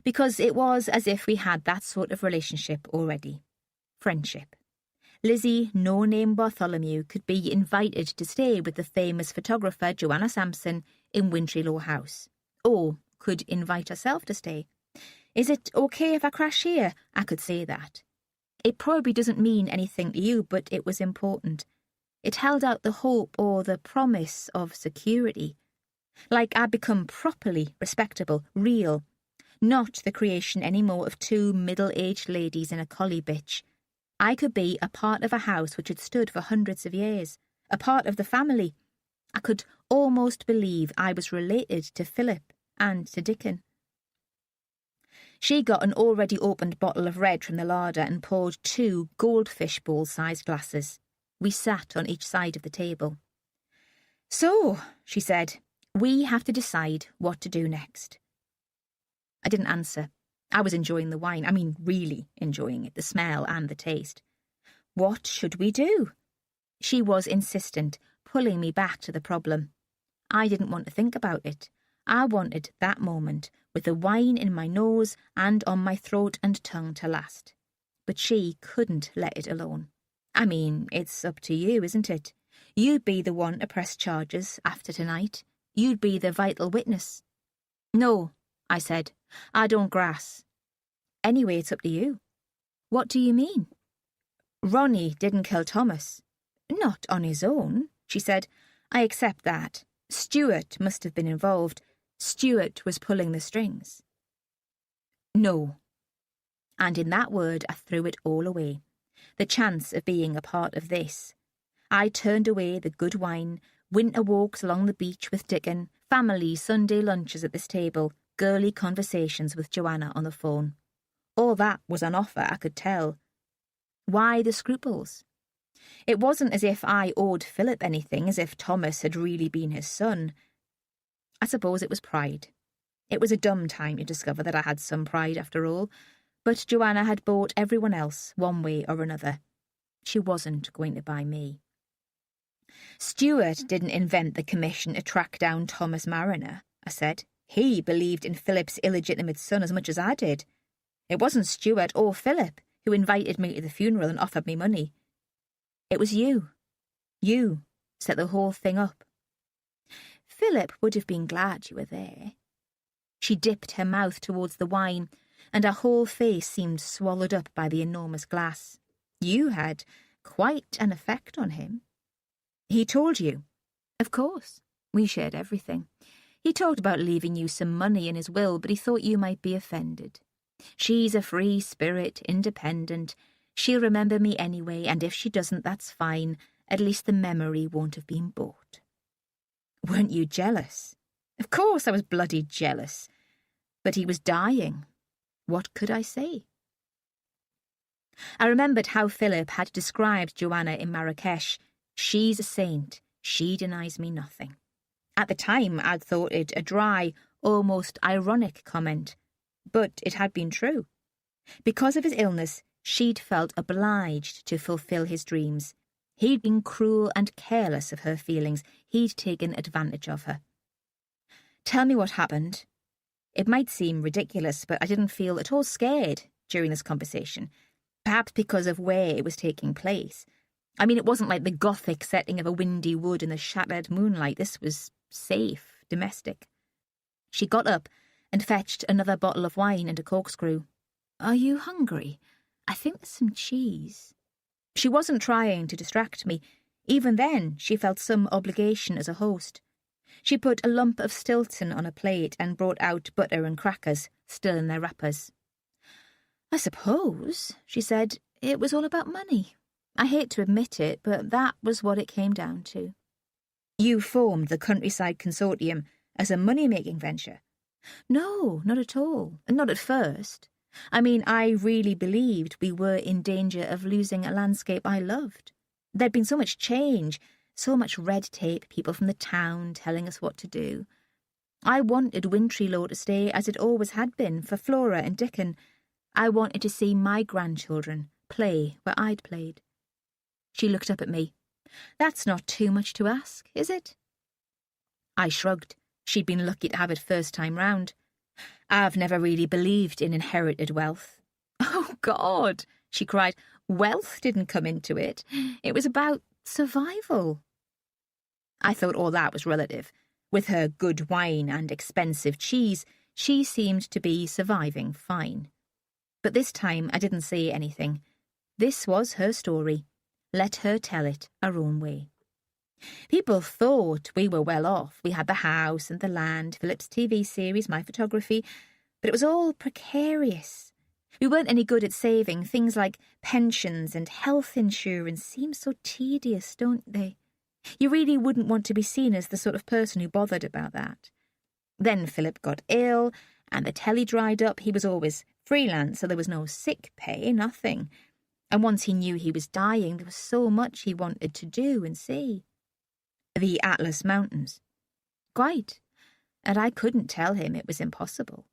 Because it was as if we had that sort of relationship already. Friendship. Lizzie No-Name Bartholomew could be invited to stay with the famous photographer Joanna Sampson in Wintry-Low House. Or could invite herself to stay. "Is it okay if I crash here?" I could say that. It probably doesn't mean anything to you, but it was important. It held out the hope or the promise of security. Like I'd become properly respectable, real. Not the creation anymore of two middle-aged ladies in a collie bitch. I could be a part of a house which had stood for hundreds of years, a part of the family. I could almost believe I was related to Philip and to Dickon. She got an already opened bottle of red from the larder and poured 2 goldfish bowl-sized glasses. We sat on each side of the table. "So," she said, "we have to decide what to do next." I didn't answer. I was enjoying the wine. I mean, really enjoying it, the smell and the taste. What should we do? She was insistent, pulling me back to the problem. I didn't want to think about it. I wanted that moment, with the wine in my nose and on my throat and tongue to last. But she couldn't let it alone. I mean, it's up to you, isn't it? You'd be the one to press charges after tonight. You'd be the vital witness. "No," I said, "I don't grass." "Anyway, it's up to you." "What do you mean?" "Ronnie didn't kill Thomas." "Not on his own," she said. "I accept that. Stuart must have been involved. Stuart was pulling the strings." "No." And in that word I threw it all away. The chance of being a part of this. I turned away the good wine, winter walks along the beach with Dickon, family Sunday lunches at this table, girly conversations with Joanna on the phone. All that was on offer, I could tell. Why the scruples? It wasn't as if I owed Philip anything, as if Thomas had really been his son. I suppose it was pride. It was a dumb time to discover that I had some pride after all, but Joanna had bought everyone else one way or another. She wasn't going to buy me. "Stuart didn't invent the commission to track down Thomas Mariner," I said. "He believed in Philip's illegitimate son as much as I did. It wasn't Stuart or Philip who invited me to the funeral and offered me money. It was you. You set the whole thing up. Philip would have been glad you were there." She dipped her mouth towards the wine, and her whole face seemed swallowed up by the enormous glass. "You had quite an effect on him." "He told you?" "Of course. We shared everything. He talked about leaving you some money in his will, but he thought you might be offended. She's a free spirit, independent. She'll remember me anyway, and if she doesn't, that's fine. At least the memory won't have been bought." "Weren't you jealous?" "Of course I was bloody jealous. But he was dying. What could I say?" I remembered how Philip had described Joanna in Marrakesh. She's a saint. She denies me nothing. At the time, I'd thought it a dry, almost ironic comment. But it had been true. Because of his illness, she'd felt obliged to fulfill his dreams. He'd been cruel and careless of her feelings. He'd taken advantage of her. "Tell me what happened." It might seem ridiculous, but I didn't feel at all scared during this conversation. Perhaps because of where it was taking place. I mean, it wasn't like the gothic setting of a windy wood in the shattered moonlight. This was safe, domestic. She got up and fetched another bottle of wine and a corkscrew. "Are you hungry? I think there's some cheese." She wasn't trying to distract me. Even then, she felt some obligation as a host. She put a lump of Stilton on a plate and brought out butter and crackers, still in their wrappers. "I suppose," she said, "it was all about money. I hate to admit it, but that was what it came down to." "You formed the Countryside Consortium as a money-making venture?" "No, not at all. Not at first. I mean, I really believed we were in danger of losing a landscape I loved. There'd been so much change, so much red tape, people from the town telling us what to do. I wanted Wintry Law to stay as it always had been for Flora and Dickon. I wanted to see my grandchildren play where I'd played." She looked up at me. "That's not too much to ask, is it?" I shrugged. She'd been lucky to have it first time round. "I've never really believed in inherited wealth." "Oh, God," she cried. "Wealth didn't come into it. It was about survival." I thought all that was relative. With her good wine and expensive cheese, she seemed to be surviving fine. But this time I didn't say anything. This was her story. Let her tell it her own way. People thought we were well off. We had the house and the land, Philip's TV series, my photography, but it was all precarious. We weren't any good at saving. Things like pensions and health insurance seem so tedious, don't they? You really wouldn't want to be seen as the sort of person who bothered about that. Then Philip got ill, and the telly dried up. He was always freelance, so there was no sick pay, nothing. And once he knew he was dying, there was so much he wanted to do and see. The Atlas Mountains. Quite. And I couldn't tell him it was impossible.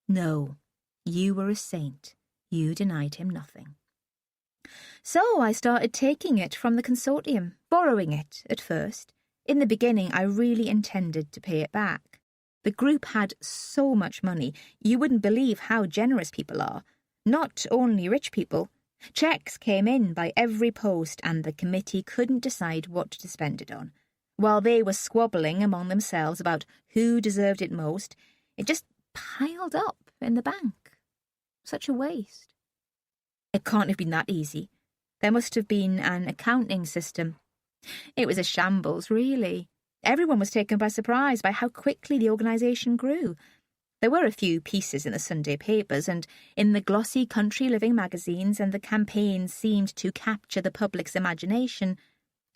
No, you were a saint. You denied him nothing. So I started taking it from the consortium, borrowing it at first. In the beginning, I really intended to pay it back. The group had so much money, you wouldn't believe how generous people are. Not only rich people. Cheques came in by every post, and the committee couldn't decide what to spend it on. While they were squabbling among themselves about who deserved it most, it just piled up in the bank. Such a waste. It can't have been that easy. There must have been an accounting system. It was a shambles, really. Everyone was taken by surprise by how quickly the organisation grew. There were a few pieces in the Sunday papers and in the glossy country living magazines, and the campaign seemed to capture the public's imagination.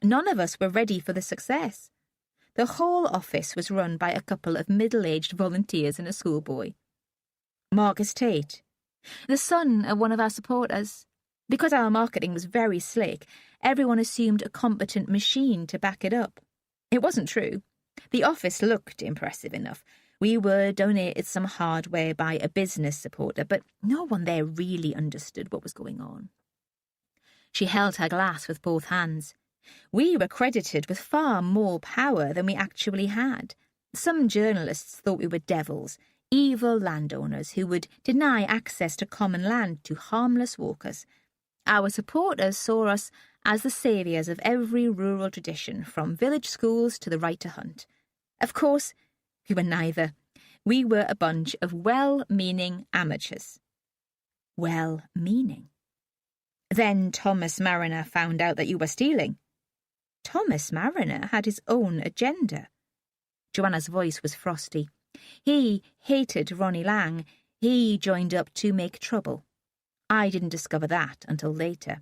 None of us were ready for the success. The whole office was run by a couple of middle-aged volunteers and a schoolboy. Marcus Tate, the son of one of our supporters. Because our marketing was very slick, everyone assumed a competent machine to back it up. It wasn't true. The office looked impressive enough. We were donated some hardware by a business supporter, but no one there really understood what was going on. She held her glass with both hands. We were credited with far more power than we actually had. Some journalists thought we were devils, evil landowners who would deny access to common land to harmless walkers. Our supporters saw us as the saviours of every rural tradition, from village schools to the right to hunt. Of course, we were neither. We were a bunch of well-meaning amateurs. Well-meaning. Then Thomas Mariner found out that you were stealing. Thomas Mariner had his own agenda. Joanna's voice was frosty. He hated Ronnie Lang. He joined up to make trouble. I didn't discover that until later.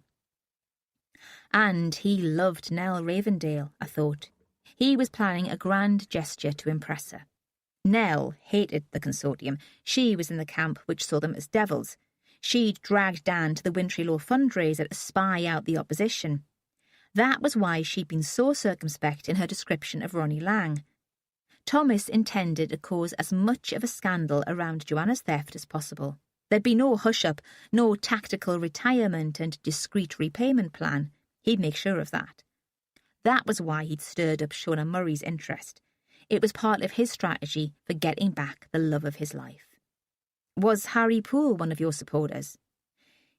And he loved Nell Ravendale, I thought. He was planning a grand gesture to impress her. Nell hated the consortium. She was in the camp which saw them as devils. She'd dragged Dan to the Wintry Law fundraiser to spy out the opposition. That was why she'd been so circumspect in her description of Ronnie Lang. Thomas intended to cause as much of a scandal around Joanna's theft as possible. There'd be no hush-up, no tactical retirement and discreet repayment plan. He'd make sure of that. That was why he'd stirred up Shona Murray's interest. It was part of his strategy for getting back the love of his life. Was Harry Poole one of your supporters?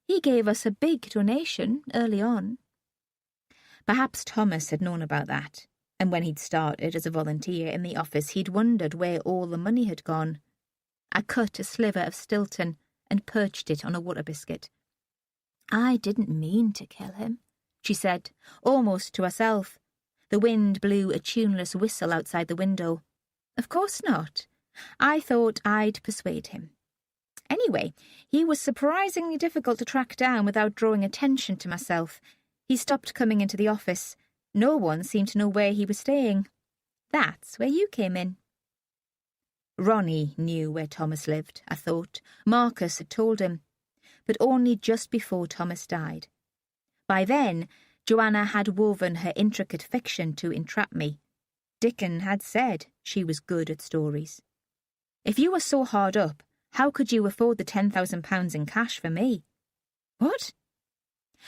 He gave us a big donation early on. Perhaps Thomas had known about that, and when he'd started as a volunteer in the office, he'd wondered where all the money had gone. I cut a sliver of Stilton and perched it on a water biscuit. I didn't mean to kill him. she said, almost to herself. The wind blew a tuneless whistle outside the window. Of course not. I thought I'd persuade him. Anyway, he was surprisingly difficult to track down without drawing attention to myself. He stopped coming into the office. No one seemed to know where he was staying. That's where you came in. Ronnie knew where Thomas lived, I thought. Marcus had told him. But only just before Thomas died. By then, Joanna had woven her intricate fiction to entrap me. Dickon had said she was good at stories. If you were so hard up, how could you afford the £10,000 in cash for me? What?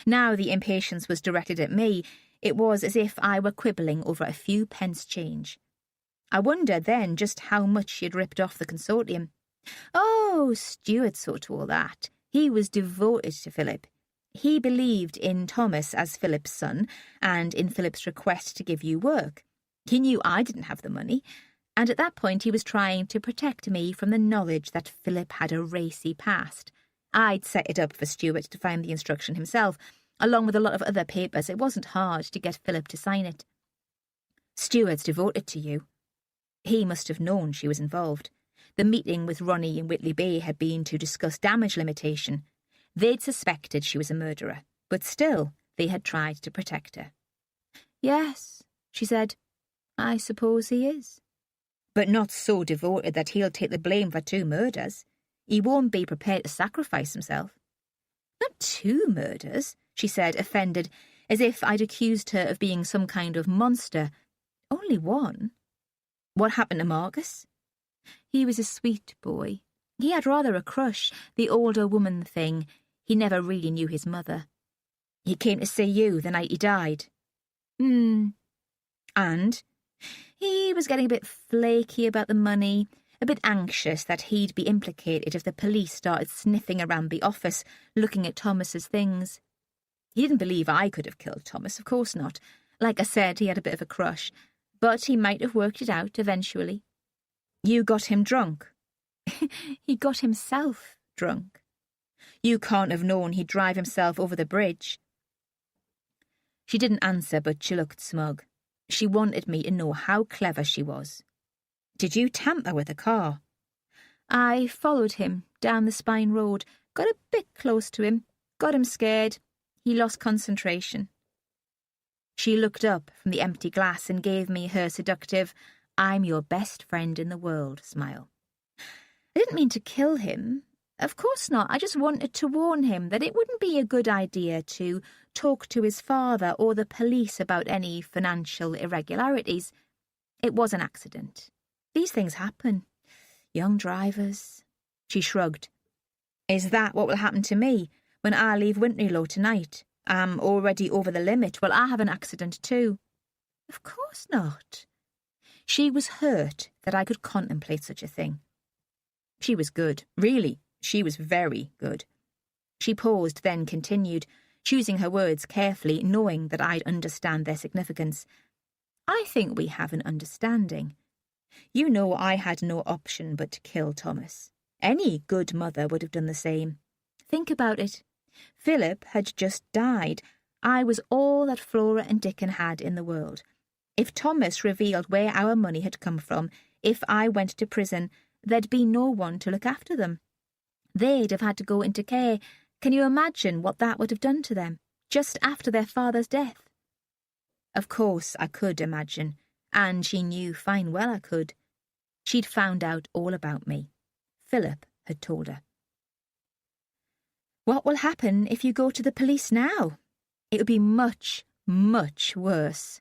Now the impatience was directed at me. It was as if I were quibbling over a few pence change. I wondered then just how much she had ripped off the consortium. Oh, Stuart saw to all that. He was devoted to Philip. He believed in Thomas as Philip's son and in Philip's request to give you work. He knew I didn't have the money, and at that point he was trying to protect me from the knowledge that Philip had a racy past. I'd set it up for Stuart to find the instruction himself. Along with a lot of other papers, it wasn't hard to get Philip to sign it. Stuart's devoted to you. He must have known she was involved. The meeting with Ronnie in Whitley Bay had been to discuss damage limitation. They'd suspected she was a murderer, but still they had tried to protect her. Yes, she said, I suppose he is. But not so devoted that he'll take the blame for 2 murders. He won't be prepared to sacrifice himself. Not 2 murders, she said, offended, as if I'd accused her of being some kind of monster. Only 1. What happened to Marcus? He was a sweet boy. He had rather a crush, the older woman thing. He never really knew his mother. He came to see you the night he died. And? He was getting a bit flaky about the money, a bit anxious that he'd be implicated if the police started sniffing around the office, looking at Thomas's things. He didn't believe I could have killed Thomas, of course not. Like I said, he had a bit of a crush, but he might have worked it out eventually. You got him drunk. He got himself drunk. You can't have known he'd drive himself over the bridge. She didn't answer, but she looked smug. She wanted me to know how clever she was. Did you tamper with the car? I followed him down the Spine Road, got a bit close to him, got him scared. He lost concentration. She looked up from the empty glass and gave me her seductive, I'm your best friend in the world smile. I didn't mean to kill him. Of course not. I just wanted to warn him that it wouldn't be a good idea to talk to his father or the police about any financial irregularities. It was an accident. These things happen. Young drivers. She shrugged. Is that what will happen to me when I leave Wintrylow tonight? I'm already over the limit. Will I have an accident too? Of course not. She was hurt that I could contemplate such a thing. She was good. Really, she was very good. She paused, then continued, choosing her words carefully, knowing that I'd understand their significance. I think we have an understanding. You know I had no option but to kill Thomas. Any good mother would have done the same. Think about it. Philip had just died. I was all that Flora and Dickon had in the world. If Thomas revealed where our money had come from, if I went to prison, there'd be no one to look after them. They'd have had to go into care. Can you imagine what that would have done to them, just after their father's death? Of course I could imagine, and she knew fine well I could. She'd found out all about me. Philip had told her. What will happen if you go to the police now? It would be much, much worse.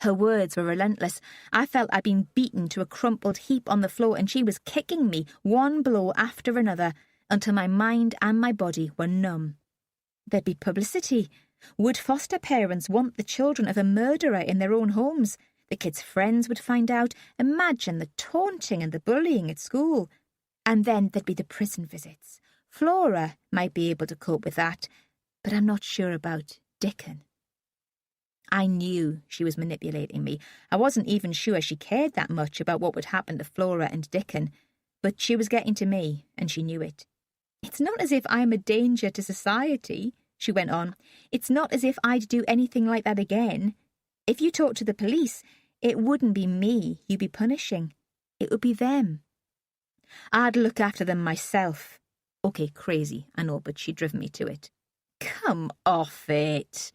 Her words were relentless. I felt I'd been beaten to a crumpled heap on the floor, and she was kicking me, one blow after another, until my mind and my body were numb. There'd be publicity. Would foster parents want the children of a murderer in their own homes? The kids' friends would find out. Imagine the taunting and the bullying at school. And then there'd be the prison visits. Flora might be able to cope with that, but I'm not sure about Dickon. I knew she was manipulating me. I wasn't even sure she cared that much about what would happen to Flora and Dickon, but she was getting to me, and she knew it. It's not as if I'm a danger to society, she went on. "It's not as if I'd do anything like that again. If you talk to the police, it wouldn't be me you'd be punishing. It would be them. I'd look after them myself." Okay, crazy, I know, but she'd driven me to it. Come off it.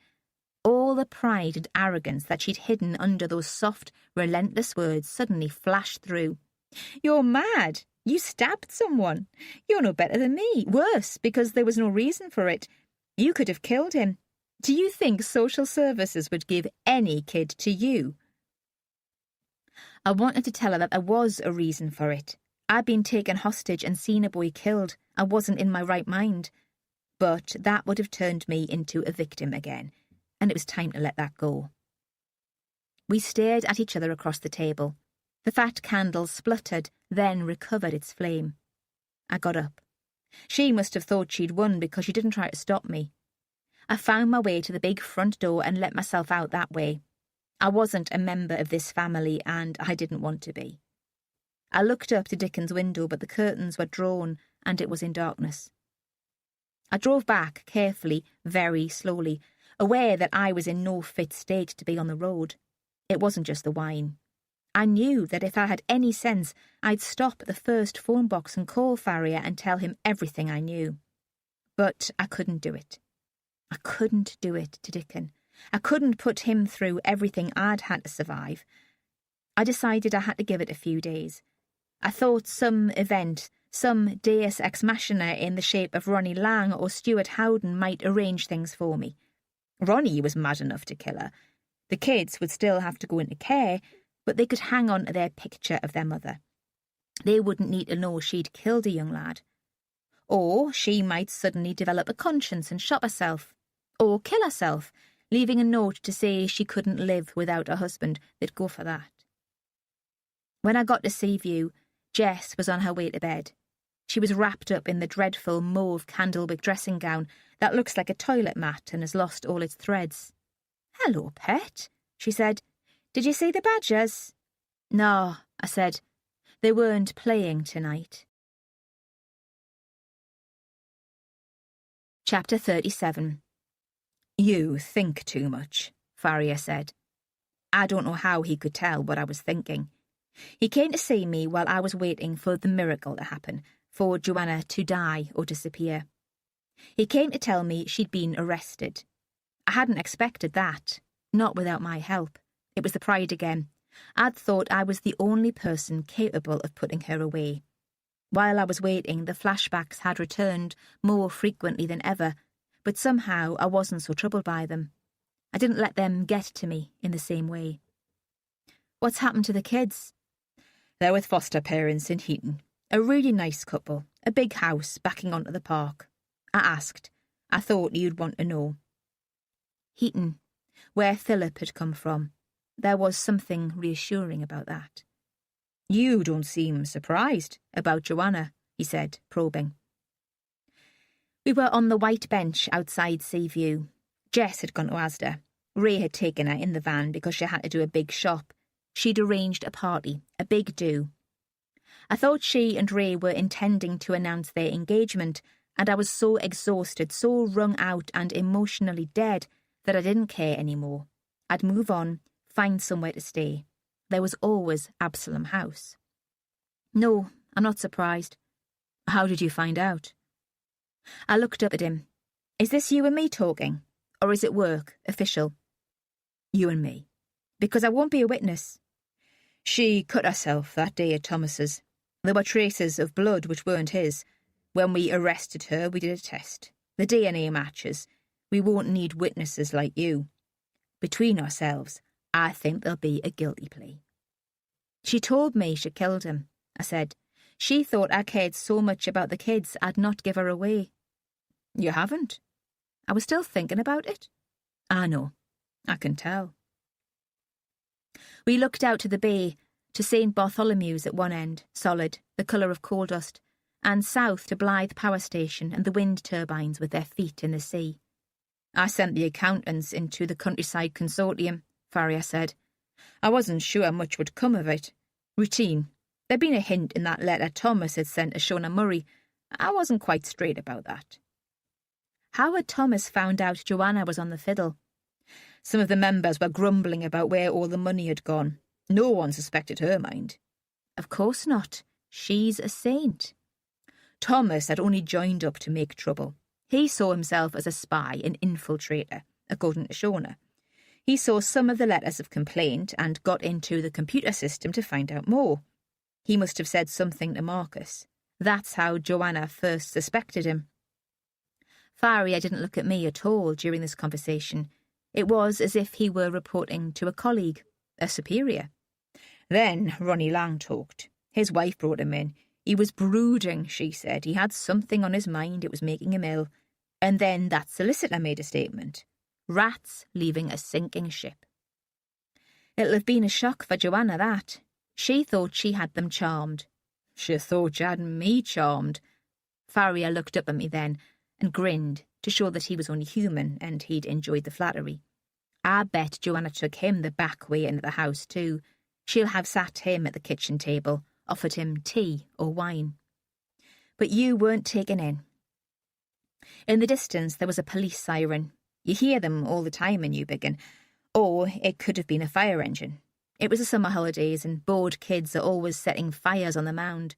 All the pride and arrogance that she'd hidden under those soft, relentless words suddenly flashed through. "You're mad. You stabbed someone. You're no better than me. Worse, because there was no reason for it. You could have killed him. Do you think social services would give any kid to you?" I wanted to tell her that there was a reason for it. I'd been taken hostage and seen a boy killed. I wasn't in my right mind. But that would have turned me into a victim again, and it was time to let that go. We stared at each other across the table. The fat candle spluttered, then recovered its flame. I got up. She must have thought she'd won because she didn't try to stop me. I found my way to the big front door and let myself out that way. I wasn't a member of this family, and I didn't want to be. I looked up to Dickon's window, but the curtains were drawn, and it was in darkness. I drove back carefully, very slowly, aware that I was in no fit state to be on the road. It wasn't just the wine. I knew that if I had any sense, I'd stop at the first phone box and call Farrier and tell him everything I knew. But I couldn't do it. I couldn't do it to Dickon. I couldn't put him through everything I'd had to survive. I decided I had to give it a few days. I thought some event, some deus ex machina in the shape of Ronnie Lang or Stuart Howden might arrange things for me. Ronnie was mad enough to kill her. The kids would still have to go into care, but they could hang on to their picture of their mother. They wouldn't need to know she'd killed a young lad. Or she might suddenly develop a conscience and shot herself. Or kill herself, leaving a note to say she couldn't live without a husband. They'd go for that. When I got to Seaview, Jess was on her way to bed. She was wrapped up in the dreadful mauve candlewick dressing gown that looks like a toilet mat and has lost all its threads. "Hello, pet," she said. "Did you see the badgers?" "No," I said. "They weren't playing tonight." Chapter 37. "You think too much," Farrier said. I don't know how he could tell what I was thinking. He came to see me while I was waiting for the miracle to happen, for Joanna to die or disappear. He came to tell me she'd been arrested. I hadn't expected that, not without my help. It was the pride again. I'd thought I was the only person capable of putting her away. While I was waiting, the flashbacks had returned more frequently than ever, but somehow I wasn't so troubled by them. I didn't let them get to me in the same way. "What's happened to the kids?" "They're with foster parents in Heaton. A really nice couple, a big house backing onto the park." I asked. I thought you'd want to know. Heaton, where Philip had come from. There was something reassuring about that. "You don't seem surprised about Joanna," he said, probing. We were on the white bench outside Seaview. Jess had gone to Asda. Ray had taken her in the van because she had to do a big shop. She'd arranged a party, a big do. I thought she and Ray were intending to announce their engagement, and I was so exhausted, so wrung out and emotionally dead that I didn't care anymore. I'd move on, find somewhere to stay. There was always Absalom House. "No, I'm not surprised." "How did you find out?" I looked up at him. "Is this you and me talking? Or is it work, official?" "You and me. Because I won't be a witness." "She cut herself that day at Thomas's. There were traces of blood which weren't his. When we arrested her, we did a test. The DNA matches. We won't need witnesses like you. Between ourselves, I think there'll be a guilty plea." "She told me she killed him," I said. "She thought I cared so much about the kids I'd not give her away." "You haven't." I was still thinking about it. "I know. I can tell." We looked out to the bay, to St. Bartholomew's at one end, solid, the colour of coal dust, and south to Blythe Power Station and the wind turbines with their feet in the sea. "I sent the accountants into the Countryside Consortium," Farrier said. "I wasn't sure much would come of it. Routine. There'd been a hint in that letter Thomas had sent to Shona Murray. I wasn't quite straight about that." How had Thomas found out Joanna was on the fiddle? Some of the members were grumbling about where all the money had gone. No one suspected her, mind. Of course not. She's a saint. Thomas had only joined up to make trouble. He saw himself as a spy, an infiltrator, according to Shauna. He saw some of the letters of complaint and got into the computer system to find out more. He must have said something to Marcus. That's how Joanna first suspected him. Faria didn't look at me at all during this conversation. It was as if he were reporting to a colleague, a superior. Then Ronnie Lang talked. His wife brought him in. He was brooding, she said. He had something on his mind, it was making him ill. And then that solicitor made a statement. Rats leaving a sinking ship. It'll have been a shock for Joanna, that. She thought she had them charmed. She thought she had me charmed. Faria looked up at me then and grinned to show that he was only human and he'd enjoyed the flattery. I bet Joanna took him the back way into the house too. She'll have sat him at the kitchen table, offered him tea or wine. But you weren't taken in. In the distance there was a police siren. You hear them all the time in Newbiggin. Or it could have been a fire engine. It was the summer holidays and bored kids are always setting fires on the mound.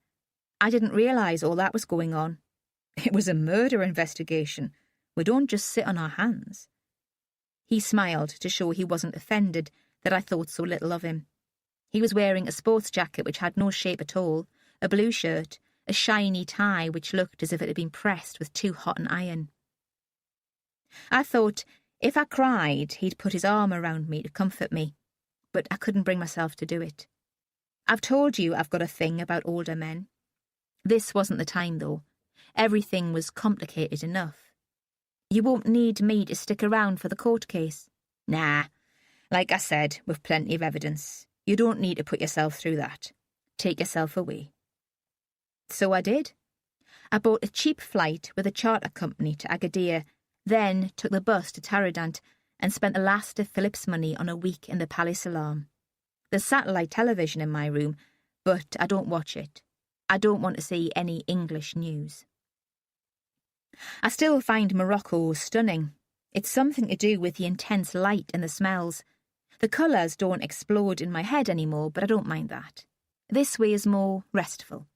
I didn't realise all that was going on. It was a murder investigation. We don't just sit on our hands. He smiled to show he wasn't offended that I thought so little of him. He was wearing a sports jacket which had no shape at all, a blue shirt, a shiny tie which looked as if it had been pressed with too hot an iron. I thought if I cried, he'd put his arm around me to comfort me, but I couldn't bring myself to do it. I've told you I've got a thing about older men. This wasn't the time, though. Everything was complicated enough. You won't need me to stick around for the court case. Nah, like I said, with plenty of evidence. You don't need to put yourself through that. Take yourself away. So I did. I bought a cheap flight with a charter company to Agadir, then took the bus to Taradant and spent the last of Philip's money on a week in the Palais Salam. There's satellite television in my room, but I don't watch it. I don't want to see any English news. I still find Morocco stunning. It's something to do with the intense light and the smells. The colours don't explode in my head anymore, but I don't mind that. This way is more restful.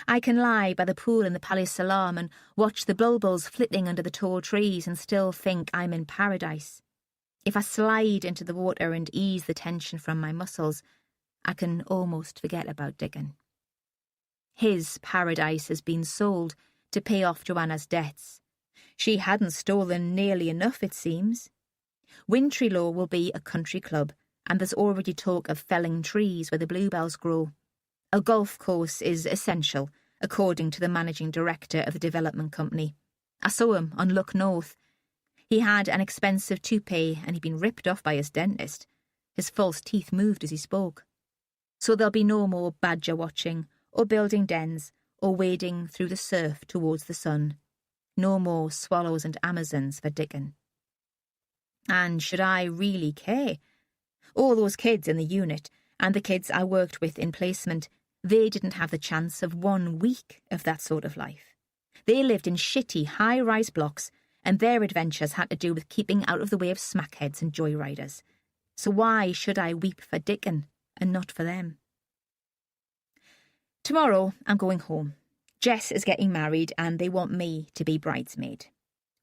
I can lie by the pool in the Palais Salam and watch the bulbuls flitting under the tall trees and still think I'm in paradise. If I slide into the water and ease the tension from my muscles, I can almost forget about Dickon. His paradise has been sold to pay off Joanna's debts. She hadn't stolen nearly enough, it seems. Wintrylaw will be a country club, and there's already talk of felling trees where the bluebells grow. A golf course is essential, according to the managing director of the development company. I saw him on Look North. He had an expensive toupee and he'd been ripped off by his dentist. His false teeth moved as he spoke. So there'll be no more badger watching, or building dens, or wading through the surf towards the sun. No more swallows and Amazons for Dickon. And should I really care? All those kids in the unit, and the kids I worked with in placement, they didn't have the chance of 1 week of that sort of life. They lived in shitty high-rise blocks, and their adventures had to do with keeping out of the way of smackheads and joyriders. So why should I weep for Dickon and not for them? Tomorrow I'm going home. Jess is getting married and they want me to be bridesmaid.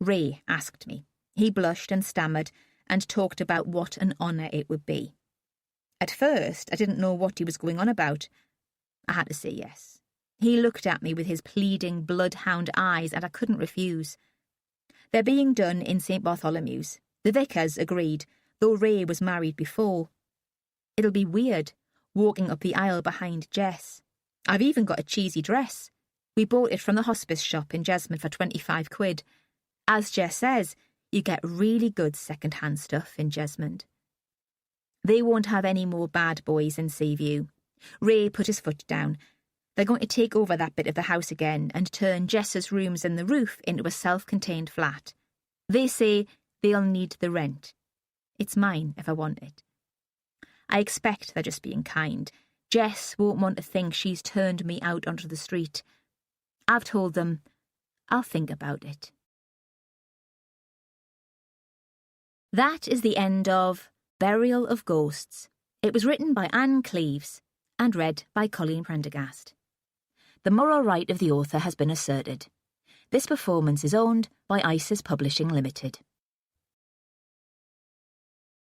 Ray asked me. He blushed and stammered and talked about what an honour it would be. At first I didn't know what he was going on about. I had to say yes. He looked at me with his pleading bloodhound eyes and I couldn't refuse. They're being done in St. Bartholomew's. The vicars agreed, though Ray was married before. It'll be weird, walking up the aisle behind Jess. I've even got a cheesy dress. We bought it from the hospice shop in Jesmond for 25 quid. As Jess says, you get really good second-hand stuff in Jesmond. They won't have any more bad boys in Seaview. Ray put his foot down. They're going to take over that bit of the house again and turn Jess's rooms in the roof into a self-contained flat. They say they'll need the rent. It's mine if I want it. I expect they're just being kind. Jess won't want to think she's turned me out onto the street. I've told them I'll think about it. That is the end of Burial of Ghosts. It was written by Ann Cleeves and read by Colleen Prendergast. The moral right of the author has been asserted. This performance is owned by Isis Publishing Limited.